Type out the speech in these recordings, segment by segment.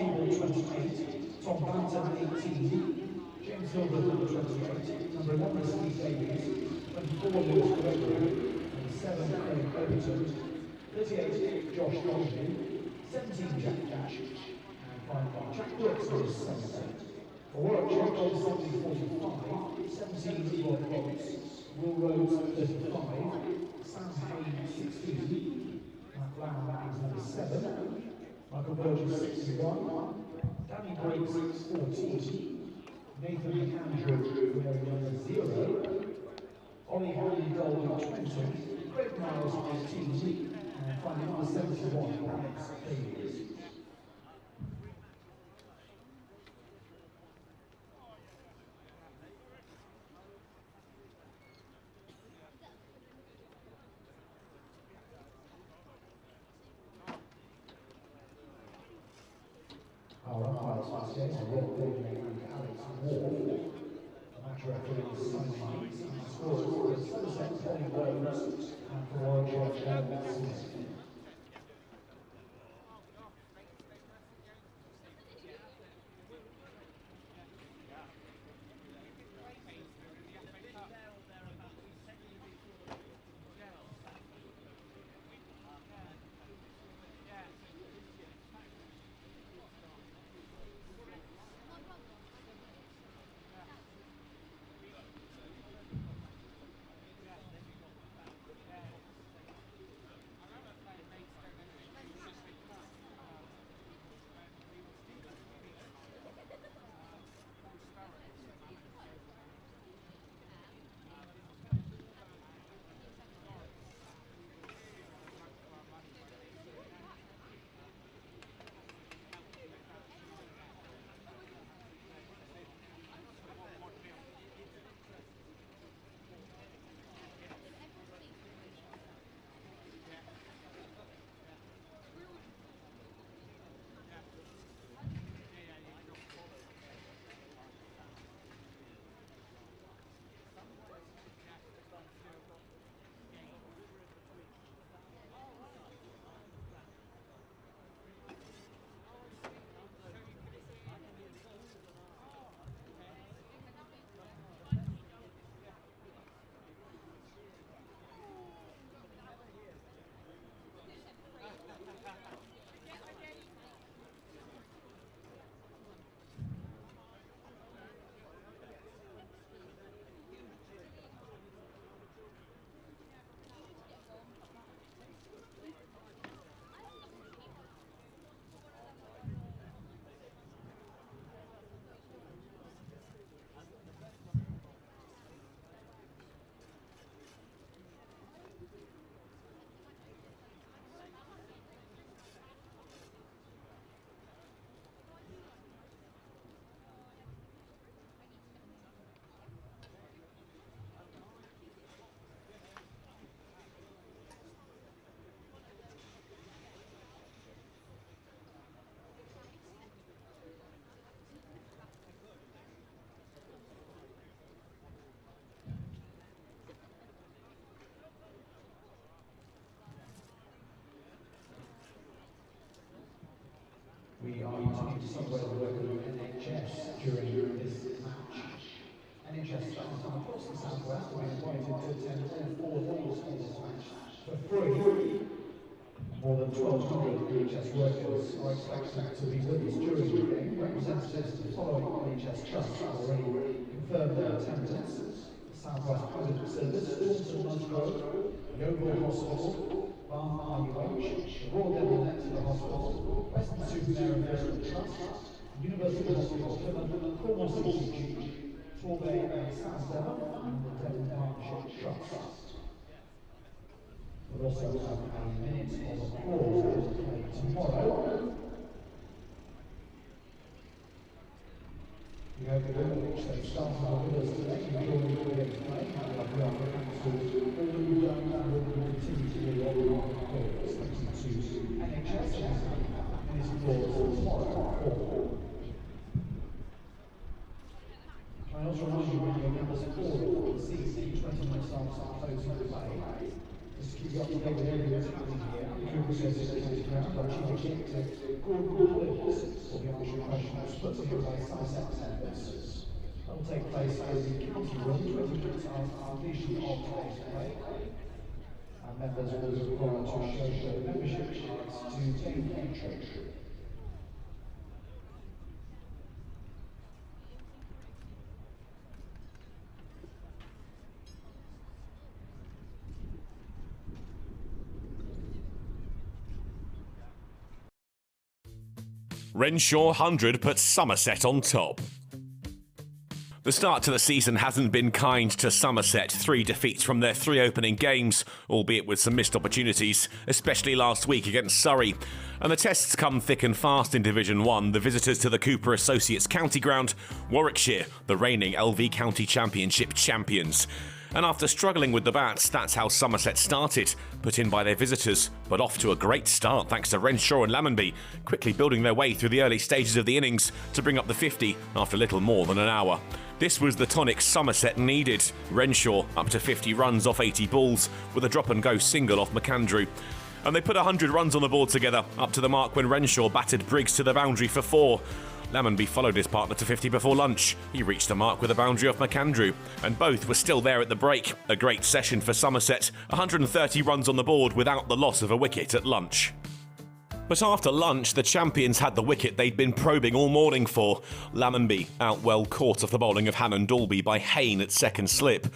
Abel 28, Tom Banton 18, James Hilbert number 28, number 11 Steve Davies, 24 Lewis Gregory, and 7 Craig Overton, 38 Josh Robbie, 17 Jack Dash, and finally Jack Brooks for his Somerset. For Warwickshire, John Sutton 45, 17 Robbie Yates, Will Rhodes 35, Sam Hayne 16, Matt Lamb is number 7, Michael Burgess 61, Danny Briggs 14, Nathan McAndrew wearing number 0, Ollie Holly Dolby 20, Craig Miles 18, and finally number 71, Alex Davies. Our umpires last year are Rob Davies and Alex Ward. The match referee is Simon Yates, and the scorers for Somerset, Bonnie Rhodes, and for Warwickshire, David Smith. We are using to see where the work of NHS during this match. NHS staff across the southwest will be invited to attend all 4 halls of this match for free. More than 1,200 NHS workers are expected to be with us during the game. Representatives of the following NHS trusts have already confirmed their attendance: the South West Prison Service, Taunton Musgrove, Yeovil Hospital, Bath RUH, the Royal Dental Exeter Hospital, Western Supermare Investment Trust, University Hospital Plymouth, Cornwall CCG, Torbay and South Devon, and the Devon Partnership Trust. We'll also have a minute of applause to play tomorrow. We hope the Warwickshire they started with us today, enjoying the brilliant play, and we are thankful to all who have done and will continue to do all the goals. Thank you to NHS and his applause tomorrow. Can I also remind you when you numbers 4 of the season, 20 minutes after closing the play, just to keep you up to date with everything that's happening here, the Google says it's going to ground, our chief executive, Gordon Williams, will be on That will take place in the county room 20 minutes after completion of today's play. And members will be required to show their membership cards to gain entry. Renshaw 100 puts Somerset on top. The start to the season hasn't been kind to Somerset. 3 defeats from their 3 opening games, albeit with some missed opportunities, especially last week against Surrey. And the tests come thick and fast in Division 1. The visitors to the Cooper Associates County Ground, Warwickshire, the reigning LV County Championship champions. And after struggling with the bats, that's how Somerset started, put in by their visitors, but off to a great start thanks to Renshaw and Lammonby, quickly building their way through the early stages of the innings to bring up the 50 after little more than an hour. This was the tonic Somerset needed. Renshaw up to 50 runs off 80 balls, with a drop-and-go single off McAndrew. And they put 100 runs on the board together, up to the mark when Renshaw batted Briggs to the boundary for 4. Lammonby followed his partner to 50 before lunch. He reached the mark with a boundary off McAndrew, and both were still there at the break. A great session for Somerset, 130 runs on the board without the loss of a wicket at lunch. But after lunch, the champions had the wicket they'd been probing all morning for. Lammonby out well caught off the bowling of Hannon Dalby by Hayne at second slip.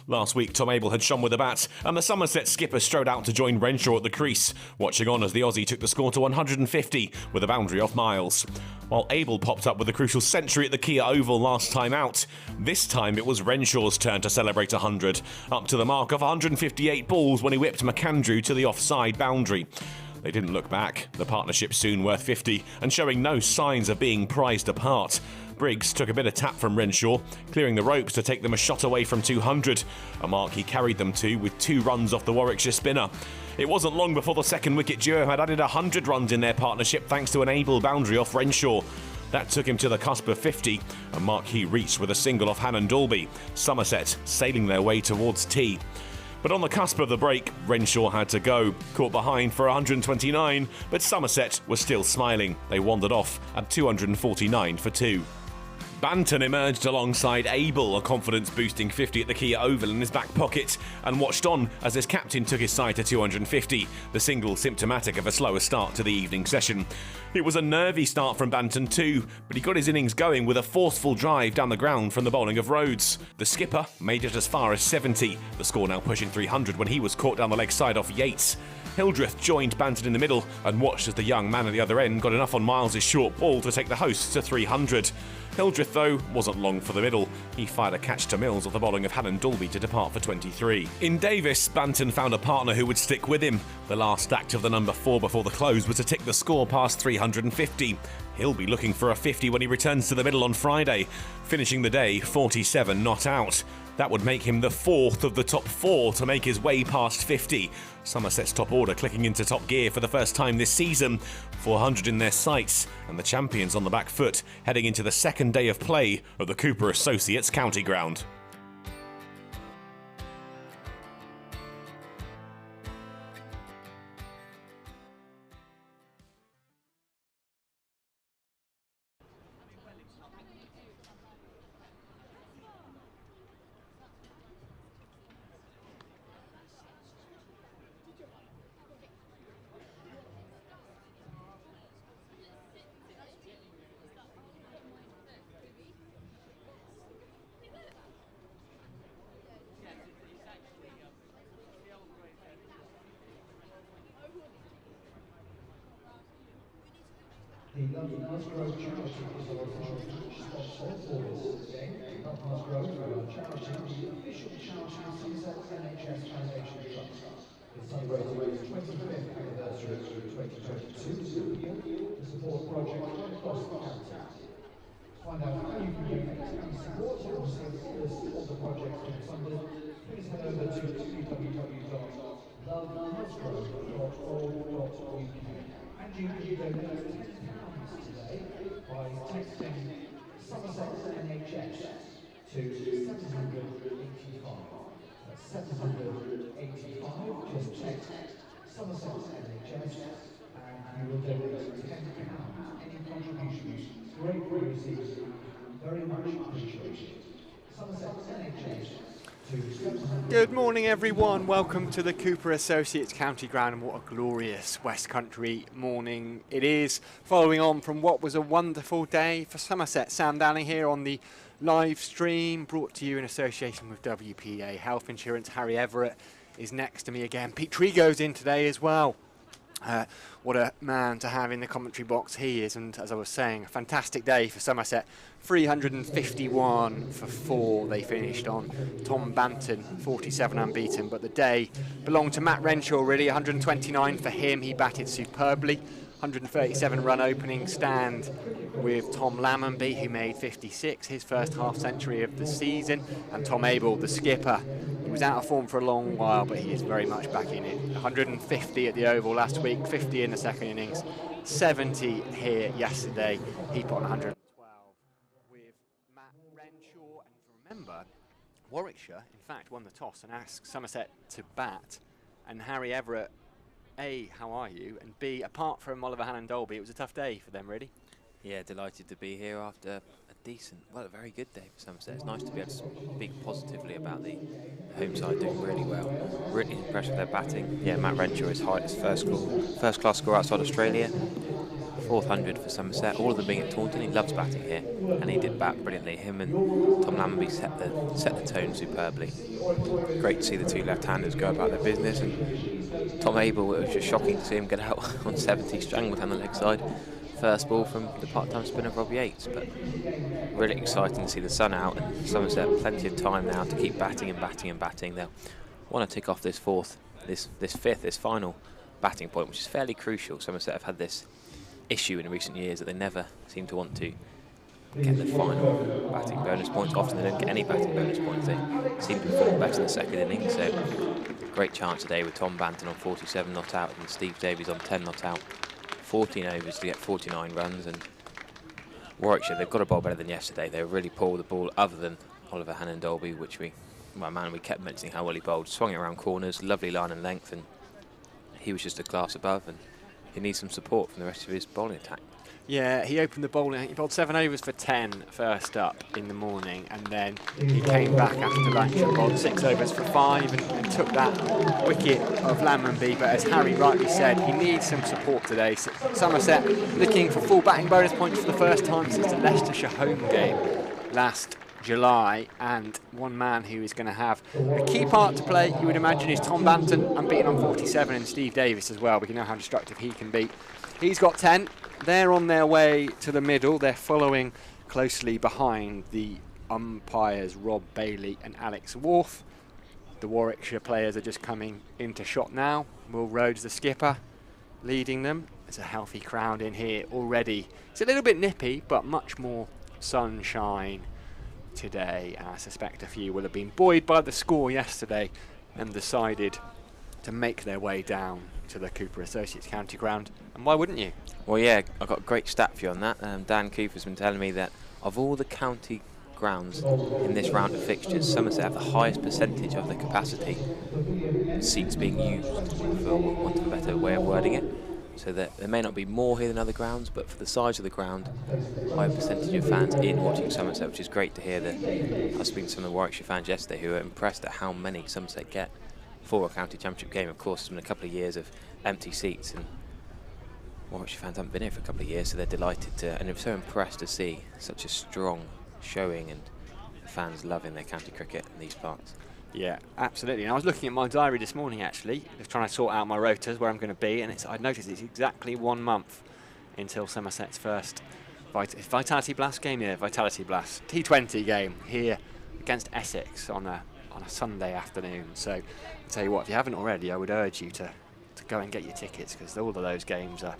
Last week, Tom Abel had shone with the bat, and the Somerset skipper strode out to join Renshaw at the crease, watching on as the Aussie took the score to 150 with a boundary off Miles. While Abel popped up with a crucial century at the Kia Oval last time out, this time it was Renshaw's turn to celebrate 100, up to the mark of 158 balls when he whipped McAndrew to the offside boundary. They didn't look back, the partnership soon worth 50, and showing no signs of being prized apart. Briggs took a bit of tap from Renshaw, clearing the ropes to take them a shot away from 200, a mark he carried them to with 2 runs off the Warwickshire spinner. It wasn't long before the second wicket duo had added 100 runs in their partnership thanks to an able boundary off Renshaw. That took him to the cusp of 50, a mark he reached with a single off Hannon Dalby, Somerset sailing their way towards tea. But on the cusp of the break, Renshaw had to go, caught behind for 129, but Somerset was still smiling. They wandered off at 249 for 2. Banton emerged alongside Abel, a confidence-boosting 50 at the Kia Oval in his back pocket, and watched on as his captain took his side to 250, the single symptomatic of a slower start to the evening session. It was a nervy start from Banton too, but he got his innings going with a forceful drive down the ground from the bowling of Rhodes. The skipper made it as far as 70, the score now pushing 300 when he was caught down the leg side off Yates. Hildreth joined Banton in the middle and watched as the young man at the other end got enough on Miles' short ball to take the hosts to 300. Hildreth, though, wasn't long for the middle. He fired a catch to Mills off the bowling of Hannon Dalby to depart for 23. In Davies, Banton found a partner who would stick with him. The last act of the number 4 before the close was to tick the score past 350. He'll be looking for a 50 when he returns to the middle on Friday, finishing the day 47 not out. That would make him the 4th of the top 4 to make his way past 50. Somerset's top order clicking into top gear for the first time this season, 400 in their sights, and the champions on the back foot heading into the second day of play at the Cooper Associates County Ground. The London Musgrove Charity is our sponsor for this game. London Musgrove Charity is the official charity of Somerset NHS Foundation Trust. It's celebrating its 25th anniversary in 2022 to appeal to support projects right across the county. To find out how you can donate and support or receive a list of the projects being funded, please head over to www.lovemusgrove.org.uk. And you can donate £10 today by texting Somerset NHS to 785. That's 785. Just text Somerset NHS and you will donate £10. Any contributions, greatly received, very much appreciated. Good morning everyone, welcome to the Cooper Associates County Ground, and what a glorious West Country morning it is, following on from what was a wonderful day for Somerset. Sam Downing here on the live stream, brought to you in association with WPA Health Insurance. Harry Everett is next to me again. Pete Trigo's in today as well. What a man to have in the commentary box he is, and as I was saying, a fantastic day for Somerset. 351 for 4 they finished on. Tom Banton 47 unbeaten, but the day belonged to Matt Renshaw really. 129 for him, he batted superbly. 137 run opening stand with Tom Lammonby, who made 56, his first half century of the season, and Tom Abel, the skipper. He was out of form for a long while, but he is very much back in it. 150 at the Oval last week, 50 in the second innings, 70 here yesterday. He put on 112 with Matt Renshaw. And remember, Warwickshire, in fact, won the toss and asked Somerset to bat. And Harry Everett, A, how are you? And B, apart from Oliver Hannon-Dolby, it was a tough day for them, really. Yeah, delighted to be here after a decent, well, a very good day for Somerset. It's nice to be able to speak positively about the home side doing really well. Really impressed with their batting. Yeah, Matt Renshaw is high, his first class score outside Australia. 400 for Somerset, all of them being at Taunton. He loves batting here, and he did bat brilliantly. Him and Tom Lammonby set the tone superbly. Great to see the two left-handers go about their business, and Tom Abel, it was just shocking to see him get out on 70, strangled down the leg side. First ball from the part-time spinner Robbie Yates, but really exciting to see the sun out, and Somerset plenty of time now to keep batting and batting and batting. They'll want to tick off this this final batting point, which is fairly crucial. Somerset have had this issue in recent years that they never seem to want to get the final batting bonus points. Often they don't get any batting bonus points. They seem to be feeling better in the second innings. So great chance today with Tom Banton on 47 not out and Steve Davies on 10 not out. 14 overs to get 49 runs, and Warwickshire, they've got a bowl better than yesterday. They were really poor with the ball, other than Oliver Hannon-Dolby, which we kept mentioning how well he bowled. Swung it around corners, lovely line and length, and he was just a class above, and he needs some support from the rest of his bowling attack. Yeah, he opened the bowling. He bowled 7 overs for 10 first up in the morning, and then he came back after lunch and bowled 6 overs for 5 and took that wicket of Lammonby. But as Harry rightly said, he needs some support today. So Somerset looking for full batting bonus points for the first time since the Leicestershire home game last July, and one man who is going to have a key part to play, you would imagine, is Tom Banton, unbeaten on 47, and Steve Davies as well. We can know how destructive he can be. He's got 10. They're on their way to the middle. They're following closely behind the umpires Rob Bailey and Alex Wharf. The Warwickshire players are just coming into shot now. Will Rhodes, the skipper, leading them. There's a healthy crowd in here already. It's a little bit nippy, but much more sunshine today. I suspect a few will have been buoyed by the score yesterday and decided to make their way down to the Cooper Associates County Ground. And why wouldn't you? Well, yeah, I've got a great stat for you on that. Dan Cooper's been telling me that of all the county grounds in this round of fixtures, Somerset have the highest percentage of the capacity seats being used, for want of a better way of wording it. So that there may not be more here than other grounds, but for the size of the ground, high percentage of fans in watching Somerset, which is great to hear. I was speaking to some of the Warwickshire fans yesterday who were impressed at how many Somerset get for a county championship game. Of course, there's been a couple of years of empty seats, and Warwickshire fans haven't been here for a couple of years, so they're delighted to, and they're so impressed to see such a strong showing and fans loving their county cricket in these parts. Yeah, absolutely. And I was looking at my diary this morning, actually, just trying to sort out my rotas, where I'm going to be, and I noticed it's exactly 1 month until Somerset's first Vitality Blast game. Yeah, Vitality Blast T20 game here against Essex on a Sunday afternoon. So I'll tell you what, if you haven't already, I would urge you to go and get your tickets, because all of those games are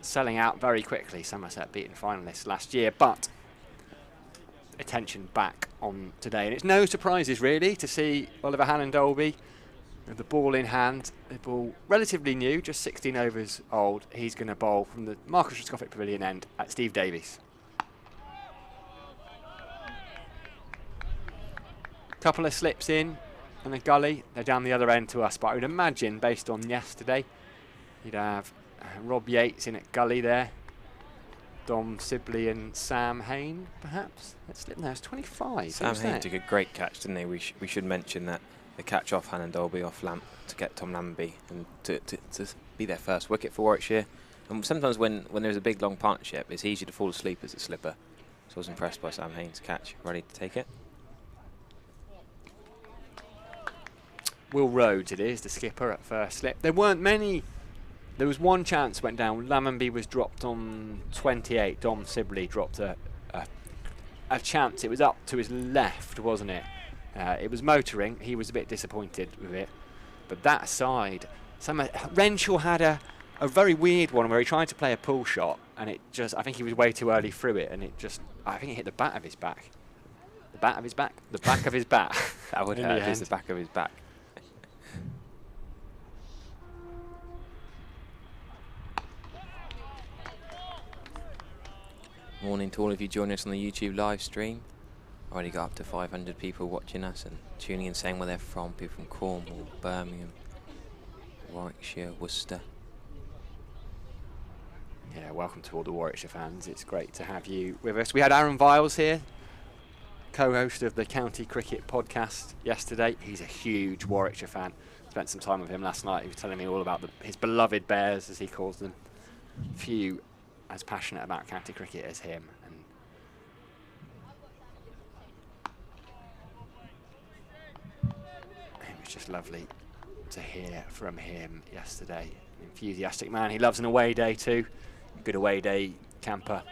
selling out very quickly. Somerset beaten finalists last year, but attention back on today, and it's no surprises really to see Oliver Hannon-Dolby with the ball in hand. The ball relatively new, just 16 overs old. He's going to bowl from the Marcus Roscoffit Pavilion end at Steve Davies. Couple of slips in and a gully. They're down the other end to us, but I would imagine, based on yesterday, you'd have Rob Yates in at gully there. Dom Sibley and Sam Hain, perhaps? Let's slip there. It's 25. Sam Hain took a great catch, didn't he? We should mention that the catch off Hannon Dolby off Lamp to get Tom Lamby and to be their first wicket for Warwickshire. And sometimes when there's a big long partnership, it's easy to fall asleep as a slipper. So I was impressed by Sam Hain's catch, ready to take it. Will Rhodes it is, the skipper at first slip. There weren't many. There was one chance went down. Lammonby was dropped on 28. Dom Sibley dropped a chance. It was up to his left, wasn't it? It was motoring. He was a bit disappointed with it. But that side, Renshaw had a very weird one where he tried to play a pull shot, and it just, I think he was way too early through it, and it just, I think it hit the back of his back. The back of his back? The back of his back. That would hurt if it's the back of his back. Morning to all of you joining us on the YouTube live stream. Already got up to 500 people watching us and tuning in, saying where they're from. People from Cornwall, Birmingham, Warwickshire, Worcester. Yeah, welcome to all the Warwickshire fans. It's great to have you with us. We had Aaron Viles here, co-host of the County Cricket podcast yesterday. He's a huge Warwickshire fan. Spent some time with him last night. He was telling me all about his beloved Bears, as he calls them. Few as passionate about county cricket as him. And it was just lovely to hear from him yesterday. An enthusiastic man. He loves an away day too. Good away day camper.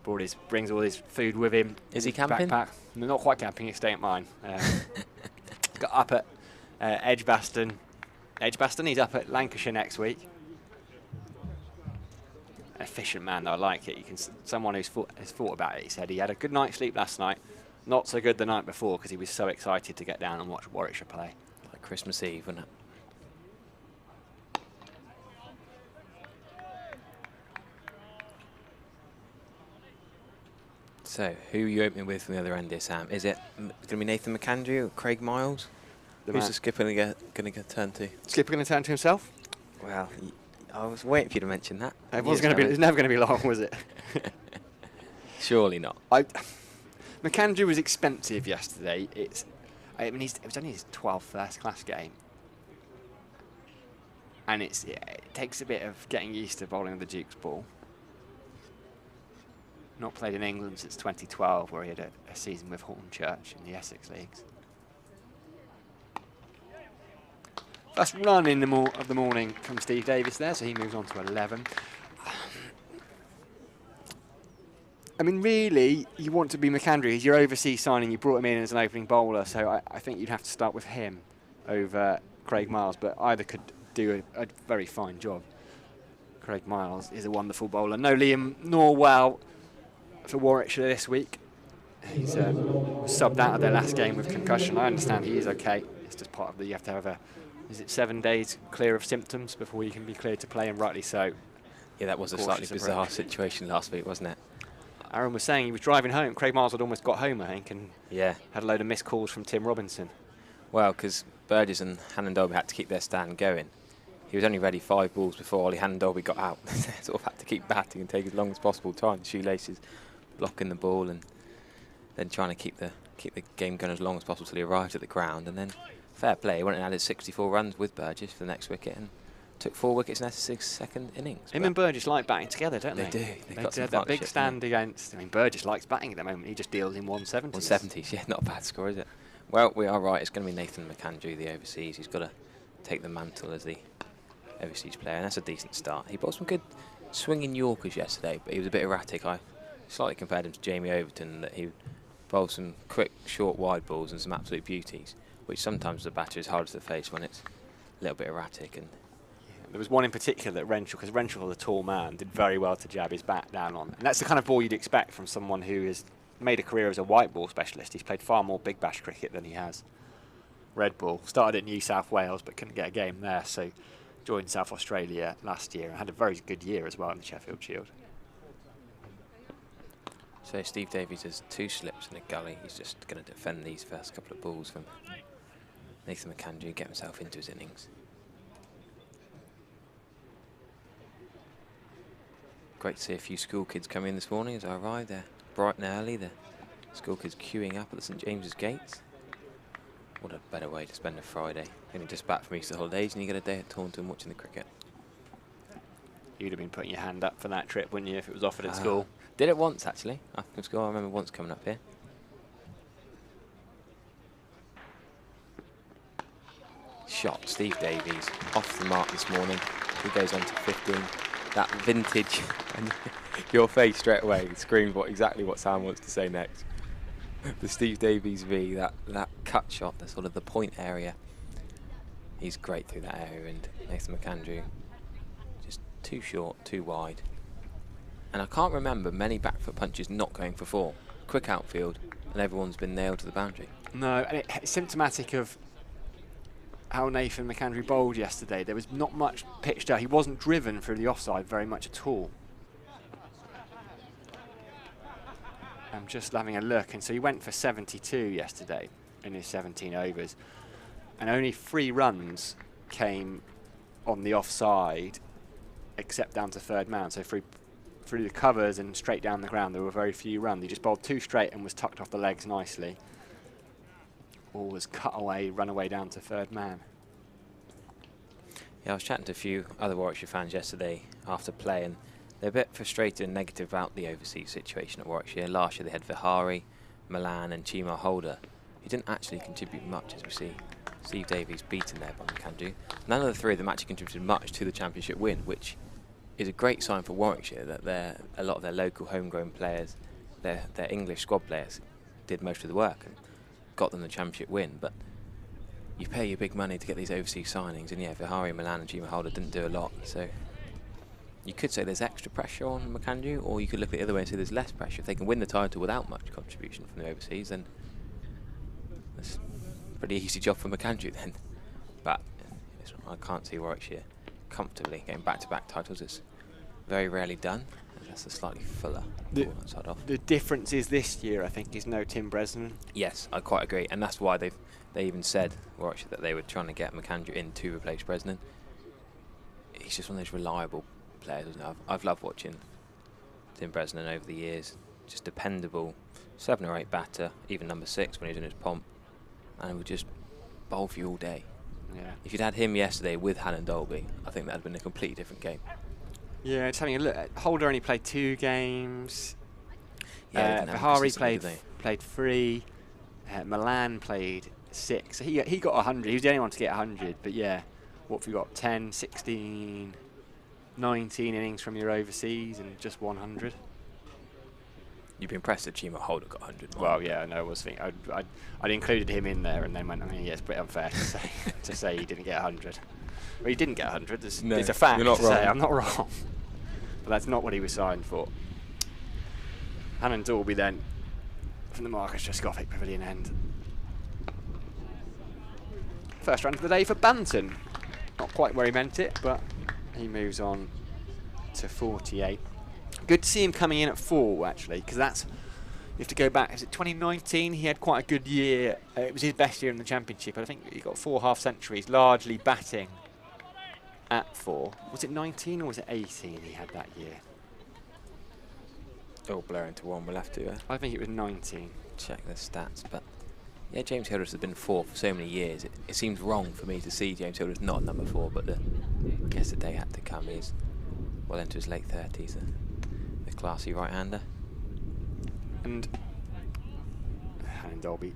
Brings all his food with him. Is he camping? Backpack. No, not quite camping. He's staying at mine. Got up at Edgbaston. Edgbaston. He's up at Lancashire next week. Efficient man, though. I like it. Someone has thought about it. He said he had a good night's sleep last night. Not so good the night before because he was so excited to get down and watch Warwickshire play. Like Christmas Eve, wasn't it? So, who are you opening with from the other end here, Sam? Is it going to be Nathan McAndrew or Craig Miles? Who's the skipper going to turn to? Skipper going to turn to himself? Well, I was waiting for you to mention that. It was going to be. It's never going to be long, was it? Surely not. McAndrew was expensive yesterday. It was only his 12th first-class game, and it takes a bit of getting used to bowling the Duke's ball. Not played in England since 2012, where he had a season with Hornchurch in the Essex Leagues. First run in of the morning from Steve Davies there, so he moves on to 11. I mean, really, you want to be McAndrew. He's your overseas signing. You brought him in as an opening bowler, so I think you'd have to start with him over Craig Miles, but either could do a very fine job. Craig Miles is a wonderful bowler. No Liam Norwell for Warwickshire this week. He's subbed out of their last game with concussion. I understand he is okay. It's just part of you have to have is it 7 days clear of symptoms before you can be cleared to play, and rightly so. Yeah, that was a slightly bizarre situation last week, wasn't it? Aaron was saying he was driving home. Craig Miles had almost got home, I think, and yeah, had a load of missed calls from Tim Robinson. Well, because Burgess and Hannon Dolby had to keep their stand going. He was only ready 5 balls before Ollie Hannon Dolby got out. Sort of had to keep batting and take as long as possible, tying the shoelaces, blocking the ball, and then trying to keep the game going as long as possible till he arrived at the ground. And then, fair play, he went and added 64 runs with Burgess for the next wicket and took 4 wickets in his second innings. Him and Burgess like batting together, don't they? They do. They had that big stand against. I mean, Burgess likes batting at the moment. He just deals in 170s. 170s, yeah, not a bad score, is it? Well, we are right. It's going to be Nathan McAndrew, the overseas. He's got to take the mantle as the overseas player, and that's a decent start. He bowled some good swinging Yorkers yesterday, but he was a bit erratic. I slightly compared him to Jamie Overton, that he bowled some quick, short, wide balls and some absolute beauties, which sometimes the batter is harder to face when it's a little bit erratic. And there was one in particular that Renshaw, because Renshaw, the tall man, did very well to jab his bat down on. And that's the kind of ball you'd expect from someone who has made a career as a white ball specialist. He's played far more big bash cricket than he has red ball. Started at New South Wales but couldn't get a game there, so joined South Australia last year and had a very good year as well in the Sheffield Shield. So Steve Davies has 2 slips in a gully. He's just going to defend these first couple of balls from Nathan McAndrew and get himself into his innings. great to see a few school kids come in this morning as I arrived there bright and early. The school kids queuing up at the St James's gates. What a better way to spend a Friday. Only just back from Easter holidays and you get a day at Taunton watching the cricket. You'd have been putting your hand up for that trip, wouldn't you, if it was offered at school? Did it once, actually. After school, I remember once coming up here. Shot, Steve Davies, off the mark this morning. He goes on to 15. That vintage, and your face straight away screams exactly what Sam wants to say next. The Steve Davies V, that cut shot, the sort of the point area. He's great through that area, and Nathan McAndrew just too short, too wide. And I can't remember many back foot punches not going for 4. Quick outfield, and everyone's been nailed to the boundary. No, and it's symptomatic of how Nathan McAndrew bowled yesterday. There was not much pitched out. He wasn't driven through the offside very much at all. I'm just having a look, and so he went for 72 yesterday in his 17 overs, and only 3 runs came on the offside, except down to third man. So through the covers and straight down the ground, there were very few runs. He just bowled 2 straight and was tucked off the legs nicely. All was cut away, run away down to third man. Yeah, I was chatting to a few other Warwickshire fans yesterday after play, and they're a bit frustrated and negative about the overseas situation at Warwickshire. Last year they had Vihari, Milan and Chima Holder. He didn't actually contribute much, as we see Steve Davies beaten there by McAndrew. None of the 3 of them actually contributed much to the championship win, which is a great sign for Warwickshire, that a lot of their local homegrown players, their English squad players, did most of the work and got them the championship win. But you pay your big money to get these overseas signings, and yeah, Vihari, Milan and Chima Holder didn't do a lot. So you could say there's extra pressure on McAndrew, or you could look at the other way and say there's less pressure. If they can win the title without much contribution from the overseas, then it's a pretty easy job for McAndrew then. But I can't see Warwickshire comfortably getting back-to-back titles. It's very rarely done. That's a slightly fuller side off. The difference is this year, I think, is no Tim Bresnan. Yes, I quite agree, and that's why they even said, Warwickshire, that they were trying to get McAndrew in to replace Bresnan. He's just one of those reliable players, isn't it? I've loved watching Tim Bresnan over the years. Just dependable, 7 or 8 batter, even number 6 when he was in his pomp, and he would just bowl for you all day. Yeah. If you'd had him yesterday with Hannon Dolby, I think that'd been a completely different game. Yeah, just having a look. Holder only played 2 games. Yeah, Vihari played 3. Milan played 6. So he got 100. He was the only one to get 100. But yeah, what have we got? 10, 16, 19 innings from your overseas and just 100. You'd be impressed that Chima Holder got 100. Well, yeah, I know. I was thinking I'd included him in there, and then went, yeah, it's pretty unfair to say he didn't get 100. Well, he didn't get 100. It's a fact you're not to wrong. say. I'm not wrong. But that's not what he was signed for. Hannon Dolby then from the Marcus Trescothic Pavilion end. First run of the day for Banton. Not quite where he meant it, but he moves on to 48. Good to see him coming in at 4, actually, because that's, you have to go back, is it 2019? He had quite a good year. It was his best year in the championship. I think he got 4 half-centuries, largely batting at 4. Was it 19 or was it 18 he had that year? All blur into one, we'll have to I think it was 19. check the stats, but yeah, James Hildreth has been 4 for so many years. It seems wrong for me to see James Hildreth not number 4, but I guess the day had to come. He's well into his late 30s, the classy right-hander. And Hannon Dolby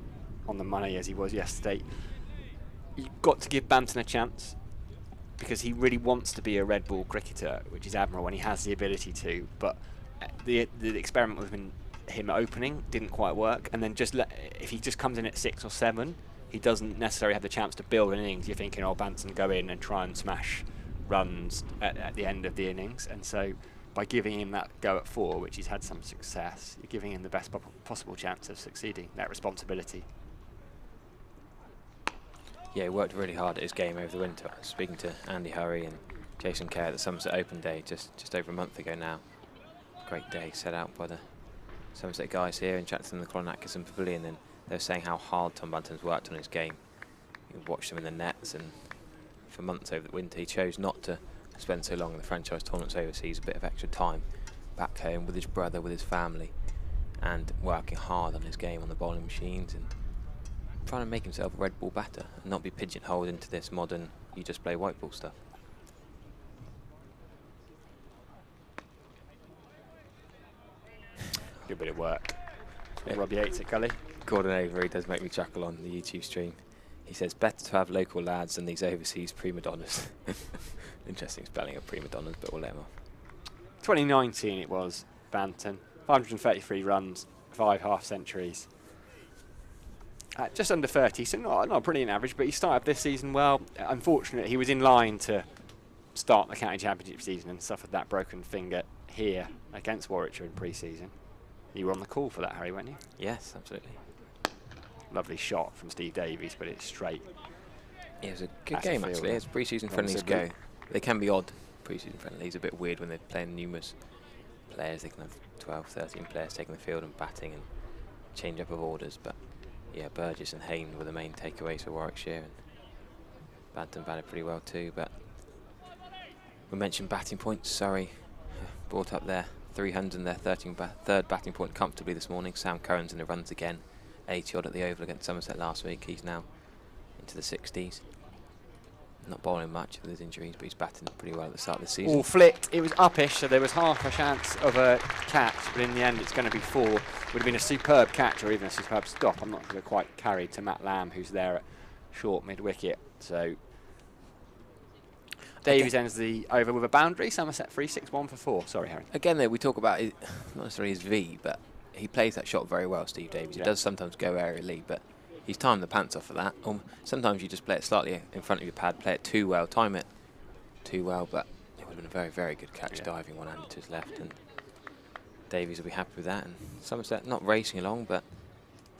on the money as he was yesterday. You've got to give Banton a chance, because he really wants to be a red ball cricketer, which is admirable, and he has the ability to. But the experiment with him opening didn't quite work, and then if he just comes in at 6 or 7, he doesn't necessarily have the chance to build an innings. You're thinking, oh, Banton go in and try and smash runs at the end of the innings, and so by giving him that go at 4, which he's had some success, you're giving him the best possible chance of succeeding, that responsibility. Yeah, he worked really hard at his game over the winter. I was speaking to Andy Hurry and Jason Kerr at the Somerset Open Day just over a month ago now. Great day set out by the Somerset guys here, and chatted to them in the Colin Atkinson Pavilion, and they were saying how hard Tom Banton's worked on his game. You watched him in the nets, and for months over the winter he chose not to spend so long in the franchise tournaments overseas, a bit of extra time, back home with his brother, with his family, and working hard on his game on the bowling machines and trying to make himself a red ball batter and not be pigeonholed into this modern, you just play white ball stuff. Good bit of work. Robbie Yates at gully. Gordon Avery does make me chuckle on the YouTube stream. He says, better to have local lads than these overseas prima donnas. Interesting spelling of prima donnas, but we'll let him off. 2019 it was, Banton. 533 runs, 5 half-centuries. Just under 30, so not a brilliant average, but he started this season well. Unfortunately, he was in line to start the county championship season and suffered that broken finger here against Warwickshire in pre-season. You were on the call for that, Harry, weren't you? Yes, absolutely. Lovely shot from Steve Davies, but it's straight. Yeah, it was a good game, actually. As pre-season friendlies go, they can be odd, pre-season friendlies. A bit weird when they're playing numerous players. They can have 12, 13 players taking the field and batting and change up of orders. But yeah, Burgess and Hayne were the main takeaways for Warwickshire. And Banton batted pretty well too. But we mentioned batting points. Surrey brought up their 300 and their third batting point comfortably this morning. Sam Curran's in the runs again. 80 odd at the Oval against Somerset last week. He's now into the 60s. Not bowling much with his injuries, but he's batting pretty well at the start of the season. All flicked. It was uppish, so there was half a chance of a catch, but in the end it's going to be 4. Would have been a superb catch or even a superb stop. I'm not sure quite carried to Matt Lamb, who's there at short mid-wicket. So Davies ends the over with a boundary. Somerset 3-6-1 for 4. Sorry, Harry. Again, though, we talk about not necessarily his V, but he plays that shot very well, Steve Davies. He does sometimes go aerially, but he's timed the pants off of that. Sometimes you just play it slightly in front of your pad, play it too well, time it too well, but it would have been a very, very good catch, diving one-handed to his left, and Davies will be happy with that. And Somerset not racing along, but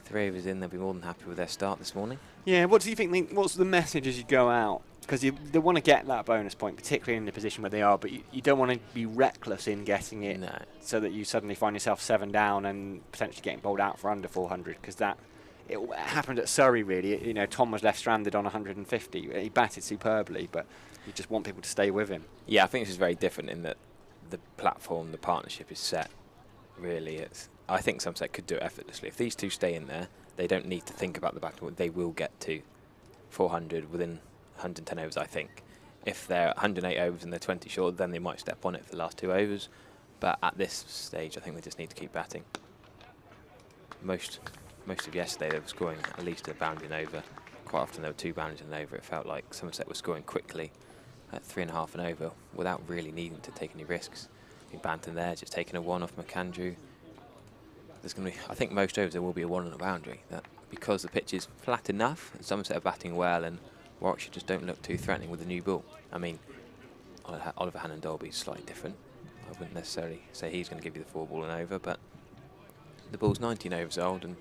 3 overs in, they'll be more than happy with their start this morning. Yeah, what do you think, what's the message as you go out? Because they want to get that bonus point, particularly in the position where they are, but you don't want to be reckless in getting it so that you suddenly find yourself 7 down and potentially getting bowled out for under 400, because it happened at Surrey, really. You know, Tom was left stranded on 150. He batted superbly, but you just want people to stay with him. Yeah, I think this is very different in that the platform, the partnership is set, really. I think Somerset could do it effortlessly. If these two stay in there, they don't need to think about the batting. They will get to 400 within 110 overs, I think. If they're 108 overs and they're 20 short, then they might step on it for the last 2 overs. But at this stage, I think they just need to keep batting. Most of yesterday, they were scoring at least a boundary and over. Quite often, there were 2 boundaries and over. It felt like Somerset was scoring quickly at 3.5 and over without really needing to take any risks. Banton there, just taking a 1 off McAndrew. There's going to be, I think most overs there will be a 1 on the boundary. That because the pitch is flat enough, and Somerset are batting well, and Warwickshire just don't look too threatening with the new ball. I mean, Oliver Hannon-Dolby is slightly different. I wouldn't necessarily say he's going to give you the 4 ball and over, but the ball's 19 overs old and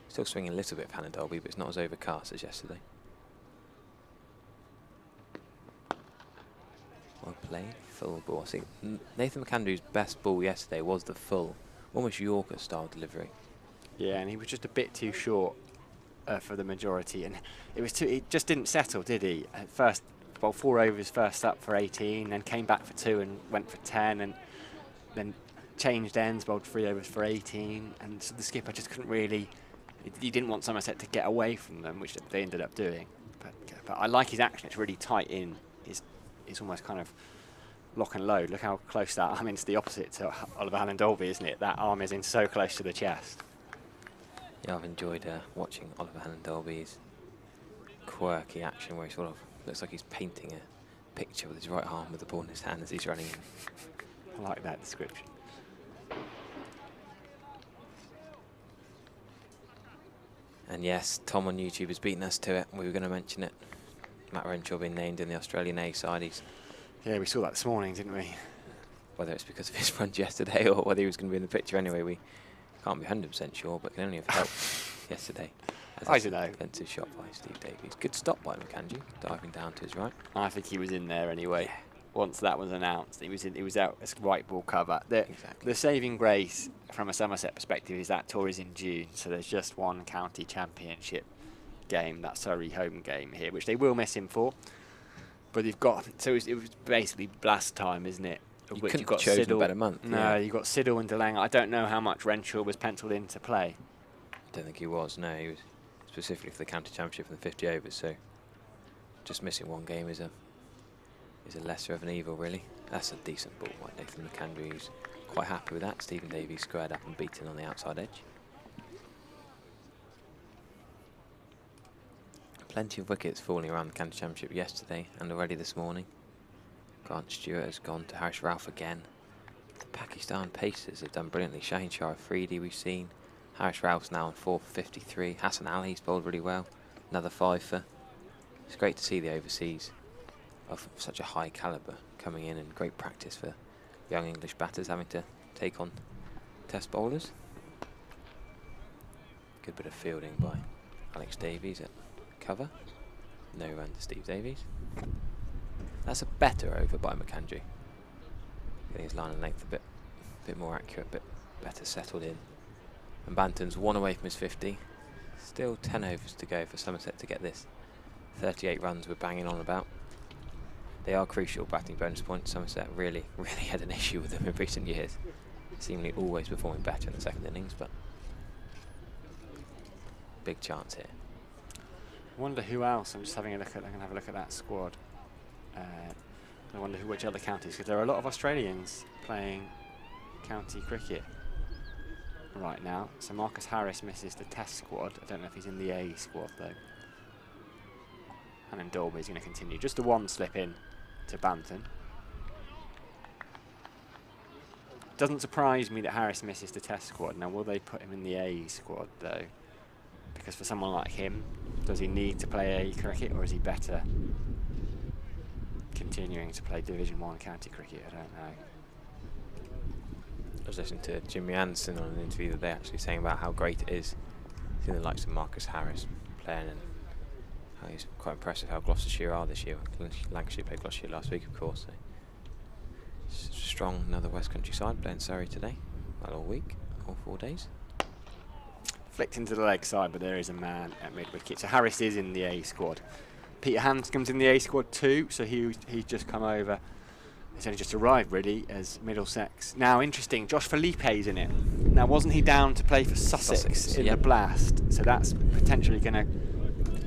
still swinging a little bit for Hannon-Dolby, but it's not as overcast as yesterday. Well played, full ball. I think Nathan McAndrew's best ball yesterday was the full, almost Yorker-style delivery. Yeah, and he was just a bit too short for the majority, and it just didn't settle, did he? At first, well, 4 overs first up for 18, then came back for 2 and went for 10, and then changed ends, bowled 3 overs for 18, and so the skipper just couldn't really. He didn't want Somerset to get away from them, which they ended up doing. But I like his action; it's really tight in. It's almost kind of lock and load. Look how close that. I mean, it's the opposite to Oliver Hannon-Dolby, isn't it? That arm is in so close to the chest. Yeah, I've enjoyed watching Oliver Hannon-Dolby's quirky action where he sort of looks like he's painting a picture with his right arm with the ball in his hand as he's running in. I like that description. And yes, Tom on YouTube has beaten us to it. We were going to mention it. Matt Renshaw being named in the Australian A side. Yeah, we saw that this morning, didn't we? Whether it's because of his runs yesterday or whether he was going to be in the picture anyway, we can't be 100% sure, but can only have helped yesterday. I don't know. Defensive shot by Steve Davies. Good stop by McAndrew, diving down to his right. I think he was in there anyway. Yeah. Once that was announced, he was out as white ball cover. The saving grace from a Somerset perspective is that tour is in June, so there's just one county championship game, that Surrey home game here, which they will miss him for. But they've got, so it was basically blast time, isn't it? You which couldn't you've got have chosen a Siddle. better month. No, yeah. you've got Siddle and DeLange. I don't know how much Renshaw was penciled in to play. I don't think he was. No, he was specifically for the county championship and the 50 overs. So just missing one game is a lesser of an evil, really. That's a decent ball by Nathan McAndrew. He's quite happy with that. Stephen Davies squared up and beaten on the outside edge. Plenty of wickets falling around the county championship yesterday and already this morning. Grant Stewart has gone to Harris Ralph again. The Pakistan Pacers have done brilliantly. Shaheen Shah Afridi we've seen. Harris Ralph's now on 4 for 53. Hassan Ali's bowled really well. Another 5 for. It's great to see the overseas of such a high calibre coming in, and great practice for young English batters having to take on test bowlers. Good bit of fielding by Alex Davies at cover. No run to Steve Davies. That's a better over by McAndrew. Getting his line and length a bit more accurate, a bit better settled in. And Banton's 1 away from his 50. Still 10 overs to go for Somerset to get this. 38 runs we're banging on about. They are crucial batting bonus points. Somerset really had an issue with them in recent years. Seemingly always performing better in the second innings, but big chance here. I wonder who else. I'm just having a look at. I can have a look at that squad. I wonder which other counties, because there are a lot of Australians playing county cricket right now. So Marcus Harris misses the Test squad. I don't know if he's in the A squad though. And then Dolby's going to continue. Just the one slip in to Banton. Doesn't surprise me that Harris misses the Test squad. Now, will they put him in the A squad though? Because for someone like him, does he need to play A cricket, or is he better continuing to play Division 1 county cricket? I don't know. I was listening to Jimmy Anderson on an interview that they actually saying about how great it is seeing the likes of Marcus Harris playing, and how he's quite impressive how Gloucestershire are this year. Lancashire played Gloucestershire last week, of course. So strong, another West Country side playing Surrey today. Well, all week, all 4 days. Flicked into the leg side, but there is a man at mid-wicket. So Harris is in the A squad. Peter Hanscom's in the A squad too, so he's just come over. He's only just arrived, really, as Middlesex. Now, interesting, Josh Felipe's in it. Now, wasn't he down to play for Sussex in the Blast? So that's potentially going to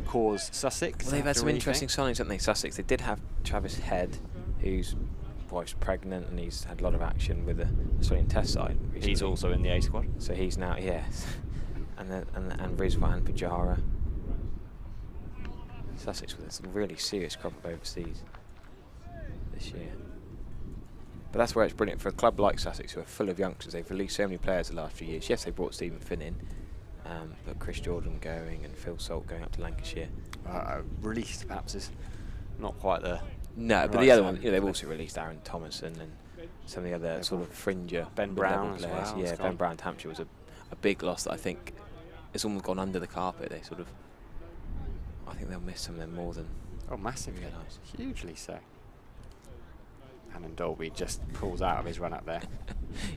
cause Sussex. Well, they've had some interesting signings, haven't they, Sussex? They did have Travis Head, whose wife's pregnant, and he's had a lot of action with the Australian Test side recently. He's also in the A squad. So he's now, yes. and Rizwan Pujara. Sussex with a really serious crop of overseas this year. But that's where it's brilliant for a club like Sussex, who are full of youngsters. They've released so many players the last few years. Yes, they brought Stephen Finn in, but Chris Jordan going and Phil Salt going up to Lancashire. Released, perhaps, is not quite the... No, but the other one, they've also released Aaron Thomason and some of the other sort of fringer Ben Brown as players. well. Yeah, Ben Brown to Hampshire was a big loss that I think it's almost gone under the carpet. They sort of, I think they'll miss some of them more than... Oh, massively. Realise. Hugely so. And Dolby just pulls out of his run up there.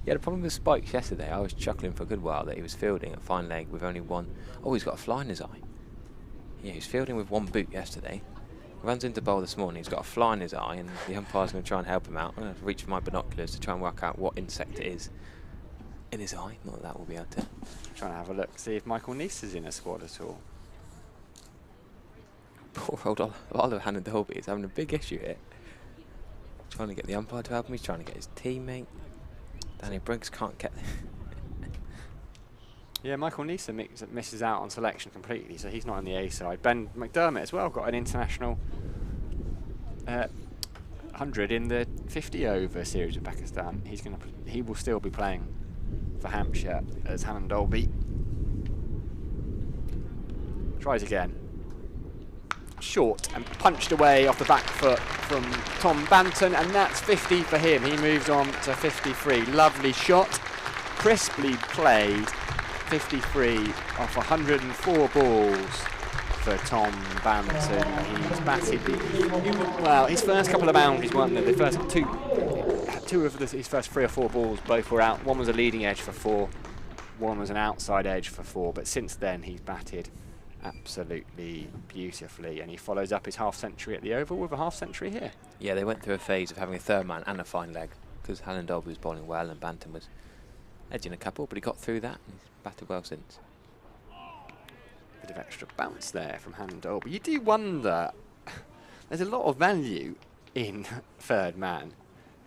He had a problem with spikes yesterday. I was chuckling for a good while that he was fielding at fine leg with only one. Oh, he's got a fly in his eye. Yeah, he was fielding with one boot yesterday. Runs into bowl this morning. He's got a fly in his eye, and the umpire's going to try and help him out. I'm going to reach for my binoculars to try and work out what insect it is in his eye. Not that that will be able to. Trying to have a look, see if Michael Neese is in a squad at all. Poor old Oliver Hannon Dolby is having a big issue here. Trying to get the umpire to help him. He's trying to get his teammate. Danny Briggs can't get. Yeah, Michael Neese misses out on selection completely, so he's not on the A side. Ben McDermott as well got an international 100 in the 50 over series with Pakistan. He will still be playing for Hampshire as Hannon Dolby. Tries again. Short and punched away off the back foot from Tom Banton, and that's 50 for him. He moves on to 53. Lovely shot, crisply played. 53 off 104 balls for Tom Banton. He's batted well, his first couple of boundaries weren't there. The first two of his first 3 or 4 balls both were out. One was a leading edge for 4, one was an outside edge for 4, but since then he's batted absolutely beautifully, and he follows up his half century at the Oval with a half century here. Yeah, they went through a phase of having a third man and a fine leg, because Halland Derby was bowling well and Banton was edging a couple, but he got through that and he's batted well since. Bit of extra bounce there from Halland Derby. You do wonder, there's a lot of value in third man.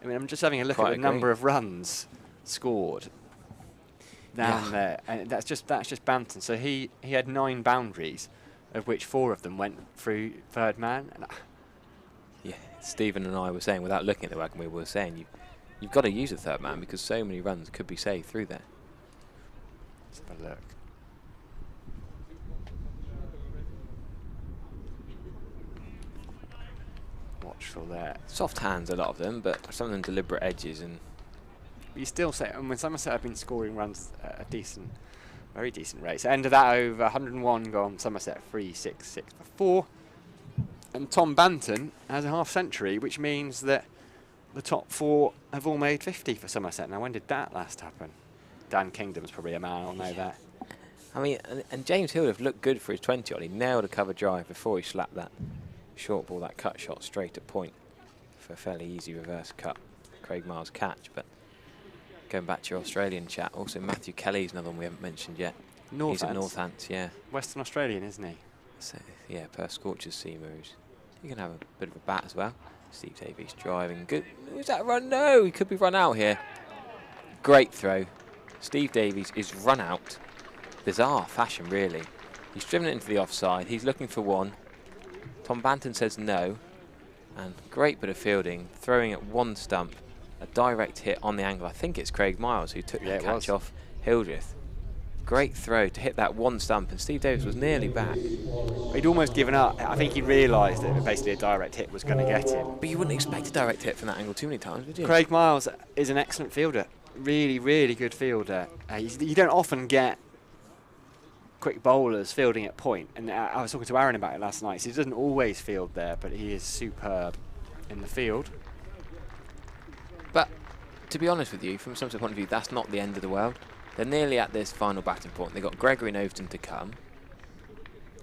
I mean, I'm just having a look at the number of runs scored down there, and that's just Banton. So he had 9 boundaries, of which 4 of them went through third man. And yeah, Stephen and I were saying, without looking at the wagon wheel, we were saying you've got to use a third man because so many runs could be saved through there. Let's have a look. Watchful there. Soft hands, a lot of them, but some of them deliberate edges. And you still say, and when Somerset have been scoring runs at a very decent rate. So end of that over, 101 gone, Somerset 3-6-6 for 4. And Tom Banton has a half century, which means that the top 4 have all made 50 for Somerset. Now, when did that last happen? Dan Kingdom's probably a man, I'll know that. I mean, and James Hill have looked good for his 20 on. He nailed a cover drive before he slapped that short ball, that cut shot straight at point for a fairly easy reverse cut. Craig Miles catch, but going back to your Australian chat, also Matthew Kelly's another one we haven't mentioned yet. He's at Northants, yeah. Western Australian, isn't he? So, yeah, Perth Scorchers Seamoos. He can have a bit of a bat as well. Steve Davies driving. Good. Who's that run? No, he could be run out here. Great throw. Steve Davies is run out. Bizarre fashion, really. He's driven it into the offside. He's looking for one. Tom Banton says no. And great bit of fielding. Throwing at one stump. A direct hit on the angle. I think it's Craig Miles who took the catch off Hildreth. Great throw to hit that one stump, and Steve Davies was nearly back. He'd almost given up. I think he realised that basically a direct hit was going to get him. But you wouldn't expect a direct hit from that angle too many times, would you? Craig Miles is an excellent fielder. Really, really good fielder. You don't often get quick bowlers fielding at point, and I was talking to Aaron about it last night. So he doesn't always field there, but he is superb in the field. But to be honest with you, from some point of view, that's not the end of the world. They're nearly at this final batting point. They've got Gregory and Overton to come.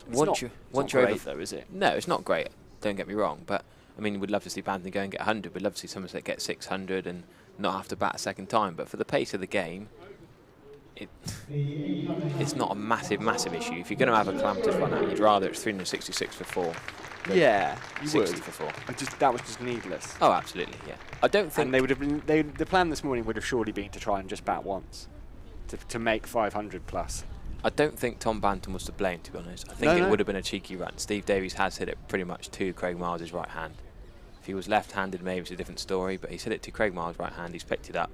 It's not great though, is it? No, it's not great. Don't get me wrong. But, I mean, we'd love to see Banton go and get 100. We'd love to see Somerset get 600 and not have to bat a second time. But for the pace of the game, it's not a massive, massive issue. If you're going to have a calamitous run out, you'd rather it's 366 for 4. Yeah, you 60 would. for 4. That was just needless. Oh, absolutely, yeah. I don't think... And they would have been... the plan this morning would have surely been to try and just bat once. To make 500 plus. I don't think Tom Banton was to blame, to be honest. I think it would have been a cheeky run. Steve Davies has hit it pretty much to Craig Miles' right hand. If he was left-handed, maybe it's a different story, but he's hit it to Craig Miles' right hand. He's picked it up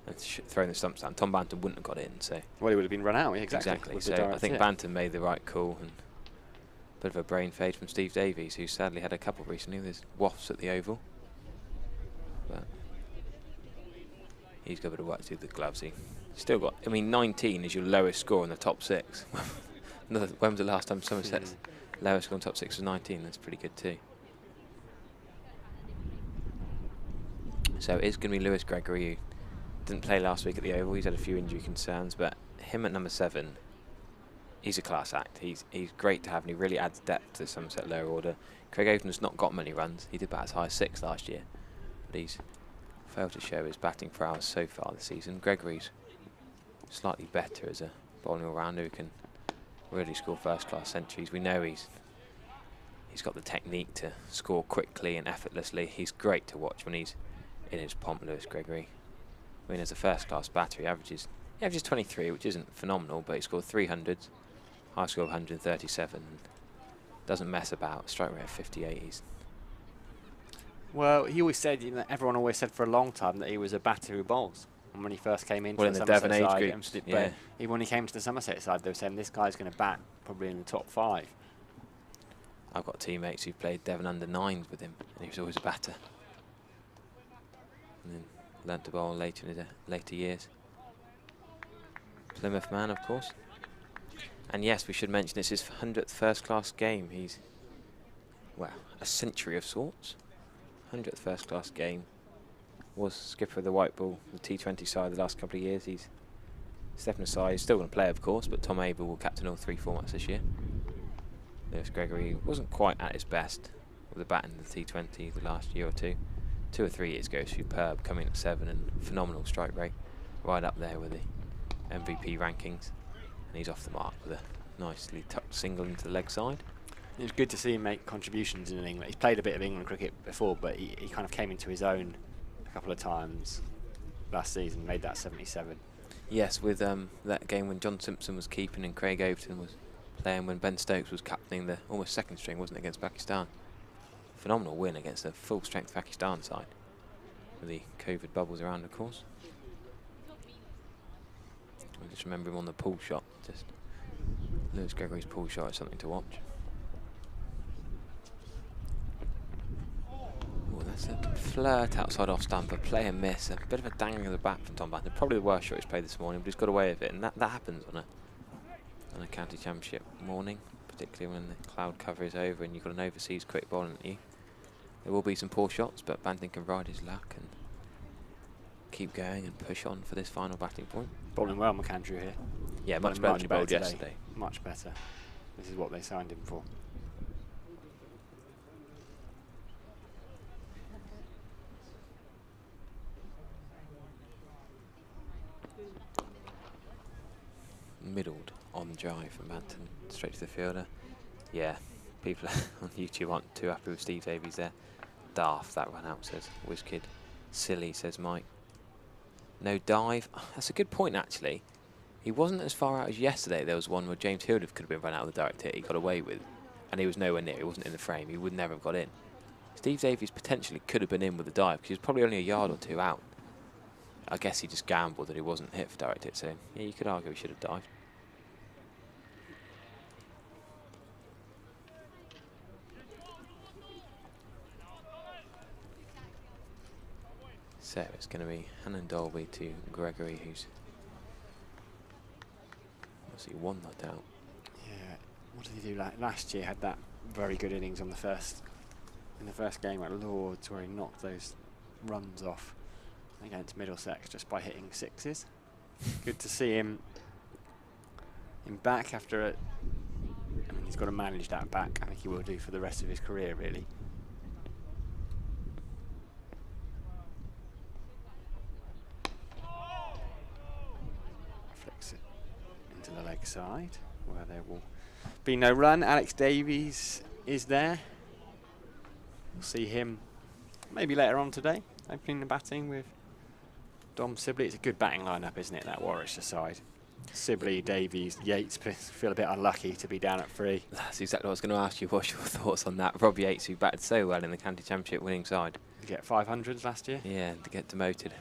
and thrown the stumps down. Tom Banton wouldn't have got in, so... Well, he would have been run out, exactly. So I think Banton made the right call, and a bit of a brain fade from Steve Davies, who sadly had a couple recently. There's wafts at the Oval. But he's got a bit of work to do with the gloves. Still got, I mean, 19 is your lowest score in the top 6. When was the last time Somerset's lowest score in the top 6 was 19? That's pretty good too. So it's going to be Lewis Gregory, who didn't play last week at the Oval. He's had a few injury concerns, but him at number 7, he's a class act. He's great to have, and he really adds depth to the Somerset lower order. Craig Overton's not got many runs. He did bat as high as 6 last year, but he's failed to show his batting prowess so far this season. Gregory's slightly better as a bowling all-rounder who can really score first-class centuries. We know he's got the technique to score quickly and effortlessly. He's great to watch when he's in his pomp, Lewis Gregory. I mean, as a first-class batter, he averages 23, which isn't phenomenal, but he scored 300s, high score of 137, and doesn't mess about. Strike rate of 58. Well, he always said, everyone always said for a long time that he was a batter who bowls. And when he first came into the Devon age group, yeah. When he came to the Somerset side, they were saying this guy's going to bat probably in the top 5. I've got teammates who played Devon under 9s with him, and he was always a batter. And then learnt to bowl later in his later years. Plymouth man, of course. And yes, we should mention it's his 100th first-class game. He's, well, a century of sorts. 100th first-class game. Was skipper of the white ball, the T20 side the last couple of years. He's stepping aside. He's still going to play, of course, but Tom Abel will captain all 3 formats this year. Lewis Gregory wasn't quite at his best with the bat in the T20 the last year or two. 2 or 3 years ago, superb, coming at 7 and phenomenal strike rate, right up there with the MVP rankings. And he's off the mark with a nicely tucked single into the leg side. It was good to see him make contributions in England. He's played a bit of England cricket before, but he kind of came into his own a couple of times last season, made that 77. Yes, with that game when John Simpson was keeping and Craig Overton was playing, when Ben Stokes was captaining the almost second string, wasn't it, against Pakistan. Phenomenal win against a full-strength Pakistan side, with the COVID bubbles around, of course. I just remember him on the pull shot. Just Lewis Gregory's pull shot is something to watch. Oh, that's a flirt outside off stump, a play and miss, a bit of a dangling of the bat from Tom Banton. Probably the worst shot he's played this morning, but he's got away with it, and that happens on a county championship morning, particularly when the cloud cover is over and you've got an overseas quick bowling at you. There will be some poor shots, but Banton can ride his luck and keep going and push on for this final batting point. Bowling well, McAndrew here. Yeah, much better than he bowled yesterday. Much better. This is what they signed him for. Middled on drive from Banton, straight to the fielder. Yeah, people on YouTube aren't too happy with Steve Davies there. Daft, that run out, says WizKid. Silly, says Mike. No dive. Oh, that's a good point, actually. He wasn't as far out as yesterday. There was one where James Hildreth could have been run out of the direct hit. He got away with, and he was nowhere near. He wasn't in the frame. He would never have got in. Steve Davies potentially could have been in with the dive because he was probably only a yard or two out. I guess he just gambled that he wasn't hit for direct hit. So yeah, you could argue he should have dived. So it's going to be Hannon Dolby to Gregory, who's obviously won that out. Yeah, what did he do last year? Had that very good innings on in the first game at Lords, where he knocked those runs off against Middlesex just by hitting sixes. Good to see him back after I mean, he's got to manage that back. I think he will do for the rest of his career, really. The leg side, where there will be no run. Alex Davies is there. We'll see him maybe later on today, opening the batting with Dom Sibley. It's a good batting lineup, isn't it, that Warwickshire side? Sibley, Davies, Yates feel a bit unlucky to be down at 3. That's exactly what I was going to ask you. What's your thoughts on that? Robbie Yates, who batted so well in the county championship winning side. Did he get 500s last year? Yeah, to get demoted.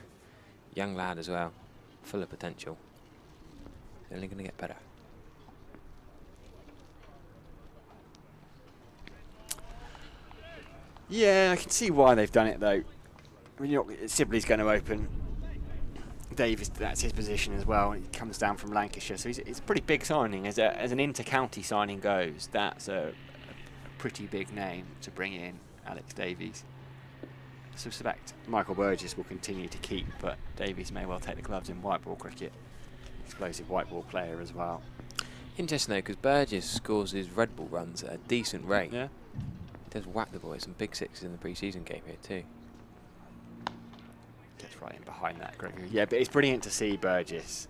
Young lad as well, full of potential. Only going to get better. Yeah, I can see why they've done it though. I mean, Sibley's going to open. Davies, that's his position as well. He comes down from Lancashire, so it's a pretty big signing. As an inter-county signing goes, that's a pretty big name to bring in, Alex Davies. I suspect Michael Burgess will continue to keep, but Davies may well take the gloves in white ball cricket. Explosive white ball player as well. Interesting though, because Burgess scores his red ball runs at a decent rate. Yeah. He does whack the boys, some big sixes in the pre-season game here too. Gets right in behind that, Gregory. Yeah, but it's brilliant to see Burgess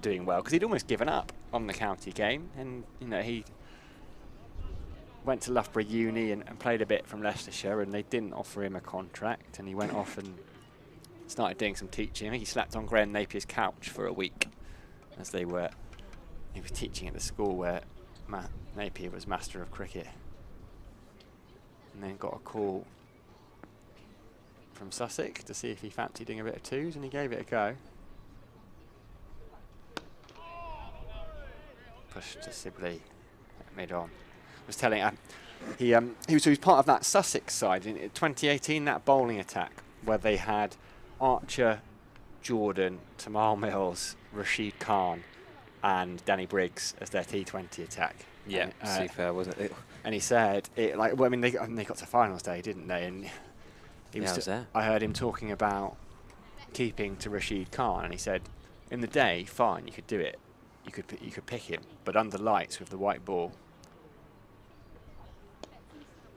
doing well, because he'd almost given up on the county game, and you know, he went to Loughborough Uni and played a bit from Leicestershire, and they didn't offer him a contract, and he went off and started doing some teaching. I think he slept on Graham Napier's couch for a week, as he was teaching at the school where Napier was master of cricket, and then got a call from Sussex to see if he fancied doing a bit of twos, and he gave it a go. Pushed to Sibley mid on. I was telling he was part of that Sussex side in 2018, that bowling attack where they had Archer, Jordan, Tamal Mills, Rashid Khan and Danny Briggs as their T20 attack. Yeah, super, wasn't it? And he said, they got to finals day, didn't they? And he was there. I heard him talking about keeping to Rashid Khan, and he said, in the day, fine, you could do it. You could pick him, but under lights with the white ball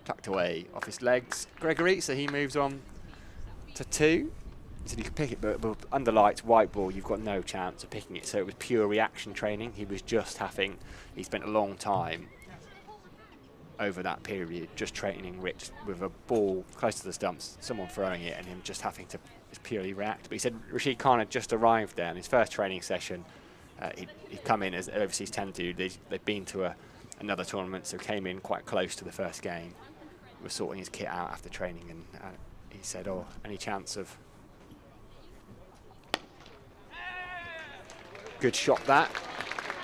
tucked away off his legs, Gregory, so he moves on to 2. He said you could pick it, but under lights, white ball, you've got no chance of picking it. So it was pure reaction training. He spent a long time over that period just training Rich with a ball close to the stumps, someone throwing it, and him just having to purely react. But he said Rashid Khan had just arrived there in his first training session. He'd come in, as overseas tend to. They'd been to another tournament, so came in quite close to the first game. Was sorting his kit out after training, and he said, "Oh, any chance of..." Good shot that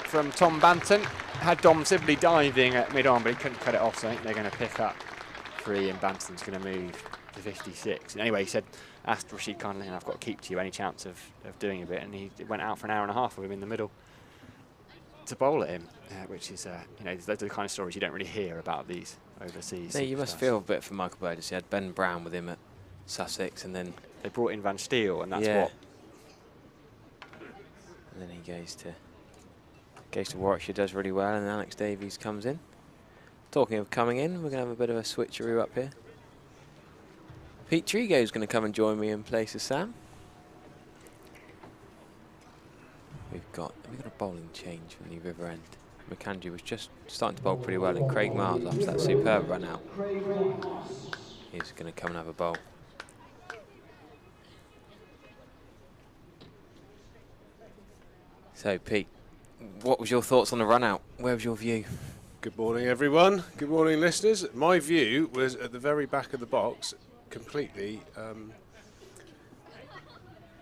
from Tom Banton. Had Dom Sibley diving at mid-on, but he couldn't cut it off, so I think they're going to pick up 3, and Banton's going to move to 56. And anyway, he said, asked Rashid Khan, I've got to keep to you, any chance of doing a bit? And he went out for an hour and a half with him in the middle to bowl at him, which is, those are the kind of stories you don't really hear about these overseas. Yeah, you must feel a bit for Michael Burgess. He had Ben Brown with him at Sussex, and then they brought in Van Steel, and that's yeah. what. And then he goes to Warwickshire, does really well, and Alex Davies comes in. Talking of coming in, we're going to have a bit of a switcheroo up here. Pete Trigo's going to come and join me in place of Sam. We've got a bowling change from the River End. McAndrew was just starting to bowl pretty well, and Craig Miles, after that superb run out, he's going to come and have a bowl. So, Pete, what was your thoughts on the run out? Where was your view? Good morning, everyone. Good morning, listeners. My view was at the very back of the box, completely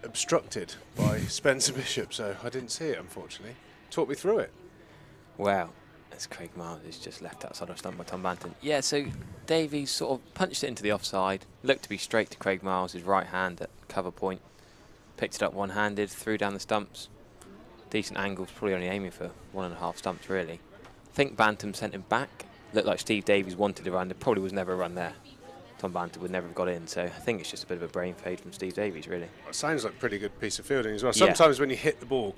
obstructed by Spencer Bishop, so I didn't see it, unfortunately. Talk me through it. Wow, as Craig Miles is just left outside of stump by Tom Banton. Yeah, so Davies sort of punched it into the offside, looked to be straight to Craig Miles, his right hand at cover point, picked it up one-handed, threw down the stumps. Decent angles, probably only aiming for 1.5 stumps, really. I think Bantam sent him back. Looked like Steve Davies wanted a run. There probably was never a run there. Tom Bantam would never have got in, so I think it's just a bit of a brain fade from Steve Davies, really. It sounds like a pretty good piece of fielding as well. Yeah. Sometimes when you hit the ball,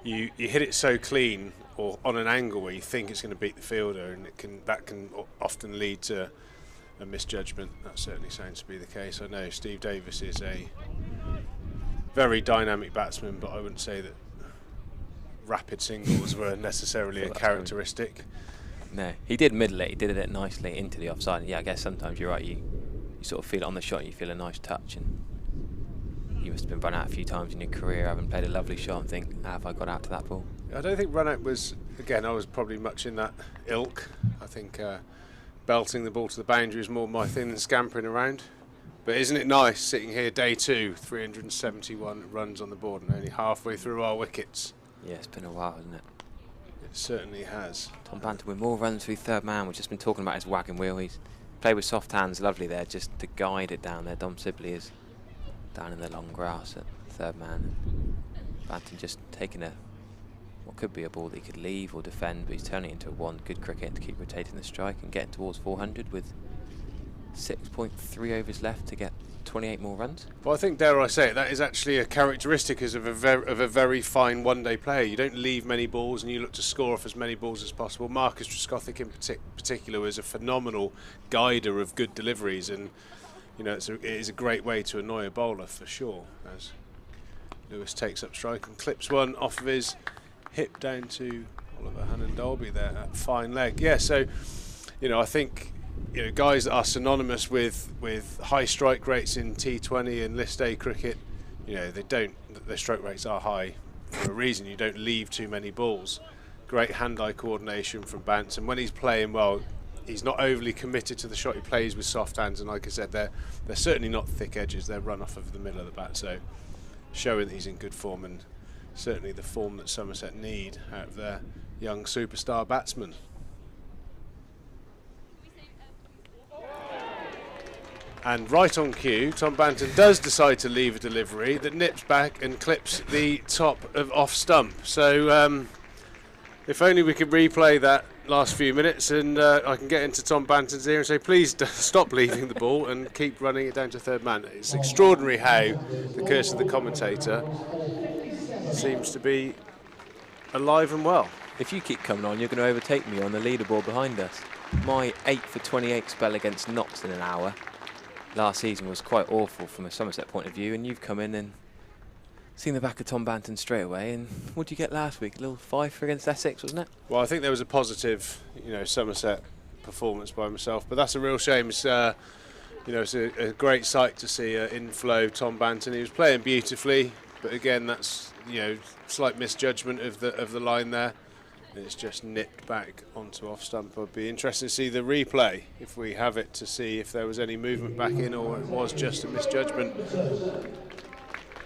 you hit it so clean or on an angle where you think it's going to beat the fielder, and that can often lead to a misjudgment. That certainly sounds to be the case. I know Steve Davies is a very dynamic batsman, but I wouldn't say that rapid singles were necessarily a characteristic. No, he did middle it. He did it nicely into the offside. Yeah, I guess sometimes you're right. You sort of feel it on the shot. You feel a nice touch, and you must have been run out a few times in your career, having played a lovely shot, and think, have I got out to that ball? I don't think run out was, again, I was probably much in that ilk. I think belting the ball to the boundary is more my thing than scampering around. But isn't it nice sitting here day 2, 371 runs on the board, and only halfway through our wickets? Yeah, it's been a while, hasn't it? It certainly has. Tom Banton with more runs through third man. We've just been talking about his wagon wheel. He's played with soft hands, lovely there, just to guide it down there. Dom Sibley is down in the long grass at third man. Banton just taking what could be a ball that he could leave or defend, but he's turning it into one good cricket to keep rotating the strike and getting towards 400 with 6.3 overs left to get 28 more runs. Well, I think, dare I say it, that is actually a characteristic of a very fine one-day player. You don't leave many balls, and you look to score off as many balls as possible. Marcus Trescothick in particular was a phenomenal guider of good deliveries, and it is a great way to annoy a bowler for sure. As Lewis takes up strike and clips one off of his hip down to Oliver Hannon-Dolby there, that fine leg. Yeah, so I think guys that are synonymous with high strike rates in T20 and List A cricket, their stroke rates are high for a reason. You don't leave too many balls. Great hand-eye coordination from Bance, and when he's playing well, he's not overly committed to the shot. He plays with soft hands, and like I said, they're certainly not thick edges. They're run off of the middle of the bat, so showing that he's in good form, and certainly the form that Somerset need out of their young superstar batsman. And right on cue, Tom Banton does decide to leave a delivery that nips back and clips the top of off stump. So if only we could replay that last few minutes, and I can get into Tom Banton's ear and say, please stop leaving the ball and keep running it down to third man. It's extraordinary how the curse of the commentator seems to be alive and well. If you keep coming on, you're going to overtake me on the leaderboard behind us. My 8 for 28 spell against Knox in an hour last season was quite awful from a Somerset point of view, and you've come in and seen the back of Tom Banton straight away. And what did you get last week? A little 5 against Essex, wasn't it? Well, I think there was a positive, Somerset performance by myself, but that's a real shame. It's, it's a great sight to see inflow Tom Banton. He was playing beautifully, but again, that's slight misjudgment of the line there. It's just nipped back onto off stump. I'd be interested to see the replay if we have it, to see if there was any movement back in or it was just a misjudgment.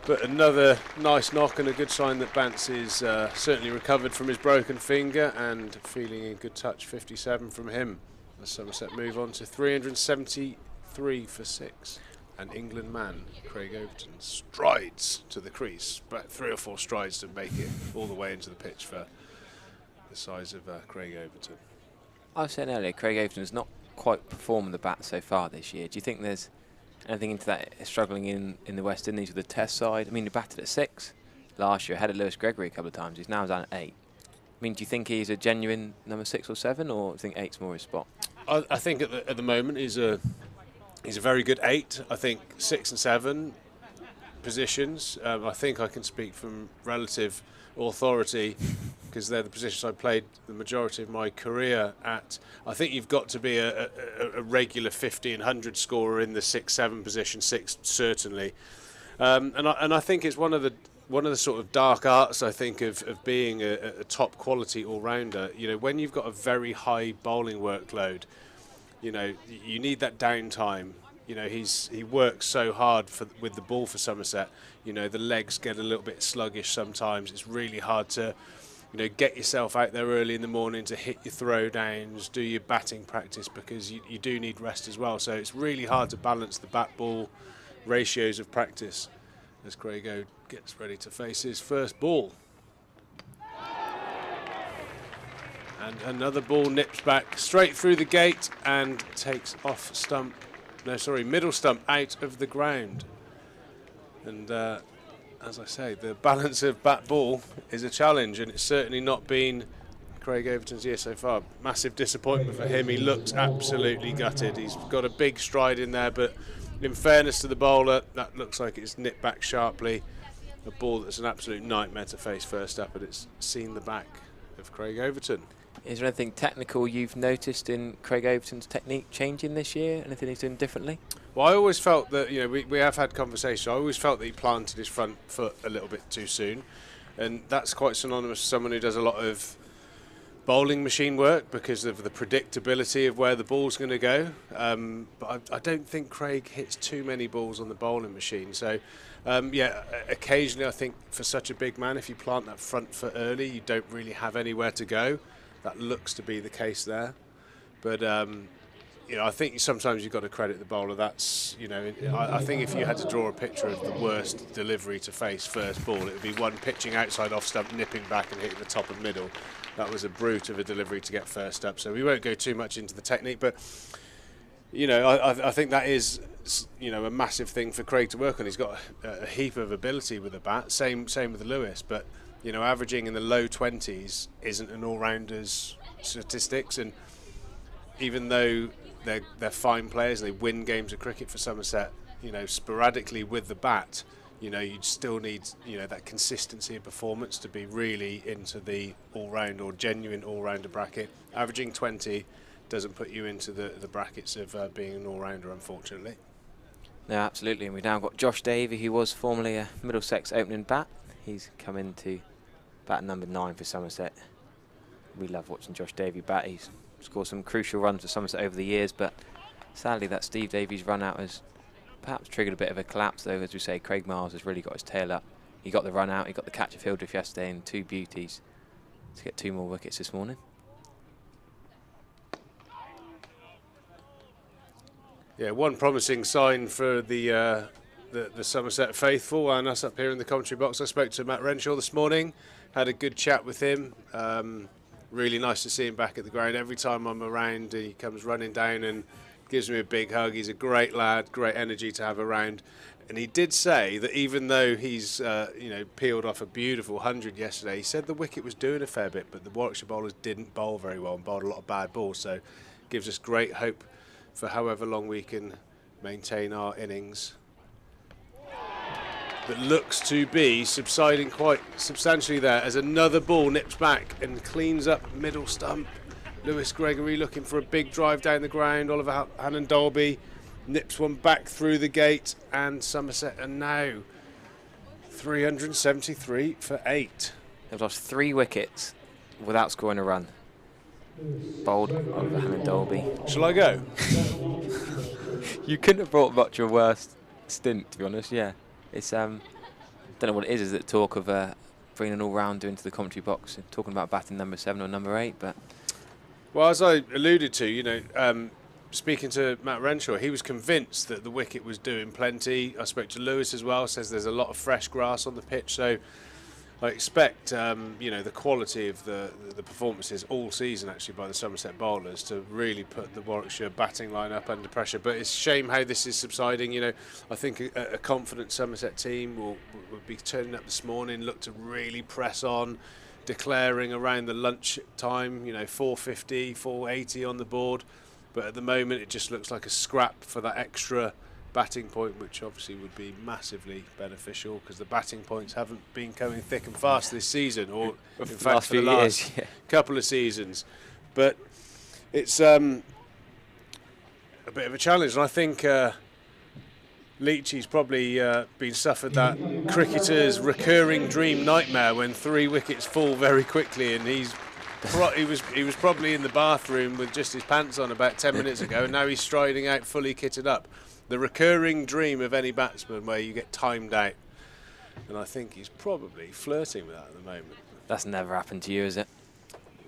But another nice knock and a good sign that Bance is certainly recovered from his broken finger and feeling in good touch. 57 from him. The Somerset move on to 373 for 6. And England man Craig Overton strides to the crease, but 3 or 4 strides to make it all the way into the pitch for the size of Craig Overton. I was saying earlier, Craig Overton's not quite performed the bat so far this year. Do you think there's anything into that struggling in the West Indies with the Test side? I mean, he batted at 6 last year, ahead of Lewis Gregory a couple of times. He's now down at 8. I mean, do you think he's a genuine number 6 or 7, or do you think 8's more his spot? I think at the moment he's a very good 8. I think 6 and 7 positions. I think I can speak from relative authority because they're the positions I played the majority of my career at. I think you've got to be a regular 50 and 100 scorer in the 6-7 position, 6 certainly. And I think it's one of the sort of dark arts, I think, of being a top quality all-rounder. When you've got a very high bowling workload, you need that downtime. He works so hard with the ball for Somerset. The legs get a little bit sluggish sometimes. It's really hard to, get yourself out there early in the morning to hit your throwdowns, do your batting practice, because you do need rest as well. So it's really hard to balance the bat-ball ratios of practice as Craig O gets ready to face his first ball. And another ball nips back straight through the gate and takes middle stump out of the ground. And as I say, the balance of bat ball is a challenge, and it's certainly not been Craig Overton's year so far. Massive disappointment for him. He looks absolutely gutted. He's got a big stride in there, but in fairness to the bowler, that looks like it's nipped back sharply. A ball that's an absolute nightmare to face first up, and it's seen the back of Craig Overton. Is there anything technical you've noticed in Craig Overton's technique changing this year? Anything he's doing differently? Well, I always felt that, we have had conversations. I always felt that he planted his front foot a little bit too soon. And that's quite synonymous with someone who does a lot of bowling machine work because of the predictability of where the ball's going to go. But I don't think Craig hits too many balls on the bowling machine. So, occasionally I think for such a big man, if you plant that front foot early, you don't really have anywhere to go. That looks to be the case there. But, I think sometimes you've got to credit the bowler. That's, I think if you had to draw a picture of the worst delivery to face first ball, it would be one pitching outside off stump, nipping back and hitting the top and middle. That was a brute of a delivery to get first up. So we won't go too much into the technique, but, I think that is, a massive thing for Craig to work on. He's got a heap of ability with the bat. Same with Lewis, but averaging in the low 20s isn't an all-rounder's statistics. And even though they're fine players and they win games of cricket for Somerset, sporadically with the bat, you'd still need, that consistency of performance to be really into the all-round or genuine all-rounder bracket. Averaging 20 doesn't put you into the brackets of being an all-rounder, unfortunately. No, absolutely. And we've now got Josh Davey, who was formerly a Middlesex opening bat. He's come into bat number 9 for Somerset. We love watching Josh Davey bat. He's scored some crucial runs for Somerset over the years, but sadly that Steve Davies run out has perhaps triggered a bit of a collapse, though. As we say, Craig Miles has really got his tail up. He got the run out, he got the catch of field yesterday, and 2 beauties to get 2 more wickets this morning. Yeah, one promising sign for the Somerset faithful and us up here in the commentary box. I spoke to Matt Renshaw this morning, had a good chat with him. Really nice to see him back at the ground. Every time I'm around, he comes running down and gives me a big hug. He's a great lad, great energy to have around. And he did say that even though he's peeled off a beautiful 100 yesterday, he said the wicket was doing a fair bit, but the Warwickshire bowlers didn't bowl very well and bowled a lot of bad balls. So gives us great hope for however long we can maintain our innings. That looks to be subsiding quite substantially there as another ball nips back and cleans up middle stump. Lewis Gregory looking for a big drive down the ground. Oliver Hannon-Dolby nips one back through the gate, and Somerset are now 373 for 8. They've lost 3 wickets without scoring a run. Bowled Oliver Hannon-Dolby. Shall I go? You couldn't have brought much of a worse stint, to be honest. Yeah, it's don't know what it is. Is it talk of bringing an all-rounder into the commentary box, and talking about batting number 7 or number 8? But well, as I alluded to, speaking to Matt Renshaw, he was convinced that the wicket was doing plenty. I spoke to Lewis as well. Says there's a lot of fresh grass on the pitch, so I expect the quality of the performances all season actually by the Somerset bowlers to really put the Warwickshire batting line up under pressure. But it's a shame how this is subsiding. I think a confident Somerset team will be turning up this morning, look to really press on, declaring around the lunch time, 450, 480 on the board. But at the moment it just looks like a scrap for that extra batting point, which obviously would be massively beneficial because the batting points haven't been coming thick and fast this season, or in fact for the last couple of seasons. But it's a bit of a challenge, and I think Leachy's probably been suffered that cricketer's recurring dream nightmare when 3 wickets fall very quickly, and he was probably in the bathroom with just his pants on about 10 minutes ago, and now he's striding out fully kitted up. The recurring dream of any batsman where you get timed out, and I think he's probably flirting with that at the moment. That's never happened to you, is it?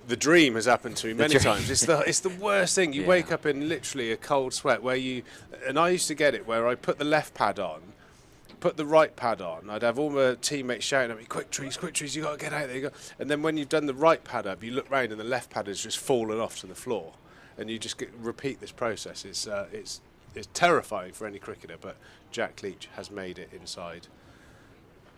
The dream has happened to me many times. It's the worst thing. You wake up in literally a cold sweat and I used to get it where I put the left pad on, put the right pad on. I'd have all my teammates shouting at me, quick trees, you got to get out there. And then when you've done the right pad up, you look round and the left pad has just fallen off to the floor, and you just repeat this process. It's terrifying for any cricketer, but Jack Leach has made it inside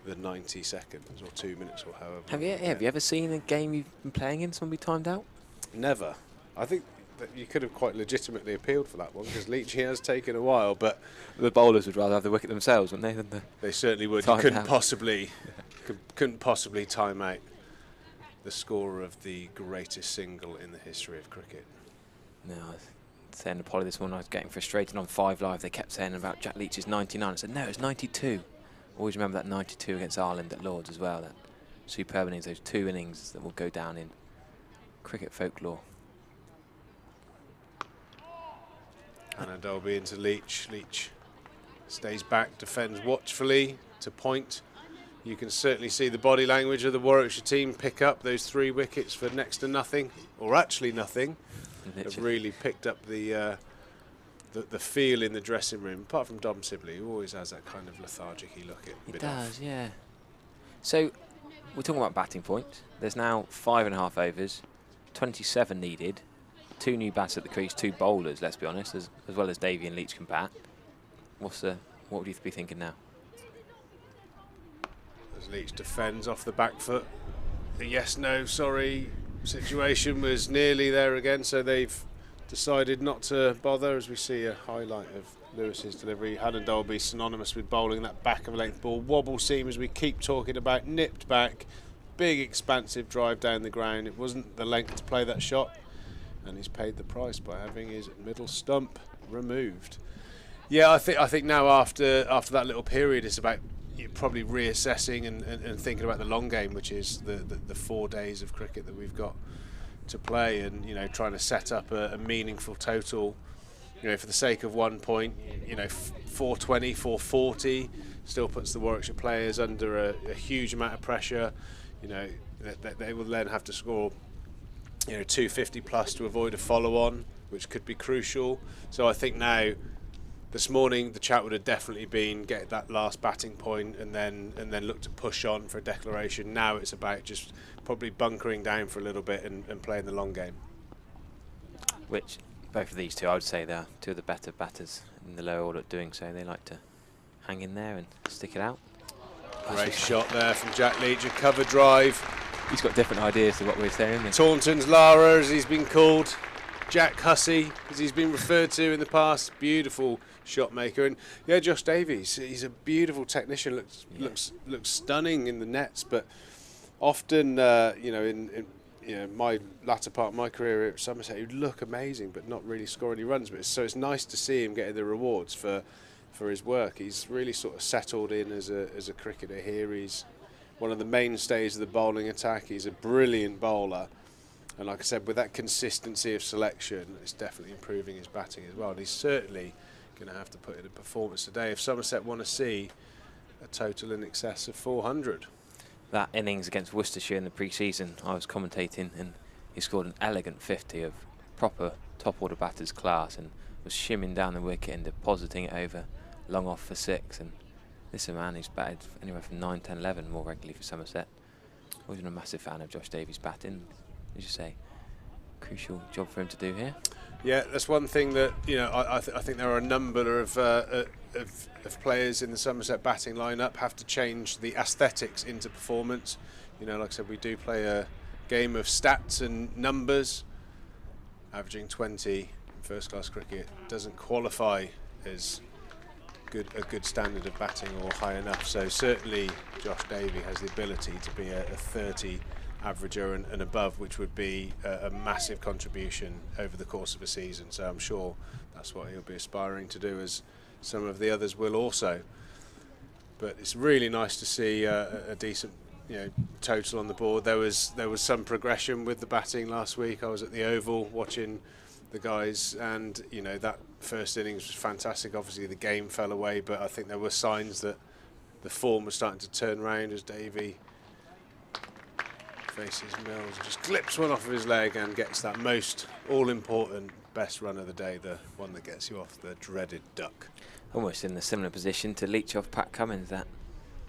the 90 seconds or 2 minutes or however. Have you ever seen a game you've been playing in someone be timed out? Never. I think that you could have quite legitimately appealed for that one because Leach has taken a while, but the bowlers would rather have the wicket themselves, wouldn't they? They certainly would. You couldn't possibly time out the scorer of the greatest single in the history of cricket. No. Saying to Polly this morning, I was getting frustrated on 5 Live. They kept saying about Jack Leach's 99. I said, no, it's 92. Always remember that 92 against Ireland at Lords as well. That superb innings, those 2 innings that will go down in cricket folklore. Hannon-Dolby into Leach. Leach stays back, defends watchfully to point. You can certainly see the body language of the Warwickshire team pick up those 3 wickets for next to nothing, or actually nothing. Have really picked up the feel in the dressing room, apart from Dom Sibley, who always has that kind of lethargic-y look. He does, yeah. So, we're talking about batting points. There's now 5.5 overs, 27 needed, 2 new bats at the crease, 2 bowlers, let's be honest, as well as Davey and Leach can bat. What would you be thinking now? As Leach defends off the back foot, the yes, no, sorry situation was nearly there again, so they've decided not to bother, as we see a highlight of Lewis's delivery. Hannon-Dolby synonymous with bowling that back of a length ball. Wobble seam, as we keep talking about, nipped back, big expansive drive down the ground. It wasn't the length to play that shot, and he's paid the price by having his middle stump removed. Yeah, I think now after that little period, it's about probably reassessing and thinking about the long game, which is the 4 days of cricket that we've got to play, and trying to set up a meaningful total, for the sake of 1 point. 420, 440 still puts the Warwickshire players under a huge amount of pressure. They will then have to score 250 plus to avoid a follow-on, which could be crucial. So I think now, this morning, the chat would have definitely been get that last batting point and then look to push on for a declaration. Now it's about just probably bunkering down for a little bit and playing the long game. Which, both of these two, I would say they're 2 of the better batters in the lower order at doing so. They like to hang in there and stick it out. Great shot there from Jack Leach, a cover drive. He's got different ideas to what we're saying, isn't he? Taunton's Lara, as he's been called. Jack Hussey, as he's been referred to in the past. Beautiful shot maker. And yeah, Josh Davies, he's a beautiful technician. Looks stunning in the nets, but often, in my latter part of my career at Somerset, he'd look amazing, but not really score any runs. But it's nice to see him getting the rewards for his work. He's really sort of settled in as a cricketer here. He's one of the mainstays of the bowling attack. He's a brilliant bowler. And like I said, with that consistency of selection, it's definitely improving his batting as well. And he's certainly going to have to put in a performance today if Somerset want to see a total in excess of 400. That innings against Worcestershire in the pre-season, I was commentating, and he scored an elegant 50 of proper top-order batter's class and was shimming down the wicket and depositing it over long off for 6. And this is a man who's batted anywhere from 9, 10, 11 more regularly for Somerset. Always been a massive fan of Josh Davies' batting. As you say, crucial job for him to do here. Yeah, that's one thing that I think there are a number of players in the Somerset batting lineup have to change the aesthetics into performance. Like I said, we do play a game of stats and numbers. Averaging 20 in first-class cricket doesn't qualify as a good standard of batting or high enough. So certainly Josh Davey has the ability to be a 30 averager and above, which would be a massive contribution over the course of a season. So I'm sure that's what he'll be aspiring to do, as some of the others will also. But it's really nice to see a decent total on the board. There was some progression with the batting last week. I was at the Oval watching the guys, and that first innings was fantastic. Obviously the game fell away, but I think there were signs that the form was starting to turn round as Davey faces Mills, just clips one off of his leg and gets that most all-important best run of the day, the one that gets you off the dreaded duck. Almost in a similar position to Leach off Pat Cummins. That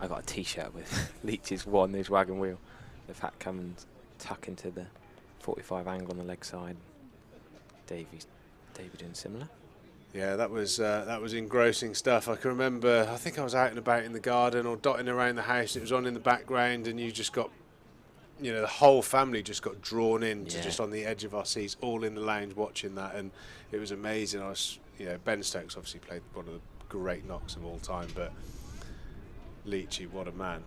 I got a T-shirt with Leach's one, his wagon wheel, the Pat Cummins tuck into the 45 angle on the leg side. Davey doing similar. Yeah, that was engrossing stuff. I can remember, I think I was out and about in the garden or dotting around the house. It was on in the background, and you just got, the whole family just got drawn in to just on the edge of our seats, all in the lounge watching that, and it was amazing. I was, Ben Stokes obviously played one of the great knocks of all time, but Leachy, what a man.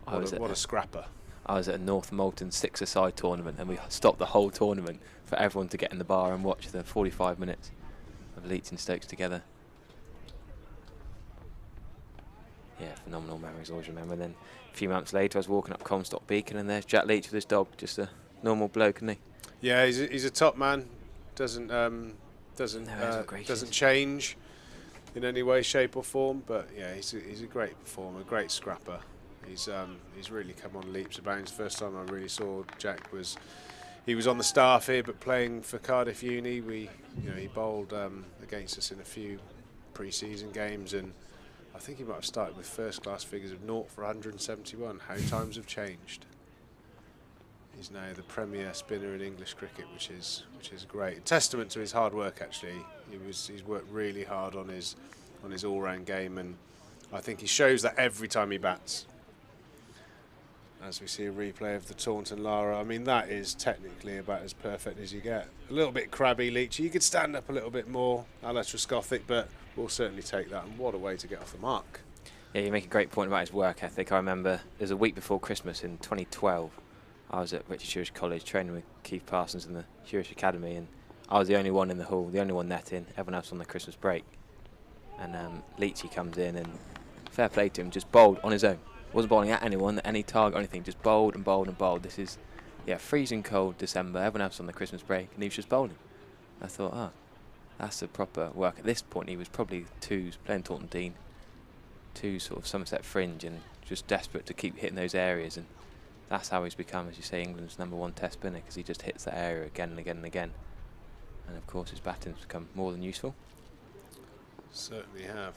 What a scrapper. I was at a North Moulton 6-a-side tournament, and we stopped the whole tournament for everyone to get in the bar and watch the 45 minutes of Leach and Stokes together. Yeah, phenomenal memories, always remember. And then a few months later, I was walking up Comstock Beacon, and there's Jack Leach with his dog, just a normal bloke, isn't he? Yeah, he's a top man. Doesn't change in any way, shape or form. But yeah, he's a great performer, great scrapper. He's really come on leaps and bounds. First time I really saw Jack he was on the staff here, but playing for Cardiff Uni. He bowled against us in a few pre-season games, and I think he might have started with first-class figures of 0 for 171. How times have changed. He's now the premier spinner in English cricket, which is great. A testament to his hard work, actually. He's worked really hard on his all-round game, and I think he shows that every time he bats. As we see a replay of the Taunton Lara, I mean, that is technically about as perfect as you get. A little bit crabby, Leachy. You could stand up a little bit more, a la Trescothick, but we'll certainly take that. And what a way to get off the mark. Yeah, you make a great point about his work ethic. I remember it was a week before Christmas in 2012. I was at Richard Shearish College training with Keith Parsons in the Shearish Academy, and I was the only one in the hall, the only one netting, everyone else on the Christmas break. And Leachy comes in, and fair play to him, just bowled on his own. Wasn't bowling at anyone, at any target or anything, just bowled and bowled and bowled. This is, freezing cold December, everyone else on the Christmas break, and he was just bowling. I thought, that's a proper work. At this point, he was probably playing Taunton Dean, sort of Somerset fringe, and just desperate to keep hitting those areas. And that's how he's become, as you say, England's #1 test spinner, because he just hits that area again and again and again. And of course, his batting's become more than useful. Certainly have.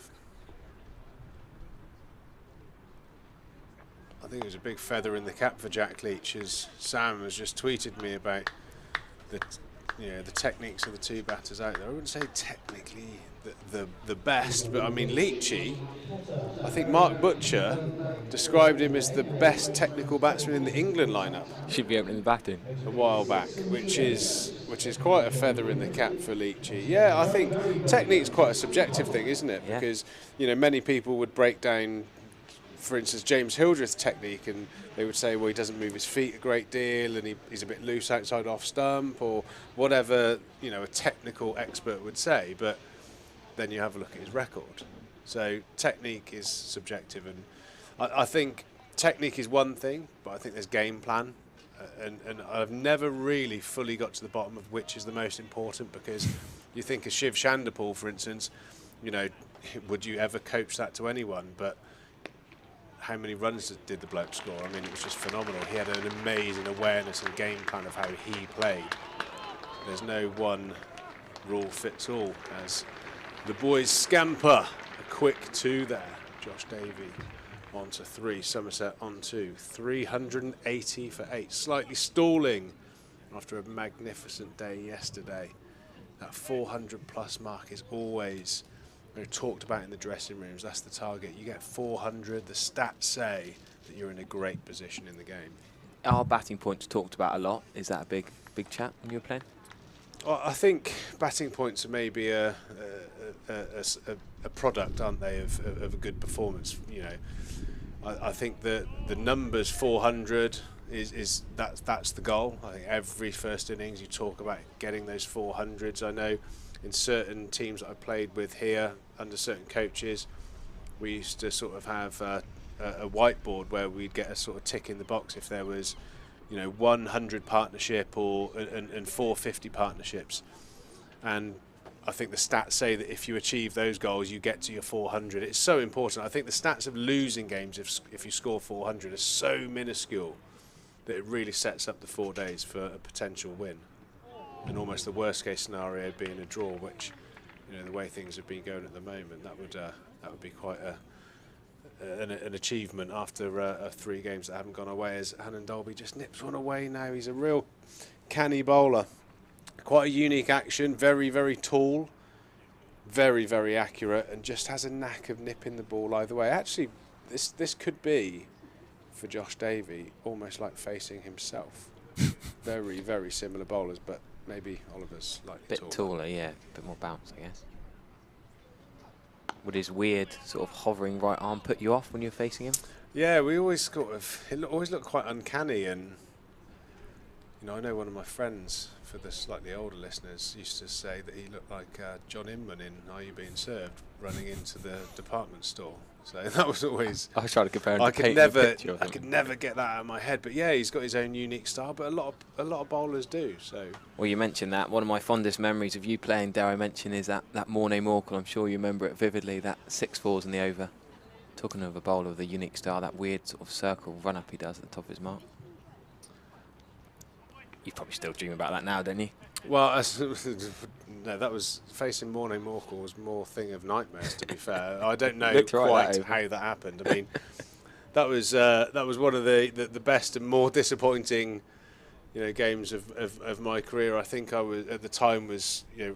I think it was a big feather in the cap for Jack Leach, as Sam has just tweeted me about the the techniques of the two batters out there. I wouldn't say technically the best, but I mean Leachy, I think Mark Butcher described him as the best technical batsman in the England lineup Should be opening the batting. a while back, which is quite a feather in the cap for Leachy. Yeah, I think technique's quite a subjective thing, isn't it? Yeah. Because many people would break down, for instance, James Hildreth's technique, and they would say, well, he doesn't move his feet a great deal, and he's a bit loose outside off stump, or whatever a technical expert would say. But then you have a look at his record. So technique is subjective, and I think technique is one thing, but I think there's game plan, and I've never really fully got to the bottom of which is the most important, because you think of Shiv Chanderpaul, for instance, would you ever coach that to anyone? But how many runs did the bloke score? I mean, it was just phenomenal. He had an amazing awareness and game plan of how he played. There's no one rule fits all, as the boys scamper. A quick 2 there. Josh Davey onto 3, Somerset on 2. 380 for 8. Slightly stalling after a magnificent day yesterday. That 400 plus mark is always talked about in the dressing rooms. That's the target. You get 400. The stats say that you're in a great position in the game. Are batting points talked about a lot? Is that a big chat when you're playing? Well, I think batting points are maybe a product, aren't they, of a good performance. I think that the numbers 400 is that's the goal. I think every first innings you talk about getting those 400s. I know in certain teams that I played with here under certain coaches, we used to sort of have a whiteboard where we'd get a sort of tick in the box if there was 100 partnership and 450 partnerships. And I think the stats say that if you achieve those goals, you get to your 400. It's so important. I think the stats of losing games if you score 400 are so minuscule that it really sets up the 4 days for a potential win. And almost the worst case scenario being a draw, which the way things have been going at the moment, that would be quite an achievement after 3 games that haven't gone away, as Hannon Dolby just nips one away now. He's a real canny bowler. Quite a unique action, very, very tall, very, very accurate, and just has a knack of nipping the ball either way. Actually, this could be, for Josh Davey, almost like facing himself. Very, very similar bowlers, but maybe Oliver's slightly Bit taller, yeah, a bit more bounce, I guess. Would his weird sort of hovering right arm put you off when you're facing him? Yeah, we always always looked quite uncanny, and I know one of my friends, for the slightly older listeners, used to say that he looked like John Inman in Are You Being Served, running into the department store. So that was always. I was trying to compare him I to could never get that out of my head. But yeah, he's got his own unique style. But a lot of bowlers do. So. Well, you mentioned that. One of my fondest memories of you playing, dare I mention, is that Mornay Morkel. I'm sure you remember it vividly. That 6-4s in the over. Talking of a bowler with a unique style, that weird sort of circle run up he does at the top of his mark. You probably still dream about that now, don't you? Well, no, that was facing Mornay Morkel was more thing of nightmares. To be fair, I don't know quite how that happened. I mean, that was one of the best and more disappointing, games of my career. I think I was at the time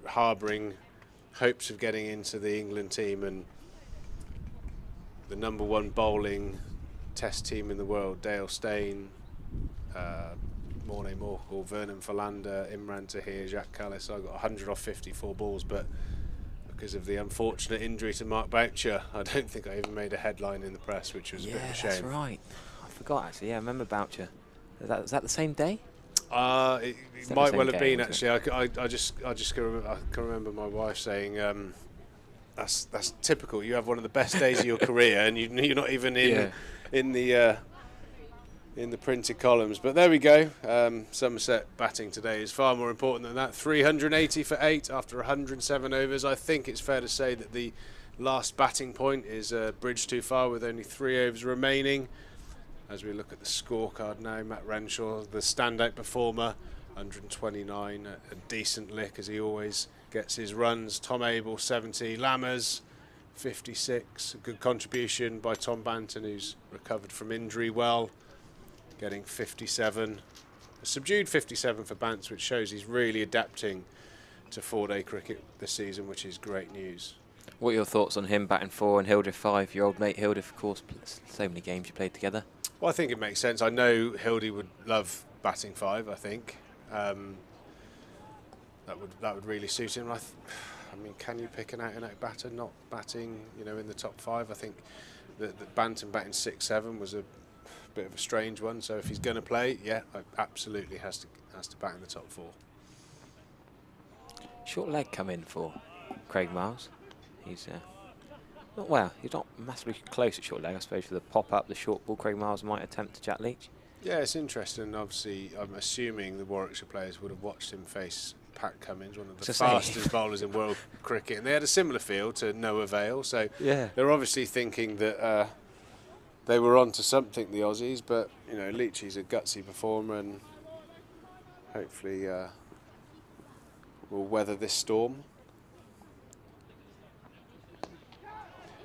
harbouring hopes of getting into the England team, and the #1 bowling Test team in the world, Dale Steyn, Mornay Morkel, Vernon Philander, Imran Tahir, Jacques Callis. I got 100 off 54 balls, but because of the unfortunate injury to Mark Boucher, I don't think I even made a headline in the press, which was a bit of a shame. Yeah, that's right. I forgot actually. Yeah, I remember Boucher. Was that the same day? It might well have been actually. I just can remember my wife saying, "That's typical. You have one of the best days of your career, and you're not even in the printed columns." But there we go. Somerset batting today is far more important than that. 380 for 8 after 107 overs. I think it's fair to say that the last batting point is a bridge too far, with only 3 overs remaining. As we look at the scorecard now, Matt Renshaw, the standout performer, 129, a decent lick as he always gets his runs. Tom Abel, 70, Lammers, 56. A good contribution by Tom Banton, who's recovered from injury well, getting 57. subdued 57 for Bants, which shows he's really adapting to 4-day cricket this season, which is great news. What are your thoughts on him batting 4 and Hildreth 5? Your old mate Hildreth, of course, so many games you played together. Well, I think it makes sense. I know Hildy would love batting 5. I think that would really suit him. I mean, can you pick an out-and-out batter not batting, in the top 5? I think that Bantam batting 6-7 was a bit of a strange one. So if he's going to play, yeah, absolutely has to bat in the top 4. Short leg come in for Craig Miles. He's he's not massively close at short leg. I suppose for the pop up, the short ball, Craig Miles might attempt to Jack Leach. Yeah, it's interesting. Obviously, I'm assuming the Warwickshire players would have watched him face Pat Cummins, one of the fastest bowlers in world cricket, and they had a similar field to no avail. So they're obviously thinking that they were onto something, the Aussies. But Leachy's a gutsy performer, and hopefully will weather this storm.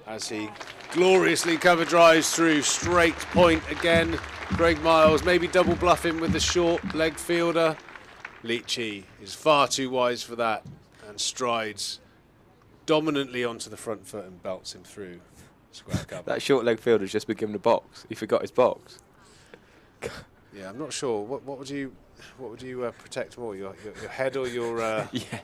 As he gloriously cover drives through straight point again. Craig Miles maybe double bluffing with the short leg fielder. Leachy is far too wise for that and strides dominantly onto the front foot and belts him through square cover. That short leg fielder's just been given a box. He forgot his box. Yeah, I'm not sure. What would you protect more, your head or your? Yeah,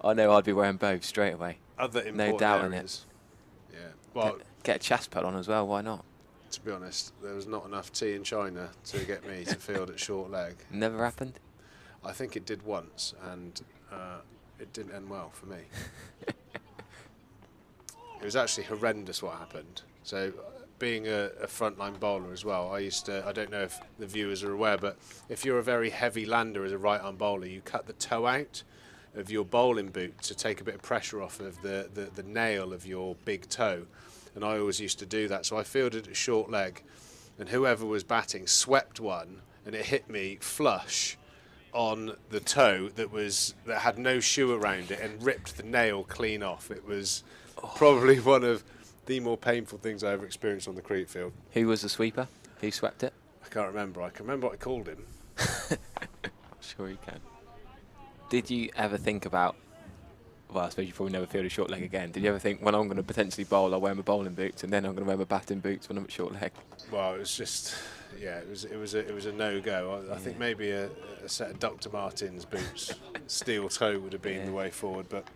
I know I'd be wearing both straight away. Other important no doubt areas. in it. Yeah, well, get a chest pad on as well. Why not? To be honest, there was not enough tea in China to get me to field at short leg. Never happened? I think it did once, and it didn't end well for me. It was actually horrendous what happened. So, being a frontline bowler as well, I don't know if the viewers are aware, but if you're a very heavy lander as a right-arm bowler, you cut the toe out of your bowling boot to take a bit of pressure off of the nail of your big toe. And I always used to do that. So I fielded at short leg, and whoever was batting swept one, and it hit me flush on the toe that had no shoe around it and ripped the nail clean off. It was probably one of the more painful things I ever experienced on the cricket field. Who was the sweeper? Who swept it? I can't remember. I can remember what I called him. I'm sure you can. Did you ever think about, well, I suppose you probably never fielded short leg again. Did you ever think, when I'm going to potentially bowl, I'll wear my bowling boots, and then I'm going to wear my batting boots when I'm at short leg? Well, it was just, it was a no-go. I think maybe a set of Dr. Martens boots, steel toe would have been the way forward, but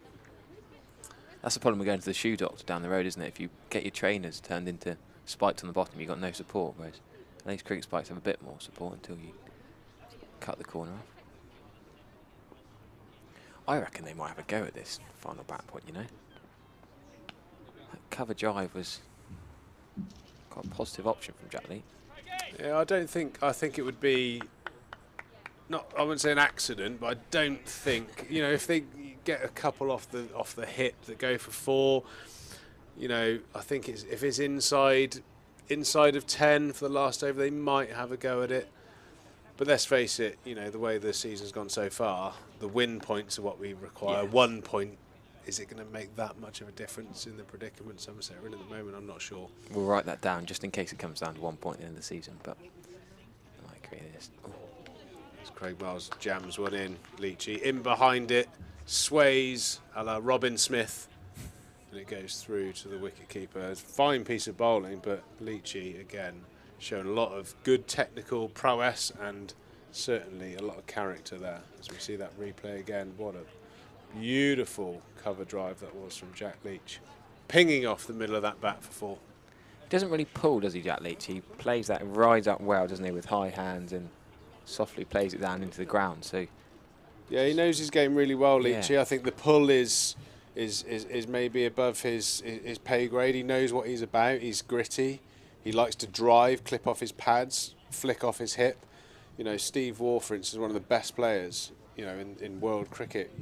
that's the problem with going to the shoe doctor down the road, isn't it? If you get your trainers turned into spikes on the bottom, you've got no support, whereas at least cricket spikes have a bit more support until you cut the corner off. I reckon they might have a go at this final bat point, That cover drive was quite a positive option from Jack Lee. Yeah, I think it would be, I wouldn't say an accident, but I don't think, if they get a couple off the hip that go for 4, I think if it's inside of 10 for the last over, they might have a go at it. But let's face it, the way the season's gone so far, the win points are what we require. 1 point, is it going to make that much of a difference in the predicament Somerset are in at the moment? I'm not sure. We'll write that down just in case it comes down to 1 point at the end of the season. But I might agree with this. As Craig Miles jams one in, Leachy in behind it, sways a la Robin Smith, and it goes through to the wicket keeper. It's a fine piece of bowling, but Leachy again shown a lot of good technical prowess and certainly a lot of character there as we see that replay again. What a beautiful cover drive that was from Jack Leach, pinging off the middle of that bat for 4. He doesn't really pull, does he, Jack Leach? He plays that and rides up well, doesn't he, with high hands, and softly plays it down into the ground. So yeah, he knows his game really well, Leachy. Yeah. I think the pull is maybe above his pay grade. He knows what he's about. He's gritty. He likes to drive, clip off his pads, flick off his hip. Steve Waugh, for instance, is one of the best players, in world cricket.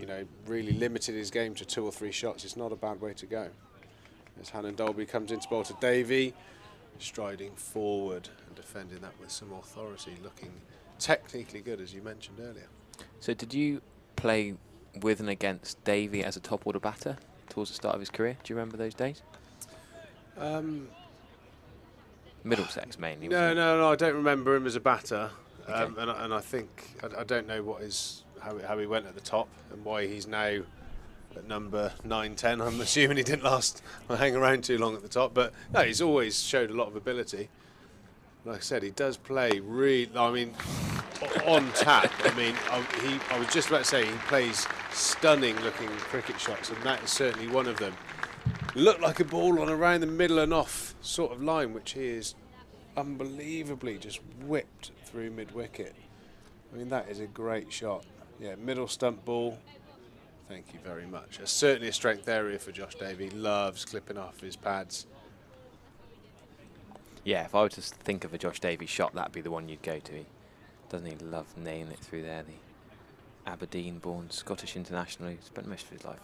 Really limited his game to 2 or 3 shots. It's not a bad way to go. As Hannon Dolby comes in to bowl to Davey, striding forward and defending that with some authority, looking technically good, as you mentioned earlier. So did you play with and against Davey as a top order batter towards the start of his career? Do you remember those days? Um, Middlesex mainly. No, I don't remember him as a batter. And I think I don't know how he went at the top and why he's now at number 9, 10. I'm assuming he didn't hang around too long at the top, but no, he's always showed a lot of ability. Like I said, he does play really. I mean, on tap. I mean, I was just about to say he plays stunning-looking cricket shots, and that is certainly one of them. Looked like a ball on around the middle and off sort of line, which he is unbelievably just whipped through mid-wicket. I mean, that is a great shot. Yeah, middle stump ball. Thank you very much. It's certainly a strength area for Josh Davey. Loves clipping off his pads. Yeah, if I were to think of a Josh Davies shot, that'd be the one you'd go to. Doesn't he love nailing it through there? The Aberdeen-born Scottish international who spent most of his life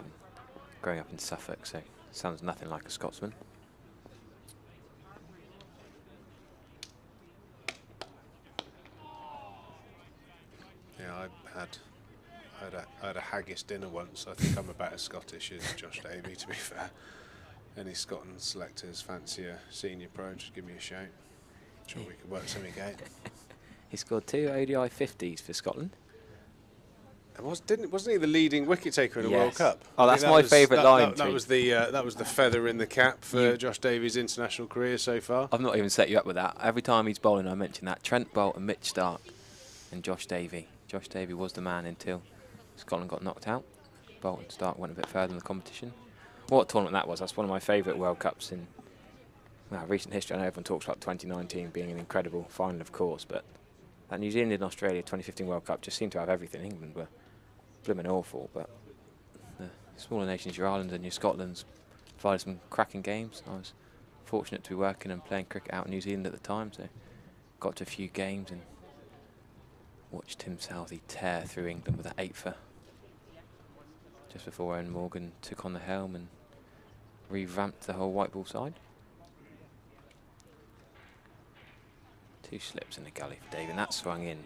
growing up in Suffolk, so sounds nothing like a Scotsman. Yeah, I had a haggis dinner once. I think I'm about as Scottish as Josh Davey, to be fair. Any Scotland selectors fancy a senior pro, just give me a shout. Sure we could work something out. He scored 2 ODI 50s for Scotland. Wasn't he the leading wicket taker in the World Cup? Oh, that's my favourite line. That was the feather in the cap for Josh Davies' international career so far. I've not even set you up with that. Every time he's bowling, I mention that. Trent Boult and Mitch Starc and Josh Davey. Josh Davey was the man until Scotland got knocked out. Boult and Starc went a bit further in the competition. What tournament that was. That's one of my favourite World Cups in recent history. I know everyone talks about 2019 being an incredible final, of course, but that New Zealand and Australia 2015 World Cup just seemed to have everything. England were blooming awful, but the smaller nations, your Ireland and your Scotlands, provided some cracking games. I was fortunate to be working and playing cricket out in New Zealand at the time, so got to a few games and watched Tim Southey tear through England with that 8-for just before Owen Morgan took on the helm and revamped the whole white ball side. 2 slips in the gully for Davey, and that swung in.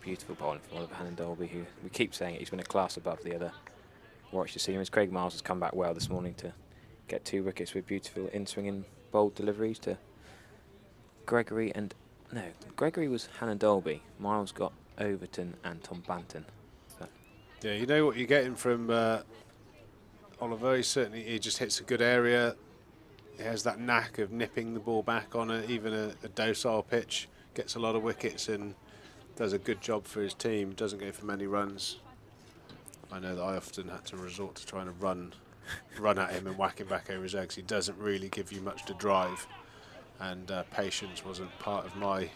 Beautiful bowling from Oliver Hannon-Dolby, who we keep saying it, he's been a class above the other Warwickshire seamers. Craig Miles has come back well this morning to get 2 wickets with beautiful in-swinging bold deliveries to Gregory and... No, Gregory was Hannon-Dolby. Miles got Overton and Tom Banton. So. Yeah, you know what you're getting from Oliver. He just hits a good area. He has that knack of nipping the ball back on even a docile pitch. Gets a lot of wickets and does a good job for his team. Doesn't go for many runs. I know that I often had to resort to trying to run at him and whack him back over his legs. He doesn't really give you much to drive, and patience wasn't part of my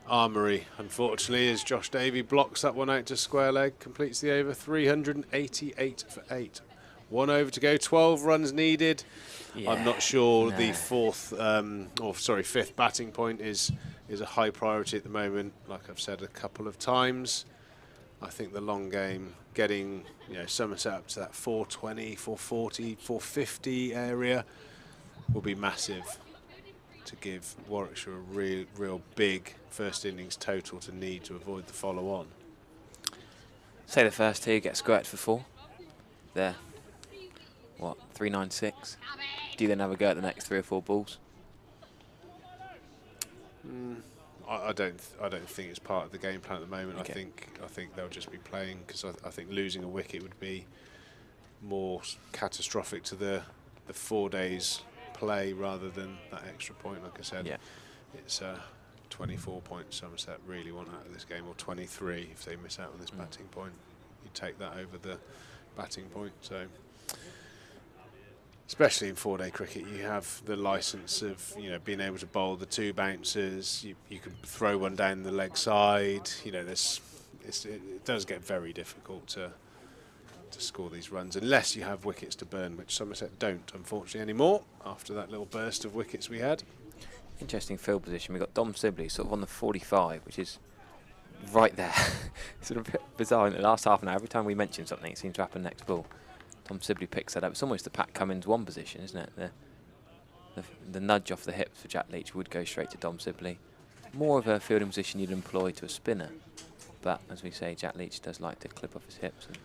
armoury, unfortunately, as Josh Davey blocks that one out to square leg, completes the over. 388 for 8. 1 over to go, 12 runs needed. Yeah, I'm not sure the fifth batting point is a high priority at the moment. Like I've said a couple of times, I think the long game, getting Somerset up to that 420, 440, 450 area will be massive to give Warwickshire a real big first innings total to need to avoid the follow-on. Say the first 2 get squared for 4. There. What, 396? Do you then have a go at the next 3 or 4 balls? I don't think it's part of the game plan at the moment. Okay. I think they'll just be playing because I think losing a wicket would be more catastrophic to the 4 days play rather than that extra point. Like I said, it's 24 points Somerset really want out of this game, or 23 if they miss out on this batting point. You take that over the batting point. So. Especially in 4-day cricket, you have the licence of being able to bowl the 2 bouncers. You can throw one down the leg side. It does get very difficult to score these runs unless you have wickets to burn, which Somerset don't, unfortunately, anymore. After that little burst of wickets we had. Interesting field position. We got Dom Sibley sort of on the 45, which is right there. Sort of a bit bizarre. In the last half an hour, every time we mention something, it seems to happen next ball. Tom Sibley picks that up. It's almost the Pat Cummins 1 position, isn't it? The nudge off the hips for Jack Leach would go straight to Dom Sibley. More of a fielding position you'd employ to a spinner. But, as we say, Jack Leach does like to clip off his hips. And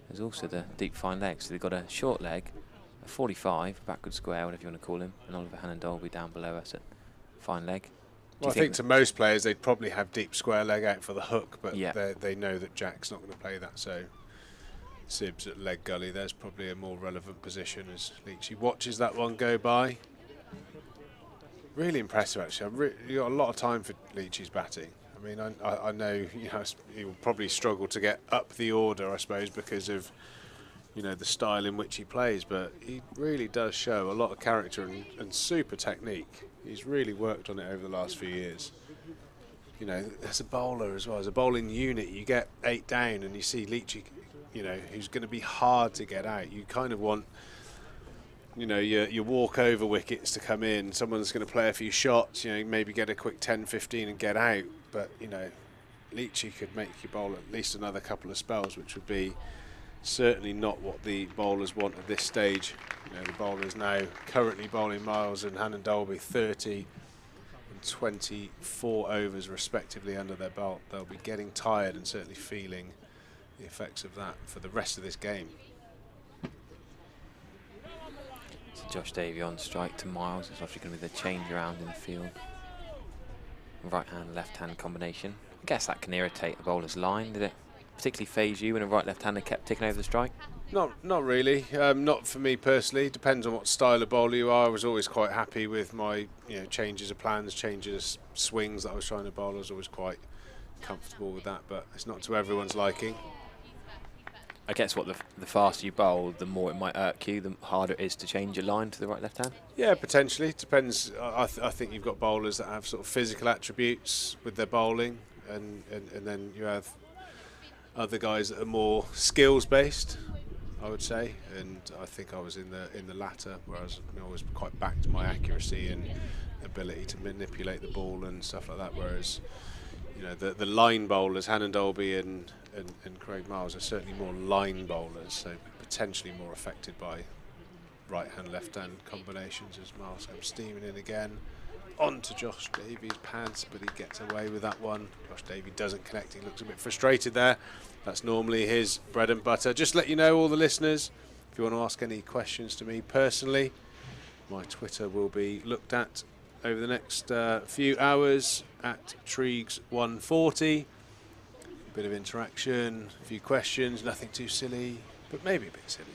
there's also the deep fine legs. So they've got a short leg, a 45, backward square, whatever you want to call him, and Oliver Hannon-Dolby down below us at fine leg. Well, I think to most players they'd probably have deep square leg out for the hook, but they know that Jack's not going to play that, so Sibs at leg gully, there's probably a more relevant position as Leachy watches that one go by. Really impressive, actually. You got a lot of time for Leachy's batting. I mean, I know he will probably struggle to get up the order, I suppose, because of the style in which he plays, but he really does show a lot of character and super technique. He's really worked on it over the last few years. As a bowler as well, as a bowling unit, you get 8 down and you see Leachy, who's going to be hard to get out. You kind of want, your walk-over wickets to come in. Someone's going to play a few shots, maybe get a quick 10, 15 and get out. But, Leachy could make you bowl at least another couple of spells, which would be certainly not what the bowlers want at this stage. The bowlers now currently bowling Miles and Hannon Dolby 30 and 24 overs respectively under their belt. They'll be getting tired and certainly feeling the effects of that for the rest of this game. So Josh Davey on strike to Miles. It's obviously going to be the change around in the field. Right hand, left hand combination. I guess that can irritate the bowler's line. Did it particularly phase you when a right left hander kept ticking over the strike? Not really. Not for me personally. Depends on what style of bowler you are. I was always quite happy with my changes of plans, changes of swings that I was trying to bowl. I was always quite comfortable with that, but it's not to everyone's liking. I guess the faster you bowl, the more it might irk you, the harder it is to change your line to the right left hand? Yeah, potentially. Depends. I think you've got bowlers that have sort of physical attributes with their bowling, and then you have other guys that are more skills based, I would say, and I think I was in the latter, where I was always quite back to my accuracy and ability to manipulate the ball and stuff like that, whereas the line bowlers, Hannon Dolby and Craig Miles, are certainly more line bowlers, so potentially more affected by right hand left hand combinations. As Miles comes steaming in again on to Josh Davies' pads, but he gets away with that one. Josh Davies doesn't connect, he looks a bit frustrated there. That's normally his bread and butter. Just to let you know, all the listeners, if you want to ask any questions to me personally, my Twitter will be looked at over the next few hours at Triegs140. A bit of interaction, a few questions, nothing too silly, but maybe a bit silly.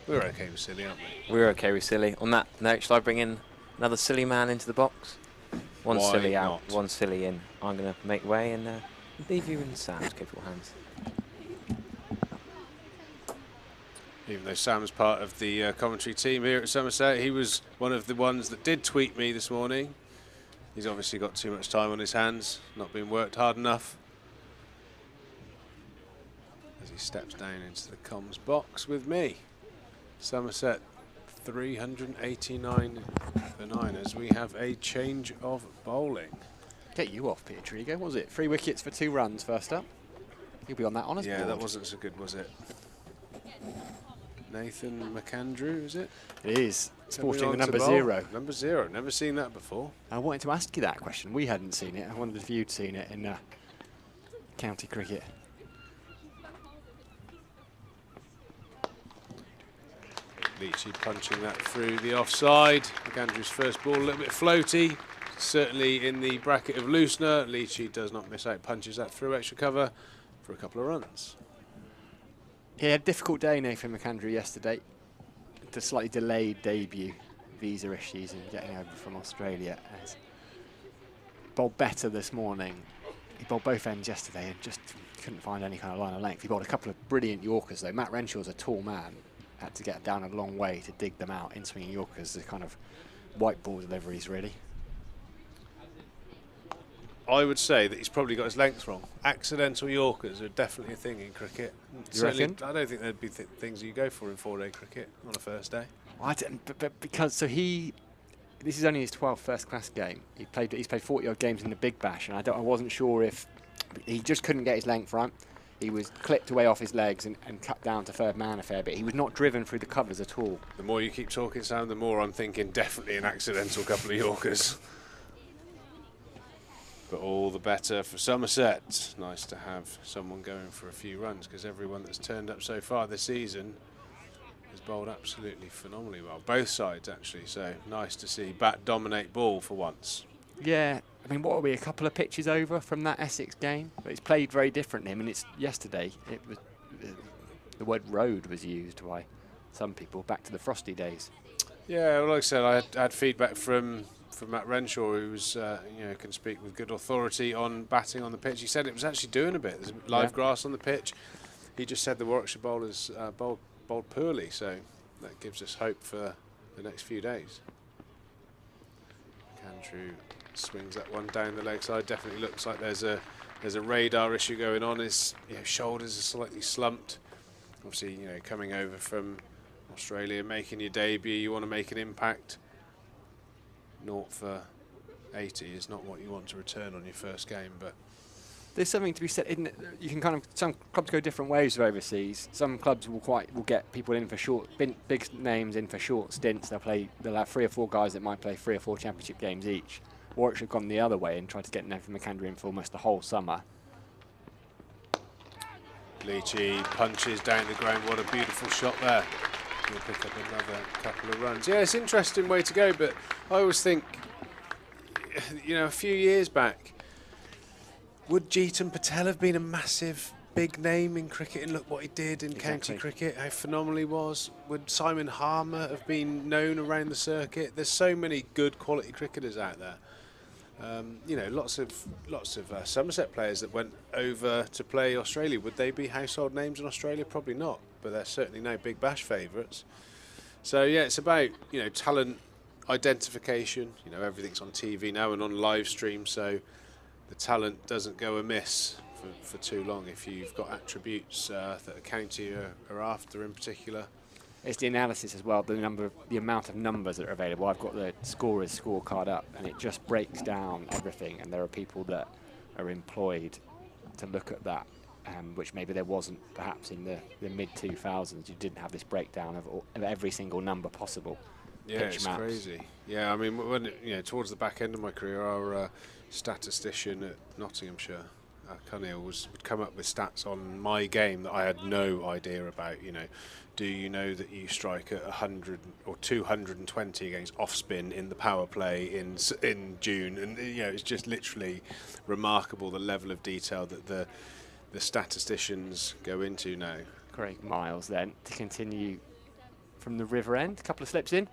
We're okay with silly, aren't we? We're okay with silly. On that note, shall I bring in another silly man into the box? One Why silly out, not? one silly in. I'm going to make way and leave you in Sam's capable hands. Even though Sam's part of the commentary team here at Somerset, he was one of the ones that did tweet me this morning. He's obviously got too much time on his hands, not been worked hard enough. As he steps down into the comms box with me. Somerset 389 for 9 as we have a change of bowling. Get you off, Peter Trigo. Was it 3 wickets for 2 runs first up? You'll be on that honours board. Yeah, that wasn't so good, was it? Nathan McAndrew, is it? It is. Sporting Coming the on number to bowl. 0. Number 0. Never seen that before. I wanted to ask you that question. We hadn't seen it. I wondered if you'd seen it in county cricket. Leachy punching that through the offside. McAndrew's first ball a little bit floaty. Certainly in the bracket of loosener. Leachy does not miss out, punches that through extra cover for a couple of runs. He had a difficult day, Nathan McAndrew, yesterday. The slightly delayed debut, visa issues and getting over from Australia. Has bowled better this morning. He bowled both ends yesterday and just couldn't find any kind of line of length. He bowled a couple of brilliant Yorkers though. Matt Renshaw's a tall man. Had to get down a long way to dig them out in swinging Yorkers. The kind of white ball deliveries, really. I would say that he's probably got his length wrong. Accidental Yorkers are definitely a thing in cricket. Certainly, reckon? I don't think there'd be things you go for in 4-day cricket on a first day. Well, I didn't, but because this is only his 12th first-class game. He's played 40-odd games in the Big Bash, and I wasn't sure if he just couldn't get his length right. He was clipped away off his legs and cut down to third man a fair bit. He was not driven through the covers at all. The more you keep talking, Sam, the more I'm thinking definitely an accidental couple of Yorkers. But all the better for Somerset. Nice to have someone going for a few runs, because everyone that's turned up so far this season has bowled absolutely phenomenally well. Both sides, actually. So nice to see bat dominate ball for once. Yeah, I mean, what are we, a couple of pitches over from that Essex game? But it's played very differently. I mean, it's yesterday, it was the word road was used by some people back to the frosty days. Yeah, well, like I said, I had feedback from Matt Renshaw, who was, can speak with good authority on batting on the pitch. He said it was actually doing a bit. There's live grass on the pitch. He just said the Warwickshire bowlers bowled poorly, so that gives us hope for the next few days. Andrew swings that one down the leg side. Definitely looks like there's a radar issue going on. His shoulders are slightly slumped. Obviously, coming over from Australia, making your debut, you want to make an impact. 0 for 80 is not what you want to return on your first game, but there's something to be said, isn't it? You can some clubs go different ways with overseas. Some clubs will get people in for big names in for short stints. They'll have 3 or 4 guys that might play 3 or 4 championship games each. Warwickshire have gone the other way and tried to get Nathan McAndrew in for almost the whole summer. Leachy punches down the ground. What a beautiful shot there. He'll pick up another couple of runs. Yeah, it's an interesting way to go, but I always think, a few years back, would Jeetan Patel have been a massive, big name in cricket, and look what he did in county cricket, how phenomenal he was? Would Simon Harmer have been known around the circuit? There's so many good quality cricketers out there. Lots of Somerset players that went over to play Australia. Would they be household names in Australia? Probably not, but they're certainly no Big Bash favourites. So yeah, it's about talent identification. Everything's on TV now and on live stream, so the talent doesn't go amiss for too long if you've got attributes that a county are after in particular. It's the analysis as well, the amount of numbers that are available. I've got the scorer's scorecard up, and it just breaks down everything. And there are people that are employed to look at that, which maybe there wasn't perhaps in the mid-2000s. You didn't have this breakdown of every single number possible. Yeah, it's maps. Crazy. Yeah, I mean, when towards the back end of my career, our statistician at Nottinghamshire, Cunnill, would come up with stats on my game that I had no idea about. Do you know that you strike at 100 or 220 against off spin in the power play in June? And it's just literally remarkable the level of detail that the statisticians go into now. Craig Miles then to continue from the river end, a couple of slips in.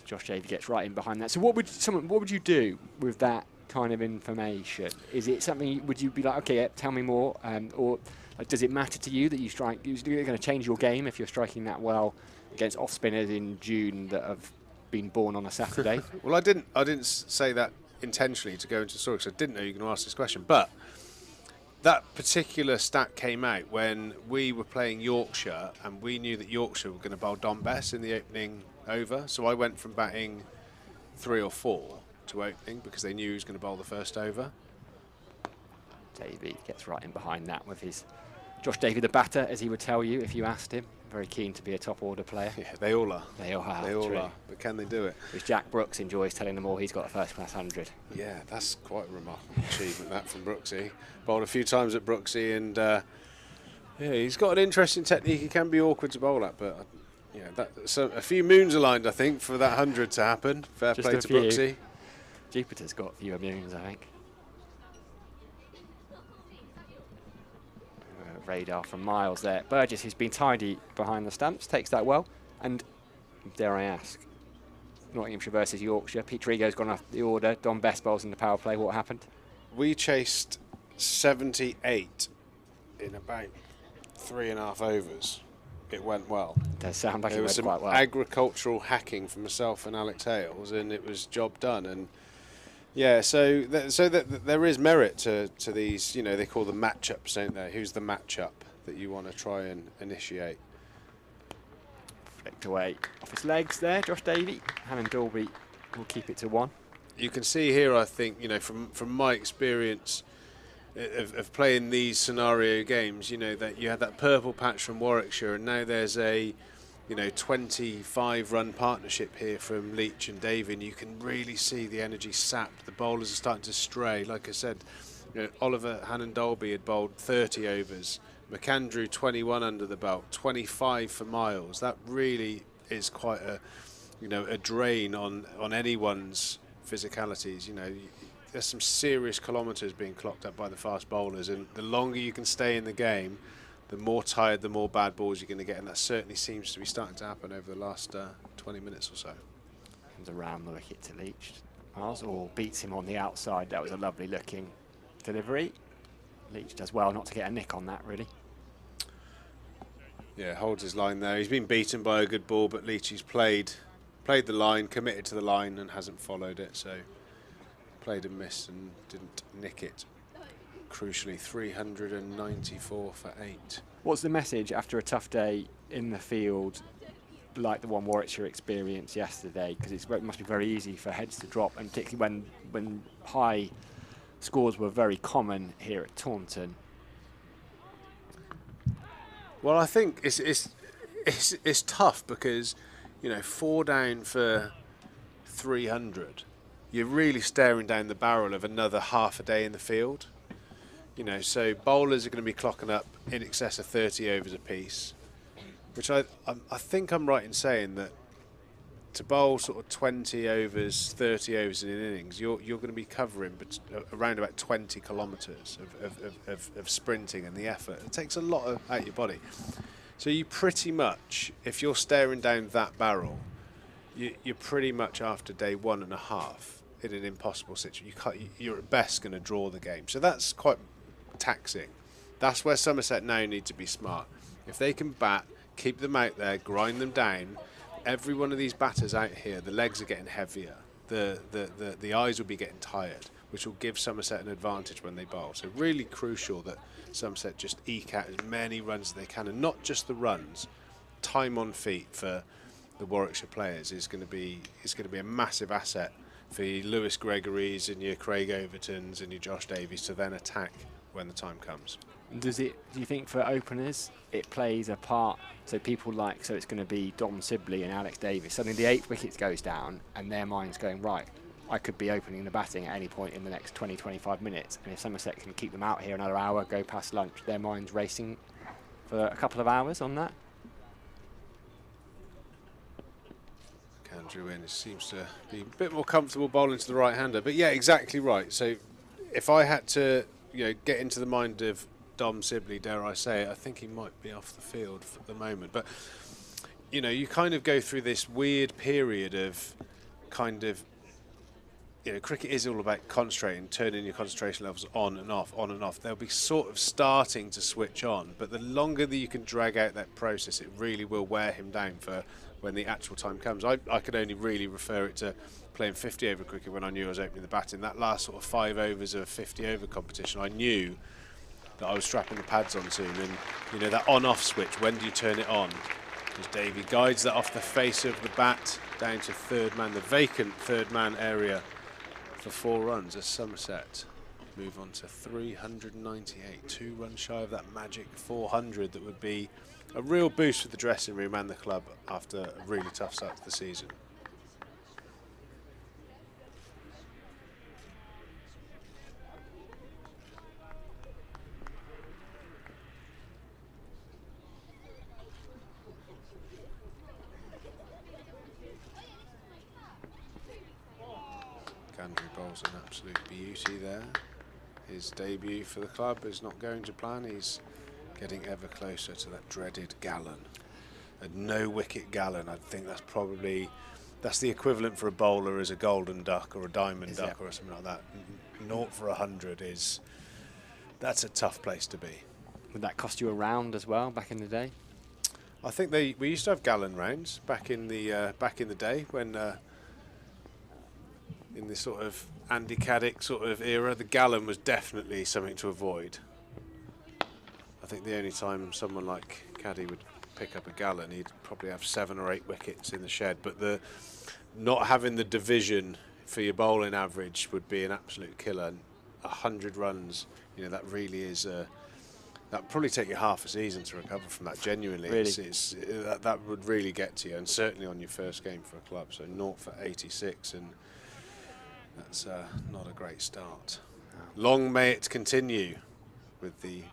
Josh Davey gets right in behind that. So what would you do with that kind of information? Is it something, would you be like, okay, tell me more, or does it matter to you that you strike? You're going to change your game if you're striking that well against off spinners in June that have been born on a Saturday? Well, I didn't say that intentionally to go into the story, because I didn't know you were going to ask this question, but that particular stat came out when we were playing Yorkshire, and we knew that Yorkshire were going to bowl Don Bess in the opening over, so I went from batting 3 or 4 to opening because they knew he was going to bowl the first over. Davey gets right in behind that with his Josh Davey, the batter, as he would tell you if you asked him. Very keen to be a top order player. Yeah, they all are. They all are. They all are. But can they do it? Which Jack Brooks enjoys telling them all he's got a first class 100. Yeah, that's quite a remarkable achievement that from Brooksy. Bowled a few times at Brooksy, and he's got an interesting technique. He can be awkward to bowl at, but a few moons aligned, I think, for that 100 to happen. Fair play to Brooksy. Jupiter's got a few moons, I think. Radar from Miles there. Burgess, who's been tidy behind the stumps, takes that well. And dare I ask, Nottinghamshire versus Yorkshire. Pete Trigo's gone off the order. Don Bess bowls in the power play. What happened? We chased 78 in about 3.5 overs. It went well. It does sound like it went quite well. There was some agricultural hacking from myself and Alex Hales, and it was job done. And yeah, so there is merit to these. They call them matchups, don't they? Who's the matchup that you want to try and initiate? Flicked away off his legs there, Josh Davey. Hannon Dalby will keep it to 1. You can see here, I think, from my experience of playing these scenario games, that you had that purple patch from Warwickshire, and now there's a 25-run partnership here from Leach and Davey, and you can really see the energy sapped. The bowlers are starting to stray. Like I said, Oliver Hannon Dalby had bowled 30 overs. McAndrew 21 under the belt, 25 for Miles. That really is quite a drain on anyone's physicalities. You know, there's some serious kilometres being clocked up by the fast bowlers, and the longer you can stay in the game, the more tired, the more bad balls you're going to get, and that certainly seems to be starting to happen over the last 20 minutes or so. Comes around the wicket to Leach. Miles or beats him on the outside. That was a lovely looking delivery. Leach does well not to get a nick on that, really. Yeah, holds his line there. He's been beaten by a good ball, but Leachy's played the line, committed to the line, and hasn't followed it. So played and missed and didn't nick it. Crucially, 394 for 8. What's the message after a tough day in the field, like the one Warwickshire experienced yesterday? Because it must be very easy for heads to drop, and particularly when high scores were very common here at Taunton. Well, I think it's tough because, you know, 4 down for 300. You're really staring down the barrel of another half a day in the field. You know, so bowlers are going to be clocking up in excess of 30 overs apiece, which I think I'm right in saying that to bowl sort of 20 overs, 30 overs in an innings, you're going to be covering around about 20 kilometres of sprinting and the effort. It takes a lot out your body. So you pretty much, if you're staring down that barrel, you're pretty much after day 1.5 in an impossible situation. You're at best going to draw the game. So that's quite taxing. That's where Somerset now need to be smart. If they can bat, keep them out there, grind them down. Every one of these batters out here, the legs are getting heavier. The eyes will be getting tired, which will give Somerset an advantage when they bowl. So really crucial that Somerset just eke out as many runs as they can, and not just the runs. Time on feet for the Warwickshire players is going to be a massive asset for your Lewis Gregorys and your Craig Overtons and your Josh Davies to then attack when the time comes. Do you think for openers it plays a part? So people so it's going to be Dom Sibley and Alex Davies. Suddenly the 8th wicket goes down and their mind's going, right, I could be opening the batting at any point in the next 20-25 minutes. And if Somerset can keep them out here another hour, go past lunch, their mind's racing for a couple of hours on that. Andrew Innes seems to be a bit more comfortable bowling to the right-hander. But yeah, exactly right. So if I had to, you know, get into the mind of Dom Sibley, dare I say it, I think he might be off the field for the moment. But, you know, you kind of go through this weird period of kind of, you know, cricket is all about concentrating, turning your concentration levels on and off, on and off. They'll be sort of starting to switch on, but the longer that you can drag out that process, it really will wear him down for when the actual time comes. I could only really refer it to playing 50 over cricket when I knew I was opening the bat. In that last sort of 5 overs of a 50 over competition, I knew that I was strapping the pads onto him, and you know, that on-off switch, when do you turn it on? As Davey guides that off the face of the bat down to third man, the vacant third man area for 4 runs as Somerset move on to 398, 2 runs shy of that magic 400 that would be a real boost for the dressing room and the club after a really tough start to the season. Andrew bowls an absolute beauty there. His debut for the club is not going to plan. He's getting ever closer to that dreaded gallon. A no-wicket gallon, I think that's the equivalent for a bowler as a golden duck or a diamond duck or something like that. 0 for 100 that's a tough place to be. Would that cost you a round as well back in the day? I think we used to have gallon rounds back in the day when in this sort of Andy Caddick sort of era, the gallon was definitely something to avoid. I think the only time someone like Caddy would pick up a gallon, he'd probably have 7 or 8 wickets in the shed. But the not having the division for your bowling average would be an absolute killer. And 100 runs, you know, that really is that would probably take you half a season to recover from that. Genuinely, really? That would really get to you, and certainly on your first game for a club. So 0 for 86, and that's not a great start. Long may it continue with the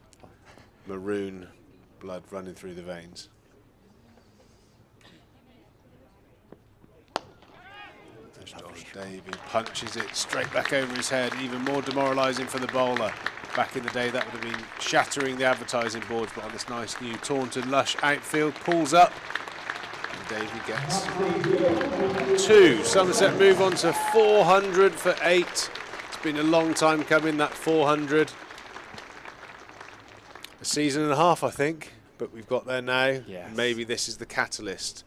maroon blood running through the veins. Davey punches it straight back over his head, even more demoralising for the bowler. Back in the day, that would have been shattering the advertising boards, but on this nice new Taunton lush outfield, pulls up, and Davey gets 2. Somerset move on to 400 for 8. It's been a long time coming, that 400. A season and a half, I think, but we've got there now. Yes. Maybe this is the catalyst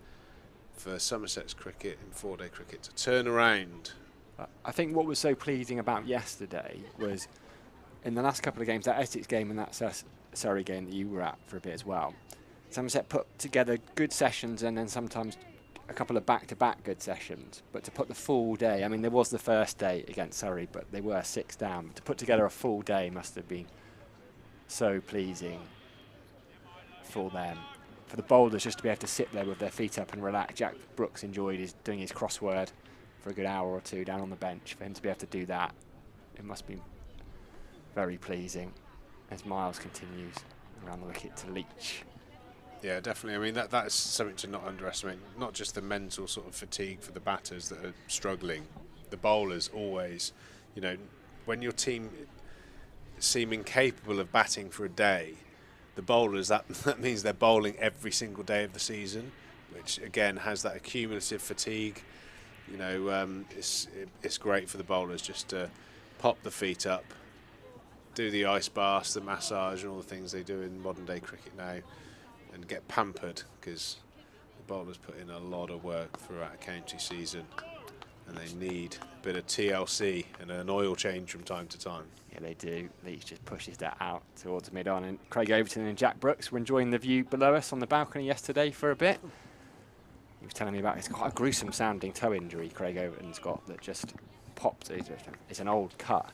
for Somerset's cricket in 4-day cricket to turn around. I think what was so pleasing about yesterday was in the last couple of games, that Essex game and that Surrey game that you were at for a bit as well, Somerset put together good sessions and then sometimes a couple of back-to-back good sessions. But to put the full day, I mean, there was the first day against Surrey, but they were 6 down. But to put together a full day must have been so pleasing for them. For the bowlers just to be able to sit there with their feet up and relax. Jack Brooks enjoyed doing his crossword for a good hour or 2 down on the bench. For him to be able to do that, it must be very pleasing as Miles continues around the wicket to Leach. Yeah, definitely. I mean, that's something to not underestimate. Not just the mental sort of fatigue for the batters that are struggling. The bowlers always, you know, when your team seem incapable of batting for a day, the bowlers, that means they're bowling every single day of the season, which again has that accumulative fatigue. You know, it's great for the bowlers just to pop the feet up, do the ice baths, the massage, and all the things they do in modern day cricket now, and get pampered, because the bowlers put in a lot of work throughout a county season, and they need a bit of TLC and an oil change from time to time. Yeah, they do. Leach just pushes that out towards mid-on, and Craig Overton and Jack Brooks were enjoying the view below us on the balcony yesterday for a bit. He was telling me about, it's quite a gruesome sounding toe injury Craig Overton's got that just popped. It's an old cut,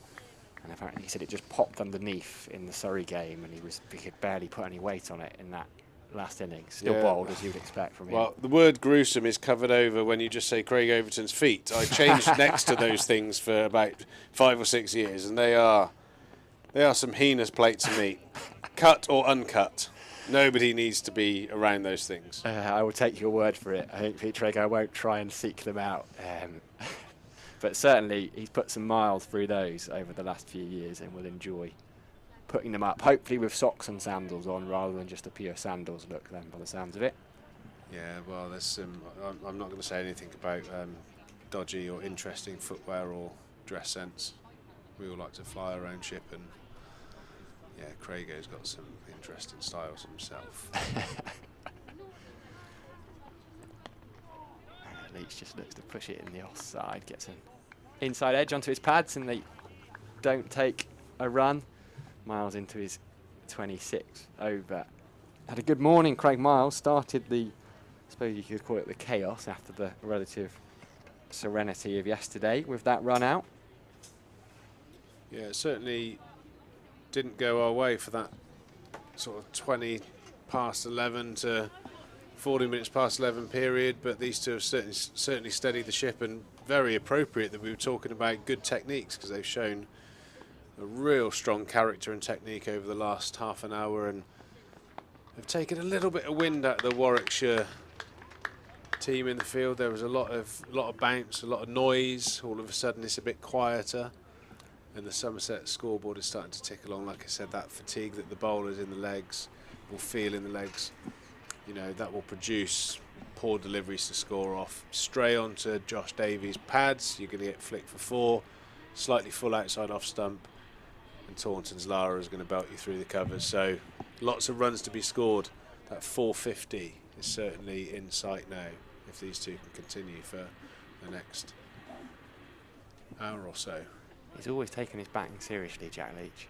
and apparently he said it just popped underneath in the Surrey game, and he could barely put any weight on it in that last innings. Still bowled as you'd expect from him. Well, the word gruesome is covered over when you just say Craig Overton's feet. I changed next to those things for about 5 or 6 years, and they are some heinous plates of meat, cut or uncut. Nobody needs to be around those things. I will take your word for it. I think Pete Trago won't try and seek them out. But certainly he's put some miles through those over the last few years and will enjoy putting them up, hopefully with socks and sandals on rather than just a pure sandals look then, by the sounds of it. Yeah, well, there's some. I'm not going to say anything about dodgy or interesting footwear or dress sense. We all like to fly around ship, and yeah, Crago's got some interesting styles himself. Leach just looks to push it in the offside, gets an inside edge onto his pads, and they don't take a run. Miles into his 26th over. Had a good morning, Craig Miles. Started the, I suppose you could call it the chaos after the relative serenity of yesterday with that run out. Yeah, it certainly didn't go our way for that sort of 20 past 11 to 40 minutes past 11 period, but these two have certainly steadied the ship, and very appropriate that we were talking about good techniques, because they've shown a real strong character and technique over the last half an hour, and have taken a little bit of wind out of the Warwickshire team in the field. There was a lot of bounce, a lot of noise. All of a sudden it's a bit quieter, and the Somerset scoreboard is starting to tick along. Like I said, that fatigue that the bowlers in the legs will feel in the legs, you know, that will produce poor deliveries to score off. Stray onto Josh Davies' pads, you're going to get flicked for 4, slightly full outside off stump, and Taunton's Lara is going to belt you through the covers. So lots of runs to be scored. That 450 is certainly in sight now, if these two can continue for the next hour or so. He's always taken his batting seriously, Jack Leach.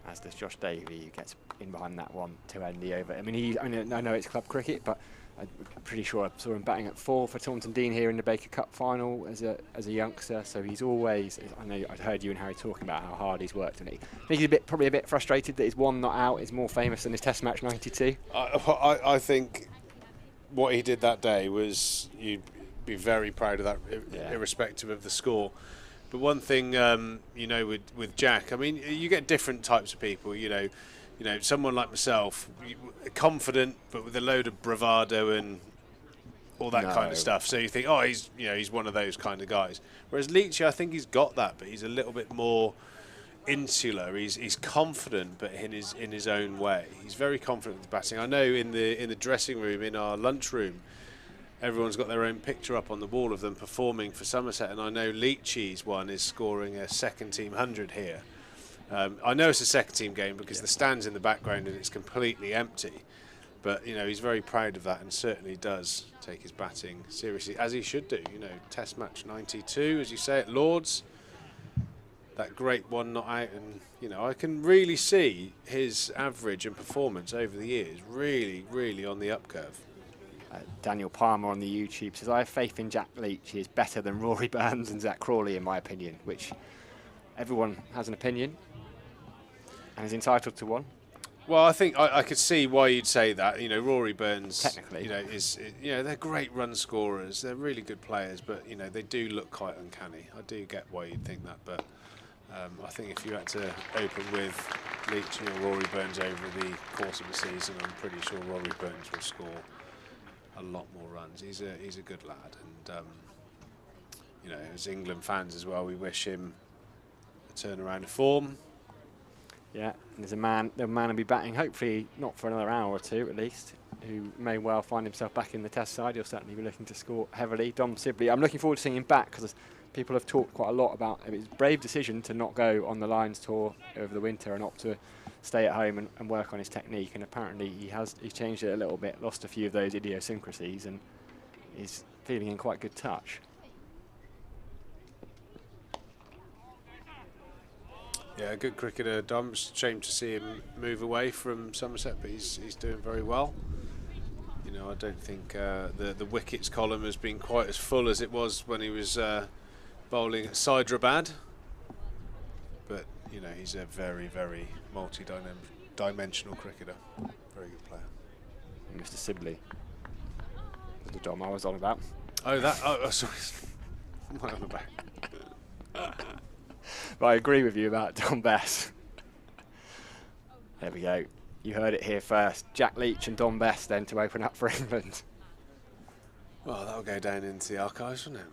As does Josh Davey, who gets in behind that one to end the over. I mean, I know it's club cricket, but I'm pretty sure I saw him batting at 4 for Taunton Dean here in the Baker Cup final as a youngster. So he's always. I know I'd heard you and Harry talking about how hard he's worked, and I think he's probably a bit frustrated that his one not out is more famous than his Test match 92. I think what he did that day was, you'd be very proud of that, irrespective of the score. But one thing, you know, with Jack, I mean, you get different types of people. You know, someone like myself, confident but with a load of bravado and all that kind of stuff. So you think, oh, he's one of those kind of guys. Whereas Leachy, I think he's got that, but he's a little bit more insular. He's confident, but in his own way. He's very confident with the batting. I know in the dressing room, in our lunchroom, everyone's got their own picture up on the wall of them performing for Somerset, and I know Leachy's one is scoring a second team 100 here. I know it's a second team game because the stand's in the background and it's completely empty. But, he's very proud of that and certainly does take his batting seriously, as he should do. Test match 92, as you say, at Lord's. That great one not out. And, I can really see his average and performance over the years really, really on the up curve. Daniel Palmer on the YouTube says, I have faith in Jack Leach. He is better than Rory Burns and Zach Crawley, in my opinion, which everyone has an opinion and is entitled to one. Well, I think I could see why you'd say that. Rory Burns, technically, they're great run scorers. They're really good players, but they do look quite uncanny. I do get why you'd think that, but I think if you had to open with Leach or Rory Burns over the course of the season, I'm pretty sure Rory Burns will score a lot more runs. He's a good lad, and as England fans as well, we wish him a turnaround of form. Yeah, and there's a man will be batting, hopefully not for another hour or two at least, who may well find himself back in the Test side. He'll certainly be looking to score heavily. Dom Sibley, I'm looking forward to seeing him back because people have talked quite a lot about it. It's a brave decision to not go on the Lions tour over the winter and opt to stay at home and work on his technique, and apparently he's changed it a little bit, lost a few of those idiosyncrasies, and is feeling in quite good touch. Yeah, a good cricketer, Dom. It's a shame to see him move away from Somerset, but he's doing very well. I don't think the wickets column has been quite as full as it was when he was bowling at Hyderabad. But he's a very, very multi-dimensional cricketer. Very good player. Mr. Sibley, the Dom I was on about. Oh, sorry. What am I on about? But I agree with you about Dom Bess. There we go. You heard it here first. Jack Leach and Dom Bess then to open up for England. Well, that'll go down into the archives, won't it?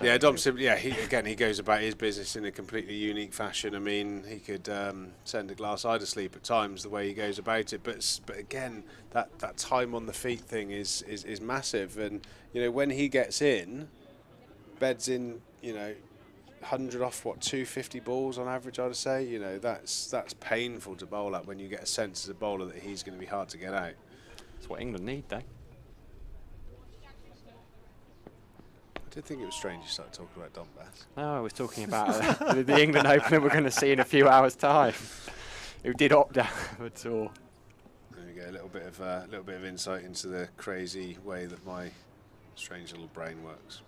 Yeah, Dom Sibley, he goes about his business in a completely unique fashion. I mean, he could send a glass eye to sleep at times, the way he goes about it. But again, that time on the feet thing is massive. And, when he gets in, beds in, 100 off 250 balls on average, I'd say. That's painful to bowl at when you get a sense as a bowler that he's going to be hard to get out. That's what England need, though. I did think it was strange you started talking about Dom Bess. No, I was talking about the England opener we're going to see in a few hours' time, who did opt out of a tour. There we go, a little bit of insight into the crazy way that my strange little brain works.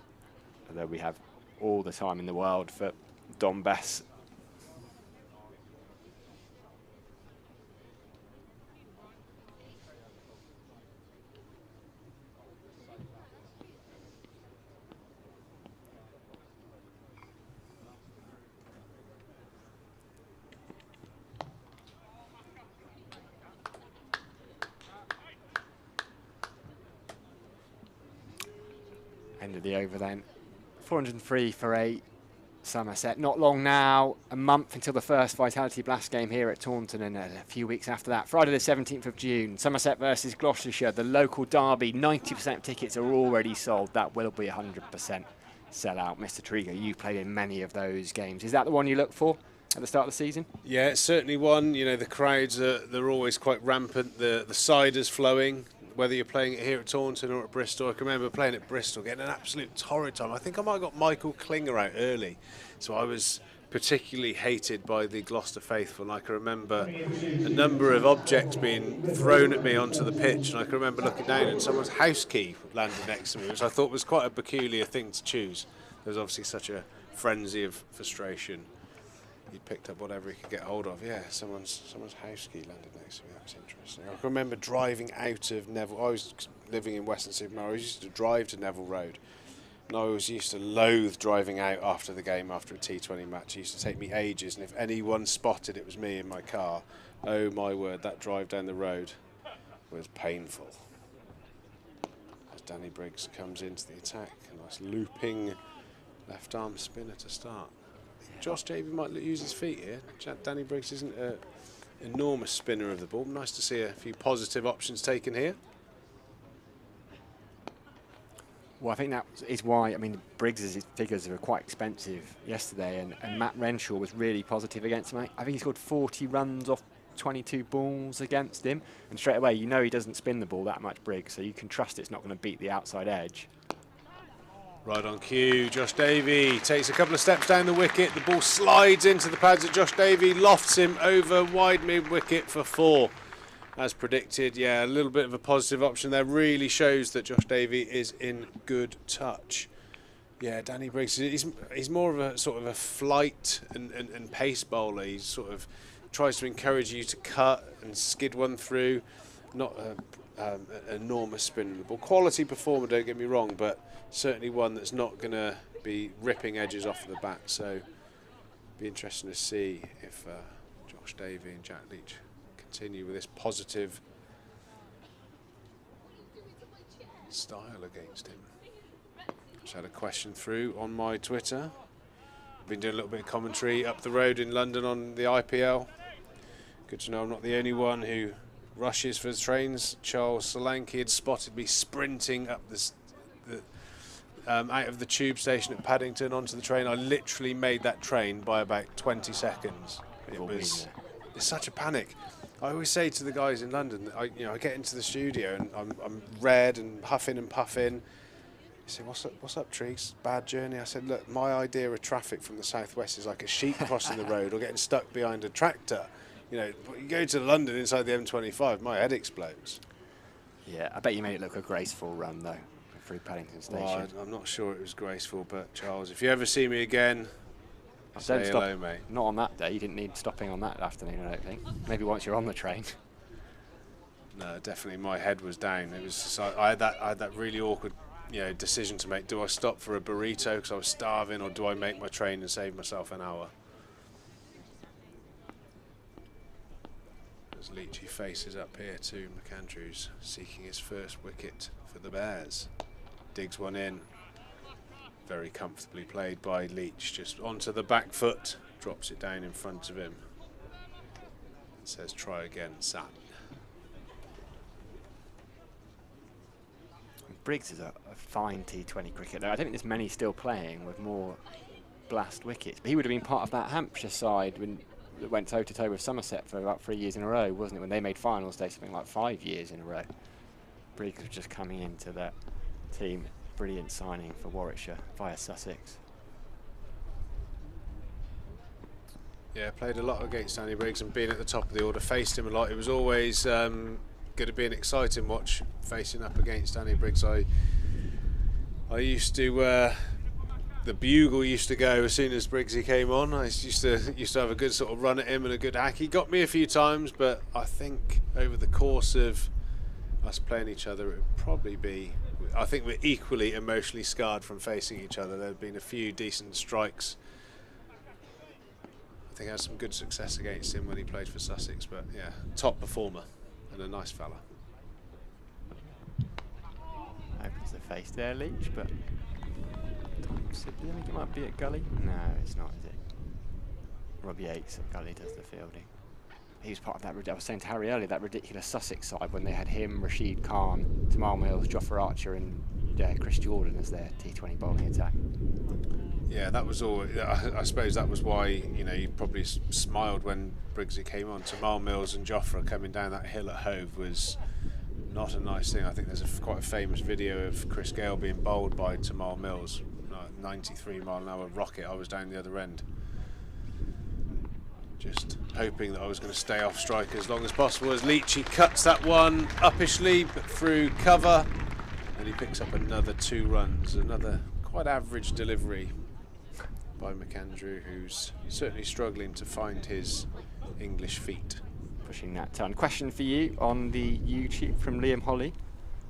Although we have all the time in the world for Dom Bess. End of the over then. 403 for 8, Somerset. Not long now, a month until the first Vitality Blast game here at Taunton, and a few weeks after that, Friday the 17th of June, Somerset versus Gloucestershire, the local derby. 90% of tickets are already sold. That will be 100% sell out. Mr. Trigo, you played in many of those games. Is that the one you look for at the start of the season? Yeah, it's certainly one. The crowds they're always quite rampant. The cider's flowing. Whether you're playing it here at Taunton or at Bristol. I can remember playing at Bristol, getting an absolute torrid time. I think I might have got Michael Klinger out early, so I was particularly hated by the Gloucester faithful. And I can remember a number of objects being thrown at me onto the pitch, and I can remember looking down and someone's house key landed next to me, which I thought was quite a peculiar thing to choose. There was obviously such a frenzy of frustration. He picked up whatever he could get hold of. Yeah, someone's house key landed next to me. That was interesting. I can remember driving out of Neville. I was living in Weston-super-Mare. I used to drive to Neville Road. And I was used to loathe driving out after the game, after a T20 match. It used to take me ages. And if anyone spotted it was me in my car, oh my word, that drive down the road was painful. Danny Briggs comes into the attack. A nice looping left arm spinner to start. Josh Davey might use his feet here. Danny Briggs isn't an enormous spinner of the ball. Nice to see a few positive options taken here. Well, I think that is why, I mean, Briggs' figures were quite expensive yesterday, and Matt Renshaw was really positive against him. I think he scored 40 runs off 22 balls against him, and straight away you know he doesn't spin the ball that much, Briggs, so you can trust it's not going to beat the outside edge. Right on cue, Josh Davey takes a couple of steps down the wicket. The ball slides into the pads of Josh Davey, lofts him over wide mid-wicket for 4. As predicted, yeah, a little bit of a positive option there. Really shows that Josh Davey is in good touch. Yeah, Danny Briggs, he's more of a sort of a flight and pace bowler. He sort of tries to encourage you to cut and skid one through. Not an enormous spin of the ball. Quality performer, don't get me wrong, but certainly one that's not going to be ripping edges off the bat. So be interesting to see if Josh Davey and Jack Leach continue with this positive style against him. Just had a question through on my Twitter. Been doing a little bit of commentary up the road in London on the IPL. Good to know I'm not the only one who rushes for the trains. Charles Solanke had spotted me sprinting up out of the tube station at Paddington onto the train. I literally made that train by about 20 seconds. It's such a panic. I always say to the guys in London, I get into the studio and I'm red and huffing and puffing. He said, what's up, Trees? Bad journey? I said, look, my idea of traffic from the southwest is like a sheep crossing the road or getting stuck behind a tractor. You go to London inside the M25, my head explodes. Yeah, I bet you made it look a graceful run, though, through Paddington Station. Well, I'm not sure it was graceful, but Charles, if you ever see me again, say hello, mate. Not on that day. You didn't need stopping on that afternoon, I don't think. Maybe once you're on the train. No, definitely my head was down. It was just, I had that really awkward decision to make. Do I stop for a burrito because I was starving, or do I make my train and save myself an hour? As Leachy faces up here to McAndrews, seeking his first wicket for the Bears. Digs one in. Very comfortably played by Leach, just onto the back foot, drops it down in front of him. It says try again, Sat. Briggs is a fine T20 cricketer. I don't think there's many still playing with more blast wickets, but he would have been part of that Hampshire side that went toe-to-toe with Somerset for about 3 years in a row, wasn't it, when they made finals day, something like 5 years in a row. Briggs was just coming into that team. Brilliant signing for Warwickshire via Sussex. Yeah, played a lot against Danny Briggs and being at the top of the order, faced him a lot. It was always going to be an exciting watch facing up against Danny Briggs. I used to the bugle used to go as soon as Briggsy came on. I used to have a good sort of run at him and a good hack. He got me a few times, but I think over the course of us playing each other, it would probably be, I think we're equally emotionally scarred from facing each other. There have been a few decent strikes. I think I had some good success against him when he played for Sussex, but yeah, top performer and a nice fella. Opens the face there, Leach, but I think it might be at Gully. No, it's not, is it? Robbie Yates at Gully does the fielding. He was part of that, I was saying to Harry earlier, that ridiculous Sussex side when they had him, Rashid Khan, Tamal Mills, Jofra Archer and Chris Jordan as their T20 bowling attack. Yeah, that was all. I suppose that was why you probably smiled when Briggsy came on. Tamal Mills and Jofra coming down that hill at Hove was not a nice thing. I think there's quite a famous video of Chris Gale being bowled by Tamal Mills, 93-mile-an-hour rocket. I was down the other end, just hoping that I was going to stay off strike as long as possible. As Leachy cuts that one uppishly, but through cover, and he picks up another 2 runs. Another quite average delivery by McAndrew, who's certainly struggling to find his English feet. Pushing that ton. Question for you on the YouTube from Liam Holly.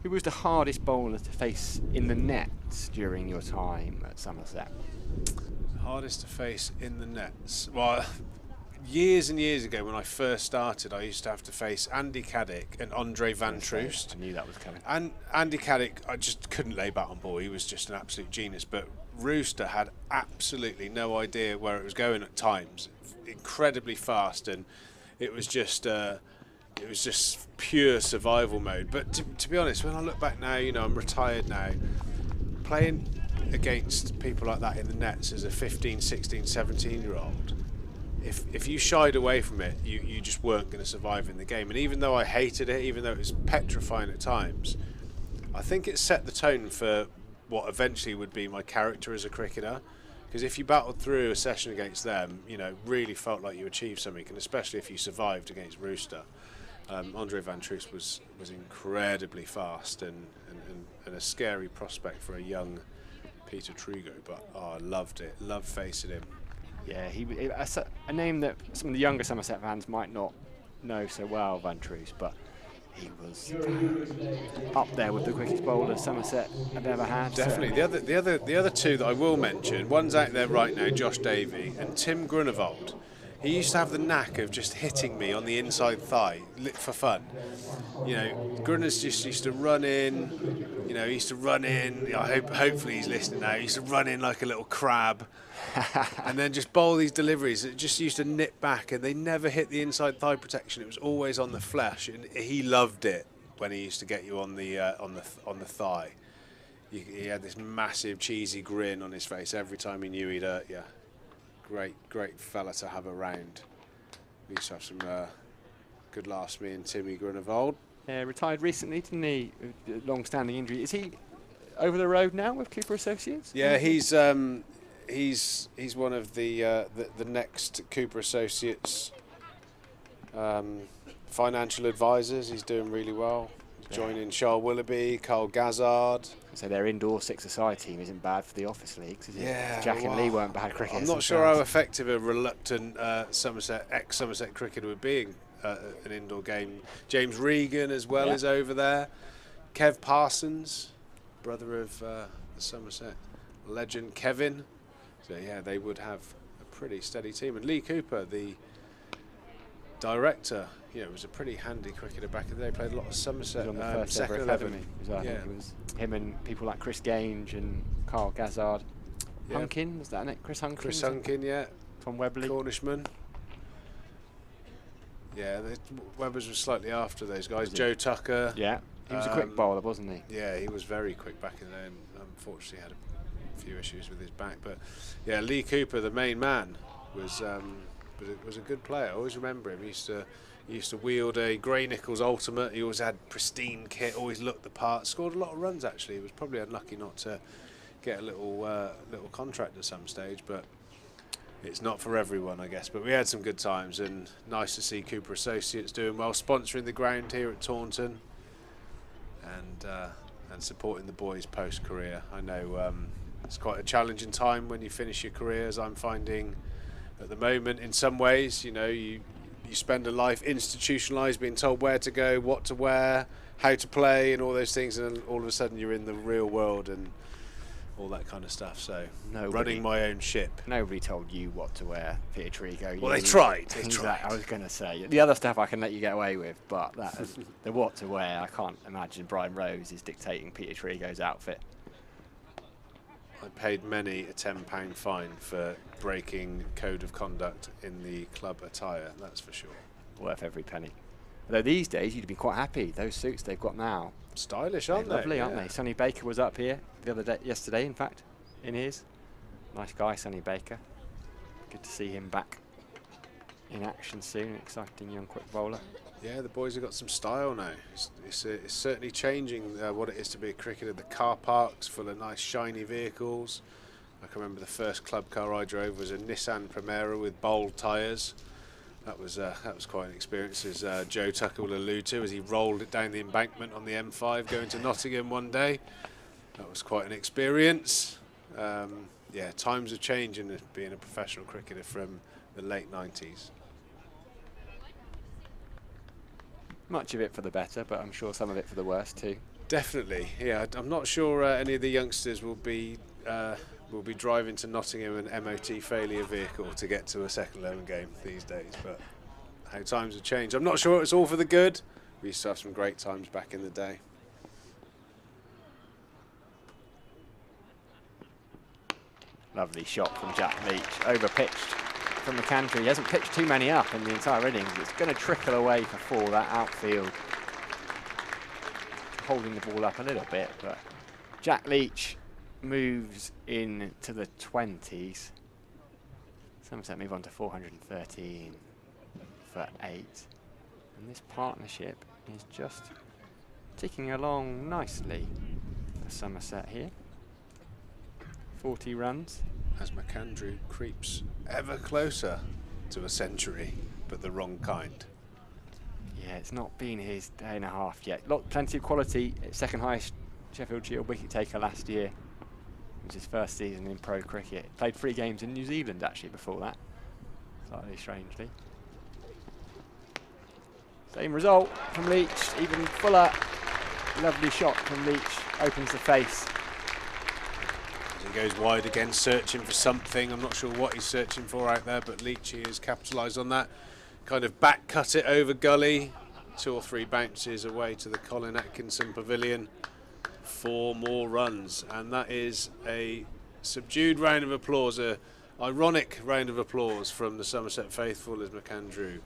Who was the hardest bowler to face in the nets during your time at Somerset? Hardest to face in the nets? Well, years and years ago when I first started, I used to have to face Andy Caddick and Andre Van Troost. I knew that was coming. And Andy Caddick, I just couldn't lay bat on ball. He was just an absolute genius. But Rooster had absolutely no idea where it was going at times. Incredibly fast, and it was just pure survival mode. But to be honest, when I look back now, I'm retired now. Playing against people like that in the nets as a 15, 16, 17-year-old, if you shied away from it, you just weren't going to survive in the game. And even though I hated it, even though it was petrifying at times, I think it set the tone for what eventually would be my character as a cricketer. Because if you battled through a session against them, really felt like you achieved something, and especially if you survived against Rooster. Andre Van Troost was incredibly fast and a scary prospect for a young Peter Trigo, but I loved it. Loved facing him. Yeah, a name that some of the younger Somerset fans might not know so well, Van Troost, but he was up there with the quickest bowlers Somerset have ever had. Definitely. The other two that I will mention, one's out there right now, Josh Davey, and Tim Grunewald. He used to have the knack of just hitting me on the inside thigh for fun. Grunners just used to run in. He used to run in. Hopefully he's listening now. He used to run in like a little crab, and then just bowl these deliveries that just used to nip back, and they never hit the inside thigh protection. It was always on the flesh, and he loved it when he used to get you on the thigh. He had this massive cheesy grin on his face every time he knew he'd hurt you. Great fella to have around. We used to have some good laughs, me and Timmy Grunewald. Retired recently, didn't he? Long-standing injury. Is he over the road now with Cooper Associates? Yeah, he's one of the next Cooper Associates financial advisors. He's doing really well. He's joining Charles Willoughby, Carl Gazzard. So their indoor six-a-side team isn't bad for the office leagues, is it? Yeah, Jack and Lee weren't bad cricketers. I'm not sure how effective a reluctant ex-Somerset cricketer would be in an indoor game. James Regan as well is over there. Kev Parsons, brother of the Somerset legend Kevin. So yeah, they would have a pretty steady team. And Lee Cooper, the director, was a pretty handy cricketer back in the day. Played a lot of Somerset on the first second ever 11. I think it was him and people like Chris Gange and Carl Gazzard. Hunkin, was that it? Chris Hunkin? Chris Hunkin, yeah. Tom Webley. Cornishman. Yeah, Webbers was slightly after those guys. Joe Tucker. Yeah, he was a quick bowler, wasn't he? Yeah, he was very quick back in the day, and unfortunately had a few issues with his back. But yeah, Lee Cooper, the main man, was a good player. I always remember him. He used to wield a Gray Nichols Ultimate. He always had pristine kit, always looked the part. Scored a lot of runs actually. He was probably unlucky not to get a little contract at some stage, but it's not for everyone, I guess. But we had some good times, and nice to see Cooper Associates doing well, sponsoring the ground here at Taunton, and supporting the boys post-career. I know it's quite a challenging time when you finish your career, as I'm finding at the moment. In some ways, you spend a life institutionalised, being told where to go, what to wear, how to play, and all those things, and then all of a sudden you're in the real world and all that kind of stuff. So running my own ship. Nobody told you what to wear, Peter Trigo. Well, they tried. I was going to say the other stuff I can let you get away with, but the what to wear, I can't imagine Brian Rose is dictating Peter Trigo's outfit. I paid many a £10 fine for breaking code of conduct in the club attire, that's for sure. Worth every penny. Although these days you'd be quite happy. Those suits they've got now. Stylish, aren't they? Lovely, aren't they? Sonny Baker was up here yesterday, in fact, in his. Nice guy, Sonny Baker. Good to see him back in action soon. Exciting young quick bowler. Yeah, the boys have got some style now. It's certainly changing what it is to be a cricketer. The car parks full of nice shiny vehicles. I can remember the first club car I drove was a Nissan Primera with bold tyres. That was quite an experience, as Joe Tucker will allude to, as he rolled it down the embankment on the M5 going to Nottingham one day. That was quite an experience. Yeah, times have changed in being a professional cricketer from the late 90s. Much of it for the better, but I'm sure some of it for the worse too. Definitely, yeah. I'm not sure any of the youngsters will be will be driving to Nottingham in an MOT failure vehicle to get to a second 11 game these days. But how times have changed. I'm not sure it's all for the good. We used to have some great times back in the day. Lovely shot from Jack Leach, over pitched from McAndrew. He hasn't pitched too many up in the entire innings. It's going to trickle away for 4, that outfield. Holding the ball up a little bit, but Jack Leach moves into the 20s. Somerset move on to 413 for 8. And this partnership is just ticking along nicely for Somerset here. 40 runs. As McAndrew creeps ever closer to a century, but the wrong kind. Yeah, it's not been his day and a half yet. Plenty of quality. Second highest Sheffield Shield wicket taker last year. It was his first season in pro cricket. Played 3 games in New Zealand actually before that, slightly strangely. Same result from Leach, even fuller. Lovely shot from Leach, opens the face. He goes wide again, searching for something. I'm not sure what he's searching for out there, but Leachy has capitalised on that. Kind of back cut it over gully. 2 or 3 bounces away to the Colin Atkinson pavilion. 4 more runs, and that is a subdued round of applause, a ironic round of applause from the Somerset faithful as McAndrew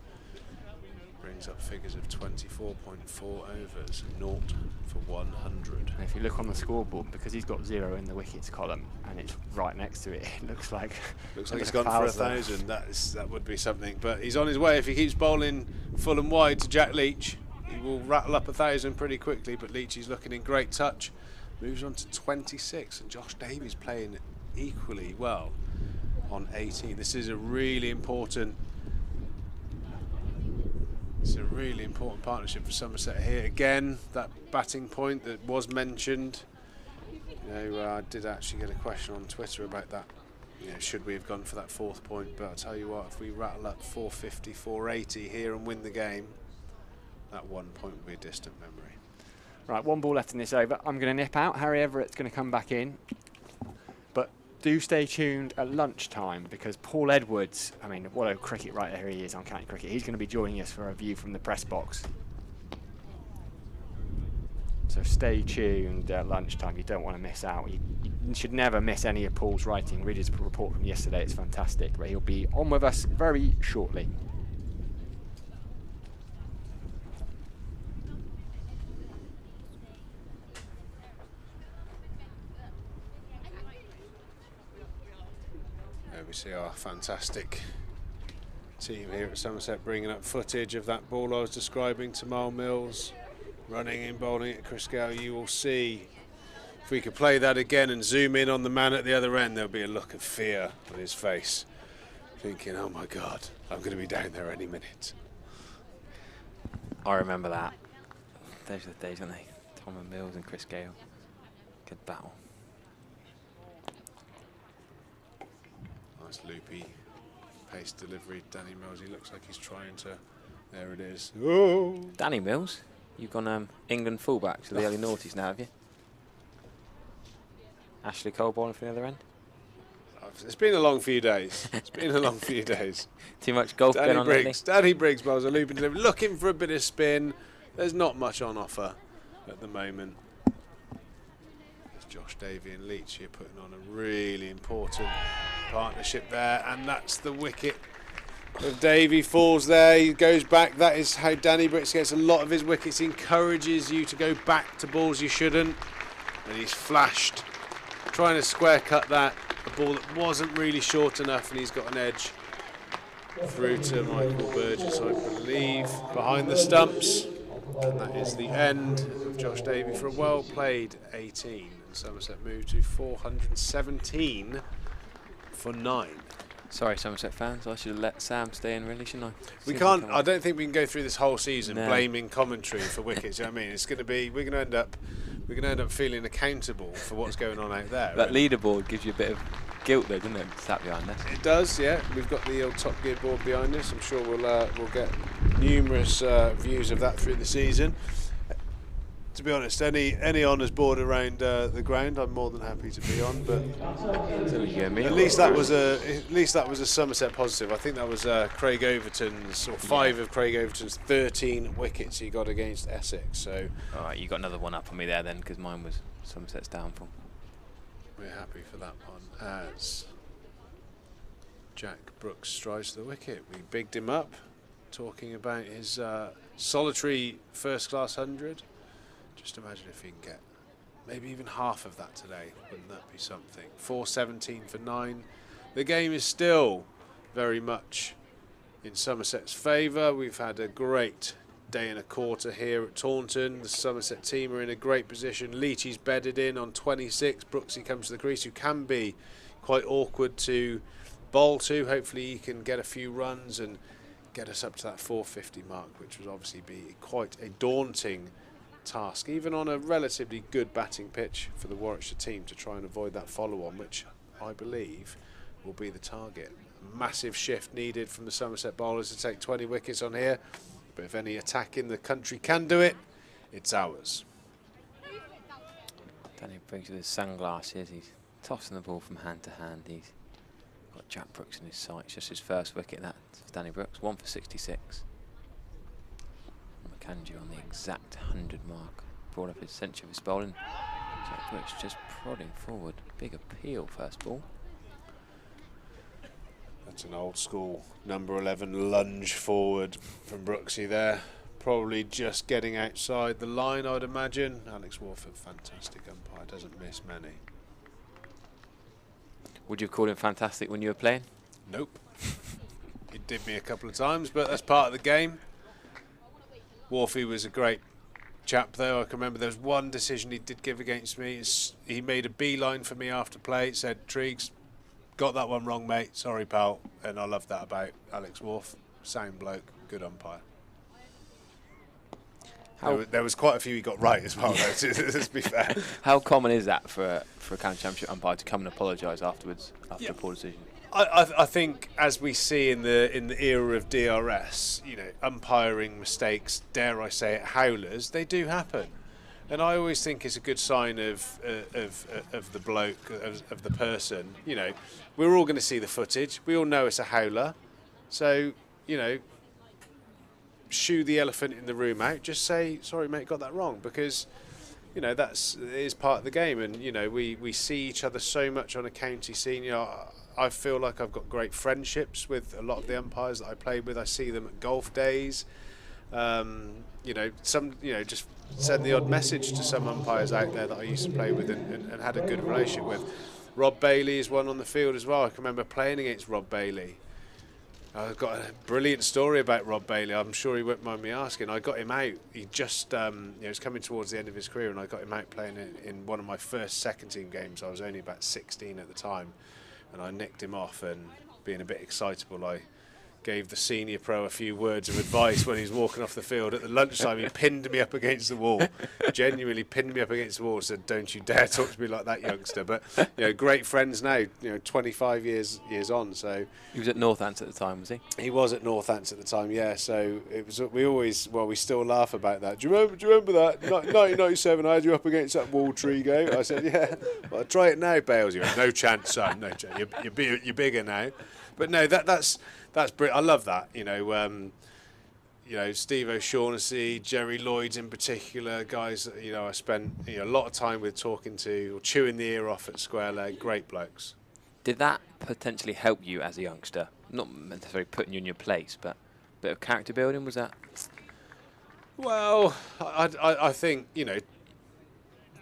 brings up figures of 24.4 overs, 0 for 100. And if you look on the scoreboard, because he's got 0 in the wickets column and it's right next to it, it looks like he's gone for 1,000. That would be something, but he's on his way. If he keeps bowling full and wide to Jack Leach, he will rattle up 1,000 pretty quickly. But Leach is looking in great touch, moves on to 26, and Josh Davies playing equally well on 18. This is a really important. It's a really important partnership for Somerset here. Again, that batting point that was mentioned. You know, I did actually get a question on Twitter about that. You know, should we have gone for that 4th point? But I'll tell you what, if we rattle up 450, 480 here and win the game, that 1 point will be a distant memory. Right, 1 ball left in this over. I'm going to nip out. Harry Everett's going to come back in. But do stay tuned at lunchtime, because Paul Edwards, I mean, what a cricket writer he is on County Cricket, he's going to be joining us for a view from the press box. So stay tuned at lunchtime. You don't want to miss out. You should never miss any of Paul's writing. Read his report from yesterday. It's fantastic. But he'll be on with us very shortly. There we see our fantastic team here at Somerset bringing up footage of that ball I was describing to Mal Mills. Running in, bowling at Chris Gale. You will see, if we could play that again and zoom in on the man at the other end, there'll be a look of fear on his face, thinking, oh my God, I'm going to be down there any minute. I remember that. Those are the days, aren't they? Tom and Mills and Chris Gale. Good battle. Nice loopy pace delivery. Danny Mills, he looks like he's trying to, there it is. Oh. Danny Mills? You've gone England fullback to the early noughties now, have you? Ashley Cole bowling from the other end? It's been a long few days. It's been a long few days. Too much golf going on lately? Danny Briggs bowls a looping delivery, looking for a bit of spin. There's not much on offer at the moment. There's Josh, Davey and Leach here putting on a really important partnership there, and that's the wicket. If Davey falls there, he goes back. That is how Danny Briggs gets a lot of his wickets. He encourages you to go back to balls you shouldn't. And he's flashed, trying to square cut that. A ball that wasn't really short enough, and he's got an edge through to Michael Burgess, I believe, behind the stumps. And that is the end of Josh Davey for a well-played 18. And Somerset moved to 417 for 9. Sorry, Somerset fans, I should have let Sam stay in, really, shouldn't I? We can't. I don't think we can go through this whole season blaming commentary for wickets. You know what I mean? It's going to be. We're going to end up feeling accountable for what's going on out there. That leaderboard gives you a bit of guilt, though, doesn't it? Sat behind us. It does, yeah. We've got the old Top Gear board behind us. I'm sure we'll get numerous views of that through the season. To be honest, any honours board around the ground, I'm more than happy to be on. But at least that was a Somerset positive. I think that was Craig Overton's, or 5 of Craig Overton's 13 wickets he got against Essex. So, all right, you got another one up on me there then, because mine was Somerset's downfall. We're happy for that one as Jack Brooks strides to the wicket. We bigged him up, talking about his solitary first-class 100. Just imagine if he can get maybe even half of that today. Wouldn't that be something? 417 for 9. The game is still very much in Somerset's favour. We've had a great day and a quarter here at Taunton. The Somerset team are in a great position. Leachy's bedded in on 26. Brooksy comes to the crease, who can be quite awkward to bowl to. Hopefully he can get a few runs and get us up to that 450 mark, which would obviously be quite a daunting task, even on a relatively good batting pitch for the Warwickshire team, to try and avoid that follow-on, which I believe will be the target. Massive shift needed from the Somerset bowlers to take 20 wickets on here, but if any attack in the country can do it, it's ours. Danny Briggs with his sunglasses, he's tossing the ball from hand to hand. He's got Jack Brooks in his sights, just his first wicket. That's Danny Brooks, 1 for 66. McAndrew on the exact 100 mark, brought up his centre of his bowling. Jack Brooks just prodding forward, big appeal first ball. That's an old school number 11 lunge forward from Brooksy there. Probably just getting outside the line, I'd imagine. Alex Warford, fantastic umpire, doesn't miss many. Would you call him fantastic when you were playing? Nope. He did me a couple of times, but that's part of the game. Warfy was a great chap, though. I can remember there was one decision he did give against me. He made a beeline for me after play. Said, "Triggs, got that one wrong, mate. Sorry, pal." And I love that about Alex Wharf. Sound bloke, good umpire. There was quite a few he got right as well, though, let's be fair. How common is that for a county championship umpire to come and apologise afterwards after a poor decision? I think, as we see in the era of DRS, you know, umpiring mistakes, dare I say it, howlers, they do happen, and I always think it's a good sign of the bloke, of the person. You know, we're all going to see the footage. We all know it's a howler, so you know, shoo the elephant in the room out. Just say, "Sorry, mate, got that wrong," because you know it is part of the game, and you know we see each other so much on a county scene. You know, I feel like I've got great friendships with a lot of the umpires that I played with. I see them at golf days. You know, just send the odd message to some umpires out there that I used to play with and had a good relationship with. Rob Bailey is one on the field as well. I can remember playing against Rob Bailey. I've got a brilliant story about Rob Bailey. I'm sure he won't mind me asking. I got him out. He just, was coming towards the end of his career, and I got him out playing in one of my first second team games. I was only about 16 at the time. And I nicked him off, and being a bit excitable, I gave the senior pro a few words of advice when he was walking off the field. At the lunchtime, he pinned me up against the wall, genuinely pinned me up against the wall, said, "Don't you dare talk to me like that, youngster." But, you know, great friends now, you know, 25 years on. So he was at Northants at the time, was he? He was at Northants at the time, yeah. So it was. We still laugh about that. Do you remember that? 1997, I had you up against that wall tree game. I said, "Yeah, well, try it now, Bales." You went, "No chance, son, no chance. You're bigger now." But no, that's brilliant. I love that. You know, Steve O'Shaughnessy, Jerry Lloyds in particular, guys that, you know, I spent a lot of time with, talking to or chewing the ear off at Square Leg. Great blokes. Did that potentially help you as a youngster? Not necessarily putting you in your place, but a bit of character building, was that? Well, I think, you know,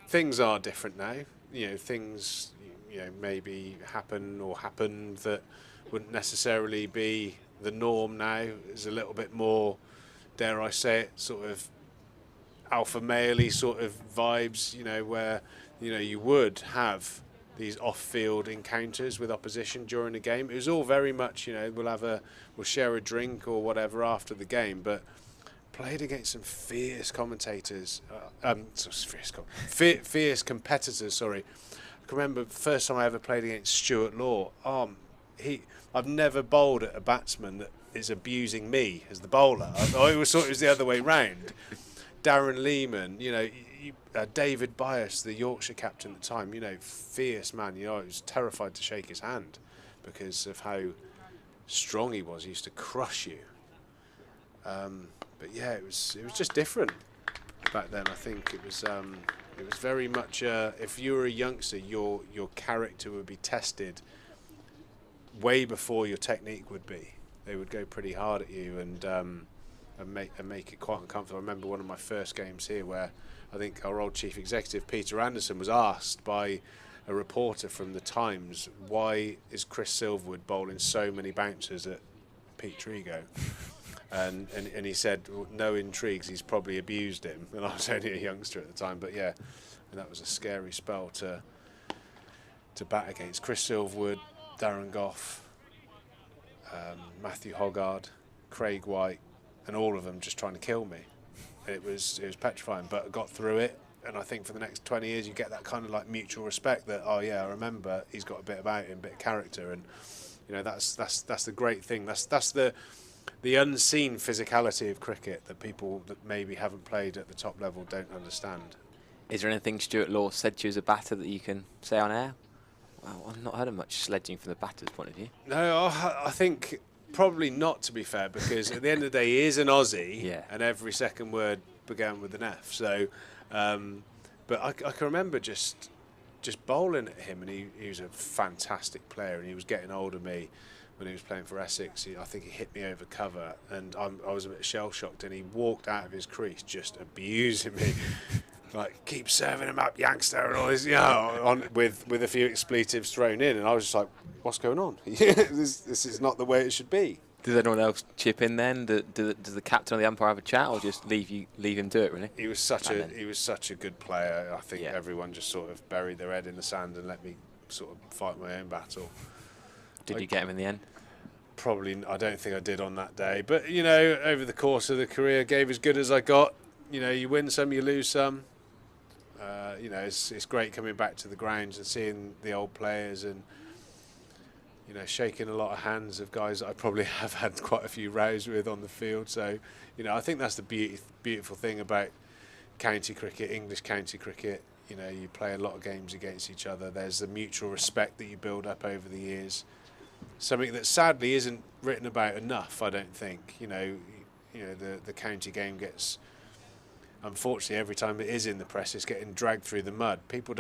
things are different now. You know, things, you know, maybe happened that wouldn't necessarily be the norm now. There's a little bit more, dare I say it, sort of alpha male-y sort of vibes, you know, where, you know, you would have these off-field encounters with opposition during a game. It was all very much, you know, we'll share a drink or whatever after the game, but played against some fierce commentators, fierce competitors, sorry. I can remember the first time I ever played against Stuart Law. I've never bowled at a batsman that is abusing me as the bowler. I always thought it was the other way round. Darren Lehman, you know, David Byas, the Yorkshire captain at the time, fierce man. I was terrified to shake his hand because of how strong he was. He used to crush you. But yeah, it was just different back then. I think it was very much if you were a youngster, your character would be tested way before your technique would be. They would go pretty hard at you and make it quite uncomfortable. I remember one of my first games here where I think our old chief executive Peter Anderson was asked by a reporter from the Times, why is Chris Silverwood bowling so many bouncers at Pete Trigo? And he said, well, no intrigues, he's probably abused him. And I was only a youngster at the time, but yeah, and that was a scary spell to bat against. Chris Silverwood, Darren Goff, Matthew Hoggard, Craig White, and all of them just trying to kill me. It was petrifying, but I got through it. And I think for the next 20 years, you get that kind of like mutual respect that, oh yeah, I remember he's got a bit about him, a bit of character, and that's the great thing. That's the unseen physicality of cricket that people that maybe haven't played at the top level don't understand. Is there anything Stuart Law said to you as a batter that you can say on air? Well, I've not heard of much sledging from the batter's point of view. No, I think probably not, to be fair, because at the end of the day, he is an Aussie, yeah, and every second word began with an F. So, but I can remember just bowling at him, and he was a fantastic player, and he was getting older than me. When he was playing for Essex, I think he hit me over cover, and I was a bit shell-shocked, and he walked out of his crease just abusing me. Like, keep serving him up, youngster, and all this, with a few expletives thrown in, and I was just like, what's going on? This is not the way it should be. Does anyone else chip in then? Does the captain or the umpire have a chat, or just leave him to it, really? He was such a good player. I think everyone just sort of buried their head in the sand and let me sort of fight my own battle. Did you get him in the end? Probably, I don't think I did on that day. But, over the course of the career, gave as good as I got. You win some, you lose some. It's great coming back to the grounds and seeing the old players and, shaking a lot of hands of guys that I probably have had quite a few rows with on the field. So, I think that's the beautiful thing about county cricket, English county cricket. You play a lot of games against each other. There's the mutual respect that you build up over the years. Something that sadly isn't written about enough, I don't think. The county game gets, unfortunately, every time it is in the press, it's getting dragged through the mud. People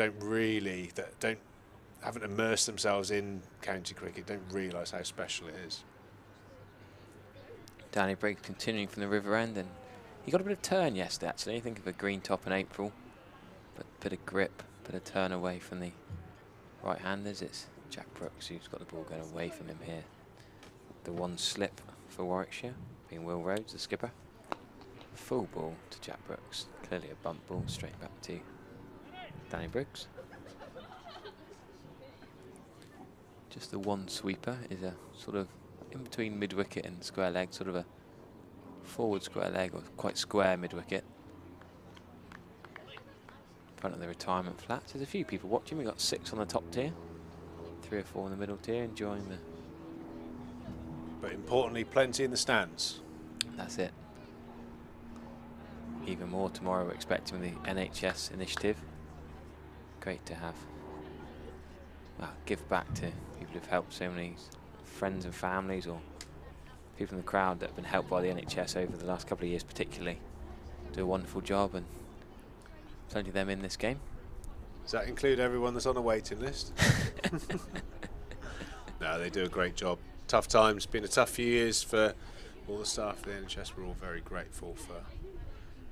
haven't immersed themselves in county cricket, don't realise how special it is. Danny Briggs continuing from the river end, and he got a bit of turn yesterday, actually. Think of a green top in April, but a bit of grip, bit of turn away from the right-handers. It's Jack Brooks who's got the ball going away from him here. The one slip for Warwickshire, being Will Rhodes, the skipper. Full ball to Jack Brooks. Clearly a bump ball straight back to Danny Briggs. Just the one sweeper is a sort of in between mid-wicket and square leg, sort of a forward square leg or quite square mid-wicket. In front of the retirement flats. There's a few people watching. We've got 6 on the top tier, 3 or 4 in the middle tier, enjoying the... But importantly, plenty in the stands. That's it. Even more tomorrow, we're expecting the NHS initiative. Great to have. Well, give back to people who've helped so many friends and families or people in the crowd that have been helped by the NHS over the last couple of years particularly. Do a wonderful job, and plenty of them in this game. Does that include everyone that's on a waiting list? No, they do a great job. Tough times, been a tough few years for all the staff at the NHS. We're all very grateful for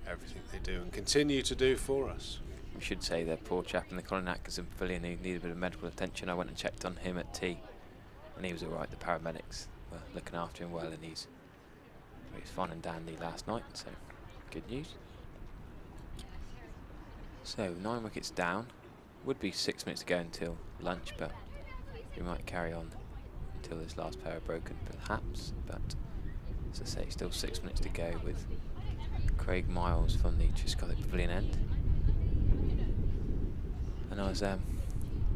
everything they do and continue to do for us. We should say the poor chap in the Colin Atkinson pavilion who needed a bit of medical attention. I went and checked on him at tea, and he was all right. The paramedics were looking after him well, and he was fine and dandy last night, so good news. So 9 wickets down. Would be 6 minutes to go until lunch, but we might carry on until this last pair are broken, perhaps. But as I say, still 6 minutes to go with Craig Miles from the Triscothick Pavilion end. And I was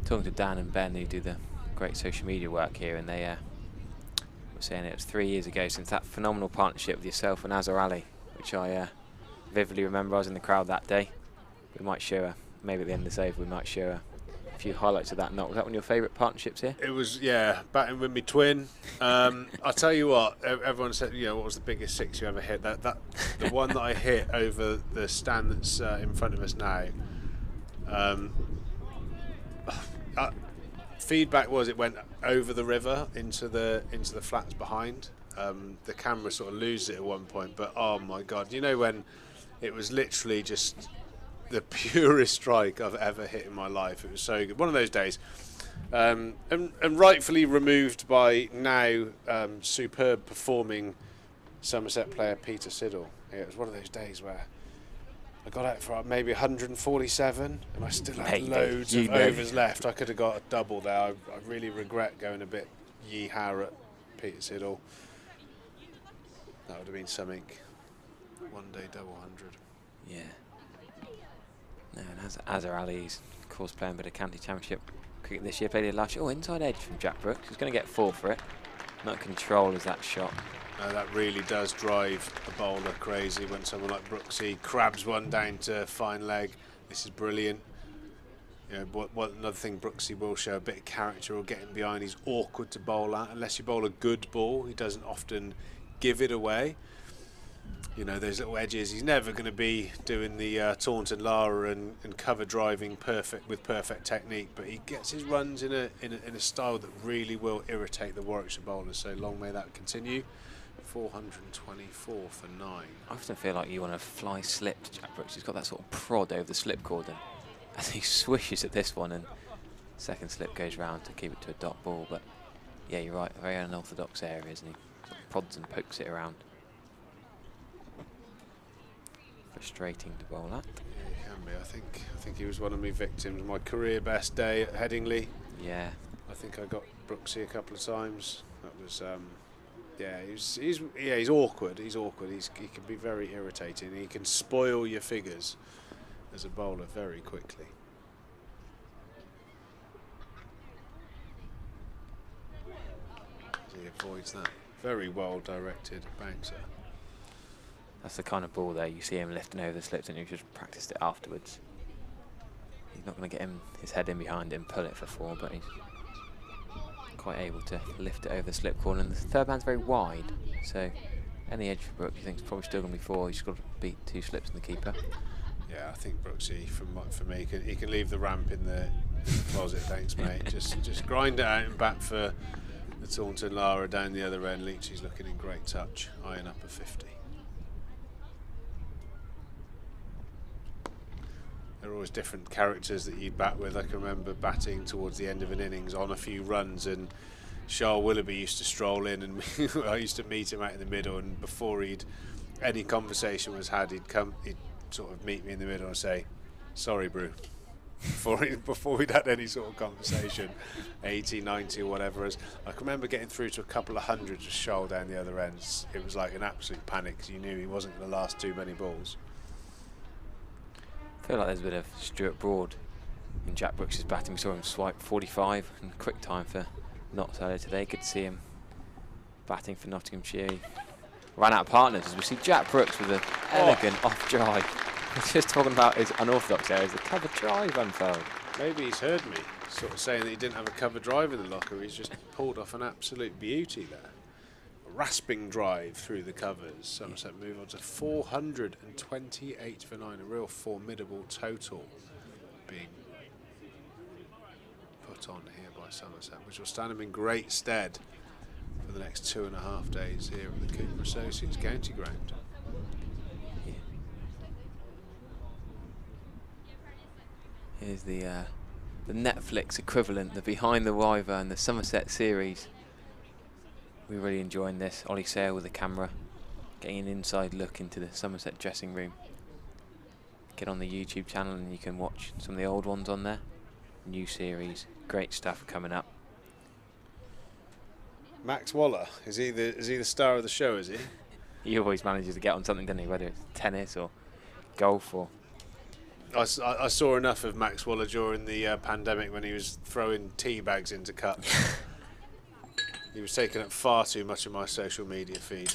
talking to Dan and Ben, who do the great social media work here, and they were saying it was 3 years ago since that phenomenal partnership with yourself and Azhar Ali, which I vividly remember. I was in the crowd that day we might show maybe at the end of this over, we might show a few highlights of that knock. Was that one of your favourite partnerships here? It was, yeah, batting with me twin. I'll tell you what, everyone said, what was the biggest six you ever hit? The one that I hit over the stand that's in front of us now. Feedback was it went over the river into the flats behind. The camera sort of loses it at one point, but oh my god, when it was literally just the purest strike I've ever hit in my life. It was so good. One of those days, and rightfully removed by now superb performing Somerset player Peter Siddle. Yeah, it was one of those days where I got out for maybe 147 and I still had loads of overs left. I could have got a double there. I really regret going a bit yee-haw at Peter Siddle. That would have been something. One day double 100. Yeah. No, and Azhar Ali's, of course, playing a bit of county championship cricket this year. Played it last year. Oh, inside edge from Jack Brooks. He's going to get 4 for it. Not control as that shot. No, that really does drive a bowler crazy when someone like Brooksy crabs one down to fine leg. This is brilliant. What another thing Brooksy will show a bit of character or getting behind. He's awkward to bowl at. Unless you bowl a good ball, he doesn't often give it away. Those little edges. He's never going to be doing the Taunton Lara and cover driving with perfect technique, but he gets his runs in a style that really will irritate the Warwickshire bowlers. So long may that continue. 424 for 9. I often feel like you want to fly slip to Jack Brooks. He's got that sort of prod over the slip cord, and as he swishes at this one, and second slip goes round to keep it to a dot ball. But yeah, you're right, a very unorthodox area, isn't he? Sort of prods and pokes it around. Frustrating to bowl at. Yeah, he can be. I think he was one of my victims. My career best day at Headingley. Yeah. I think I got Brooksy a couple of times. That was. Yeah, he's awkward. He can be very irritating. He can spoil your figures as a bowler very quickly. He avoids that. Very well directed bouncer. That's the kind of ball there you see him lifting over the slips, and you just practiced it afterwards. He's not going to get his head in behind it and pull it for 4, but he's quite able to lift it over the slip corner. And the third man's very wide, so any edge for Brooks, you think it's probably still going to be 4. He's got to beat 2 slips in the keeper. Yeah, I think Brooksy, for me, he can leave the ramp in the closet. Thanks, mate. just grind it out and bat for the Taunton Lara down the other end. Leachy's looking in great touch, eyeing up a 50. There are always different characters that you'd bat with. I can remember batting towards the end of an innings on a few runs, and Charles Willoughby used to stroll in, and I used to meet him out in the middle, and before any conversation was had, he'd sort of meet me in the middle and say, "Sorry, Brew," before we'd had any sort of conversation. 80, 90 or whatever. I can remember getting through to a couple of hundreds with Charles down the other ends. It was like an absolute panic because you knew he wasn't going to last too many balls. I feel like there's a bit of Stuart Broad in Jack Brooks' batting. We saw him swipe 45 in quick time for Notts earlier today. Good to see him batting for Nottinghamshire. He ran out of partners as we see Jack Brooks with an elegant off drive. We're just talking about his unorthodox areas. The cover drive unfurled. Maybe he's heard me sort of saying that he didn't have a cover drive in the locker. He's just pulled off an absolute beauty there. Rasping drive through the covers. Somerset move on to 428 for 9, a real formidable total being put on here by Somerset, which will stand them in great stead for the next 2.5 days here at the Cooper Associates County Ground. Yeah. Here's the Netflix equivalent, the Behind the Wyvern, the Somerset series. We're really enjoying this. Ollie Sale with the camera, getting an inside look into the Somerset dressing room. Get on the YouTube channel and you can watch some of the old ones on there. New series, great stuff coming up. Max Waller, is he the star of the show, is he? He always manages to get on something, doesn't he? Whether it's tennis or golf or... I saw enough of Max Waller during the pandemic when he was throwing tea bags into cups. He was taking up far too much of my social media feed.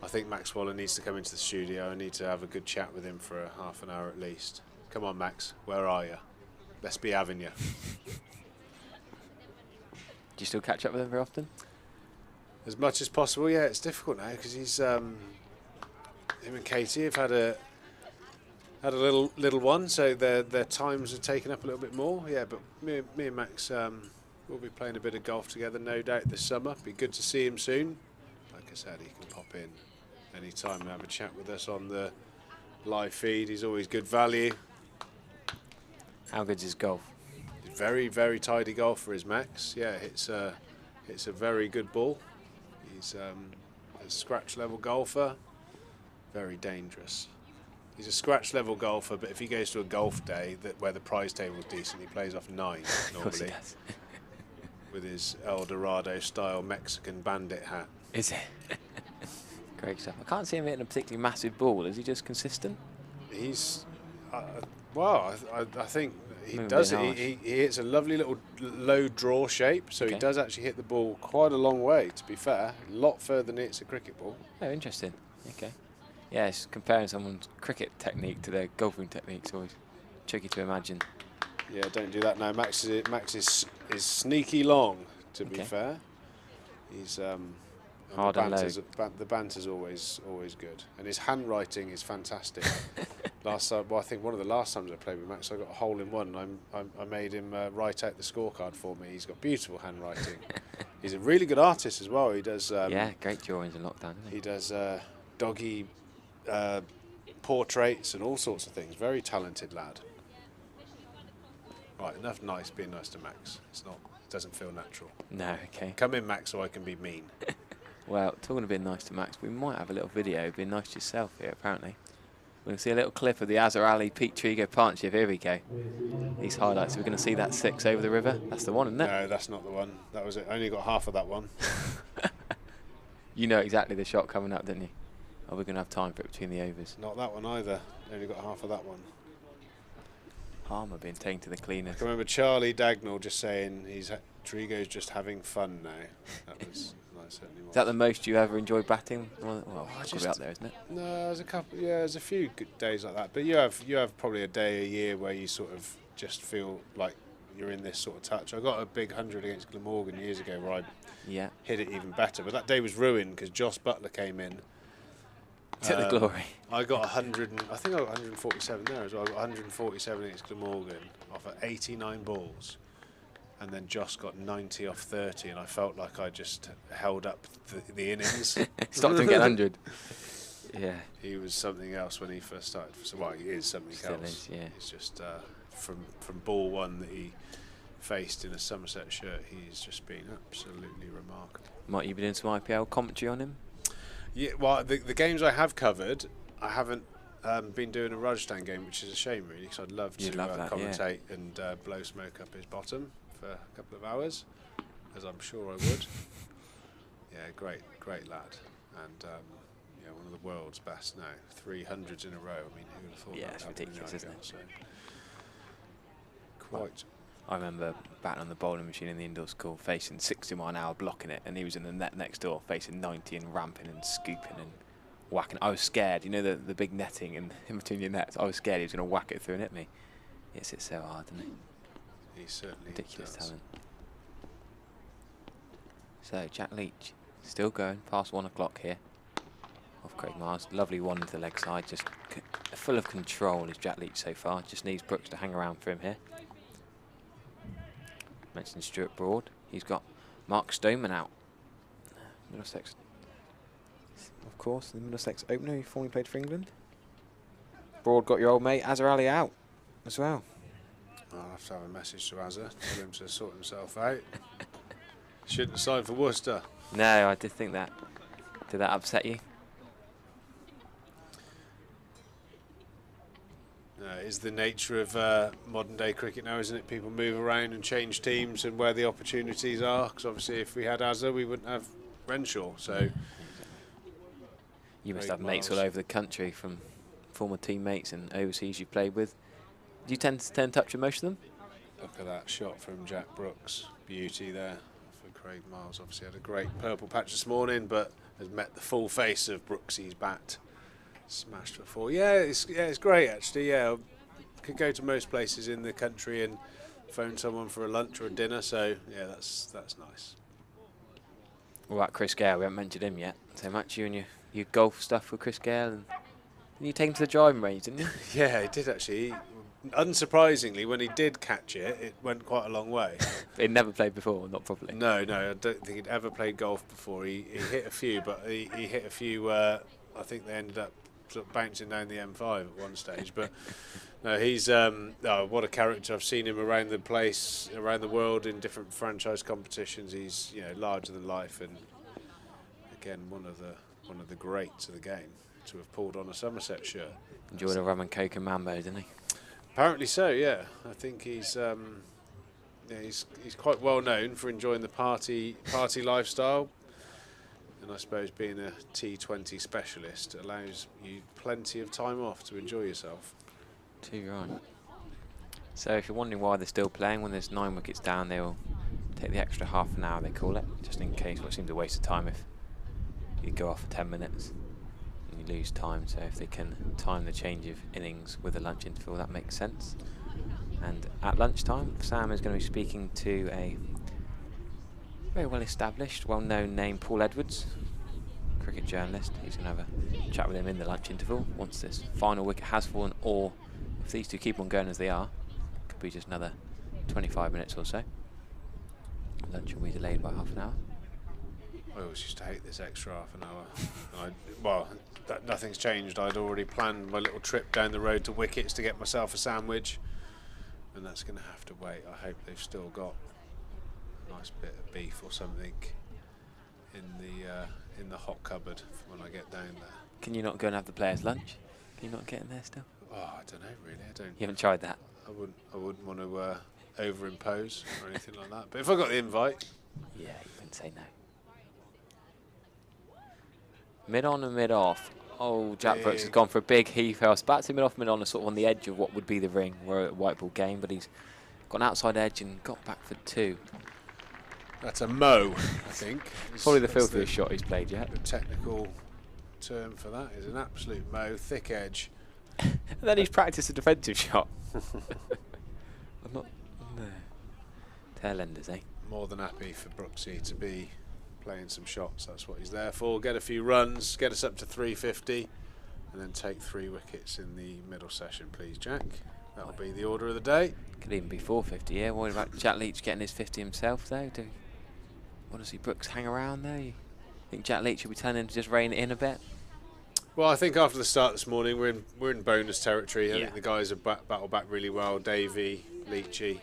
I think Max Waller needs to come into the studio. I need to have a good chat with him for a half an hour at least. Come on, Max. Where are you? Let's be having you. Do you still catch up with him very often? As much as possible, yeah. It's difficult now because he's him and Katie have had a little one, so their times are taken up a little bit more. Yeah, but me and Max will be playing a bit of golf together, no doubt, this summer. Be good to see him soon. Like I said, he can pop in any time and have a chat with us on the live feed. He's always good value. How good's his golf? He's very, very tidy golfer, is Max. Yeah, it's a very good ball. He's a scratch level golfer, very dangerous. He's a scratch level golfer, but if he goes to a golf day where the prize table is decent, he plays off 9 normally. With his El Dorado style Mexican bandit hat. Is it? Great stuff. I can't see him hitting a particularly massive ball. Is he just consistent? He's well, I think he does it. He hits a lovely little low draw shape, so he does actually hit the ball quite a long way, to be fair. A lot further than it's a cricket ball. Oh, interesting. Okay. Yeah, it's comparing someone's cricket technique to their golfing technique is always tricky to imagine. Yeah, don't do that now. Max is sneaky long, to be fair. He's hard and low. The banter's always good, and his handwriting is fantastic. Last time, well, I think one of the last times I played with Max, I got a hole in one. I made him write out the scorecard for me. He's got beautiful handwriting. He's a really good artist as well. He does. Yeah, great drawings in lockdown. Isn't he? He does doggy portraits and all sorts of things. Very talented lad. Right, enough being nice to Max. It doesn't feel natural. No, okay. Come in, Max, so I can be mean. Well, talking of being nice to Max, we might have a little video of being nice to yourself here, apparently. We'll see a little clip of the Azhar Ali Pete Trigo partnership. Here we go. These highlights. We're going to see that 6 over the river. That's the one, isn't it? No, that's not the one. That was it. I only got half of that one. You know exactly the shot coming up, didn't you? Oh, we're going to have time for it between the overs. Not that one either. Only got half of that one. Harmer being taken to the cleaners. I can remember Charlie Dagnall just saying Trigo's just having fun now. That was certainly was. Is that the most you ever enjoyed batting? Well, it's probably out there, isn't it? No, there's a couple. Yeah, there's a few good days like that. But you have probably a day a year where you sort of just feel like you're in this sort of touch. I got a big 100 against Glamorgan years ago where I hit it even better. But that day was ruined because Joss Butler came in. To the glory. I got 100. I think I got 147 there as well. I got 147 against Glamorgan off of 89 balls. And then Joss got 90 off 30, and I felt like I just held up the innings. Stopped him getting 100. Yeah. He was something else when he first started. So, well, he is something Still else. Is, yeah. It's just from ball one that he faced in a Somerset shirt, he's just been absolutely remarkable. Might you be doing some IPL commentary on him? Yeah, well, the games I have covered, I haven't been doing a Rajasthan game, which is a shame, really, because I'd love to commentate and blow smoke up his bottom for a couple of hours, as I'm sure I would. Yeah, great lad, and one of the world's best now. 300s in a row. I mean, who would have thought that? Yeah, it's ridiculous, isn't it? So, quite. I remember batting on the bowling machine in the indoor school, facing 60-mile-an-hour, blocking it, and he was in the net next door, facing 90 and ramping and scooping and whacking. I was scared. You know the big netting in between your nets. I was scared he was going to whack it through and hit me. He hits it so hard, doesn't he? He certainly ridiculous does. talent. So Jack Leach still going past 1 o'clock here. Off Craig Miles, lovely one into the leg side, just full of control is Jack Leach so far. Just needs Brooks to hang around for him here. Mentioned Stuart Broad. He's got Mark Stoneman out. Middlesex, of course, the Middlesex opener. He formerly played for England. Broad got your old mate Azhar Ali out as well. I'll have to have a message to Azhar, tell him to sort himself out. Shouldn't have signed for Worcester. No, I did think that. Did that upset you? Is the nature of modern day cricket now, isn't it? People move around and change teams and where the opportunities are. Because obviously, if we had Azhar, we wouldn't have Renshaw. So you must have mates all over the country, from former teammates and overseas you played with. Do you tend to stay in touch with most of them? Look at that shot from Jack Brooks. Beauty there for Craig Miles. Obviously had a great purple patch this morning, but has met the full face of Brooksy's bat. Smashed for 4. Yeah, it's great actually. Yeah, could go to most places in the country and phone someone for a lunch or a dinner. So yeah, that's nice. What about Chris Gale? We haven't mentioned him yet. So much you and your golf stuff with Chris Gale, and you take him to the driving range, didn't you? Yeah, he did actually. Unsurprisingly, when he did catch it, it went quite a long way. He'd never played before, not properly. No, I don't think he'd ever played golf before. He hit a few, but he hit a few. I think they ended up sort of bouncing down the M5 at one stage. But no, he's what a character. I've seen him around the place, around the world in different franchise competitions. He's larger than life, and again one of the greats of the game to have pulled on a Somerset shirt. Enjoyed a rum and coke and Mambo, didn't he? Apparently so, yeah. I think he's quite well known for enjoying the party lifestyle, and I suppose being a T20 specialist allows you plenty of time off to enjoy yourself. Too right. So if you're wondering why they're still playing, when there's 9 wickets down, they'll take the extra half an hour, they call it, just in case. Well, it seems a waste of time if you go off for 10 minutes. You lose time, so if they can time the change of innings with a lunch interval, that makes sense. And at lunchtime, Sam is going to be speaking to a very well established, well known name, Paul Edwards, cricket journalist. He's going to have a chat with him in the lunch interval once this final wicket has fallen, or if these two keep on going as they are, it could be just another 25 minutes or so. Lunch will be delayed by half an hour. I always used to hate this extra half an hour. Nothing's changed. I'd already planned my little trip down the road to Wickets to get myself a sandwich, and that's going to have to wait. I hope they've still got a nice bit of beef or something in the hot cupboard for when I get down there. Can you not go and have the players' lunch? Can you not get in there still? Oh, I don't know really. You haven't tried that? I wouldn't want to overimpose or anything like that. But if I got the invite, yeah, you wouldn't say no. Mid on and mid off. Oh, Jack Brooks has gone for a big heave house. Back to mid off, mid on, sort of on the edge of what would be the ring. We're at a white ball game, but he's got an outside edge and got back for 2. that's a mow, I think. Probably the filthiest shot he's played yet. The technical term for that is an absolute mow, thick edge. And then he's practiced a defensive shot. I'm not. No. Tail enders, eh? More than happy for Brooksy to be playing some shots. That's what he's there for. Get a few runs, get us up to 350, and then take 3 wickets in the middle session, please, Jack. That'll be the order of the day. Could even be 450. Yeah. Worried about Jack Leach getting his 50 himself, though. Want to see Brooks hang around there? You think Jack Leach should be telling him to just rein it in a bit? Well, I think after the start this morning, we're in bonus territory. I Yeah. think the guys have battled back really well. Davey, Leachy.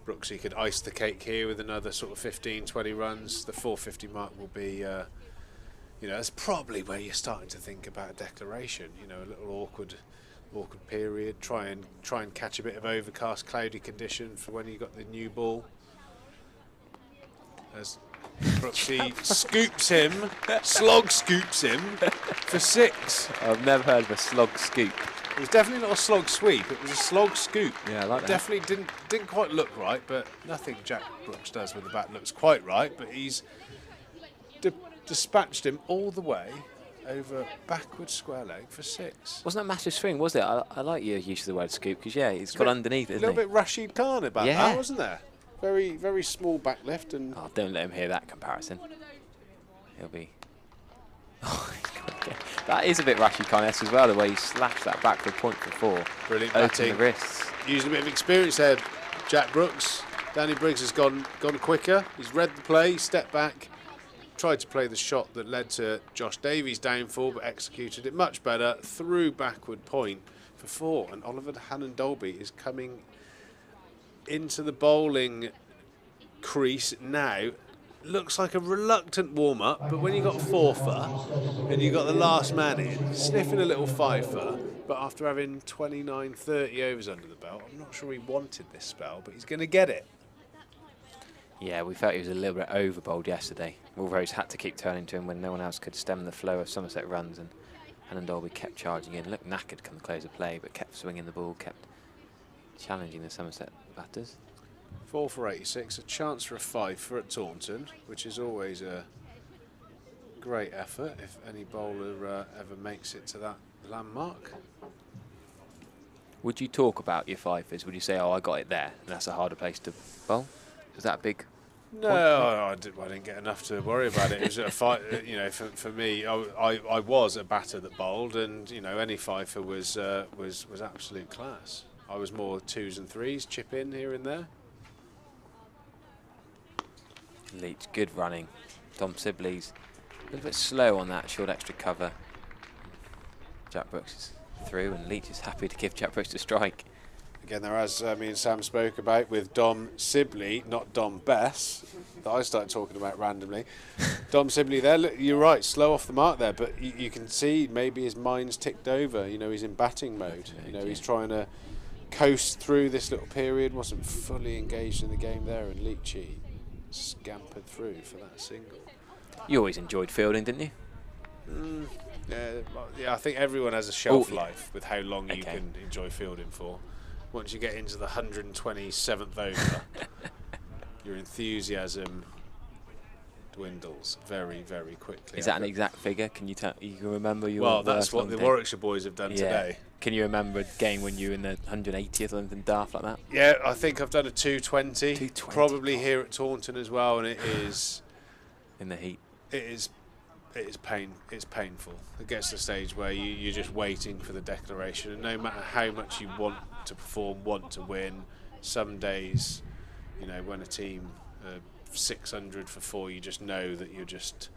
Brooksy could ice the cake here with another sort of 15, 20 runs. The 450 mark will be, that's probably where you're starting to think about a declaration. A little awkward period. Try and catch a bit of overcast, cloudy condition for when you got the new ball. As Brooksy slog scoops him for 6. I've never heard of a slog scoop. It was definitely not a slog sweep, it was a slog scoop. Yeah, I like that. Definitely didn't quite look right, but nothing Jack Brooks does with the bat looks quite right, but he's dispatched him all the way over backward square leg for 6. Wasn't that a massive swing, was it? I like your use of the word scoop, because, yeah, he's got underneath it, A little bit Rashid Khan about Yeah. that, wasn't there? Very, very small back lift. And Oh, don't let him hear that comparison. He'll be... That is a bit Rashid Khan-esque as well, the way he slashed that backward point for 4. brilliant Open batting. the wrists. Using a bit of experience there, Jack Brooks. Danny Briggs has gone quicker. He's read the play, stepped back, tried to play the shot that led to Josh Davies' downfall, but executed it much better. Through backward point for 4. And Oliver Hannon-Dolby is coming into the bowling crease now. Looks like a reluctant warm-up, but when you got a 4-fer and you got the last man in, sniffing a little 5-fer, but after having 29, 30 overs under the belt, I'm not sure he wanted this spell, but he's going to get it. Yeah, we felt he was a little bit over-bowled yesterday. Wolverhampton had to keep turning to him when no one else could stem the flow of Somerset runs, and Hannon-Dolby kept charging in. Looked knackered come the close of play, but kept swinging the ball, kept challenging the Somerset batters. 4 for 86, a chance for a 5-fer at Taunton, which is always a great effort if any bowler ever makes it to that landmark. Would you talk about your fifers? Would you say, oh, I got it there, and that's a harder place to bowl? Is that a big... No, I didn't get enough to worry about it. It was a fight, you know. For me, I was a batter that bowled, and you know, any fifer was absolute class. I was more 2s and 3s, chip in here and there. Leach, good running. Dom Sibley's a little bit slow on that short extra cover. Jack Brooks is through, and Leach is happy to give Jack Brooks a strike. Again, there, as me and Sam spoke about with Dom Sibley, not Dom Bess, that I started talking about randomly. Dom Sibley there, look, you're right, slow off the mark there, but you can see maybe his mind's ticked over. You know, he's in batting mode. You know, he's trying to coast through this little period, wasn't fully engaged in the game there, and Leachy scampered through for that single. You always enjoyed fielding, didn't you? Yeah, I think everyone has a shelf life with how long you can enjoy fielding for. Once you get into the 127th over, your enthusiasm dwindles very, very quickly. Is that an exact figure? Can you tell? You can remember your? Well, that's what the Warwickshire boys have done today. Can you remember a game when you were in the 180th or something daft like that? Yeah, I think I've done a 220. 220. Probably here at Taunton as well, and it is in the heat. It's painful. It gets to the stage where you're just waiting for the declaration, and no matter how much you want to perform, want to win, some days, you know, when a team 600 for 4, you just know that you're just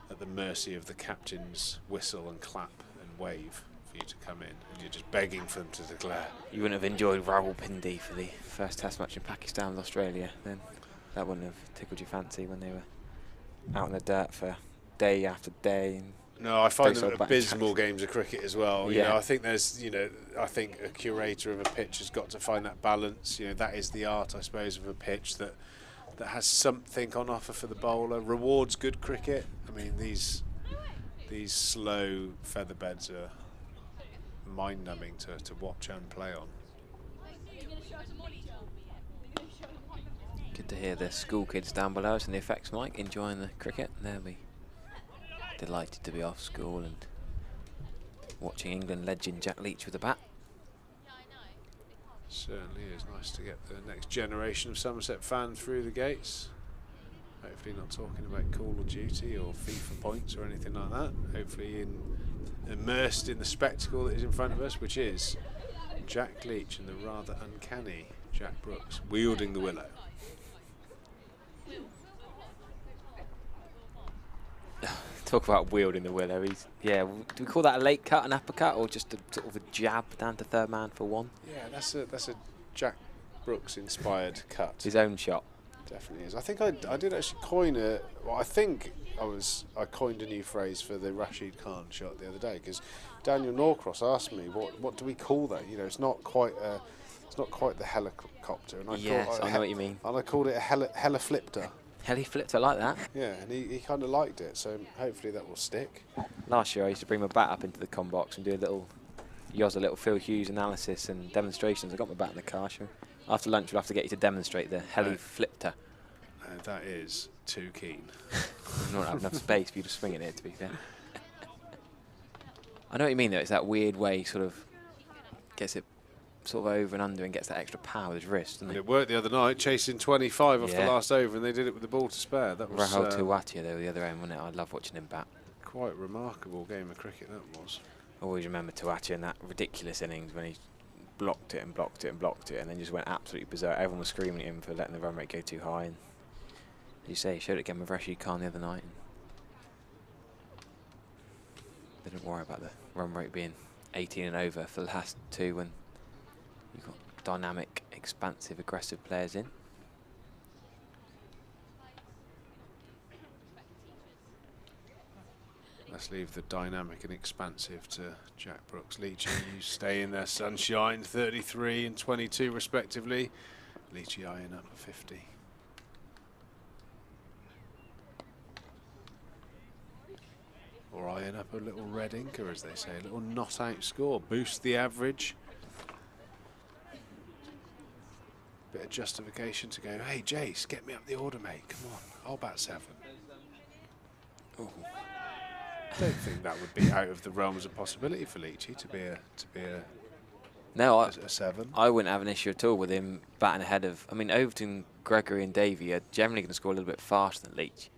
at the mercy of the captain's whistle and clap and wave for you to come in, and you're just begging for them to declare. You wouldn't have enjoyed Rawalpindi for the first Test match in Pakistan with Australia then? That wouldn't have tickled your fancy when they were out in the dirt for day after day. No, I find them abysmal games of cricket as well. Yeah. You know, I think there's, you know, I think a curator of a pitch has got to find that balance. You know, that is the art, I suppose, of a pitch that has something on offer for the bowler, rewards good cricket. I mean, these slow featherbeds are mind-numbing to watch and play on. Good to hear the school kids down below us in the effects mic enjoying the cricket. They'll be delighted to be off school and watching England legend Jack Leach with a bat. Certainly is nice to get the next generation of Somerset fans through the gates. Hopefully not talking about Call of Duty or FIFA points or anything like that. Hopefully immersed in the spectacle that is in front of us, which is Jack Leach and the rather uncanny Jack Brooks wielding the willow. Talk about wielding the willow. Do we call that a late cut, an uppercut, or just a sort of a jab down to third man for one? Yeah, that's a Jack Brooks inspired cut. His own shot. Definitely is. I think I did actually coin a. Well, I coined a new phrase for the Rashid Khan shot the other day, because Daniel Norcross asked me what do we call that? You know, it's not quite the helicopter. And I know what you mean. And I called it a heliflipter. Heli flipped, I like that. Yeah, and he kind of liked it, so hopefully that will stick. Last year I used to bring my bat up into the com box and do a little Phil Hughes analysis and demonstrations. I got my bat in the car, so after lunch we'll have to get you to demonstrate the heli flipter. That is too keen. I don't have enough space for you to swing in it, to be fair. I know what you mean though, it's that weird way he sort of gets it sort of over and under and gets that extra power with his wrist, doesn't it? It worked the other night, chasing 25 off the last over, and they did it with the ball to spare. That was Rahul Tewatia though, the other end, wasn't it? I love watching him bat. Quite remarkable game of cricket that was. I always remember Tewatia in that ridiculous innings when he blocked it and blocked it and blocked it and then just went absolutely berserk. Everyone was screaming at him for letting the run rate go too high. And as you say, he showed it again with Rashid Khan the other night. And didn't worry about the run rate being 18 and over for the last two when you've got dynamic, expansive, aggressive players in. Let's leave the dynamic and expansive to Jack Brooks. Leachy, you stay in there, sunshine, 33 and 22 respectively. Leachy eyeing up a 50. Or eyeing up a little red inker, as they say, a little not out score. Boost the average. Bit of justification to go, hey Jace, get me up the order, mate. Come on, I'll bat 7. Ooh. I don't think that would be out of the realms of possibility for Leachy to be a No, a 7. I wouldn't have an issue at all with him batting ahead of... I mean, Overton, Gregory and Davey are generally going to score a little bit faster than Leach.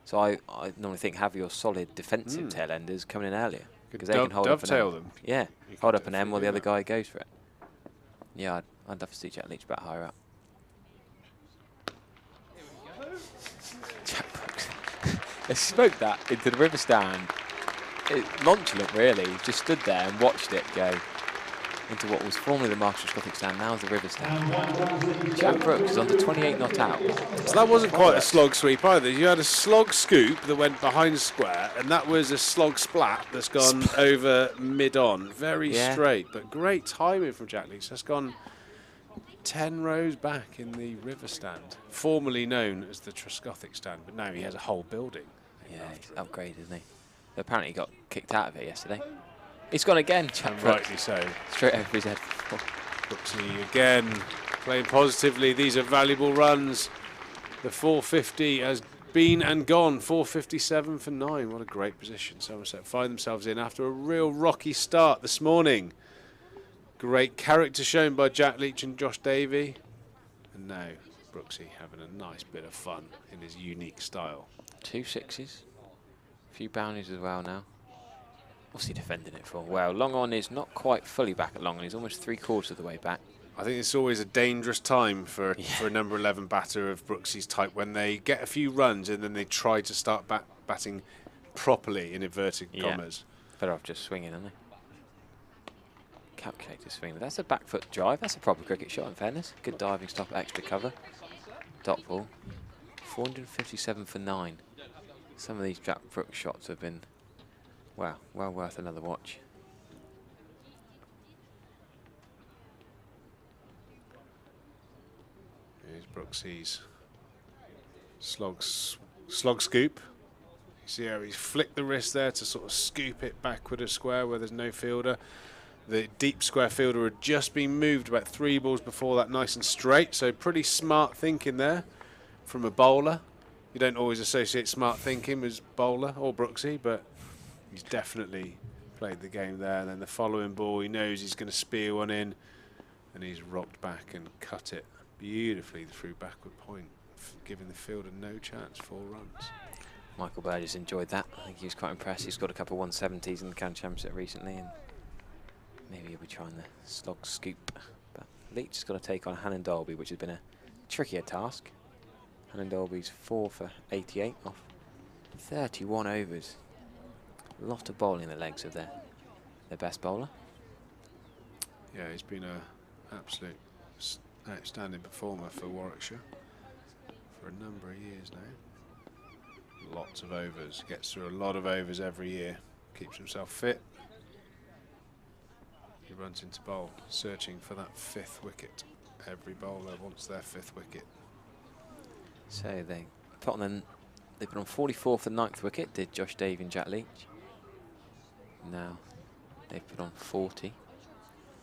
So I normally think have your solid defensive tail enders coming in earlier. Because they can hold up dovetail them. Yeah, hold up an M while the other guy goes for it. Yeah, I'd love to see Jack Leach bat higher up. Jack Brooks. They smoked that into the river stand. Nonchalant, really. Just stood there and watched it go into what was formerly the Marshall Gothic stand, now is the river stand. Jack Brooks is on the 28 not out. So that wasn't quite a slog sweep either. You had a slog scoop that went behind square, and that was a slog splat that's gone over mid-on. Very straight, but great timing from Jack Leach. That's gone 10 rows back in the river stand, formerly known as the Truscothic stand, but now he has a whole building. Yeah, he's upgraded, isn't he? But apparently he got kicked out of it yesterday. He's gone again, Jack Brooks. Rightly so. Straight over his head. Brooksy again playing positively. These are valuable runs. The 450 has been and gone. 457 for 9. What a great position Somerset find themselves in after a real rocky start this morning. Great character shown by Jack Leach and Josh Davey. And now Brooksy having a nice bit of fun in his unique style. 2 sixes. A few boundaries as well now. What's he defending it for? Well, long on is not quite fully back at long on. He's almost 3/4 of the way back. I think it's always a dangerous time for a number 11 batter of Brooksy's type when they get a few runs and then they try to start batting properly in inverted commas. Better off just swinging, aren't they? Calculated swing. That's a back foot drive. That's a proper cricket shot, in fairness. Good diving stop, extra cover. Dot ball. 457 for 9. Some of these Jack Brooks shots have been... wow, well worth another watch. Here's Brooksy's slog scoop. You see how he's flicked the wrist there to sort of scoop it backward a square where there's no fielder. The deep square fielder had just been moved about 3 balls before that, nice and straight. So pretty smart thinking there from a bowler. You don't always associate smart thinking with bowler or Brooksy, but he's definitely played the game there. And then the following ball, he knows he's going to spear one in, and he's rocked back and cut it beautifully through backward point, giving the fielder no chance. 4 runs. Michael Burgess enjoyed that. I think he was quite impressed. He's got a couple of 170s in the County Championship recently, and maybe he'll be trying the slog scoop. But Leach has got to take on Hannon Dolby, which has been a trickier task. Hannon Dolby's 4 for 88 off 31 overs. A lot of bowling in the legs of their best bowler. Yeah, he's been an absolute outstanding performer for Warwickshire for a number of years now. Lots of overs, gets through a lot of overs every year, keeps himself fit. He runs into bowl, searching for that 5th wicket. Every bowler wants their 5th wicket. So they put on they've been on 44 for the 9th wicket, did Josh Davey and Jack Leach. Now they've put on 40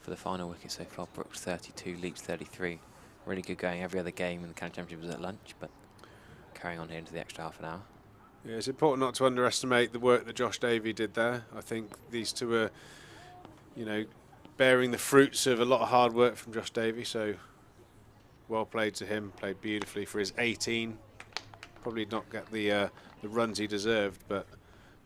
for the final wicket so far. Brooks 32, Leach 33. Really good going. Every other game in the County Championship was at lunch, but carrying on here into the extra half an hour. Yeah, it's important not to underestimate the work that Josh Davey did there. I think these two are, you know, bearing the fruits of a lot of hard work from Josh Davey, so well played to him, played beautifully for his 18. Probably not get the runs he deserved, but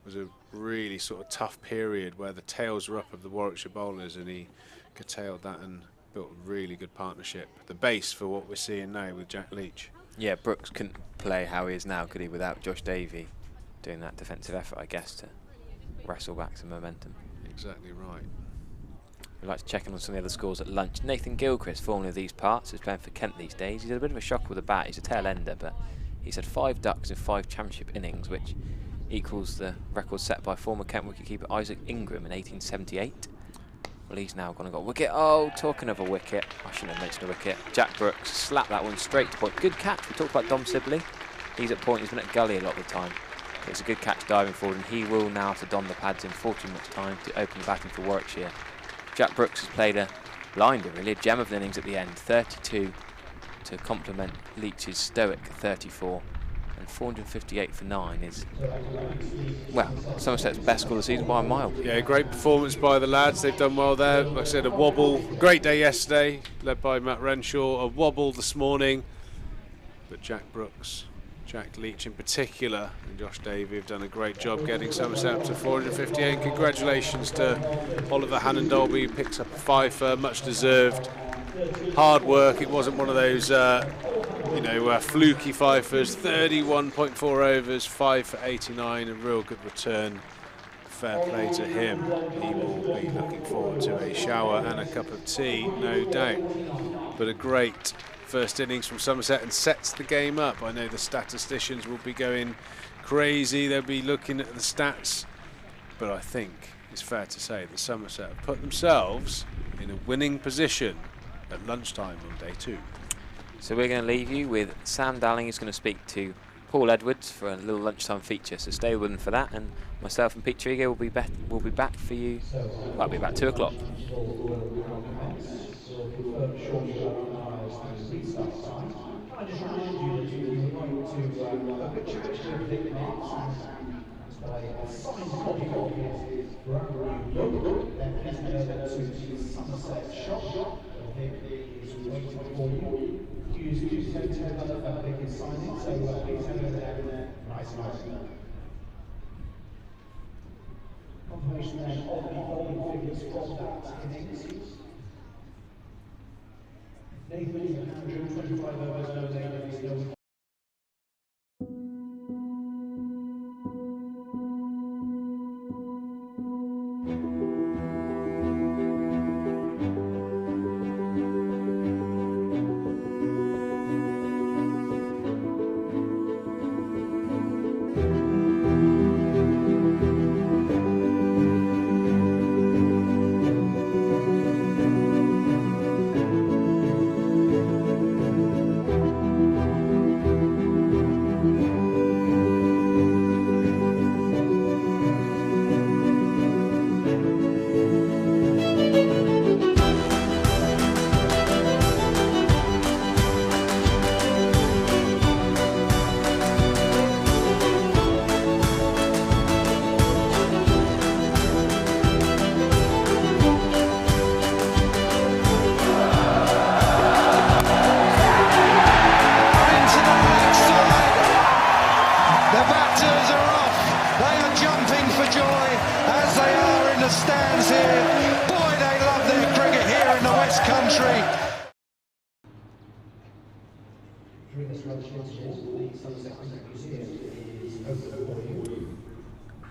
was a really sort of tough period where the tails were up of the Warwickshire bowlers, and he curtailed that and built a really good partnership. The base for what we're seeing now with Jack Leach. Yeah, Brooks couldn't play how he is now, could he, without Josh Davey doing that defensive effort, I guess, to wrestle back some momentum. Exactly right. We'd like to check in on some of the other scores at lunch. Nathan Gilchrist, formerly of these parts, is playing for Kent these days. He's had a bit of a shock with a bat. He's a tail ender, but he's had 5 ducks in 5 championship innings, which equals the record set by former Kent wicketkeeper Isaac Ingram in 1878. Well, he's now gone and got a wicket. Oh, talking of a wicket, I shouldn't have mentioned a wicket. Jack Brooks slapped that one straight to point. Good catch. We talked about Dom Sibley. He's at point. He's been at gully a lot of the time. But it's a good catch diving forward, and he will now have to don the pads in 14 minutes' time to open the batting for Warwickshire. Jack Brooks has played a blinder, really, a gem of an innings at the end. 32 to complement Leach's stoic 34. And 458 for 9 is, well, Somerset's best score of the season by a mile. Yeah, great performance by the lads. They've done well there. Like I said, a wobble. Great day yesterday, led by Matt Renshaw. A wobble this morning. But Jack Brooks, Jack Leach in particular, and Josh Davey have done a great job getting Somerset up to 458. And congratulations to Oliver Hannon-Dolby, who picks up a fifer, much deserved. Hard work. It wasn't one of those, fluky fifers. 31.4 overs, 5 for 89, a real good return. Fair play to him. He will be looking forward to a shower and a cup of tea, no doubt. But a great first innings from Somerset and sets the game up. I know the statisticians will be going crazy. They'll be looking at the stats. But I think it's fair to say that Somerset have put themselves in a winning position at lunchtime on day 2. So we're going to leave you with Sam Dowling, who's going to speak to Paul Edwards for a little lunchtime feature. So stay with them for that, and myself and Pete Trigo will be back for you. Well, it'll be about 2 o'clock. I just remind you that you're going to Overton by a signed copy of his brand new logo. Then please head over to the Somerset shop. Is waiting for you. Use 210 to make his signing, so please head over there. Nice. Confirmation then of the bowling figures from that innings. Nathan, 125 overs, no Davies, no.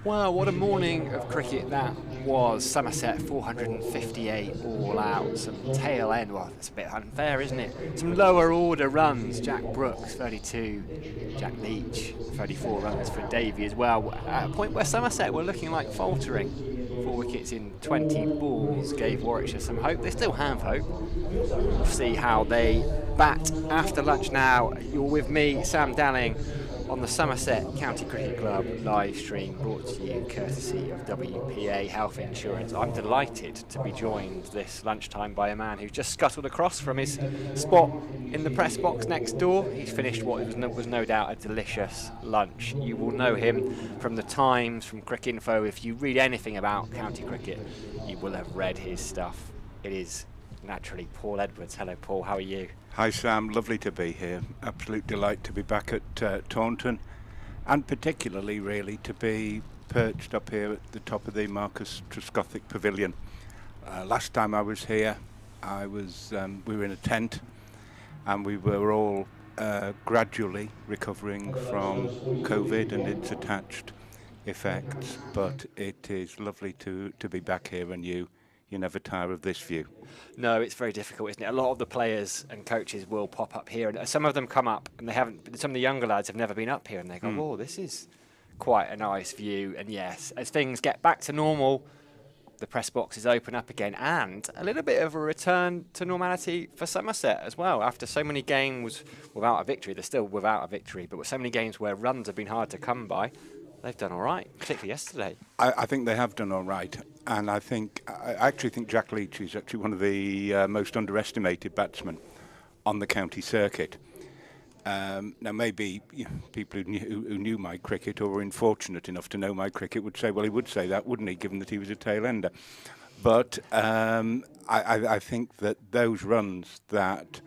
Well, what a morning of cricket that was. Somerset 458 all out. Some tail end, well, it's a bit unfair, isn't it? Some lower order runs. Jack Brooks 32, Jack Leach 34 runs for Davey as well. At a point where Somerset were looking like faltering. 4 wickets in 20 balls gave Warwickshire some hope. They still have hope. We'll see how they bat after lunch now. You're with me, Sam Dowling, on the Somerset County Cricket Club live stream, brought to you courtesy of WPA Health Insurance. I'm delighted to be joined this lunchtime by a man who's just scuttled across from his spot in the press box next door. He's finished what was no doubt a delicious lunch. You will know him from the Times, from Cricinfo. If you read anything about county cricket, you will have read his stuff. It is naturally Paul Edwards. Hello, Paul. How are you? Hi Sam, lovely to be here. Absolute delight to be back at Taunton, and particularly really to be perched up here at the top of the Marcus Trescothick Pavilion. Last time I was here, we were in a tent, and we were all gradually recovering from COVID and its attached effects. But it is lovely to be back here, and you never tire of this view. No, it's very difficult, isn't it? A lot of the players and coaches will pop up here, and some of them come up and they haven't. Some of the younger lads have never been up here, and they go, "Oh, this is quite a nice view." And yes, as things get back to normal, the press boxes open up again, and a little bit of a return to normality for Somerset as well. After so many games without a victory, they're still without a victory, but with so many games where runs have been hard to come by, they've done all right, particularly yesterday. I think they have done all right, and I actually think Jack Leach is actually one of the most underestimated batsmen on the county circuit. Now, maybe people who knew my cricket or were unfortunate enough to know my cricket would say, well, he would say that, wouldn't he, given that he was a tail-ender. But I think that those runs that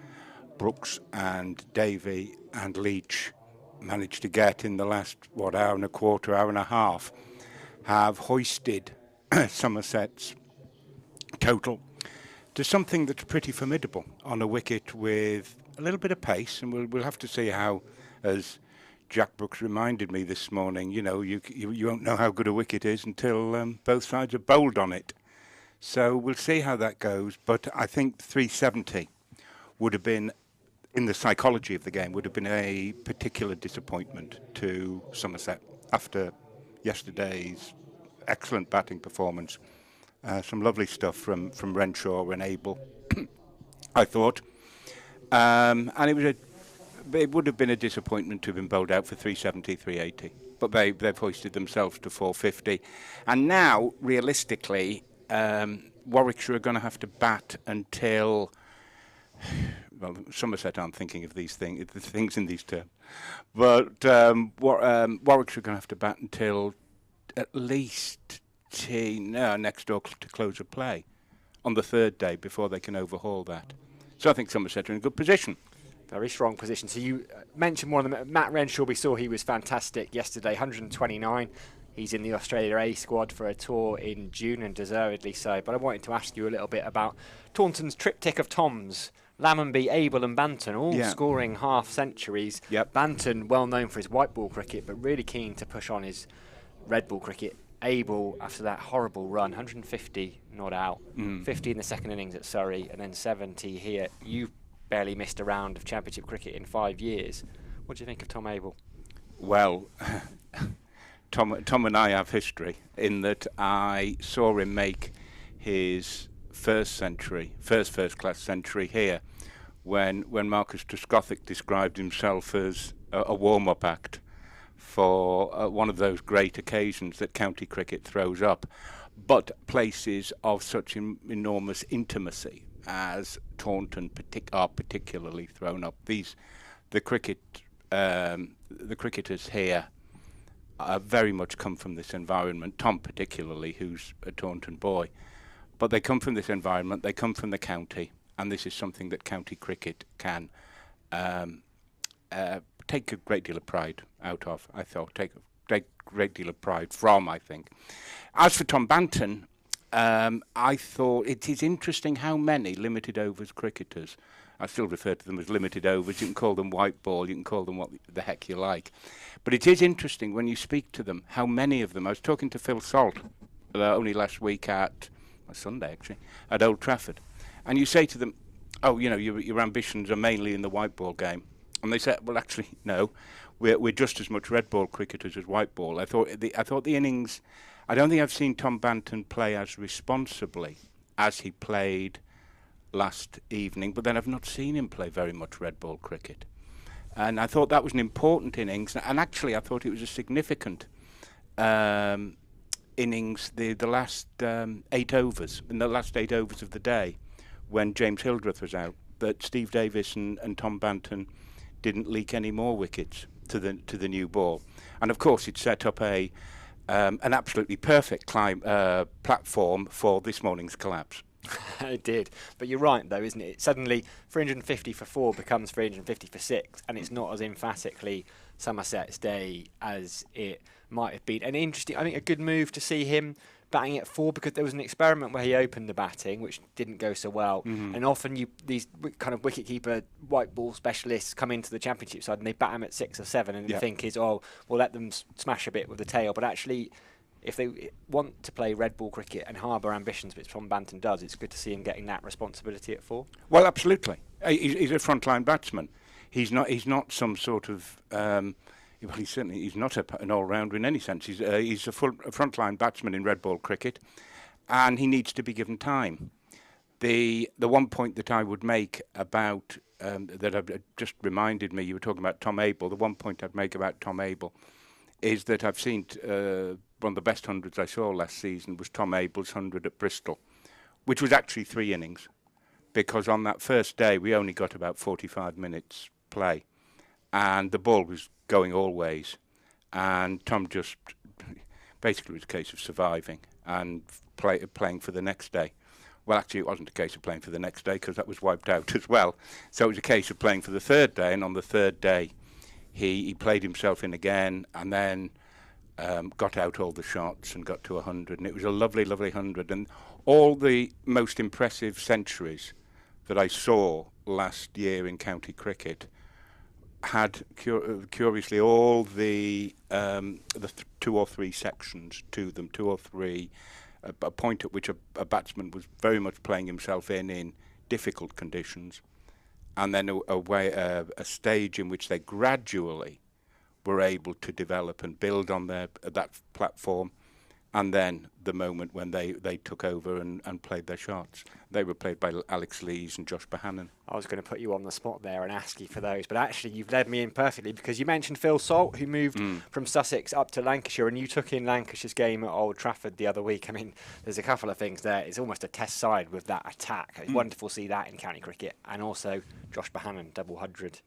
Brooks and Davey and Leach managed to get in the last, hour and a quarter, hour and a half, have hoisted Somerset's total to something that's pretty formidable on a wicket with a little bit of pace, and we'll have to see how, as Jack Brooks reminded me this morning, you won't know how good a wicket is until both sides are bowled on it. So we'll see how that goes, but I think 370 would have been, in the psychology of the game, would have been a particular disappointment to Somerset after yesterday's excellent batting performance. Some lovely stuff from Renshaw and Abel, I thought. And it would have been a disappointment to have been bowled out for 370, 380. But they've hoisted themselves to 450. And now, realistically, Warwickshire are going to have to bat until... Well, Somerset aren't thinking of these things in these terms. But Warwickshire are going to have to bat until at least next door to close of play on the third day before they can overhaul that. So I think Somerset are in a good position. Very strong position. So you mentioned one of them, Matt Renshaw. We saw he was fantastic yesterday, 129. He's in the Australia A squad for a tour in June, and deservedly so. But I wanted to ask you a little bit about Taunton's triptych of Toms. Lammonby, Abel and Banton all scoring half centuries. Yep. Banton, well known for his white ball cricket, but really keen to push on his red ball cricket. Abel, after that horrible run, 150 not out, 50 in the second innings at Surrey, and then 70 here. You barely missed a round of Championship cricket in 5 years. What do you think of Tom Abel? Well, Tom and I have history in that I saw him make his first class century here when Marcus Trescothick described himself as a warm-up act for one of those great occasions that county cricket throws up, but places of such enormous intimacy as Taunton are particularly thrown up. The cricketers here very much come from this environment. Tom particularly, who's a Taunton boy, but they come from this environment. They come from the county, and this is something that county cricket can take a great deal of pride out of. I thought take a great deal of pride from. I think. As for Tom Banton, I thought it is interesting how many limited overs cricketers. I still refer to them as limited overs. You can call them white ball. You can call them what the heck you like. But it is interesting when you speak to them how many of them. I was talking to Phil Salt only last week Sunday actually, at Old Trafford, and you say to them, "Oh, your ambitions are mainly in the white ball game," and they said, "Well, actually, no, we're just as much red ball cricketers as white ball." I thought the innings. I don't think I've seen Tom Banton play as responsibly as he played last evening, but then I've not seen him play very much red ball cricket. And I thought that was an important innings, and actually I thought it was a significant innings, the last 8 overs, in the last 8 overs of the day, when James Hildreth was out, that Steve Davies and Tom Banton didn't leak any more wickets to the new ball. And of course it set up an absolutely perfect platform for this morning's collapse. It did, but you're right though, isn't it? Suddenly 350 for 4 becomes 350 for 6, and it's not as emphatically Somerset's day as it might have been. And interesting, I think a good move to see him batting at 4, because there was an experiment where he opened the batting, which didn't go so well. And often these kind of wicketkeeper white ball specialists come into the Championship side and they bat him at 6 or 7, and the think is, oh, we'll let them smash a bit with the tail. But actually, if they want to play red ball cricket and harbour ambitions, which Tom Banton does, it's good to see him getting that responsibility at 4. Well, absolutely. He's a frontline batsman. He's not some sort of. Well, he's not an all-rounder in any sense. He's a frontline batsman in red ball cricket, and he needs to be given time. The one point that I would make about that just reminded me, you were talking about Tom Abel. The one point I'd make about Tom Abel is that I've seen one of the best hundreds I saw last season was Tom Abel's 100 at Bristol, which was actually 3 innings, because on that first day we only got about 45 minutes play. and the ball was going all ways, and Tom just basically was a case of surviving and playing for the next day. Well, actually, it wasn't a case of playing for the next day because that was wiped out as well. So it was a case of playing for the third day, and on the third day, he played himself in again, and then got out all the shots and got to 100, and it was a lovely, lovely 100. And all the most impressive centuries that I saw last year in county cricket had curiously all the 2 or 3 sections to them, 2 or 3, a point at which a batsman was very much playing himself in difficult conditions, and then a stage in which they gradually were able to develop and build on that platform, and then the moment when they took over and played their shots. They were played by Alex Lees and Josh Bohannon. I was going to put you on the spot there and ask you for those, but actually you've led me in perfectly, because you mentioned Phil Salt, who moved from Sussex up to Lancashire, and you took in Lancashire's game at Old Trafford the other week. I mean, there's a couple of things there. It's almost a test side with that attack. It's wonderful to see that in county cricket, and also Josh Bohannon, double 100,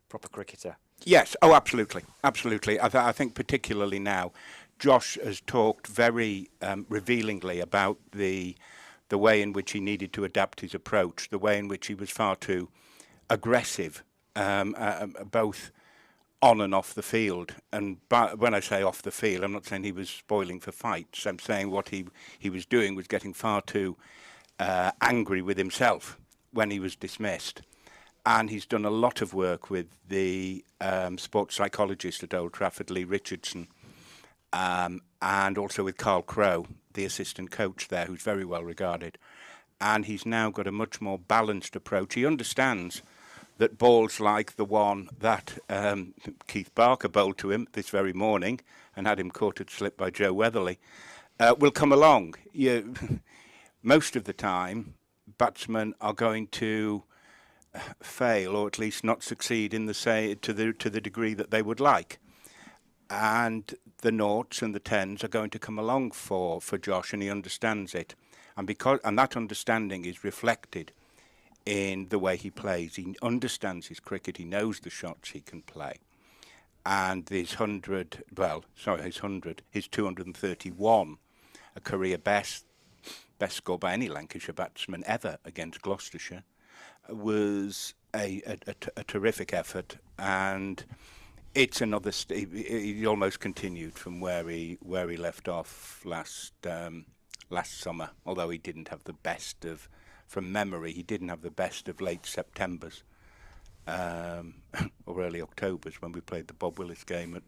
proper cricketer. Yes, oh, absolutely, absolutely. I think particularly now, Josh has talked very revealingly about the way in which he needed to adapt his approach, the way in which he was far too aggressive, both on and off the field. And when I say off the field, I'm not saying he was spoiling for fights. I'm saying what he was doing was getting far too angry with himself when he was dismissed. And he's done a lot of work with the sports psychologist at Old Trafford, Lee Richardson, and also with Carl Crowe, the assistant coach there, who's very well regarded. And he's now got a much more balanced approach. He understands that balls like the one that Keith Barker bowled to him this very morning and had him caught at slip by Joe Weatherly will come along. Most of the time, batsmen are going to fail, or at least not succeed in to the degree that they would like. And the noughts and the tens are going to come along for Josh, and he understands it. And that understanding is reflected in the way he plays. He understands his cricket. He knows the shots he can play. And his 231, a career best score by any Lancashire batsman ever against Gloucestershire, was a terrific effort. And it's another. He almost continued from where he left off last summer. Although he didn't have the best of, from memory, he didn't have the best of late Septembers or early Octobers when we played the Bob Willis game